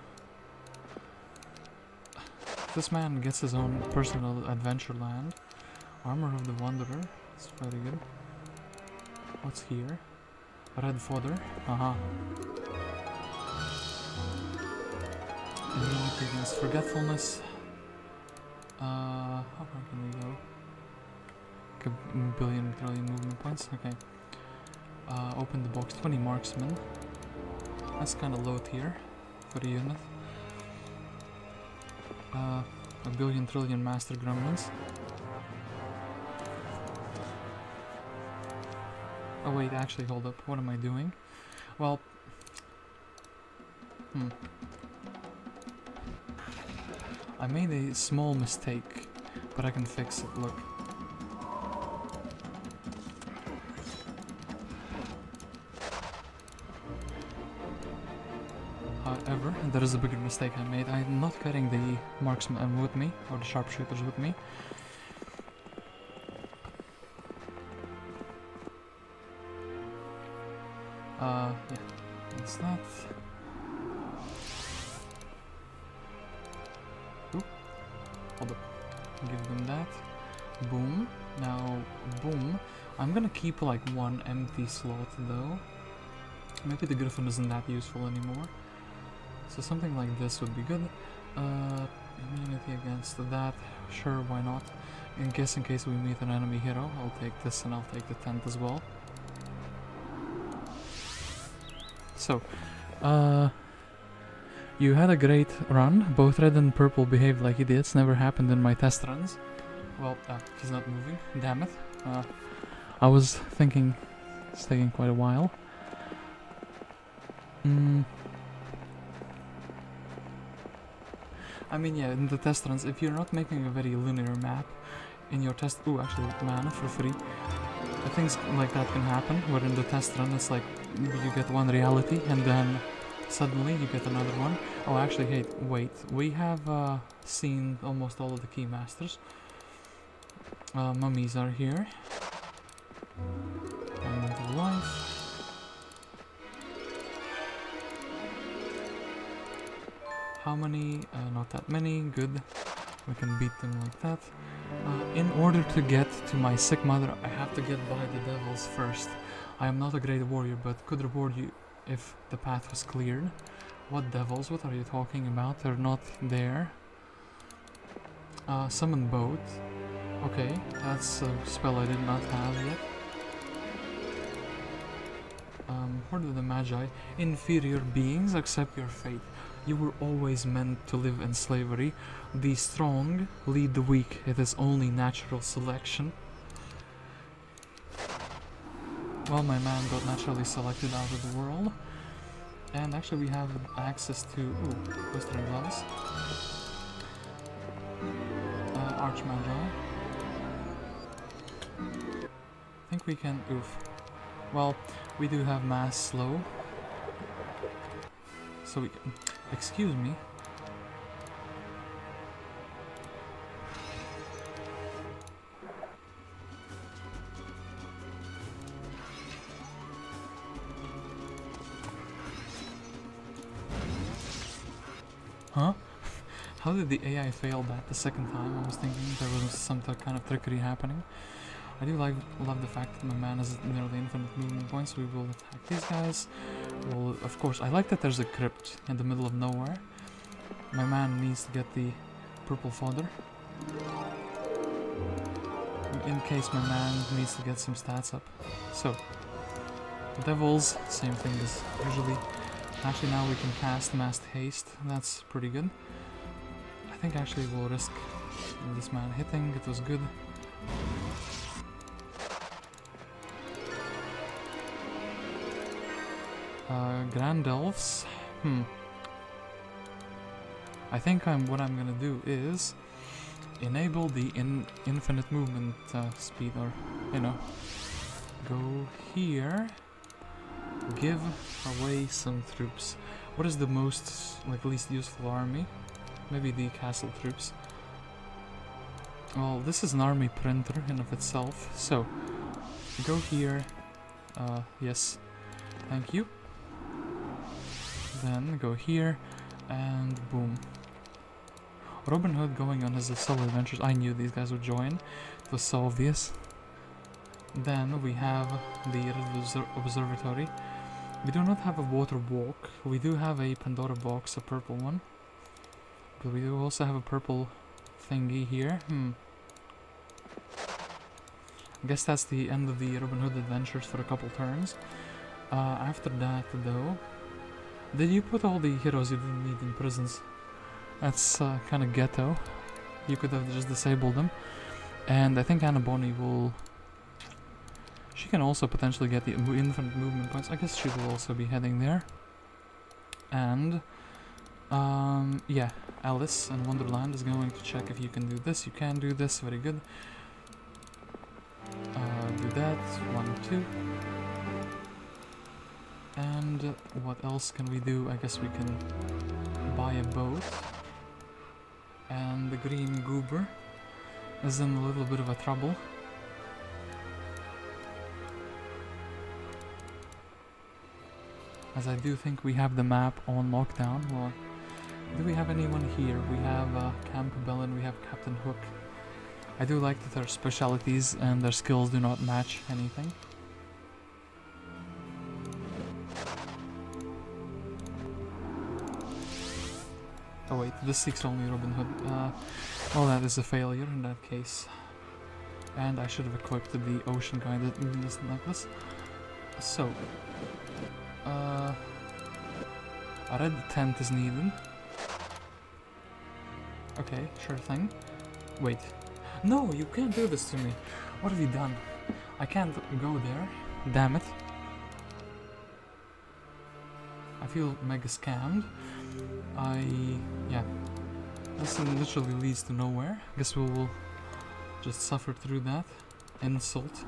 Speaker 1: This man gets his own personal adventure land. Armor of the Wanderer. It's very good. What's here? Red fodder. Haha. Immunity against forgetfulness. How far can we go? Like a billion trillion movement points. Okay. Open the box. 20 marksmen. That's kind of low tier for the unit. A billion trillion master gremlins. Oh wait, actually, hold up. What am I doing? Well... I made a small mistake, but I can fix it, look. However, there is a bigger mistake I made. I'm not carrying the marksman with me, or the sharpshooters with me. Yeah, that's that. Oop. Hold up. Give them that. Boom. Now, boom. I'm gonna keep like one empty slot though. Maybe the Griffin isn't that useful anymore. So something like this would be good. Immunity against that. Sure, why not? In case we meet an enemy hero, I'll take this and I'll take the tent as well. So, you had a great run. Both red and purple behaved like idiots. Never happened in my test runs. Well, he's not moving. Damn it. I was thinking it's taking quite a while. I mean, yeah, in the test runs, if you're not making a very linear map in your test... Ooh, actually, mana for free. Things like that can happen, where in the test run it's like you get one reality and then suddenly you get another one. Oh, actually, hey, wait. We have seen almost all of the key masters. Mummies are here. Elemental life. How many? Not that many. Good. We can beat them like that. In order to get to my sick mother, I have to get by the devils first. I am not a great warrior, but could reward you if the path was cleared. What devils? What are you talking about? They're not there. Summon boat. Okay, that's a spell I did not have yet. Horde of the Magi. Inferior beings, accept your fate. You were always meant to live in slavery. The strong lead the weak. It is only natural selection. Well, my man got naturally selected out of the world. And actually we have access to... Ooh, Western gloves. Archmagi. I think we can... Oof. Well, we do have mass slow. So we can... Excuse me. Huh? How did the AI fail that the second time? I was thinking there was some kind of trickery happening. I do love the fact that my man has nearly infinite movement points. We will attack these guys. Well, of course, I like that there's a crypt in the middle of nowhere. My man needs to get the purple fodder. In case my man needs to get some stats up. So, devils, same thing as usually. Actually, now we can cast Mass Haste. That's pretty good. I think actually we'll risk this man hitting. It was good. Grand Elves. I think what I'm gonna do is enable the infinite movement speed, or you know, go here, give away some troops. What is the most, like, least useful army? Maybe the castle troops. Well, this is an army printer in of itself, so go here. Yes, thank you. Then go here, and boom. Robin Hood going on his solo adventures. I knew these guys would join. It was so obvious. Then we have the Red Observatory. We do not have a water walk. We do have a Pandora box, a purple one. But we do also have a purple thingy here. I guess that's the end of the Robin Hood adventures for a couple turns. After that, though... Did you put all the heroes you didn't need in prisons? That's kind of ghetto. You could have just disabled them. And I think Bonny will... She can also potentially get the infinite movement points. I guess she will also be heading there. And yeah, Alice in Wonderland is going to check if you can do this. You can do this, very good. Do that, 1, 2. And what else can we do? I guess we can buy a boat. And the green Goober is in a little bit of a trouble. As I do think we have the map on lockdown. Well, do we have anyone here? We have Campbell and we have Captain Hook. I do like that their specialities and their skills do not match anything. Oh wait, this seeks only Robin Hood. Well, that is a failure in that case. And I should have equipped the ocean guy in this necklace. So, a red tent is needed. Okay, sure thing. Wait. No, you can't do this to me. What have you done? I can't go there. Damn it. I feel mega scammed. Yeah. This literally leads to nowhere. Guess we will just suffer through that. Insult.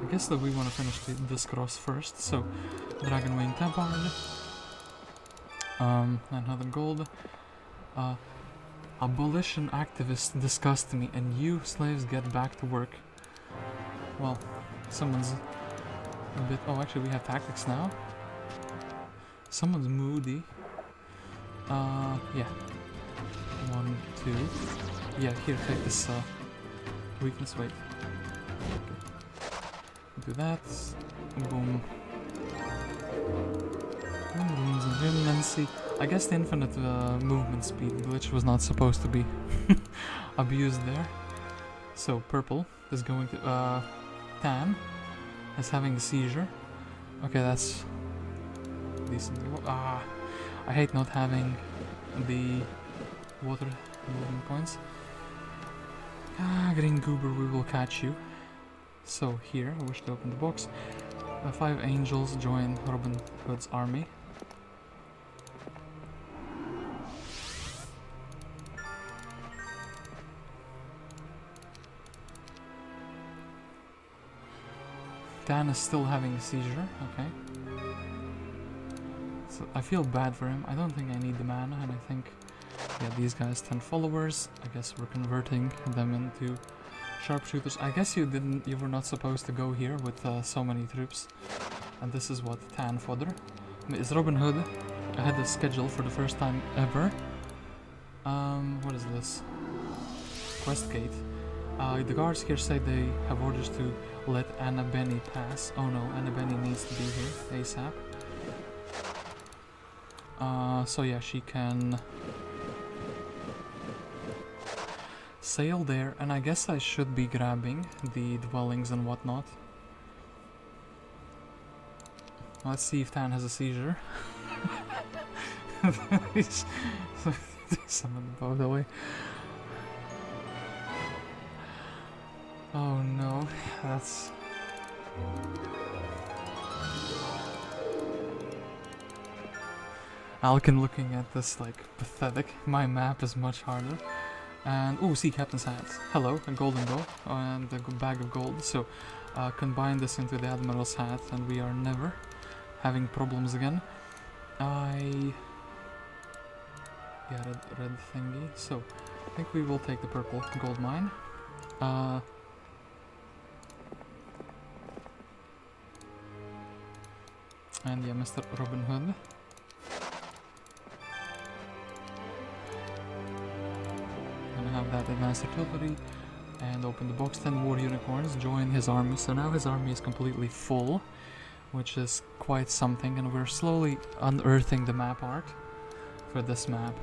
Speaker 1: I guess that we want to finish this cross first, so Dragon Wing Tampard. 900 gold. Abolition activists disgust me, and you slaves get back to work. Well, someone's a bit. Oh, actually, we have tactics now. Someone's moody. Yeah. 1, 2. Yeah, here, take this weakness. Wait. Do that. Boom. And see, I guess the infinite movement speed glitch was not supposed to be abused there. So purple is going to tan is having a seizure. Okay, that's decent. I hate not having the water movement points. Green Goober, we will catch you. So here, I wish to open the box. 5 angels join Robin Hood's army. Dan is still having a seizure, okay. So I feel bad for him. I don't think I need the mana, and I think, yeah, these guys 10 followers. I guess we're converting them into sharpshooters. I guess you were not supposed to go here with so many troops. And this is what, tan fodder. Is Robin Hood ahead of schedule for the first time ever? What is this? Quest gate. The guards here say they have orders to let Anna Benny pass. Oh no, Anna Benny needs to be here ASAP. So yeah, she can sail there, and I guess I should be grabbing the dwellings and whatnot. Let's see if Tan has a seizure. Summon the boat away. Oh no, that's... Alkin looking at this like pathetic. My map is much harder. And ooh, see Captain's hat. Hello, a golden bow and a bag of gold. So combine this into the Admiral's hat and we are never having problems again. Yeah, red thingy. So I think we will take the purple gold mine. And yeah, Mr. Robin Hood. Gonna have that advanced artillery and open the box. 10 war unicorns join his army. So now his army is completely full, which is quite something, and we're slowly unearthing the map art for this map.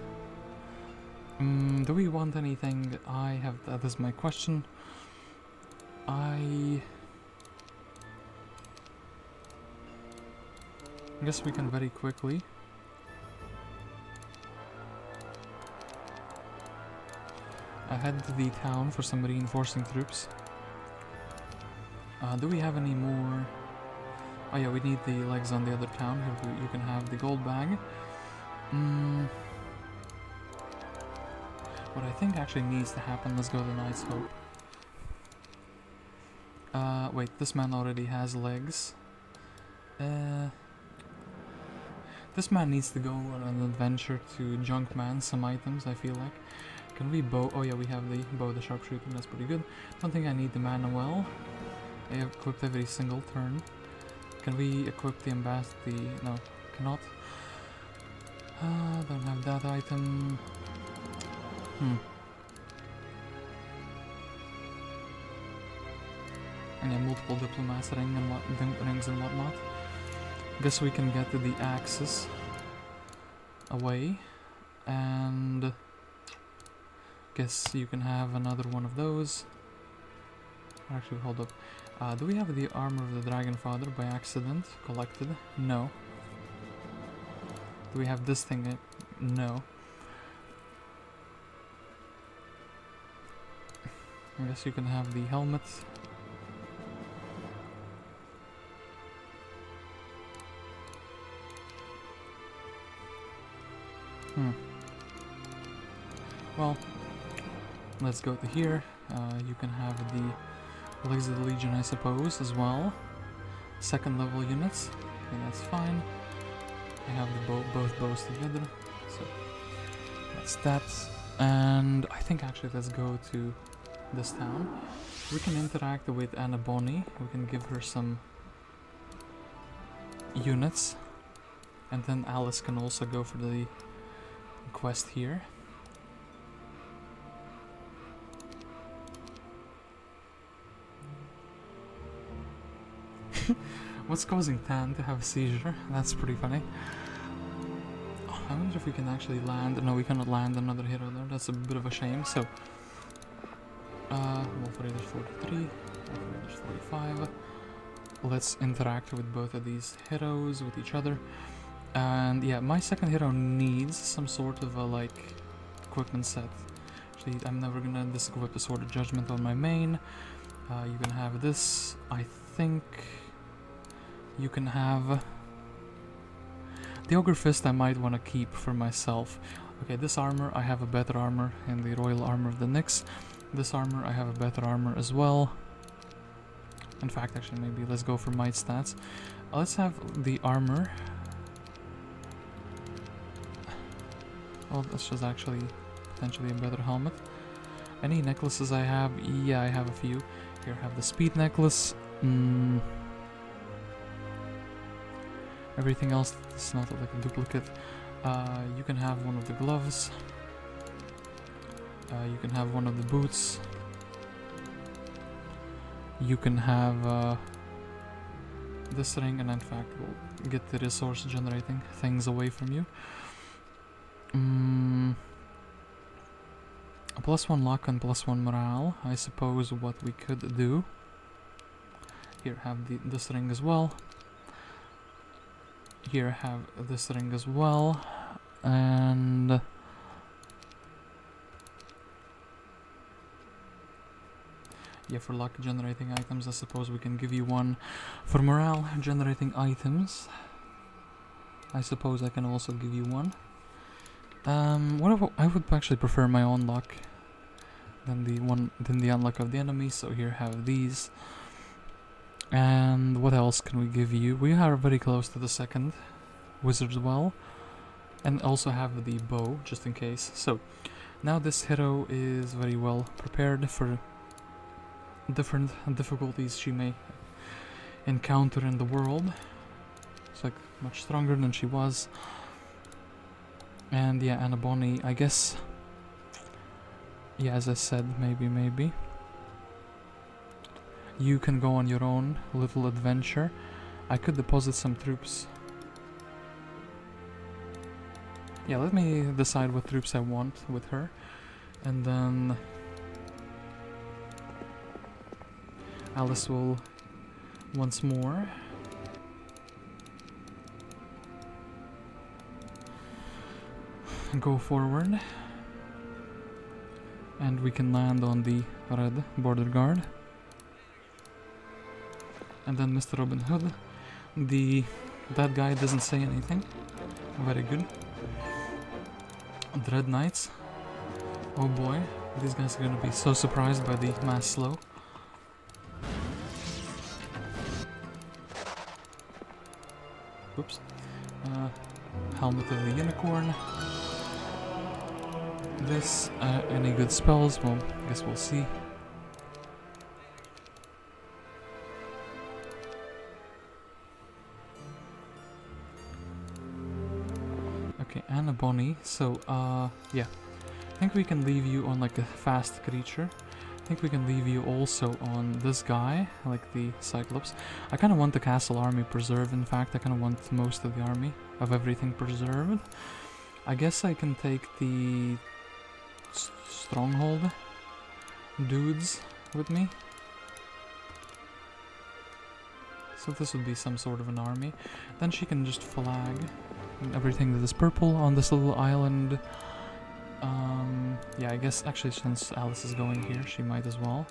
Speaker 1: Do we want anything? That is my question. I guess we can very quickly head to the town for some reinforcing troops. Do we have any more? Oh yeah, we need the legs on the other town. Here you can have the gold bag. What I think actually needs to happen, let's go to Knight's Hope. Wait, this man already has legs. This man needs to go on an adventure to Junkman some items, I feel like. Can we bow? Oh yeah, we have the bow, the sharpshooter, that's pretty good. Don't think I need the Manuel. I have equipped every single turn. Can we equip the no, cannot. Don't have that item. And yeah, multiple diplomats rings and whatnot. Guess we can get the axes away, and guess you can have another one of those. Actually, hold up. Do we have the armor of the Dragon Father by accident collected? No. Do we have this thing? No. I guess you can have the helmet. Well, let's go to here. You can have the Legs of the Legion, I suppose, as well. Second level units. Okay, that's fine. I have the both bows together, so that's that. And I think actually let's go to this town. We can interact with Bonny. We can give her some units, and then Alice can also go for the quest here. What's causing Tan to have a seizure? That's pretty funny. Oh, I wonder if we can actually land. No, we cannot land another hero there. That's a bit of a shame. So, Wolf Raiders 43, Wolf Raiders 45. Let's interact with both of these heroes with each other. And yeah, my second hero needs some sort of a like equipment set. Actually, I'm never gonna disequip the Sword of Judgment on my main. You can have this. I think you can have the Ogre Fist. I might want to keep for myself. Okay, this armor, I have a better armor in the Royal Armor of the Nix. This armor, I have a better armor as well. In fact, actually, maybe let's go for might stats. Let's have the armor. Well, this is actually potentially a better helmet. Any necklaces I have? Yeah, I have a few. Here, I have the speed necklace. Everything else is not like a duplicate. You can have one of the gloves. You can have one of the boots. You can have this ring, and in fact we'll get the resource generating things away from you. A +1 luck and +1 morale. I suppose what we could do. Here, have this ring as well. Here, have this ring as well. And yeah, for luck generating items, I suppose we can give you one. For morale generating items, I suppose I can also give you one. I would actually prefer my own luck than the unluck of the enemy. So here, have these. And what else can we give you? We are very close to the second wizard's well, and also have the bow just in case. So now this hero is very well prepared for different difficulties she may encounter in the world. It's like much stronger than she was. And yeah, Bonny, I guess. Yeah, as I said, maybe. You can go on your own little adventure. I could deposit some troops. Yeah, let me decide what troops I want with her. And then Alice will once more go forward. And we can land on the red border guard. And then Mr. Robin Hood. That guy doesn't say anything. Very good. Dread Knights. Oh boy, these guys are gonna be so surprised by the mass slow. Oops. Helmet of the Unicorn. This, any good spells? Well, I guess we'll see. Okay, and a Bonny. So, yeah. I think we can leave you on like a fast creature. I think we can leave you also on this guy, like the Cyclops. I kind of want the castle army preserved, in fact. I kind of want most of the army of everything preserved. I guess I can take the stronghold dudes with me. So this would be some sort of an army. Then she can just flag everything that is purple on this little island. Yeah, I guess actually since Alice is going here, she might as well.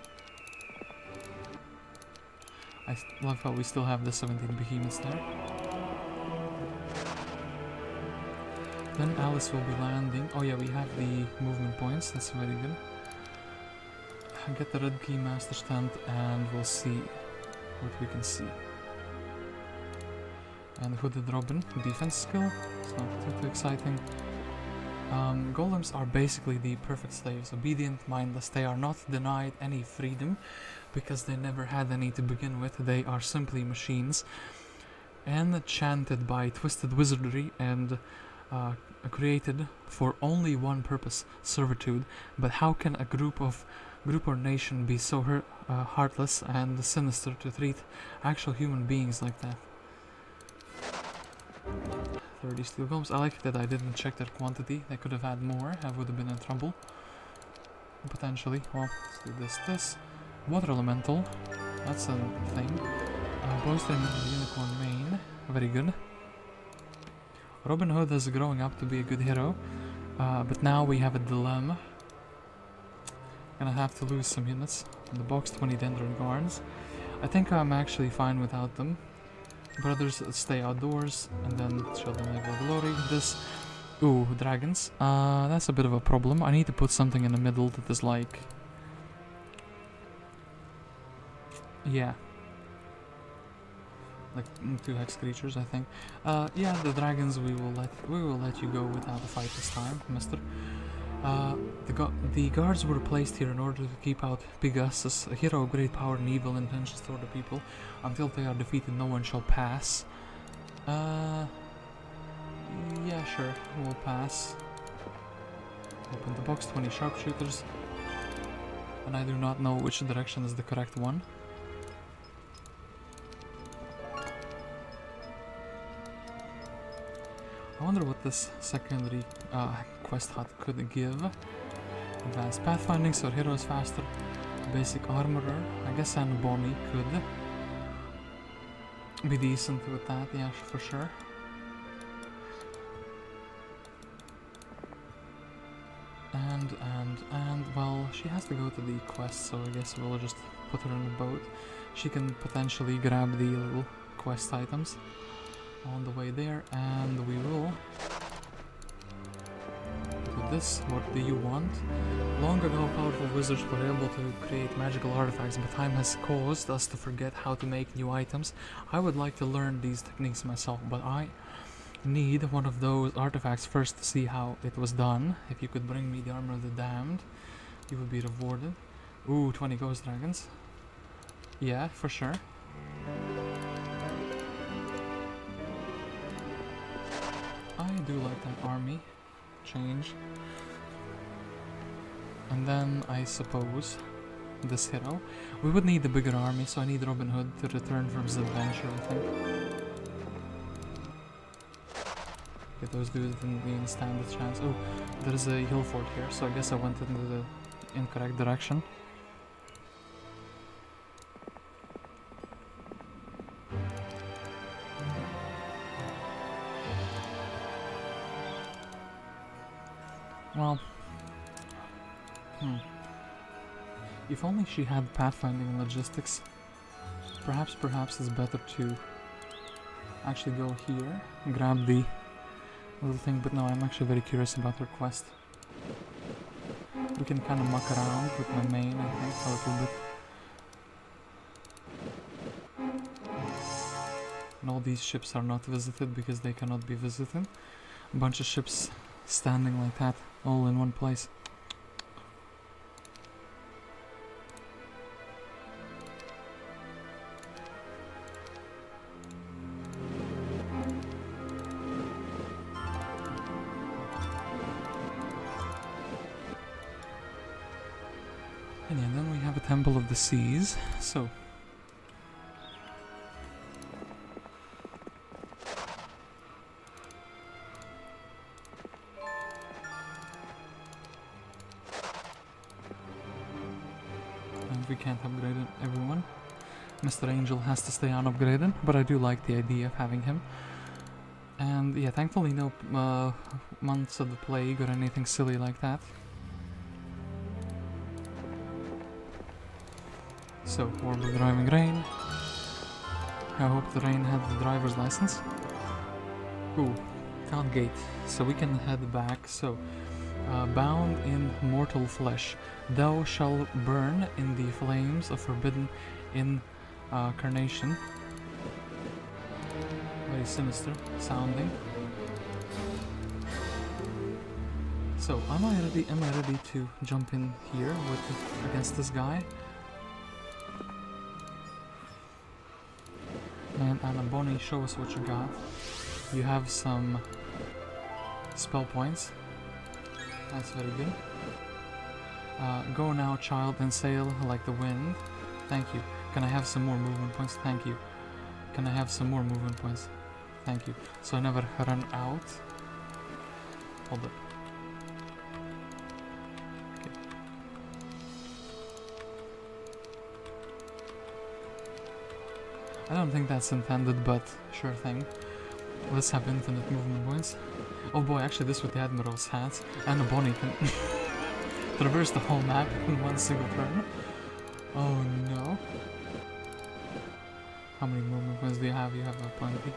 Speaker 1: I love how we still have the 17 behemoths there. Then Alice will be landing. Oh yeah, we have the movement points, that's very good. Get the red key master stand and we'll see what we can see. And Hooded Robin, defense skill, it's not too exciting. Golems are basically the perfect slaves, obedient, mindless. They are not denied any freedom because they never had any to begin with. They are simply machines, enchanted by twisted wizardry and created for only one purpose: servitude. But how can a group or nation be so heartless and sinister to treat actual human beings like that? 30 steel golems. I like that I didn't check their quantity. They could have had more. I would have been in trouble. Potentially. Well, let's do this. Water elemental. That's a thing. Boasting the unicorn mane. Very good. Robin Hood is growing up to be a good hero. But now we have a dilemma. Gonna have to lose some units. In the box, 20 Dendron Guards. I think I'm actually fine without them. Brothers stay outdoors, and then children live their glory. This, ooh, dragons. That's a bit of a problem. I need to put something in the middle that is like, yeah, like 2 hex creatures, I think. Yeah, the dragons we will let you go without a fight this time, Mister. The guards were placed here in order to keep out Pigasus, a hero of great power and evil intentions toward the people. Until they are defeated, no one shall pass. Yeah, sure, we'll pass. Open the box, 20 sharpshooters. And I do not know which direction is the correct one. I wonder what this secondary quest hut could give. Advanced pathfinding, so heroes faster. Basic armorer. I guess and Bonny could be decent with that, yeah, for sure. And well, she has to go to the quest, so I guess we'll just put her in a boat. She can potentially grab the little quest items on the way there, and we will do this. What do you want? Long ago, powerful wizards were able to create magical artifacts, but time has caused us to forget how to make new items. I would like to learn these techniques myself, but I need one of those artifacts first to see how it was done. If you could bring me the armor of the damned, you would be rewarded. Ooh, 20 ghost dragons. Yeah, for sure. I do like that army change. And then I suppose this hero. We would need a bigger army, so I need Robin Hood to return from his adventure, I think. Okay, those dudes didn't even stand a chance. Oh, there's a hill fort here, so I guess I went into the incorrect direction. Well, If only she had pathfinding and logistics. Perhaps it's better to actually go here, grab the little thing, but no, I'm actually very curious about her quest. We can kind of muck around with my main, I think, a little bit. And all these ships are not visited because they cannot be visited. A bunch of ships standing like that, all in one place. And yeah, then we have a Temple of the Seas, so... And we can't upgrade everyone. Mr. Angel has to stay unupgraded, but I do like the idea of having him. And yeah, thankfully no months of the plague or anything silly like that. So, Orb of Driving Rain. I hope the rain had the driver's license. Ooh, Town Gate. So we can head back. So, bound in mortal flesh, thou shalt burn in the flames of forbidden incarnation. Very sinister sounding. So, am I ready to jump in here against this guy? And Bonny, show us what you got. You have some spell points. That's very good. Go now, child, and sail like the wind. Thank you. Can I have some more movement points? Thank you. Can I have some more movement points? Thank you. So I never run out. Hold up. Okay. I don't think that's intended, but sure thing. Let's have infinite movement points. Oh boy, actually this with the Admiral's hat, and a Bonny can traverse the whole map in one single turn. Oh no. How many movement points do you have? You have plenty.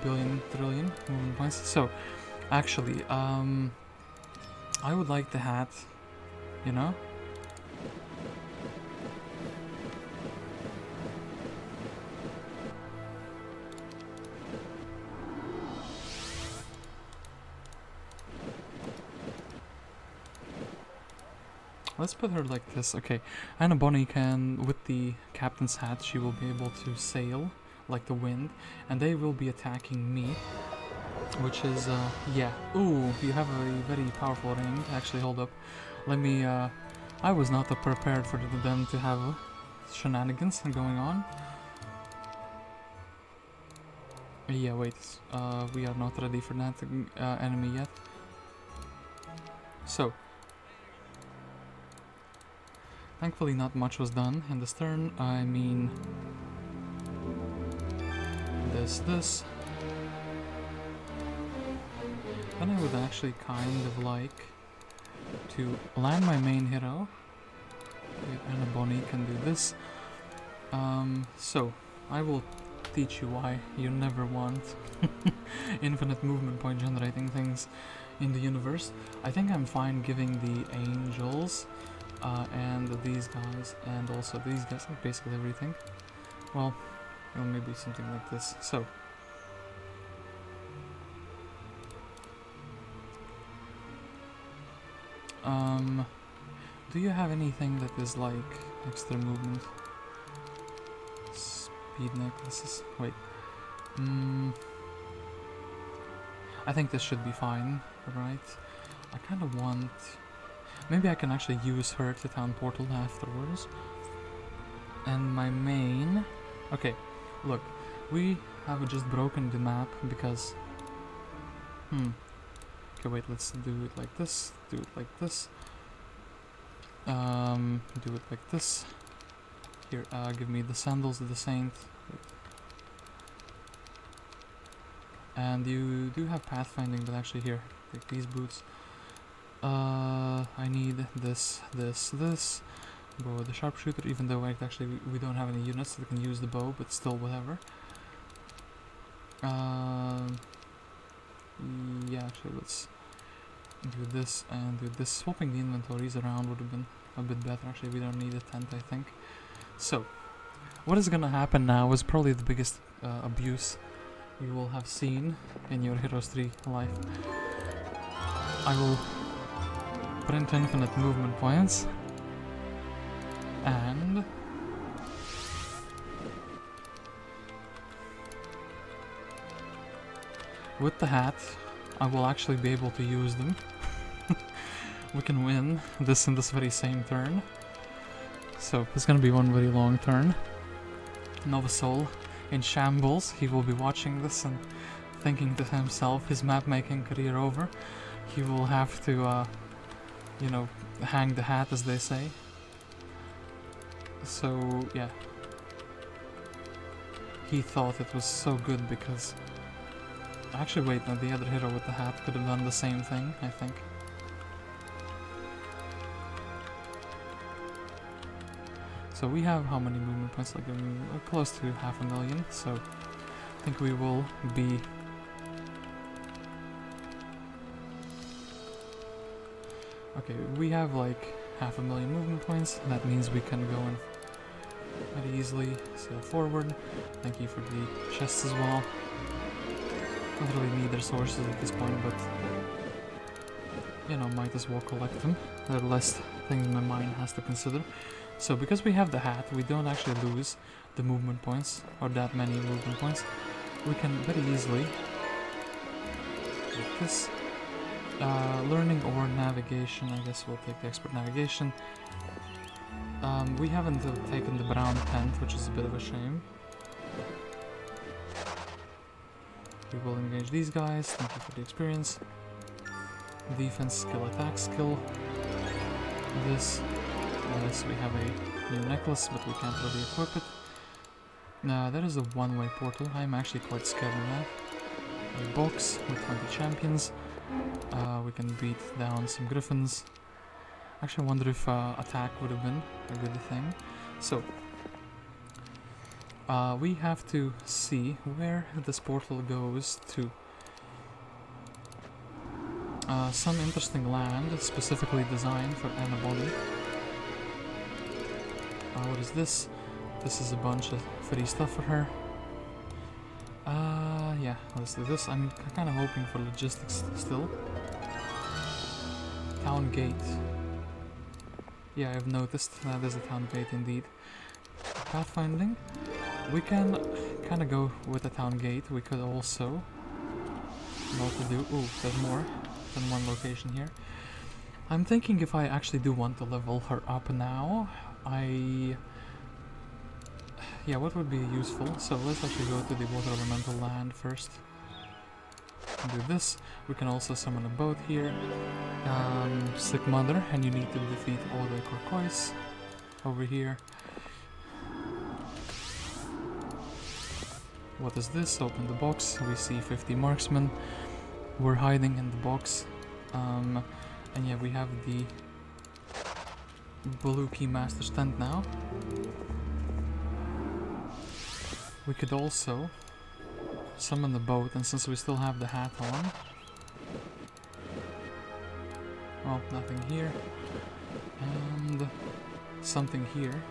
Speaker 1: Billion, trillion movement points. So, actually, I would like the hat, you know? Let's put her like this, okay. And Bonny can, with the captain's hat, she will be able to sail like the wind, and they will be attacking me, which is, yeah. Ooh, you have a very powerful ring. Actually, hold up. Let me, I was not prepared for them to have shenanigans going on. Yeah, wait, we are not ready for that enemy yet. So, thankfully not much was done in this turn. I mean, this. Then I would actually kind of like to land my main hero. And a Bonny can do this. So, I will teach you why you never want infinite movement point generating things in the universe. I think I'm fine giving the angels and these guys and also these guys, like basically everything. Well, maybe something like this. So, do you have anything that is like extra movement? Speed necklaces. Wait. I think this should be fine, right? I kind of want... Maybe I can actually use her to town portal afterwards. And my main... Okay, look. We have just broken the map because... Okay, wait, let's do it like this. Do it like this. Do it like this. Here, give me the sandals of the saint. And you do have pathfinding, but actually here, take these boots. I need this. go with the sharpshooter, even though actually we don't have any units that can use the bow, but still whatever. Yeah, actually let's do this and do this. Swapping the inventories around would have been a bit better. Actually, we don't need a tent, I think. So, what is gonna happen now is probably the biggest abuse you will have seen in your Heroes 3 life. I will print infinite movement points and with the hat I will actually be able to use them. We can win this in this very same turn. So it's gonna be one very long turn. Novasoul in shambles. He will be watching this and thinking to himself, his map making career over. He will have to you know, hang the hat, as they say. So yeah, he thought it was so good because actually wait, no, the other hero with the hat could have done the same thing, I think. So we have how many movement points? Like close to 500,000, so I think we will be okay, we have like 500,000 movement points. That means we can go in very easily, sail forward. Thank you for the chests as well. Don't really need their sources at this point, but you know, might as well collect them. There are less things my mind has to consider. So because we have the hat, we don't actually lose the movement points, or that many movement points. We can very easily like this. Learning or navigation, I guess we'll take the expert navigation. We haven't taken the brown tent, which is a bit of a shame. We will engage these guys, thank you for the experience. Defense skill, attack skill. This we have a new necklace, but we can't really equip it. There is a one-way portal. I'm actually quite scared of that. A box with 20 champions. We can beat down some griffins. Actually, I wonder if attack would have been a good thing. So, we have to see where this portal goes to. Some interesting land, specifically designed for Bonny. What is this? This is a bunch of free stuff for her. Yeah, let's do this. I'm kind of hoping for logistics still. Town gate. Yeah, I've noticed that there's a town gate indeed. Pathfinding. We can kind of go with the town gate. We could also... what to do? Ooh, there's more than one location here. I'm thinking if I actually do want to level her up now, yeah, what would be useful? So let's actually go to the water elemental land first. Do this. We can also summon a boat here. Sick Mother, and you need to defeat all the Corcois over here. What is this? Open the box. We see 50 marksmen. We're hiding in the box. And yeah, we have the Blue Key Master's tent now. We could also summon the boat, and since we still have the hat on... well, nothing here. And something here.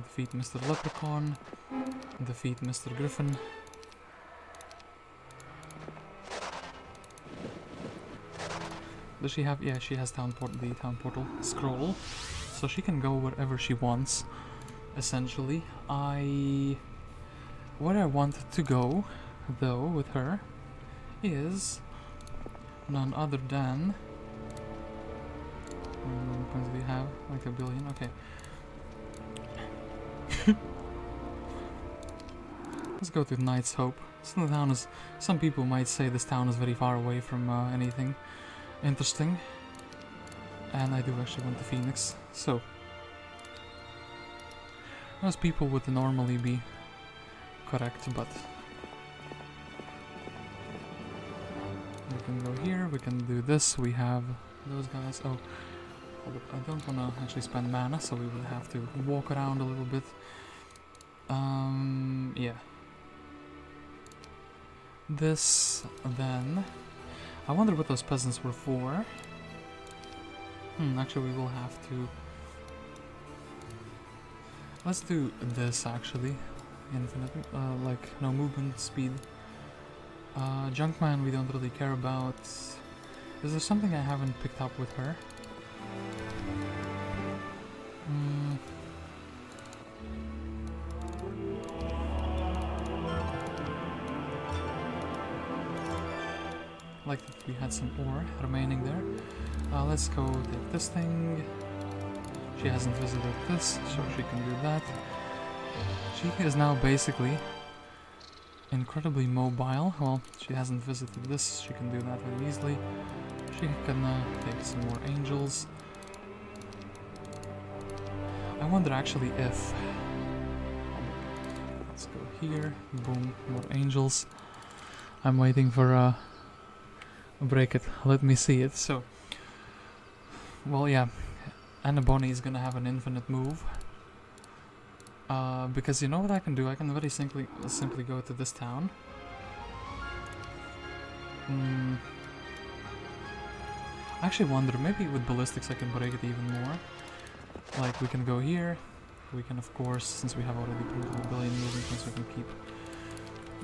Speaker 1: Defeat Mr. Leprechaun. Defeat Mr. Griffin. Does she have... yeah, she has the town portal scroll. So she can go wherever she wants. Essentially, where I want to go, though, with her, is none other than... how many points do we have? Like 1 billion, okay. Let's go to Knight's Hope. This town is... some people might say this town is very far away from anything interesting. And I do actually want the Phoenix, so... most people would normally be correct, but... we can go here, we can do this, we have those guys. Oh, Hold up, I don't want to actually spend mana, so we would have to walk around a little bit. Yeah. This, then... I wonder what those peasants were for. Actually we will have to... Let's do this, actually. Infinite, like, no movement, speed. Junkman we don't really care about. Is there something I haven't picked up with her? Like if we had some ore remaining there. Let's go take this thing. She hasn't visited this, so she can do that. She is now basically incredibly mobile. Well, she hasn't visited this, she can do that very easily. She can take some more angels. I wonder actually if... Let's go here, boom, more angels. I'm waiting for break it, let me see it. So, well, yeah, and Bonny is gonna have an infinite move. Because you know what I can do? I can very simply go to this town. I actually wonder, maybe with ballistics I can break it even more. Like, we can go here. We can, of course, since we have already printed a billion moving points, we can keep.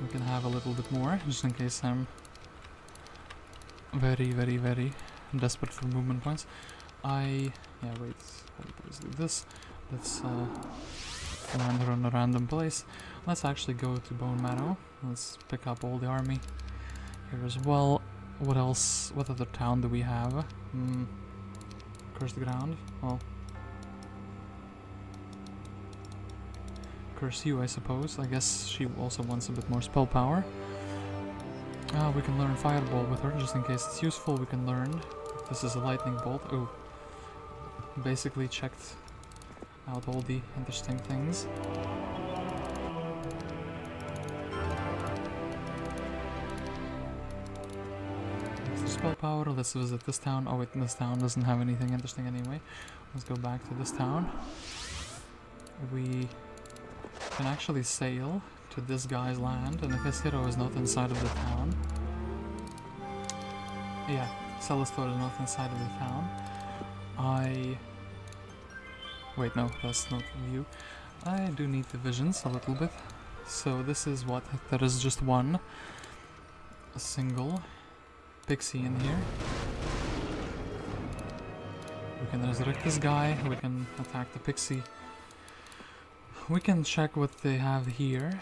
Speaker 1: We can have a little bit more, just in case I'm very, very, very desperate for movement points. Yeah, wait. Let's do this. Let's land her on a random place. Let's actually go to Bone Marrow. Let's pick up all the army here as well. What else? What other town do we have? Cursed Ground. Well, Curse You, I suppose. I guess she also wants a bit more spell power. We can learn Fireball with her, just in case it's useful. We can learn. This is a Lightning Bolt. Oh, basically checked out all the interesting things. Spell power. Let's visit this town. Oh wait, this town doesn't have anything interesting anyway. Let's go back to this town. We can actually sail to this guy's land, and if his hero is not inside of the town... Yeah, Celestor is not inside of the town. Wait, no, that's not view. I do need the visions a little bit. So this is what? There is just a single pixie in here. We can resurrect this guy, we can attack the pixie. We can check what they have here.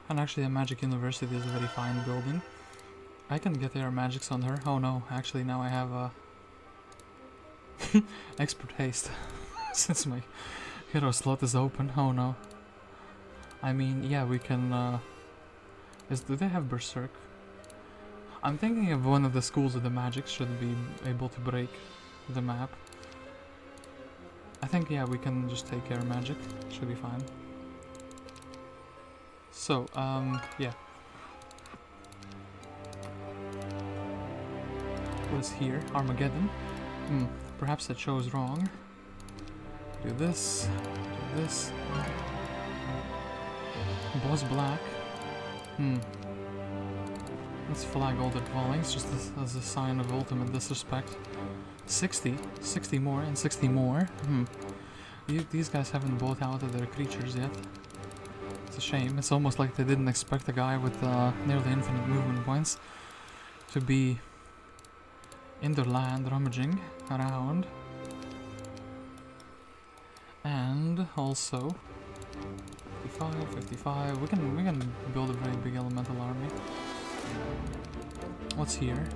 Speaker 1: And actually a Magic University is a very fine building. I can get air magics on her. Oh no, actually now I have a expert haste. Since my hero slot is open. Oh no. I mean, yeah, we can do they have Berserk? I'm thinking of one of the schools of the magic should be able to break the map. I think, yeah, we can just take air magic. Should be fine. So, yeah. What's here? Armageddon. Perhaps I chose wrong. Do this. Do this. Boss Black. Let's flag all the dwellings, just as a sign of ultimate disrespect. 60 more, and 60 more. These guys haven't bought out of their creatures yet. It's a shame. It's almost like they didn't expect a guy with nearly infinite movement points to be in their land rummaging around. And also 55, 55. We can build a very big elemental army. What's here?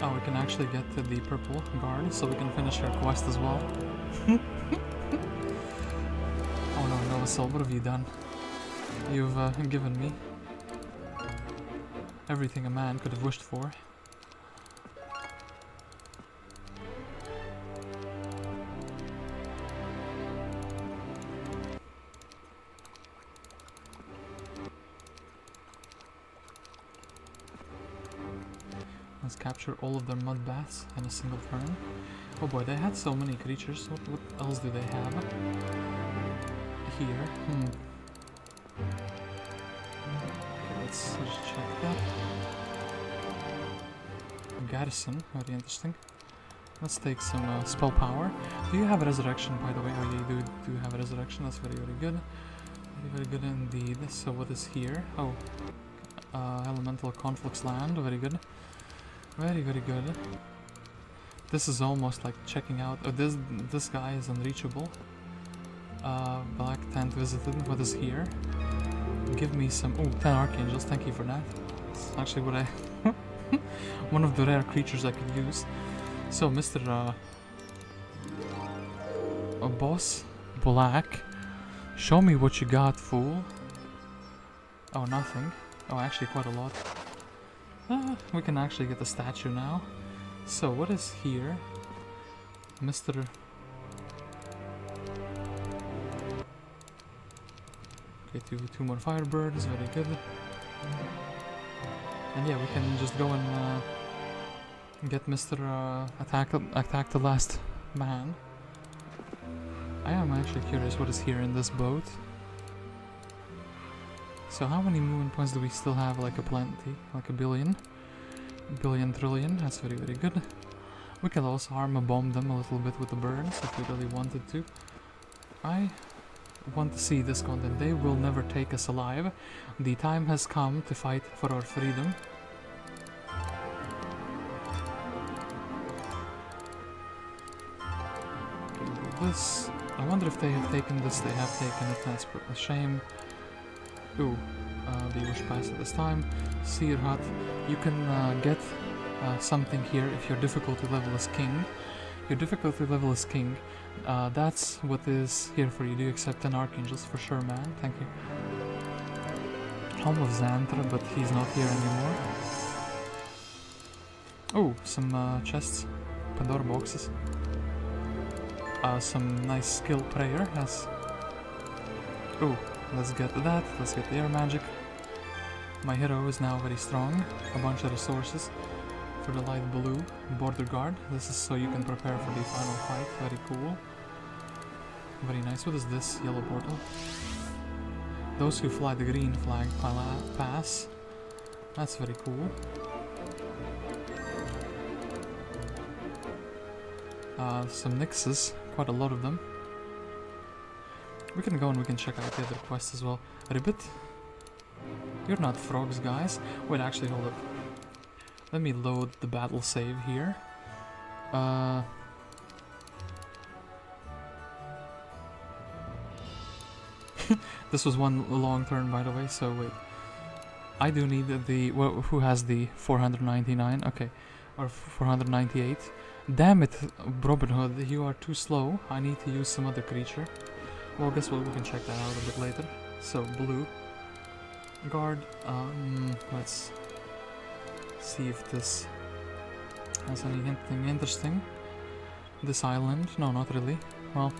Speaker 1: Oh, we can actually get to the purple guard, so we can finish our quest as well. Oh no, Novasoul, what have you done? You've given me everything a man could have wished for. Let's capture all of their mud baths in a single turn. Oh boy, they had so many creatures. What else do they have here? Let's just check that. Garrison, very interesting. Let's take some spell power. Do you have a resurrection, by the way? Oh, yeah, you do have a resurrection. That's very, very good. Very, very good indeed. So what is here? Oh, elemental conflux land. Very good. Very, very good. This is almost like checking out. Oh, this guy is unreachable. Black tent visited. What is here? Give me some. Oh, 10 archangels. Thank you for that. It's actually what I. One of the rare creatures I could use. So, Mr. Boss Black, show me what you got, fool. Oh, nothing. Oh, actually, quite a lot. We can actually get the statue now. So, what is here? Mr. Okay, two more firebirds, very good. And yeah, we can just go and get Mr. Attack the last man. I am actually curious what is here in this boat. So how many movement points do we still have? Like a plenty, like a billion. Billion trillion, that's very, very good. We can also armor bomb them a little bit with the birds if we really wanted to. I want to see this content. They will never take us alive. The time has come to fight for our freedom. This, I wonder if they have taken this. They have taken it. That's a shame. Ooh, the wish pass at this time. Seer hut. You can get something here if your difficulty level is king. Your difficulty level is king. That's what is here for you. Do you accept 10 archangels? For sure, man. Thank you. Helm of Xantra, but he's not here anymore. Oh, some chests. Pandora boxes. Some nice skill prayer. Yes. Oh, let's get that. Let's get the air magic. My hero is now very strong. A bunch of resources for the light blue border guard. This is so you can prepare for the final fight. Very cool. Very nice. What is this? Yellow portal. Those who fly the green flag pass. That's very cool. Some Nixes. Quite a lot of them. We can go and we can check out the other quests as well. Ribbit? You're not frogs, guys. Wait, actually, hold up. Let me load the battle save here. This was one long turn, by the way, so wait. I do need the... Well, who has the 499? Okay. Or 498. Damn it, Robin Hood, you are too slow. I need to use some other creature. Well, guess what? We can check that out a bit later. So, blue. Guard. Let's see if this has anything interesting. This island? No, not really. Well,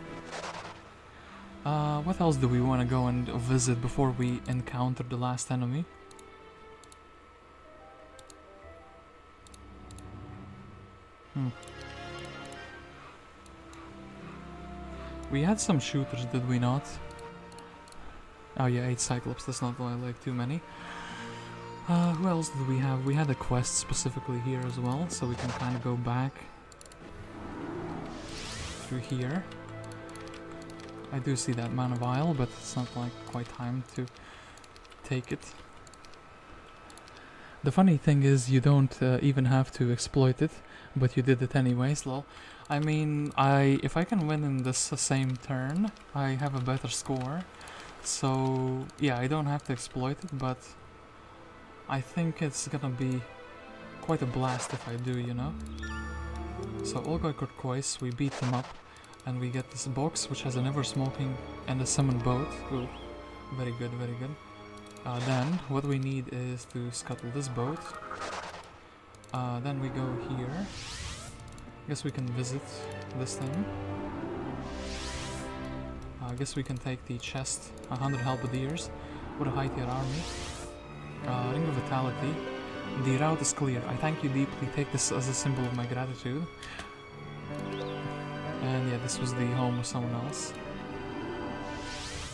Speaker 1: what else do we want to go and visit before we encounter the last enemy? We had some shooters, did we not? Oh yeah, 8 Cyclops, that's not like too many. Who else did we have? We had a quest specifically here as well, so we can kind of go back through here. I do see that Man of Isle, but it's not like quite time to take it. The funny thing is you don't even have to exploit it, but you did it anyways, lol. I mean, if I can win in this same turn, I have a better score. So, yeah, I don't have to exploit it, but I think it's gonna be quite a blast if I do, you know? So, Olga Turquoise, we beat them up, and we get this box, which has an ever-smoking and a summoned boat. Ooh, very good, very good. Then, what we need is to scuttle this boat. Then we go here. Guess we can visit this thing. I guess we can take the chest. 100 halberdiers. What a high tier army. Ring of Vitality. The route is clear. I thank you deeply. Take this as a symbol of my gratitude. And yeah, this was the home of someone else.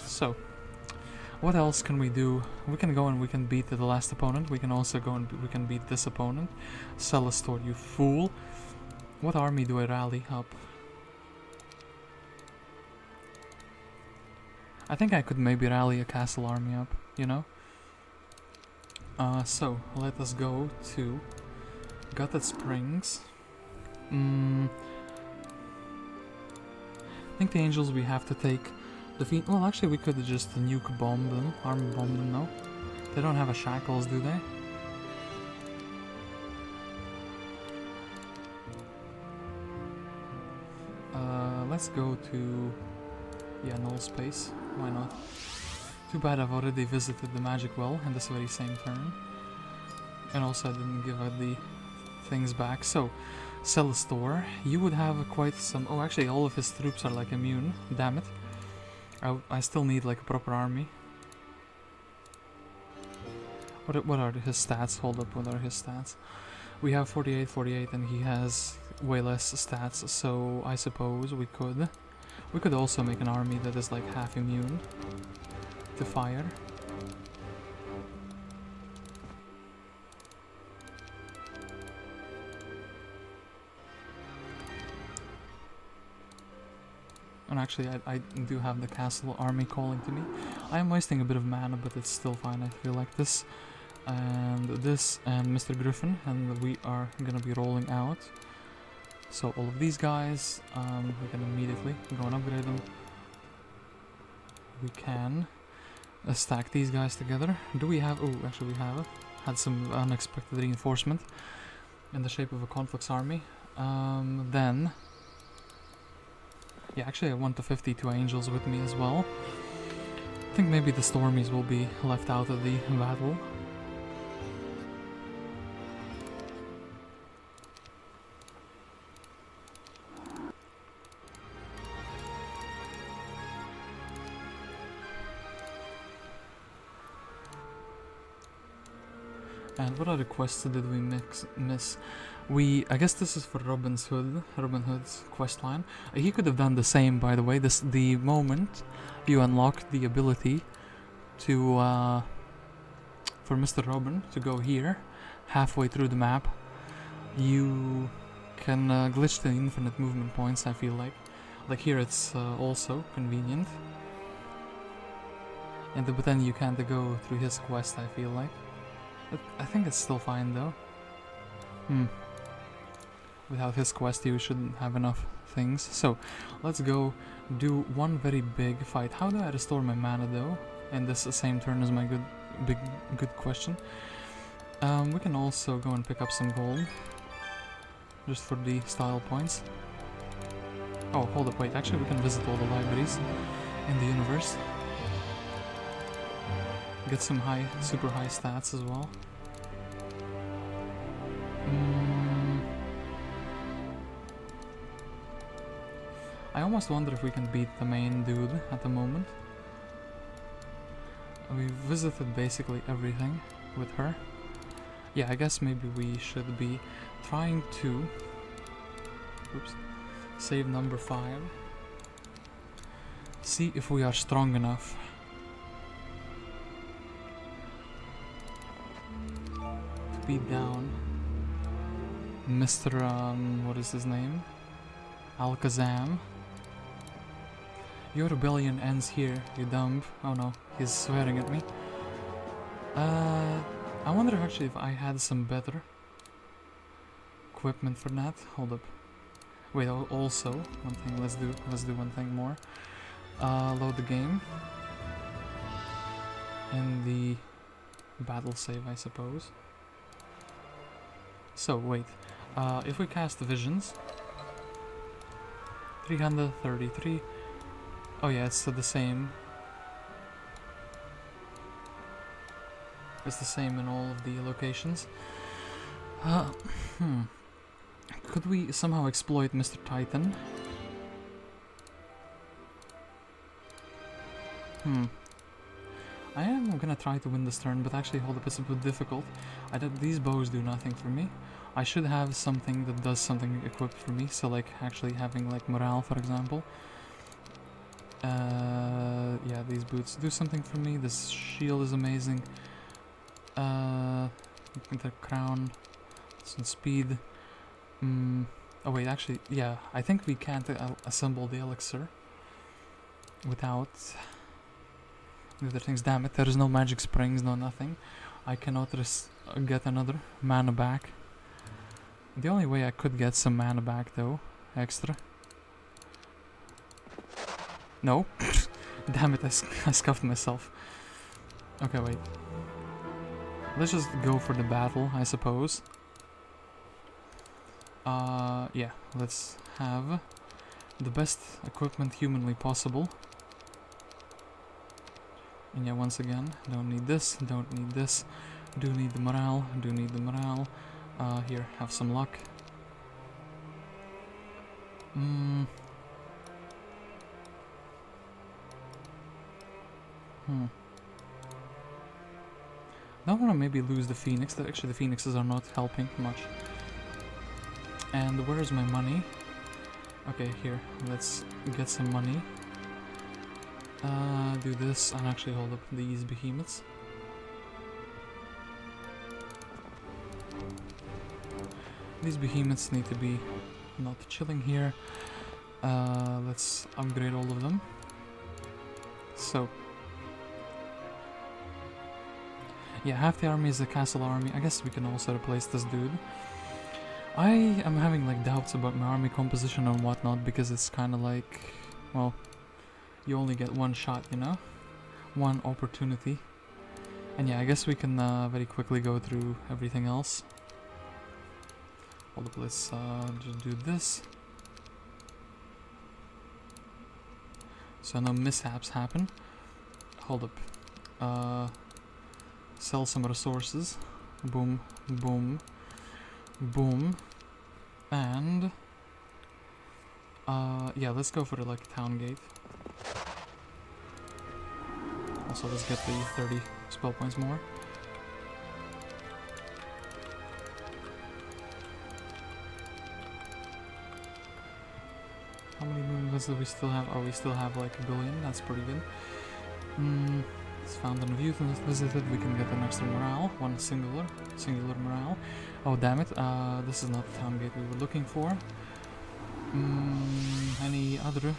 Speaker 1: So, what else can we do? We can go and we can beat the last opponent. We can also go and we can beat this opponent. Sell a store, you fool. What army do I rally up? I think I could maybe rally a castle army up, you know? So, let us go to Gutted Springs. I think the angels we have to take defeat. Well, actually, we could just nuke bomb them, arm bomb them. No, they don't have a shackles, do they? Let's go to null space. Why not? Too bad I've already visited the magic well in this very same turn, and also I didn't give out the things back. So, sell a store. You would have quite some. Oh, actually, all of his troops are like immune. Damn it! I still need like a proper army. What are his stats? Hold up, what are his stats? We have 48, 48, and he has way less stats. So I suppose we could also make an army that is like half immune to fire. And actually, I do have the castle army calling to me. I am wasting a bit of mana, but it's still fine. I feel like this and Mr. Griffin, and we are gonna be rolling out. So all of these guys, we can immediately go and upgrade them. We can stack these guys together. Do we have? Oh, actually, we have had some unexpected reinforcement in the shape of a Conflux army. Then. Yeah, actually I want the 52 angels with me as well. I think maybe the Stormies will be left out of the battle. And what other quests did we miss? I guess this is for Robin Hood's quest line. He could have done the same, by the way. The moment you unlock the ability to for Mr. Robin to go here, halfway through the map, you can glitch the infinite movement points. I feel like here it's also convenient, but then you can't go through his quest. I feel like, but I think it's still fine though. Without his quest, you shouldn't have enough things. So, let's go do one very big fight. How do I restore my mana though? And this same turn is my good question. We can also go and pick up some gold, just for the style points. Oh, hold up, wait. Actually, we can visit all the libraries in the universe. Get some super high stats as well. I almost wonder if we can beat the main dude at the moment. We visited basically everything with her. Yeah, I guess maybe we should be trying to save number 5. See if we are strong enough to beat down Mr. What is his name? Alakazam. Your rebellion ends here, you dumb. Oh no, he's swearing at me. I wonder actually if I had some better equipment for that. Hold up. Wait, also, one thing, let's do one thing more. Load the game. In the battle save, I suppose. So, wait. If we cast the visions, 333. Oh yeah, it's the same. It's the same in all of the locations. Could we somehow exploit Mr. Titan? I am gonna try to win this turn, but actually, hold up, it's a bit difficult. These bows do nothing for me. I should have something that does something equipped for me, so like actually having like morale, for example. Yeah, these boots do something for me. This shield is amazing. The crown, some speed. Oh wait, actually, yeah, I think we can't assemble the elixir without the other things. Damn it, there is no magic springs, no nothing. I cannot get another mana back. The only way I could get some mana back though, extra. No. Damn it, I scuffed myself. Okay, wait. Let's just go for the battle, I suppose. Yeah, let's have the best equipment humanly possible. And yeah, once again, don't need this, don't need this. Do need the morale, do need the morale. Here, have some luck. Don't wanna maybe lose the Phoenix. Actually, the Phoenixes are not helping much. And where's my money? Okay, here. Let's get some money. Do this and actually hold up these behemoths. These behemoths need to be not chilling here. Let's upgrade all of them. So, yeah, half the army is the castle army. I guess we can also replace this dude. I am having like doubts about my army composition and whatnot because it's kind of like, well, you only get one shot, you know? One opportunity. And yeah, I guess we can very quickly go through everything else. Hold up, let's just do this. So no mishaps happen. Hold up. Sell some resources. Boom, boom, boom. And yeah, let's go for the like town gate. Also, let's get the 30 spell points more. How many movements do we still have? Oh, we still have like 1 billion. That's pretty good. It's found on view visited. We can get an extra morale. One singular morale. Oh damn it! This is not the town gate we were looking for. Any other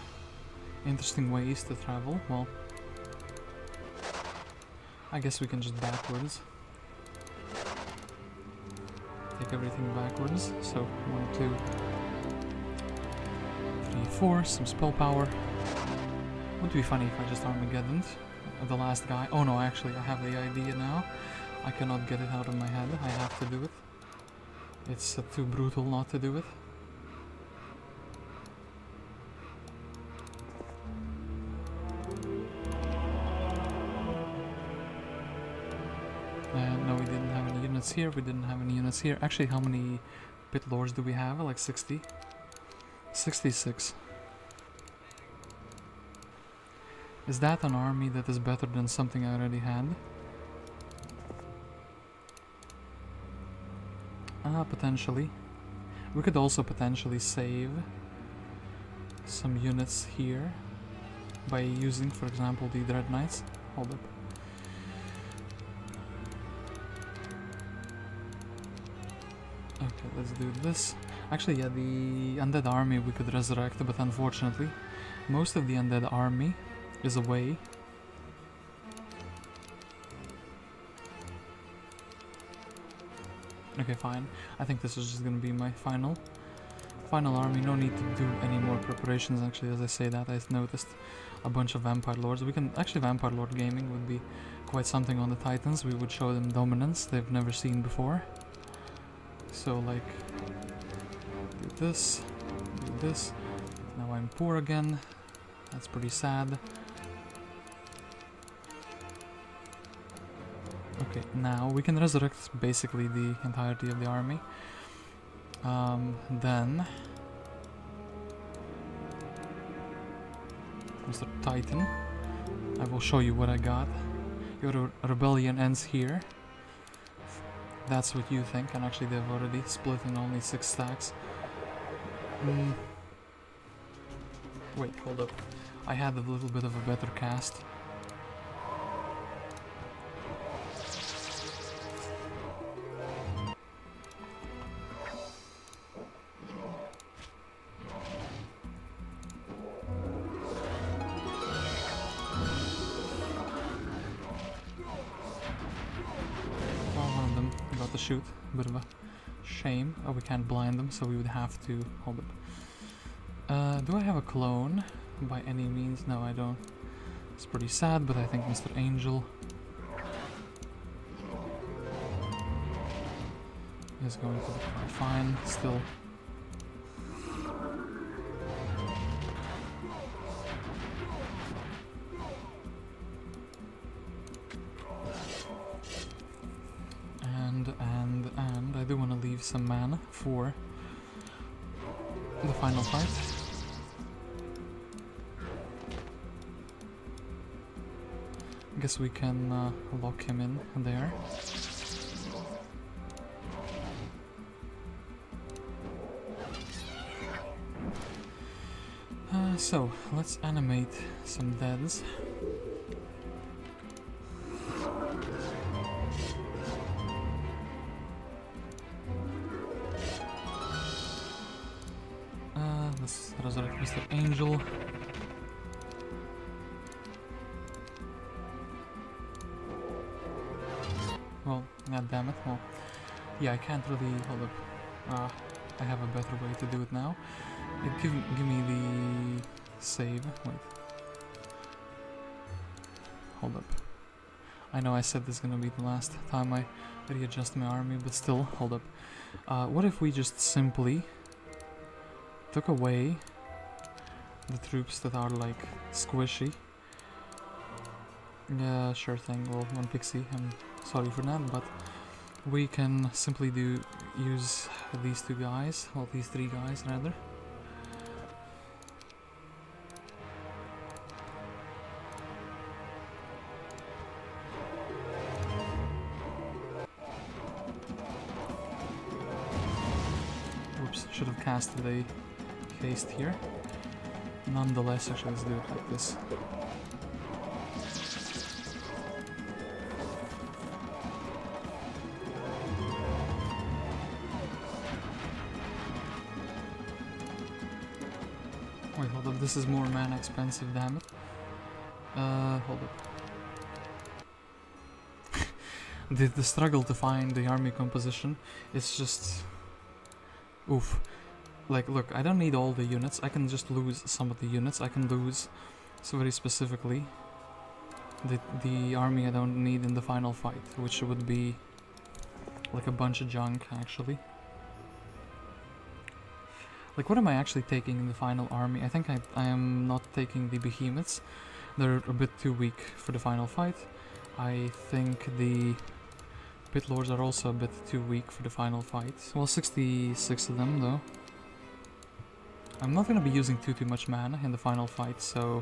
Speaker 1: interesting ways to travel? Well, I guess we can just backwards. Take everything backwards. So 1, 2, 3, 4. Some spell power. Would be funny if I just Armageddoned the last guy. Oh no, actually I have the idea now. I cannot get it out of my head. I have to do it. It's too brutal not to do it. No, we didn't have any units here. We didn't have any units here. Actually, how many pit lords do we have? Like 60? 66. Is that an army that is better than something I already had? Potentially. We could also potentially save some units here by using, for example, the Dread Knights. Hold up. Okay, let's do this. Actually, yeah, the undead army we could resurrect, but unfortunately, most of the undead army is away. Okay, fine. I think this is just gonna be my final army. No need to do any more preparations. Actually, as I say that, I noticed a bunch of Vampire Lords. We can actually Vampire Lord gaming would be quite something on the Titans. We would show them dominance they've never seen before. So like, do this, do this. Now I'm poor again. That's pretty sad. Okay, now we can resurrect basically the entirety of the army. Then Mr. Titan, I will show you what I got. Your rebellion ends here. that's what you think, and actually they've already split in only 6 stacks. Wait, hold up. I had a little bit of a better cast. Shoot, a bit of a shame. Oh, we can't blind them, so we would have to hold it. Do I have a clone by any means? No, I don't. It's pretty sad, but I think Mr. Angel is going to be quite fine still. And I do want to leave some mana for the final fight. I guess we can lock him in there. So, let's animate some deads. Let's resurrect Mr. Angel. Well, god damn it. Well, yeah, I can't really hold up. I have a better way to do it now. Give me the save. Wait. Hold up. I know I said this is gonna be the last time I readjust my army, but still, hold up. What if we just simply took away the troops that are like squishy? Yeah, sure thing. Well, one pixie, I'm sorry for that, but we can simply use these two guys, well, these three guys rather. Oops, should have casted a haste here. Nonetheless, actually, let's do it like this. Wait, hold up, this is more mana expensive, damn it. Hold up. The struggle to find the army composition is just... oof. Like, look, I don't need all the units, I can just lose some of the units. I can lose, so very specifically, the army I don't need in the final fight, which would be like a bunch of junk, actually. Like, what am I actually taking in the final army? I think I am not taking the behemoths. They're a bit too weak for the final fight. I think the pit lords are also a bit too weak for the final fight. Well, 66 of them, though. I'm not gonna be using too much mana in the final fight, so...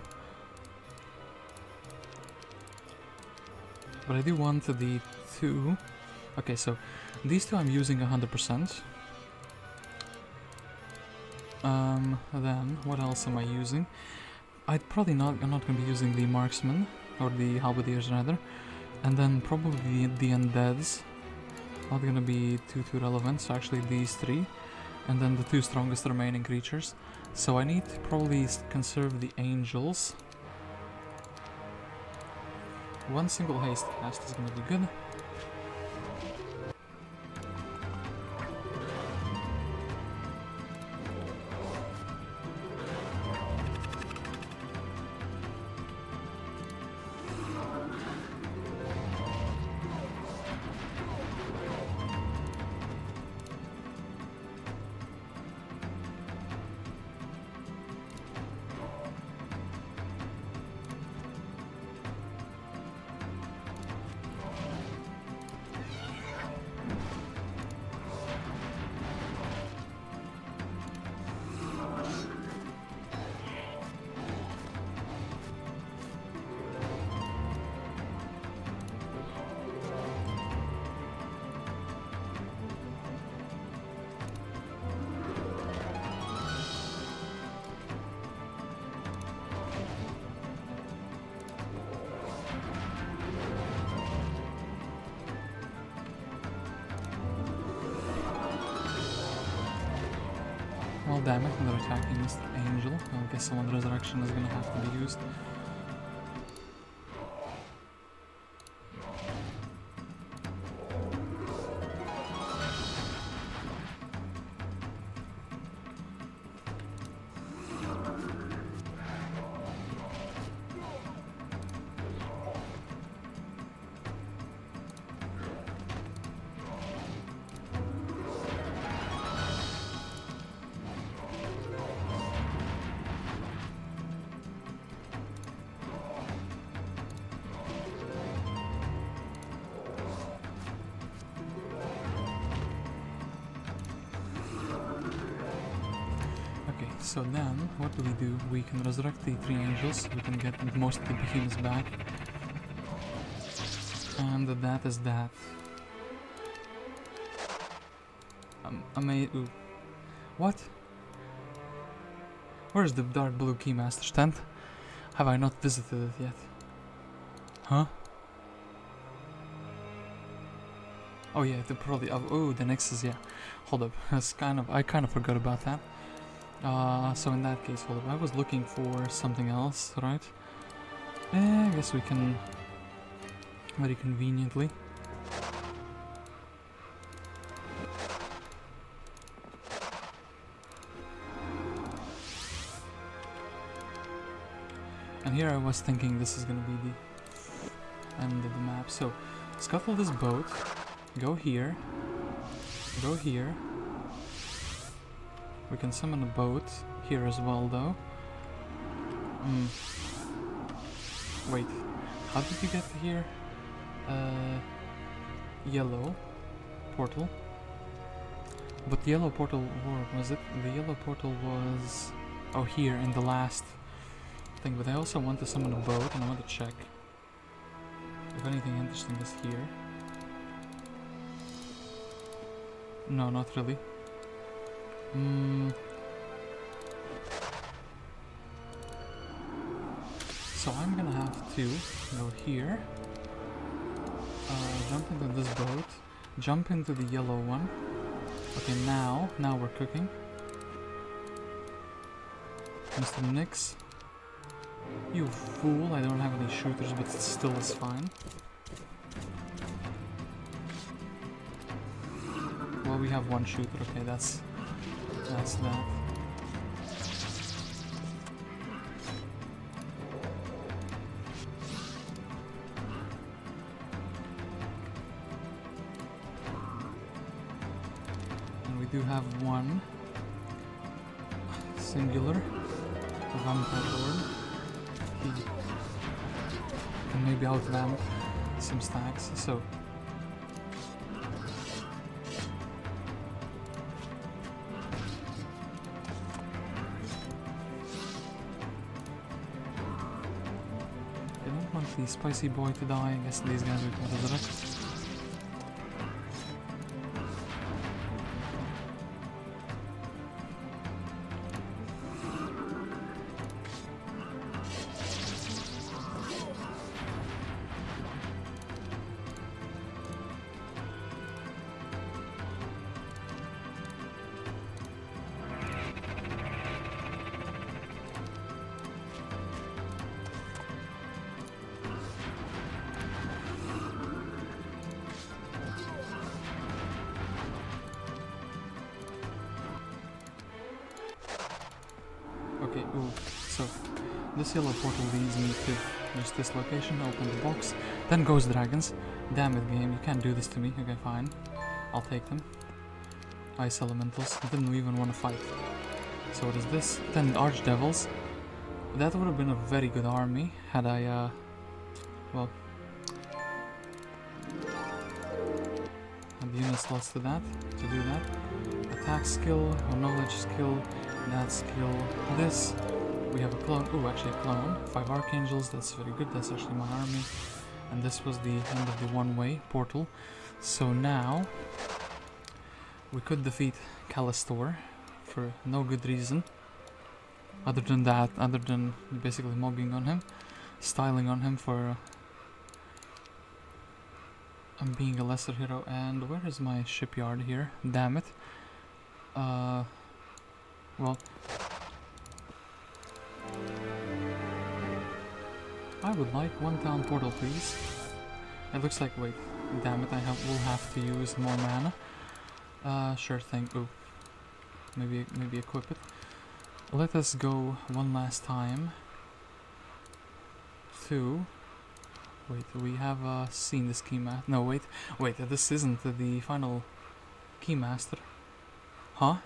Speaker 1: But I do want the two... Okay, so these two I'm using 100%. Then, what else am I using? I'm not gonna be using the marksman, or the halberdiers rather. And then probably the undeads. Not gonna be too relevant, so actually these three. And then the two strongest remaining creatures. So I need to probably conserve the angels. One single haste cast is gonna be good. damn it, they're attacking Mr. Angel. I guess someone resurrection is gonna have to be used. So then, what do? We can resurrect the 3 angels, we can get most of the behemoths back. And that is that. Ooh. What? Where's the dark blue Keymaster's tent? Have I not visited it yet? Huh? Oh yeah, the probably. Oh, the Nixes, yeah. Hold up, I kind of forgot about that. So in that case, hold up, I was looking for something else, right? I guess we can very conveniently. And here I was thinking this is gonna be the end of the map. So, scuttle this boat, go here, go here. We can summon a boat here as well, though. Wait, how did you get here? Yellow portal. But the yellow portal, where was it? The yellow portal was... oh, here in the last thing. But I also want to summon a boat, and I want to check if anything interesting is here. No, not really. So I'm gonna have to go here, jump into this boat, jump into the yellow one. Okay, now we're cooking. Mr. Nix, you fool! I don't have any shooters, but it still is fine. Well, we have one shooter. Okay, that's that. And we do have one singular vampire lord. He can maybe out-vamp some stacks, so the spicy boy to die. I guess these guys we can resurrect. Okay, ooh, so this yellow portal leads me to just this location, open the box, then ghost dragons. Damn it, game, you can't do this to me. Okay, fine, I'll take them. Ice elementals, didn't even want to fight. So what is this? 10 archdevils. That would have been a very good army had I, well, had the unit slots to do that. Attack skill, or knowledge skill, that skill, this. We have a clone, ooh, actually a clone. 5 archangels, that's very good, that's actually my army. And this was the end of the one-way portal. So now, we could defeat Callistor for no good reason. Other than that, other than basically mogging on him, styling on him for being a lesser hero. And where is my shipyard here? Damn it. Well, I would like one town portal, please. It looks like, wait, damn it, will have to use more mana. Sure thing. Ooh, maybe equip it. Let us go one last time to. Wait, we have seen this keymaster. No, wait, this isn't the final keymaster. Huh?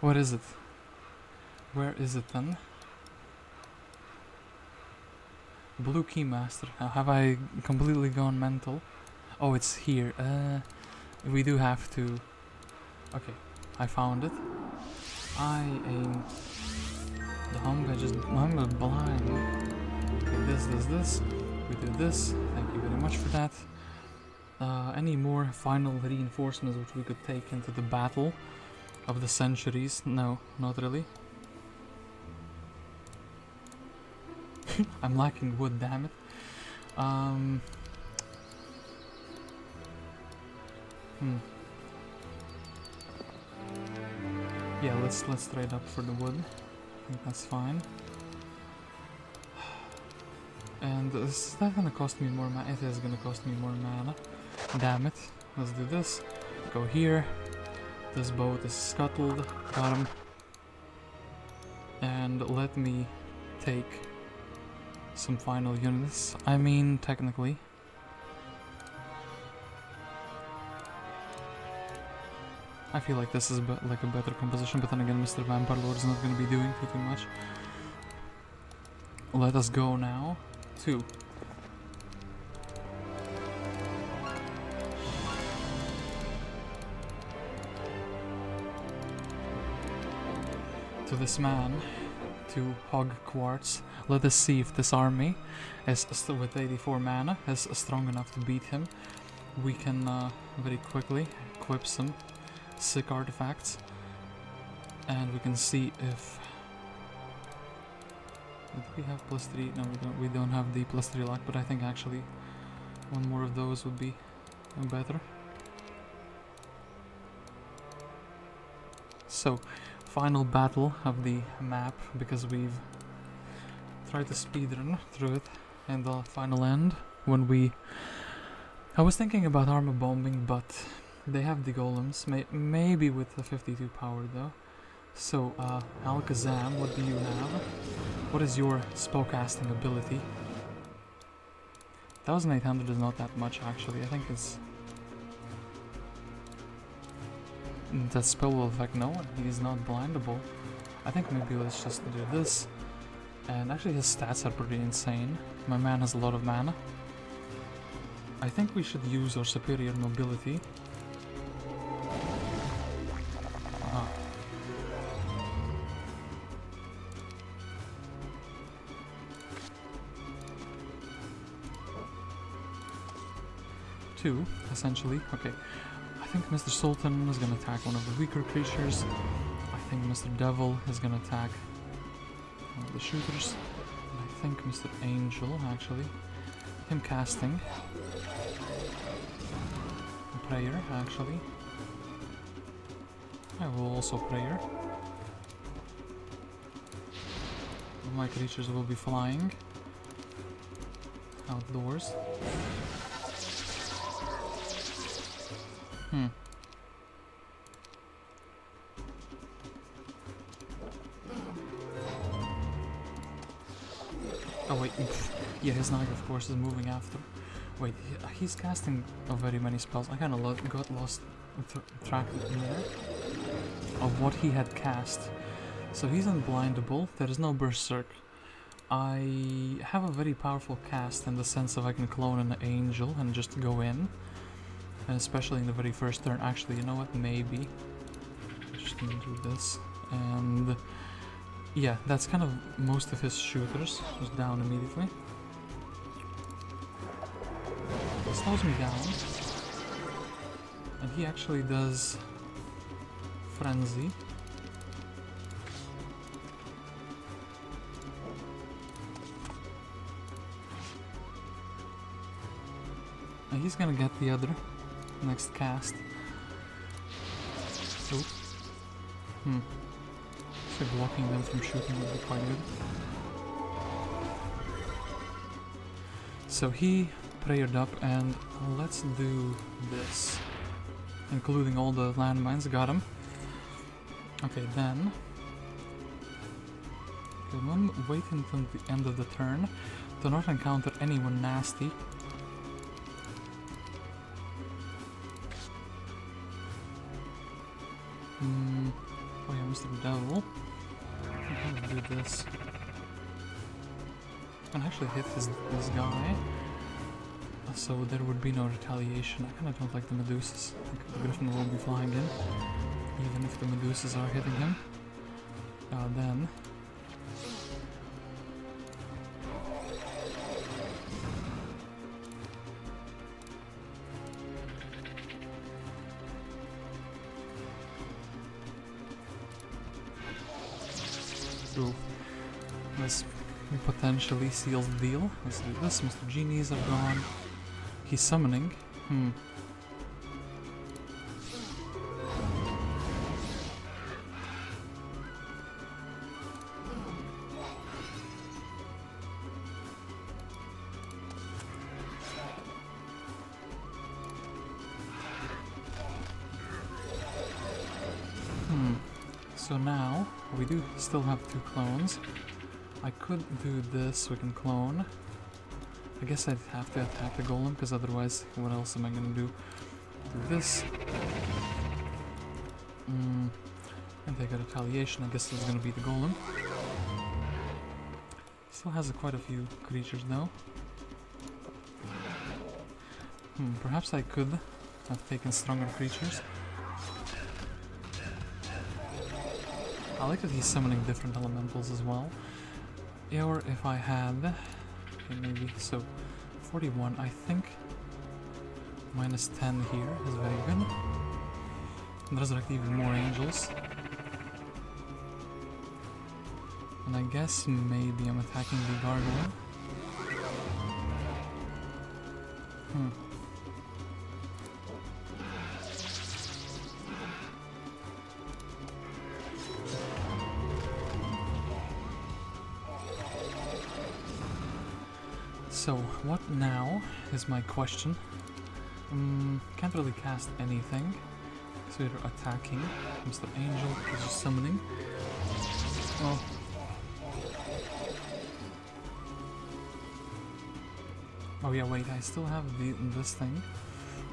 Speaker 1: What is it? Where is it then? Blue keymaster. Have I completely gone mental? Oh, it's here. We do have to. Okay, I found it. I ain't dumb. I'm blind. Okay, this. We do this. Thank you very much for that. Any more final reinforcements which we could take into the battle of the centuries? No, not really. I'm lacking wood, damn it. Yeah, let's trade up for the wood. I think that's fine. And is that gonna cost me more mana? It is gonna cost me more mana. Damn it. Let's do this. Go here. This boat is scuttled. Got him. And let me take some final units. I mean, technically. I feel like this is like a better composition, but then again, Mr. Vampire Lord is not going to be doing too much. Let us go now to this man to hog quartz. Let us see if this army is with 84 mana is strong enough to beat him. We can very quickly equip some sick artifacts, and we can see if do we have +3? No, we don't have the +3 luck, but I think actually one more of those would be better. So, final battle of the map, because we've tried to speedrun through it, and the final end when I was thinking about armor bombing, but they have the golems, maybe with the 52 power though. So, Alakazam, what do you have? What is your spellcasting ability? 1800 is not that much actually. I think it's that spell will affect no one. He is not blindable. I think maybe let's just do this. And actually his stats are pretty insane. My man has a lot of mana. I think we should use our superior mobility. Two, essentially. Okay. I think Mr. Sultan is gonna attack one of the weaker creatures. I think Mr. Devil is gonna attack one of the shooters. And I think Mr. Angel, actually. Him casting. A prayer, actually. I will also prayer. My creatures will be flying outdoors. Oh wait, yeah, his knight of course is moving after. Wait, he's casting very many spells. I kind of got lost track in there of what he had cast. So he's unblindable. There is no berserk. I have a very powerful cast in the sense of I can clone an angel and just go in. And especially in the very first turn. Actually, you know what? Maybe. I'm just gonna do this. And yeah, that's kind of most of his shooters. Just down immediately. He slows me down. And he actually does Frenzy. And he's gonna get the other next cast. Oop. So blocking them from shooting would be quite good. So he prayered up, and let's do this. Including all the landmines, got him. Okay, then... wait until the end of the turn. Do not encounter anyone nasty. Oh yeah, Mr. Devil. I'm gonna do this. And actually hit this guy. So there would be no retaliation. I kinda don't like the Medusas. I think the Griffin will be flying in. Even if the Medusas are hitting him. Then... Ooh. This potentially seals the deal. Let's do this. Mr. Genies are gone. He's summoning. So now, we do still have 2 clones. I could do this, we can clone. I guess I'd have to attack the golem, because otherwise, what else am I gonna do? Do this. And take a retaliation, I guess it's gonna be the golem. Still has quite a few creatures though. Perhaps I could have taken stronger creatures. I like that he's summoning different elementals as well. Or if I had... Okay, maybe. So, 41, I think. Minus 10 here is very good. And resurrect even more angels. And I guess maybe I'm attacking the gargoyle. So, what now is my question. Can't really cast anything. So you're attacking. Mr. Angel is just summoning. Well. Oh yeah, wait, I still have this thing.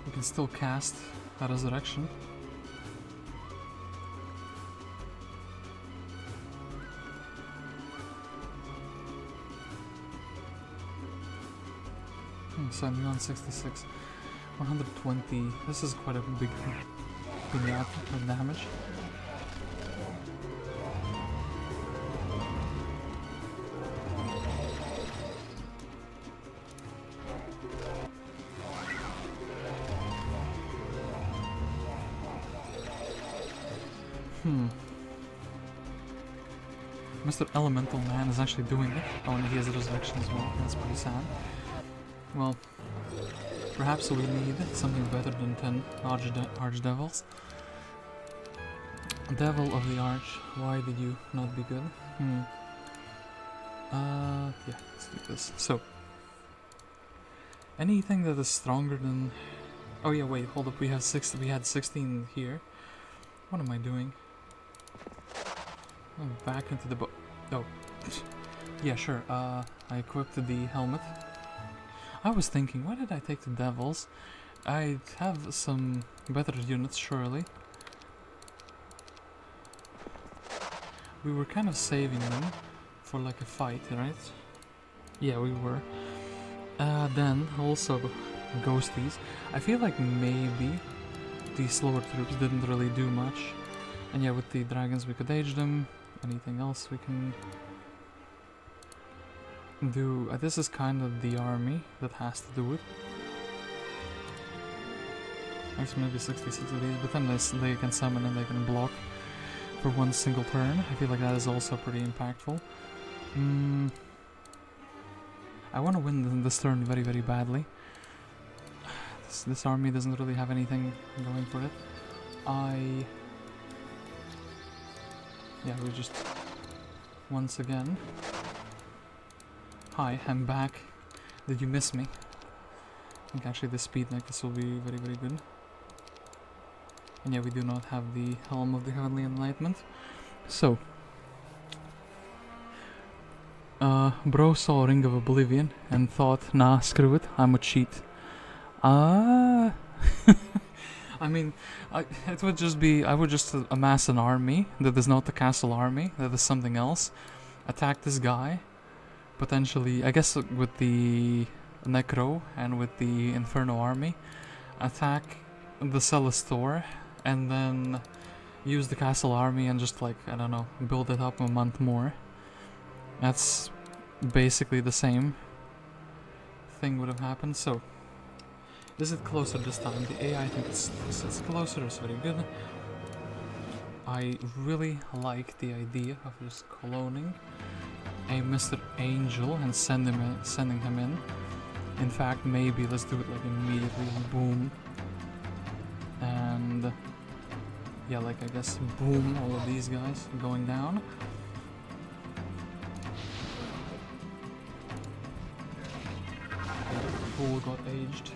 Speaker 1: We can still cast a resurrection. So I'm on 66, 120. This is quite a big pinata of damage. Mr. Elemental Man is actually doing it. Oh, and he has a resurrection as well. That's pretty sad. Well, perhaps we need something better than 10 Archdevils. Devil of the Arch, why did you not be good? Yeah, let's do this. So, anything that is stronger than... Oh yeah, wait, hold up, we had 16 here. What am I doing? Oh, back into the oh. Yeah, sure, I equipped the helmet. I was thinking, why did I take the devils? I'd have some better units, surely. We were kind of saving them for like a fight, right? Yeah, we were. Then, also, ghosties. I feel like maybe these slower troops didn't really do much. And yeah, with the dragons we could age them. Anything else we can... do. This is kind of the army that has to do it. Actually, maybe 66 of these, but then they can summon and they can block for one single turn. I feel like that is also pretty impactful. I want to win this turn very, very badly. This army doesn't really have anything going for it. yeah, we just... Once again... Hi, I'm back. Did you miss me? I think actually the speed necklace will be very, very good. And yeah, we do not have the Helm of the Heavenly Enlightenment. So... bro saw Ring of Oblivion and thought, nah, screw it, I'm a cheat. I mean, it would just be, I would just amass an army that is not the castle army, that is something else. Attack this guy, potentially, I guess with the Necro and with the Inferno army. Attack the Celestor, and then use the castle army and just like, I don't know, build it up a month more. That's basically the same thing would have happened, so... Is it closer this time? The AI, I think it's closer, it's very good. I really like the idea of just cloning a Mr. Angel and sending him in. In fact, maybe let's do it like immediately, boom. And... yeah, like I guess boom, all of these guys going down. Pool got aged.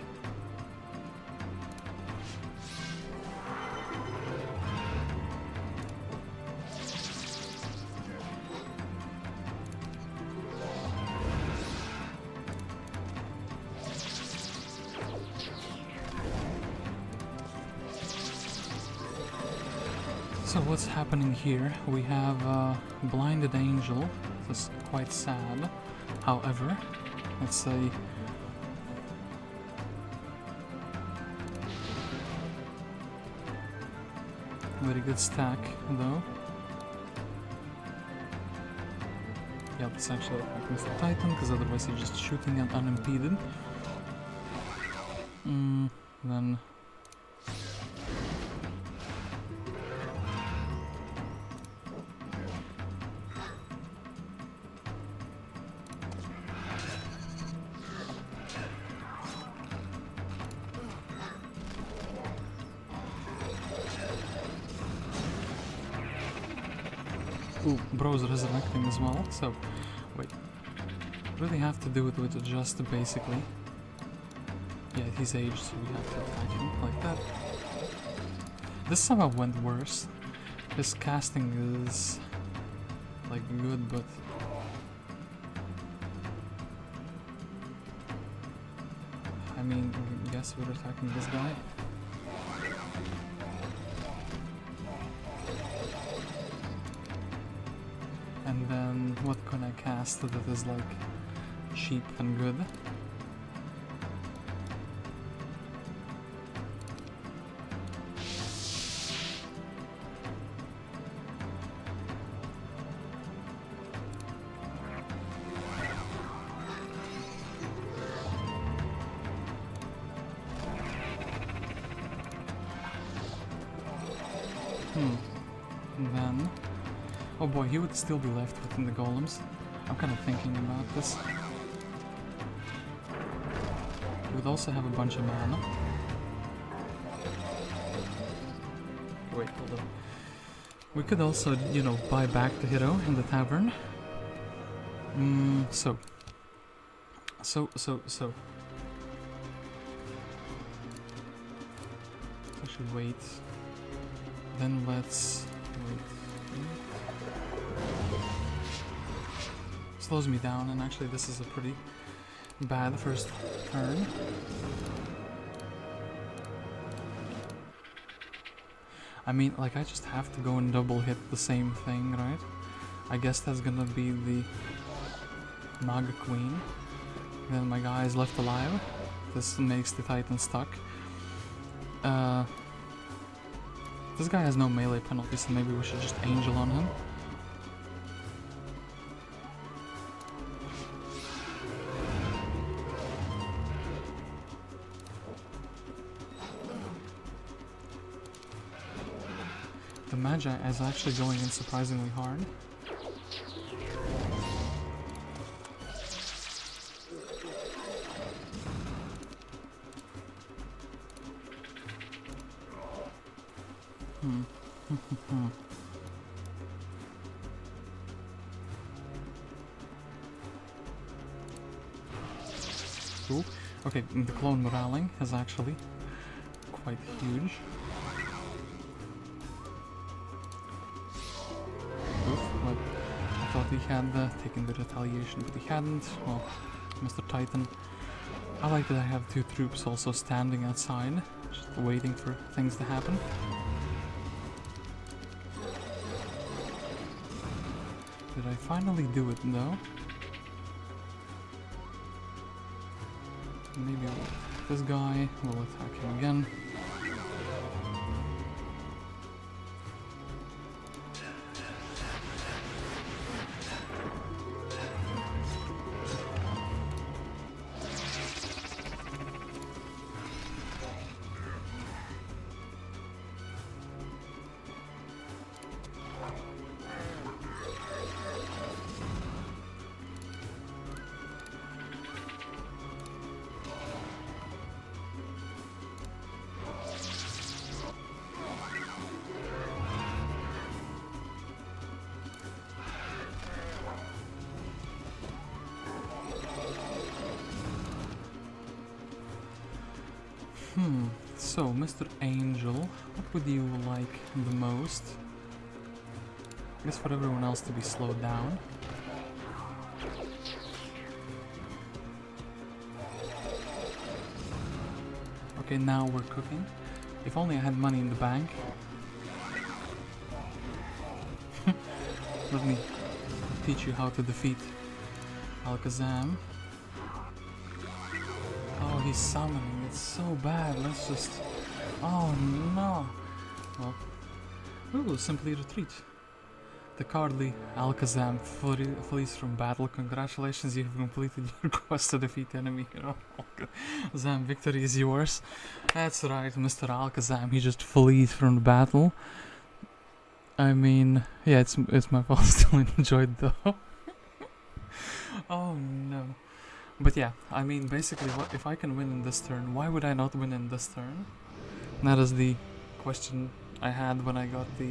Speaker 1: So what's happening here? We have a blinded angel. This is quite sad. However, let's say very good stack though. Yeah, let's actually attack Mr. Titan, because otherwise he's just shooting at unimpeded. Then ooh, bro's resurrecting as well, so wait. Really have to do it with just basically. Yeah, he's aged, so we have to attack him like that. This somehow went worse. His casting is like good, but I mean, I guess we're attacking this guy. And then what can I cast that is like cheap and good? Then... oh boy, he would still be left within the golems. I'm kind of thinking about this. He would also have a bunch of mana. Wait, hold on. We could also, you know, buy back the hero in the tavern. So. I should wait. Then let's wait. Slows me down, and actually this is a pretty bad first turn. I mean, like, I just have to go and double hit the same thing, right? I guess that's gonna be the Naga Queen. Then my guy is left alive. This makes the Titan stuck. This guy has no melee penalty, so maybe we should just Angel on him. The Magi is actually going in surprisingly hard. cool. Okay, the clone moraling is actually quite huge. Oof, but I thought he had taken the retaliation, but he hadn't. Well, Mr. Titan. I like that I have two troops also standing outside, just waiting for things to happen. Did I finally do it though? Maybe this guy will attack him again. So, Mr. Angel, what would you like the most? I guess for everyone else to be slowed down. Okay, now we're cooking. If only I had money in the bank. Let me teach you how to defeat Alakazam. Oh, he's summoning. It's so bad. Let's just... Oh, no. Well, we will simply retreat. The cowardly Alakazam flees from battle. Congratulations, you have completed your quest to defeat the enemy hero. Alakazam, victory is yours. That's right, Mr. Alakazam. He just flees from the battle. I mean, yeah, it's my fault. Still enjoyed though. Oh no. But yeah, I mean, basically, what if I can win in this turn? Why would I not win in this turn? That is the question I had when I got the,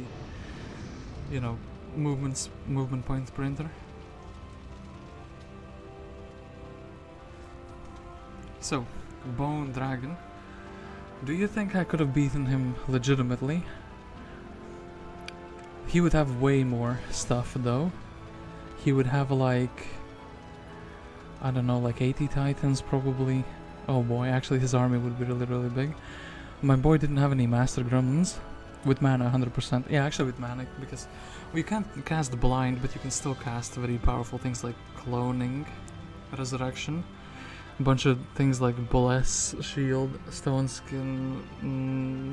Speaker 1: you know, movement point printer. So, Bone Dragon. Do you think I could have beaten him legitimately? He would have way more stuff though. He would have like, I don't know, like 80 titans probably. Oh boy, actually his army would be really, really big. My boy didn't have any master gremlins. With mana 100%. Yeah, actually with mana, because we can't cast blind, but you can still cast very powerful things like cloning, resurrection, a bunch of things like bless, shield, stone skin,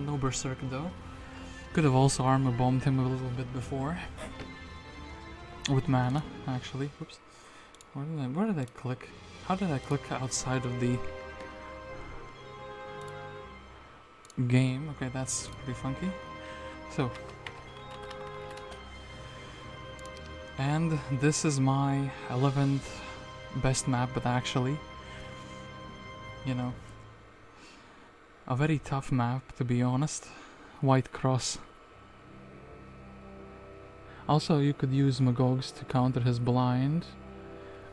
Speaker 1: no berserk though. Could have also armor bombed him a little bit before. With mana, actually. Whoops. Where did I click? How did I click outside of the game? Okay, that's pretty funky. So, and this is my 11th best map, but actually, you know, a very tough map to be honest. White Cross. Also, you could use Magogs to counter his blind.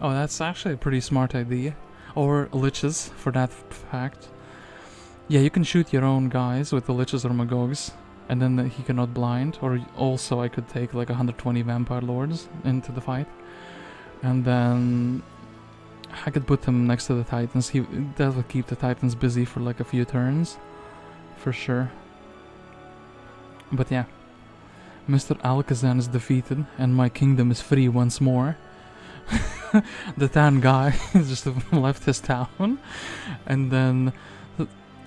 Speaker 1: Oh, that's actually a pretty smart idea. Or Liches, for that fact. Yeah, you can shoot your own guys with the Liches or Magogs, and then he cannot blind. Or also, I could take like 120 Vampire Lords into the fight, and then I could put him next to the Titans. That would keep the Titans busy for like a few turns, for sure. But yeah, Mr. Alakazam is defeated, and my kingdom is free once more. The town guy just left his town, and then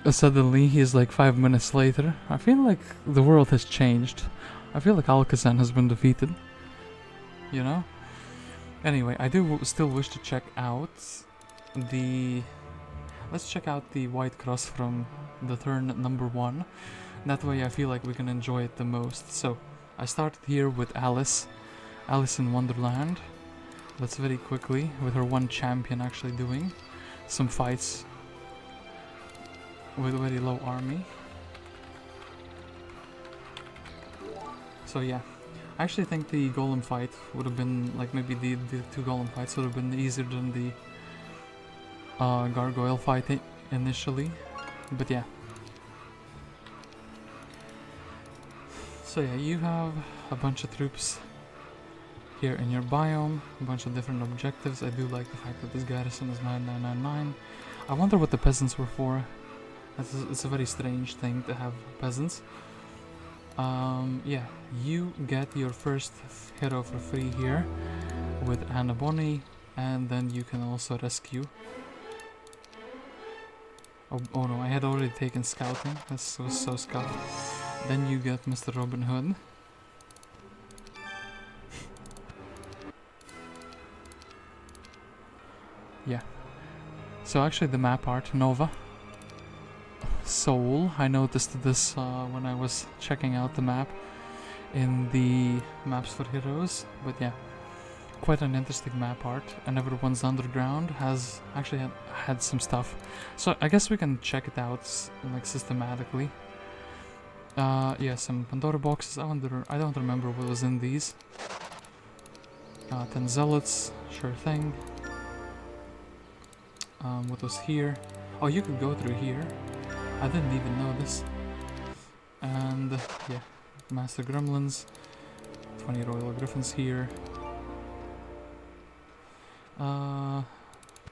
Speaker 1: suddenly he's like 5 minutes later. I feel like the world has changed. I feel like Alakazam has been defeated. You know? Anyway, I do still wish to check out the... Let's check out the White Cross from the turn number 1. That way I feel like we can enjoy it the most. So, I started here with Alice in Wonderland. Let's very quickly, with her one champion actually doing some fights with a very low army. So yeah, I actually think the golem fight would have been, like maybe the two golem fights would have been easier than the gargoyle fight initially, but yeah. So yeah, you have a bunch of troops here in your biome, a bunch of different objectives. I do like the fact that this garrison is 9999. I wonder what the peasants were for. It's a very strange thing to have peasants. Yeah, you get your first hero for free here with Bonny, and then you can also rescue. Oh no, I had already taken scouting. This was so scout. Then you get Mr. Robin Hood. Yeah. So actually the map art, Novasoul, I noticed this when I was checking out the map in the maps for heroes, but yeah, quite an interesting map art, and everyone's underground has actually had some stuff. So I guess we can check it out like systematically. Yeah, some Pandora boxes. I don't remember what was in these. 10 zealots, sure thing. What was here? Oh, you could go through here. I didn't even know this. And yeah, Master Gremlins, 20 Royal Griffins here.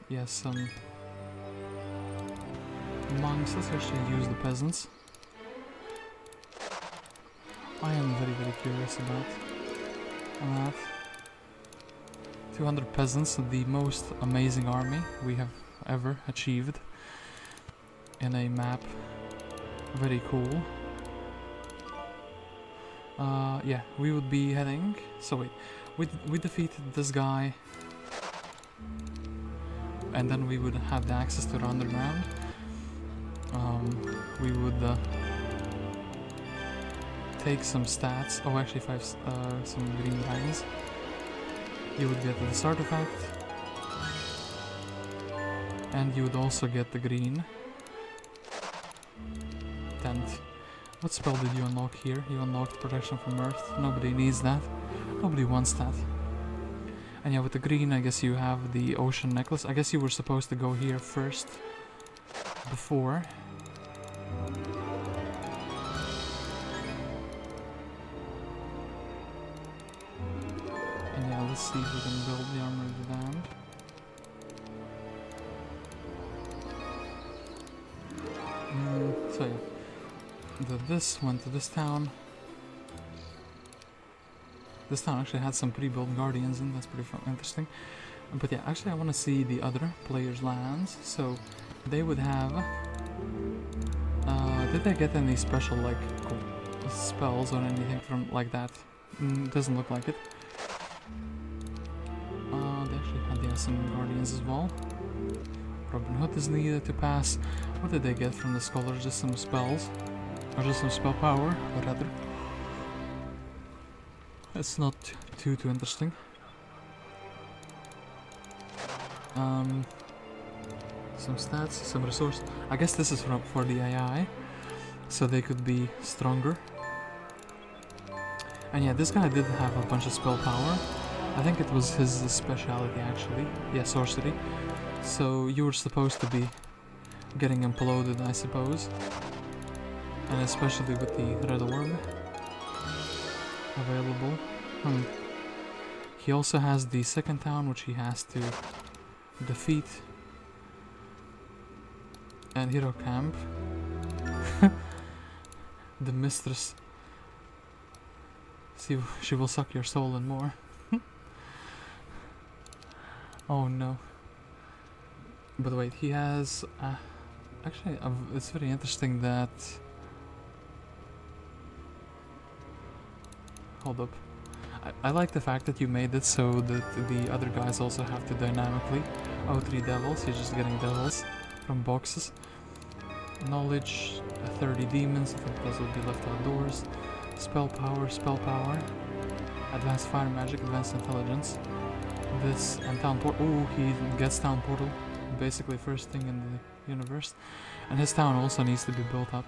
Speaker 1: Yeah, some monks. Let's actually use the peasants. I am very curious about that. 200 peasants, the most amazing army we have ever achieved in a map. Very cool. Yeah, we would be heading. So wait, we defeated this guy, and then we would have the access to the underground. We would take some stats. Oh, actually, some green dragons. You would get this artifact, and you would also get the green tent. What spell did you unlock here? You unlocked protection from Earth. Nobody needs that. Nobody wants that. And yeah, with the green, I guess you have the ocean necklace. I guess you were supposed to go here first before. And yeah, let's see if we can build the armored band. So yeah. This went to this town. This town actually had some pre-built guardians and that's pretty interesting. But yeah, actually I want to see the other players' lands. So they would have... did they get any special like spells or anything from like that? Doesn't look like it. They actually had some guardians as well. Robin Hood is needed to pass. What did they get from the scholars? Just some spells? Or just some spell power, or rather. It's not too interesting. Some stats, some resource. I guess this is for the AI, so they could be stronger. And yeah, this guy did have a bunch of spell power. I think it was his specialty actually. Yeah, sorcery. So you were supposed to be getting imploded, I suppose. And especially with the red orb available. He also has the second town, which he has to defeat. And hero camp. The Mistress. See, she will suck your soul and more. Oh no. But wait, he has... actually, it's very interesting that... Hold up. I like the fact that you made it so that the other guys also have to dynamically. Oh, 3 devils, you're just getting devils from boxes. Knowledge, 30 demons, I think those will be left outdoors. Spell power. Advanced fire magic, advanced intelligence. This and town portal. Oh, he gets town portal. Basically first thing in the universe. And his town also needs to be built up.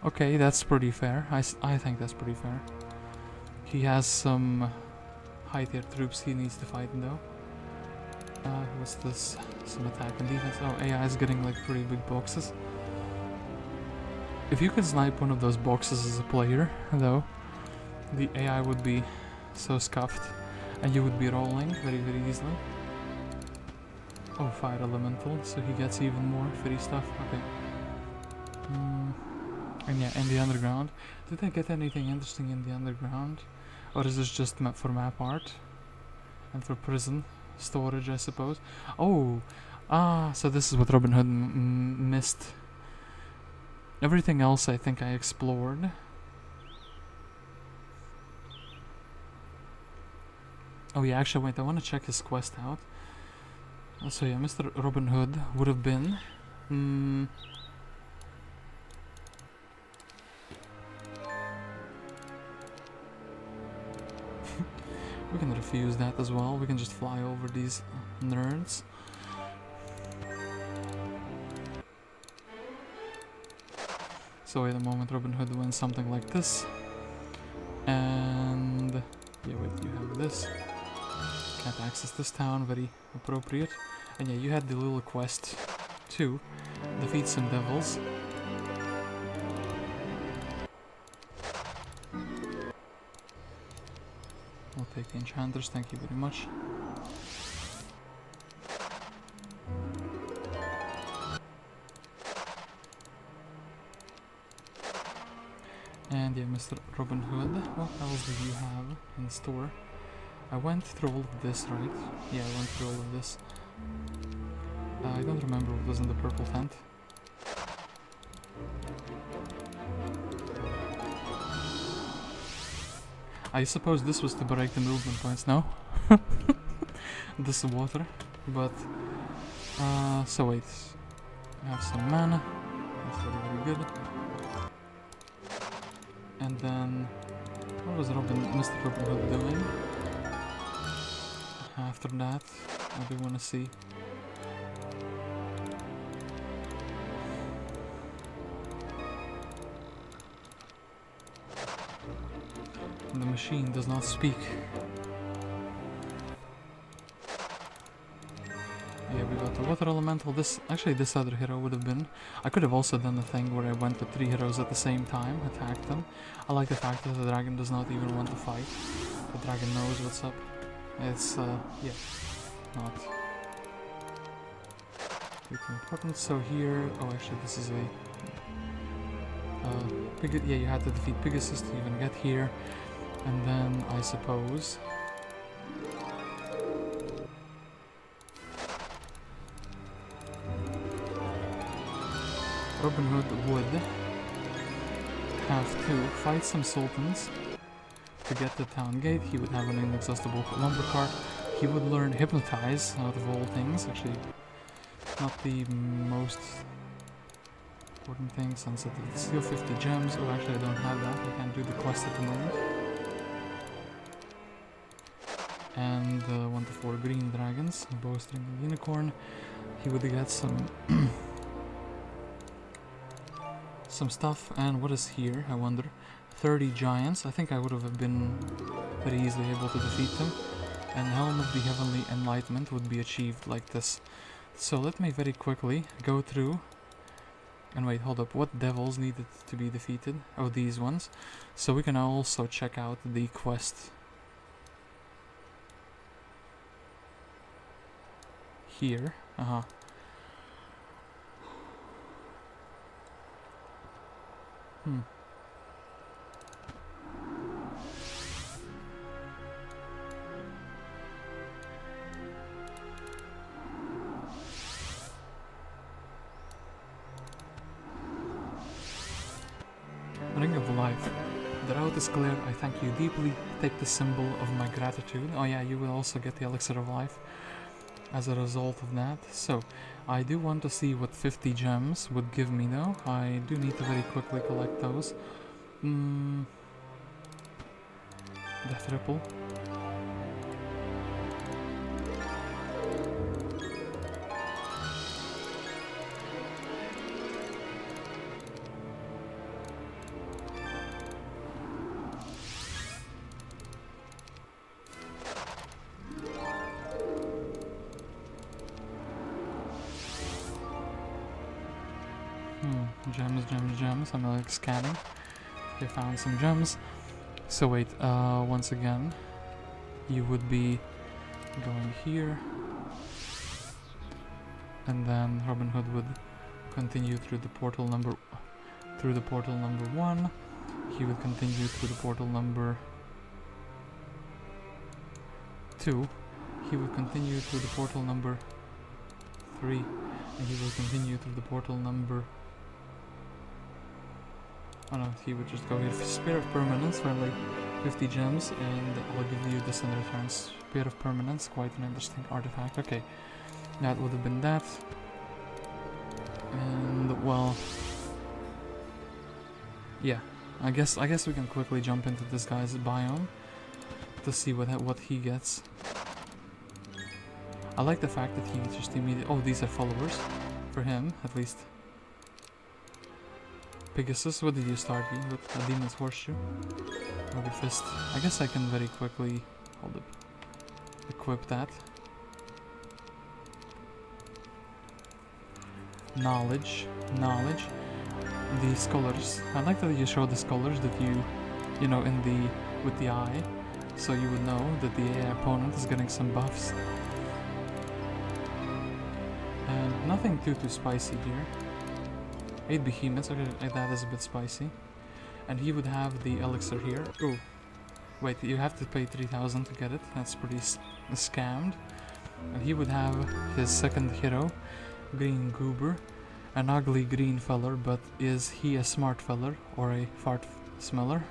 Speaker 1: Okay, that's pretty fair. I think that's pretty fair. He has some high tier troops he needs to fight though. What's this? Some attack and defense. Oh, AI is getting like pretty big boxes. If you could snipe one of those boxes as a player, though, the AI would be so scuffed, and you would be rolling very, very easily. Oh, fire elemental, so he gets even more free stuff. Okay. And yeah, in the underground. Did I get anything interesting in the underground? Or is this just for map art? And for prison storage, I suppose. Oh! So this is what Robin Hood missed. Everything else I think I explored. Oh yeah, actually wait, I want to check his quest out. So yeah, Mr. Robin Hood would have been... we can refuse that as well, we can just fly over these nerds. So wait a moment, Robin Hood wins something like this. And... yeah, wait, you have this. Can't access this town, very appropriate. And yeah, you had the little quest too. Defeat some devils. We'll take the enchanters, thank you very much. And yeah, Mr. Robin Hood, what else do you have in store? I went through all of this, right? Yeah, I went through all of this. I don't remember what was in the purple tent. I suppose this was to break the movement points, no? This is water, but... so wait. I have some mana. That's very, very good. And then... what was Mr. Robin Hood doing? After that, I do want to see. The machine does not speak. Yeah, we got the water elemental. This other hero would have been. I could have also done the thing where I went with 3 heroes at the same time, attacked them. I like the fact that the dragon does not even want to fight. The dragon knows what's up. It's, yeah, not too important. So here, oh actually this is a, yeah, you had to defeat Pigasus to even get here. And then, I suppose, Robin Hood would have to fight some sultans to get the town gate. He would have an inexhaustible lumber cart. He would learn Hypnotize, out of all things. Actually, not the most important thing. Sunset, steal 50 gems. Oh, actually, I don't have that. I can't do the quest at the moment. And 1 to 4 green dragons, bowstring and unicorn. He would get some some stuff. And what is here, I wonder? 30 giants. I think I would have been very easily able to defeat them. And Helm of the Heavenly Enlightenment would be achieved like this. So let me very quickly go through. And wait, hold up. What devils needed to be defeated? Oh, these ones. So we can also check out the quest here. Ring of Life. The route is clear. I thank you deeply. Take the symbol of my gratitude. Oh yeah, you will also get the Elixir of Life as a result of that. So, I do want to see what 50 gems would give me though. I do need to very quickly collect those. Death Ripple. gems. I'm like scanning. They found some gems. So wait, once again, you would be going here, and then Robin Hood would continue through the portal number 1. He would continue through the portal number 2. He would continue through the portal number 3, and he will continue through the portal number... Oh no, he would just go here. Spear of Permanence for like 50 gems, and I'll give you this in return. Spear of Permanence, quite an interesting artifact. Okay, that would have been that. And well, yeah, I guess we can quickly jump into this guy's biome to see what he gets. I like the fact that he just immediately... Oh, these are followers for him, at least. Pigasus, what did you start with? A Demon's Horseshoe? Or the Fist? I guess I can very quickly equip that. Knowledge. The scholars. I like that you show the scholars that you know, with the eye, so you would know that the opponent is getting some buffs. And nothing too spicy here. 8 behemoths, okay, that is a bit spicy. And he would have the elixir here. Oh, wait, you have to pay 3,000 to get it. That's pretty scammed. And he would have his second hero, Green Goober. An ugly green feller, but is he a smart feller or a fart smeller?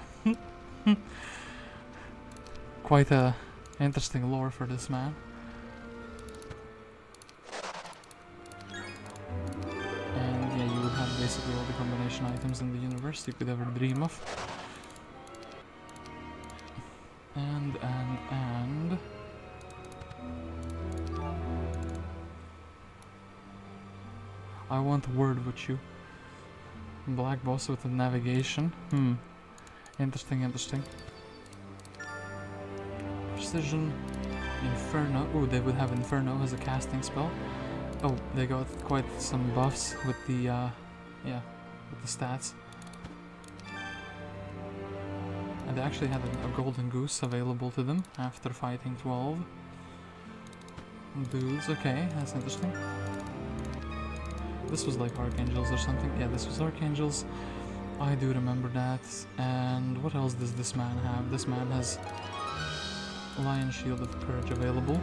Speaker 1: Quite a interesting lore for this man. Basically all the combination items in the universe you could ever dream of. And I want a word with you. Black boss with the navigation. Interesting. Precision. Inferno. Oh, they would have Inferno as a casting spell. Oh, they got quite some buffs with the with the stats. And they actually had a golden goose available to them after fighting 12 dudes. Okay, that's interesting. This was like Archangels or something. Yeah, this was Archangels. I do remember that. And what else does this man have? This man has Lion Shield of Courage available.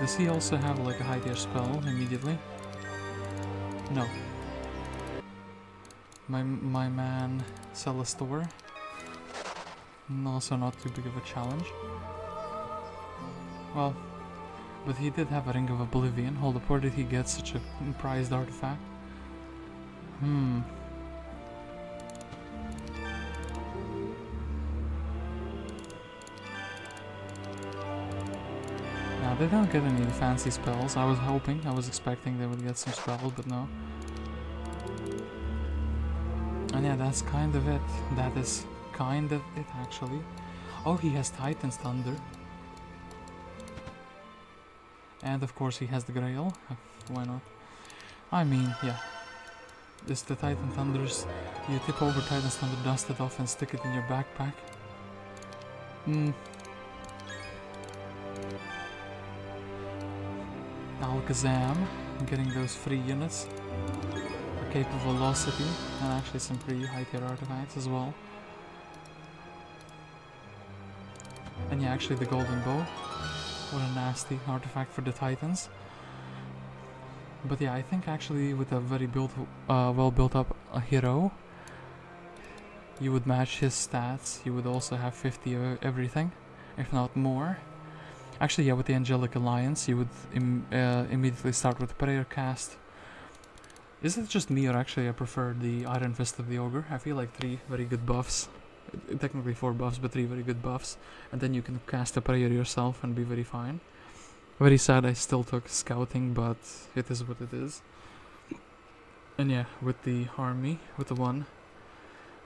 Speaker 1: Does he also have like a high tier spell immediately? No. My man Celestor. Also not too big of a challenge. Well, but he did have a Ring of Oblivion. Hold up, where did he get such a prized artifact? Now, they don't get any fancy spells. I was expecting they would get some spells, but no. And yeah, that's kind of it. That is kind of it, actually. Oh, he has Titan's Thunder. And of course he has the Grail. Why not? I mean, yeah. It's the Titan Thunders. You tip over Titan's Thunder, dust it off and stick it in your backpack. Alakazam, getting those free units. Capable Velocity, and actually some pretty high tier artifacts as well. And yeah, actually the Golden Bow. What a nasty artifact for the Titans. But yeah, I think actually with a very well built up hero, you would match his stats. You would also have 50 of everything, if not more. Actually, yeah, with the Angelic Alliance, you would immediately start with Prayer Cast. Is it just me, or actually I prefer the Iron Fist of the Ogre? I feel like 3 very good buffs. Technically 4 buffs, but 3 very good buffs. And then you can cast a prayer yourself and be very fine. Very sad I still took Scouting, but it is what it is. And yeah, with the army, with the one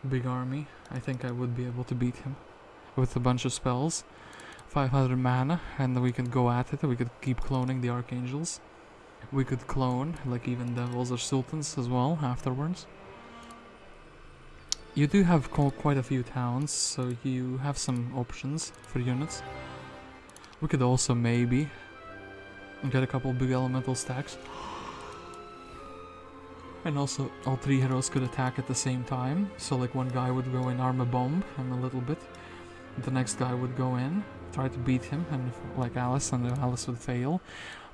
Speaker 1: big army, I think I would be able to beat him. With a bunch of spells. 500 mana, and we could go at it. We could keep cloning the Archangels. We could clone, like, even Devils or Sultans as well, afterwards. You do have quite a few towns, so you have some options for units. We could also maybe get a couple big elemental stacks. And also, all 3 heroes could attack at the same time. So like one guy would go in armor bomb and a little bit. The next guy would go in, try to beat him, and like Alice, and Alice would fail.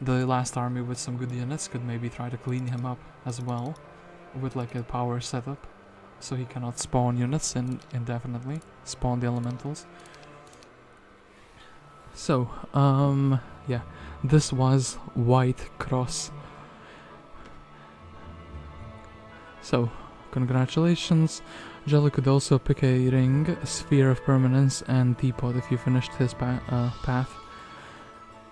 Speaker 1: The last army with some good units could maybe try to clean him up as well. With like a power setup. So he cannot spawn units indefinitely. Spawn the elementals. So, yeah. This was White Cross. So, congratulations. Jelly could also pick a ring, a sphere of permanence, and teapot if you finished his path.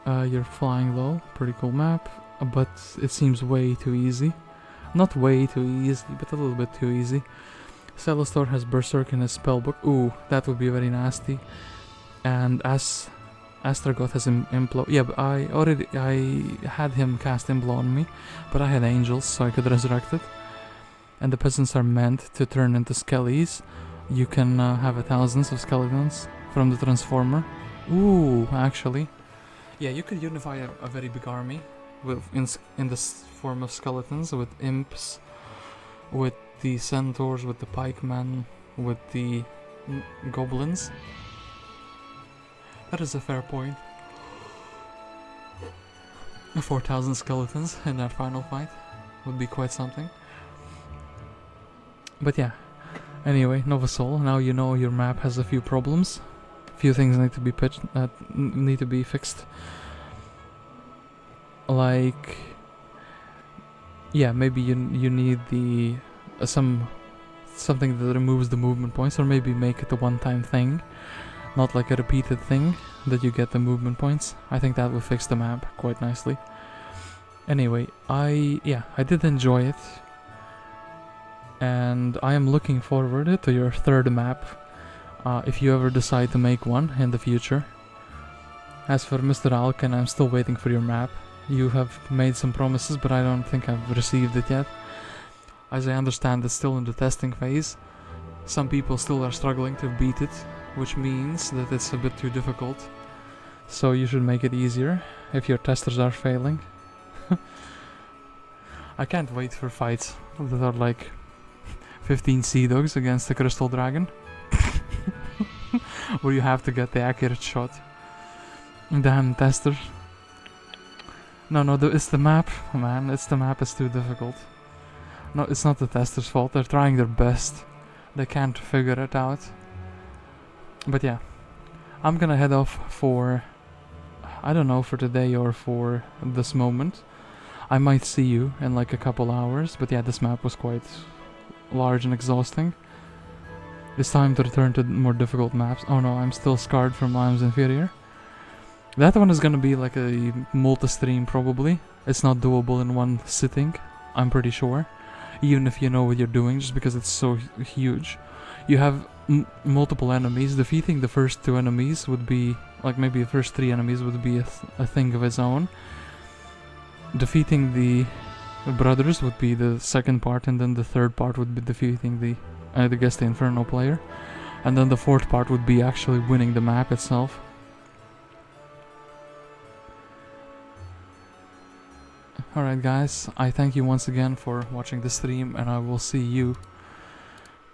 Speaker 1: You're flying low, pretty cool map, but it seems way too easy. Not way too easy, but a little bit too easy. Celestor has Berserk in his spellbook. Ooh, that would be very nasty. And Astaroth has Implo. Yeah, but I had him cast Implo on me, but I had angels, so I could resurrect it. And the peasants are meant to turn into skellies. You can have thousands of skeletons from the transformer. Ooh, actually. Yeah, you could unify a very big army with in this form of skeletons, with imps, with the centaurs, with the pikemen, with the goblins. That is a fair point. 4,000 skeletons in that final fight would be quite something. But yeah, anyway, Novasoul, now you know your map has a few problems. Few things need to be need to be fixed. Like, yeah, maybe you need the something that removes the movement points, or maybe make it a one-time thing, not like a repeated thing that you get the movement points. I think that will fix the map quite nicely. Anyway, I did enjoy it. And I am looking forward to your third map, if you ever decide to make one in the future. As for Mr. Alken, I'm still waiting for your map. You have made some promises, but I don't think I've received it yet. As I understand, it's still in the testing phase. Some people still are struggling to beat it, which means that it's a bit too difficult. So you should make it easier, if your testers are failing. I can't wait for fights that are like 15 sea dogs against the crystal dragon. Where you have to get the accurate shot. Damn tester. No, it's the map, man. It's the map, it's too difficult. No, it's not the tester's fault. They're trying their best. They can't figure it out. But yeah. I'm gonna head off for, I don't know, for today or for this moment. I might see you in like a couple hours. But yeah, this map was quite large and exhausting. It's time to return to more difficult maps. Oh no, I'm still scarred from Lime's Inferior. That one is gonna be like a multi-stream probably. It's not doable in one sitting, I'm pretty sure. Even if you know what you're doing, just because it's so huge. You have multiple enemies. Defeating the first 2 enemies would be, like maybe the first 3 enemies would be a thing of its own. Defeating the brothers would be the second part, and then the third part would be defeating the, I guess, the Inferno player. And then the fourth part would be actually winning the map itself. Alright guys, I thank you once again for watching the stream, and I will see you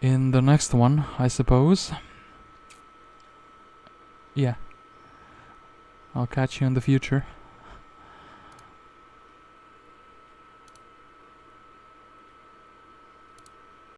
Speaker 1: in the next one, I suppose. Yeah. I'll catch you in the future.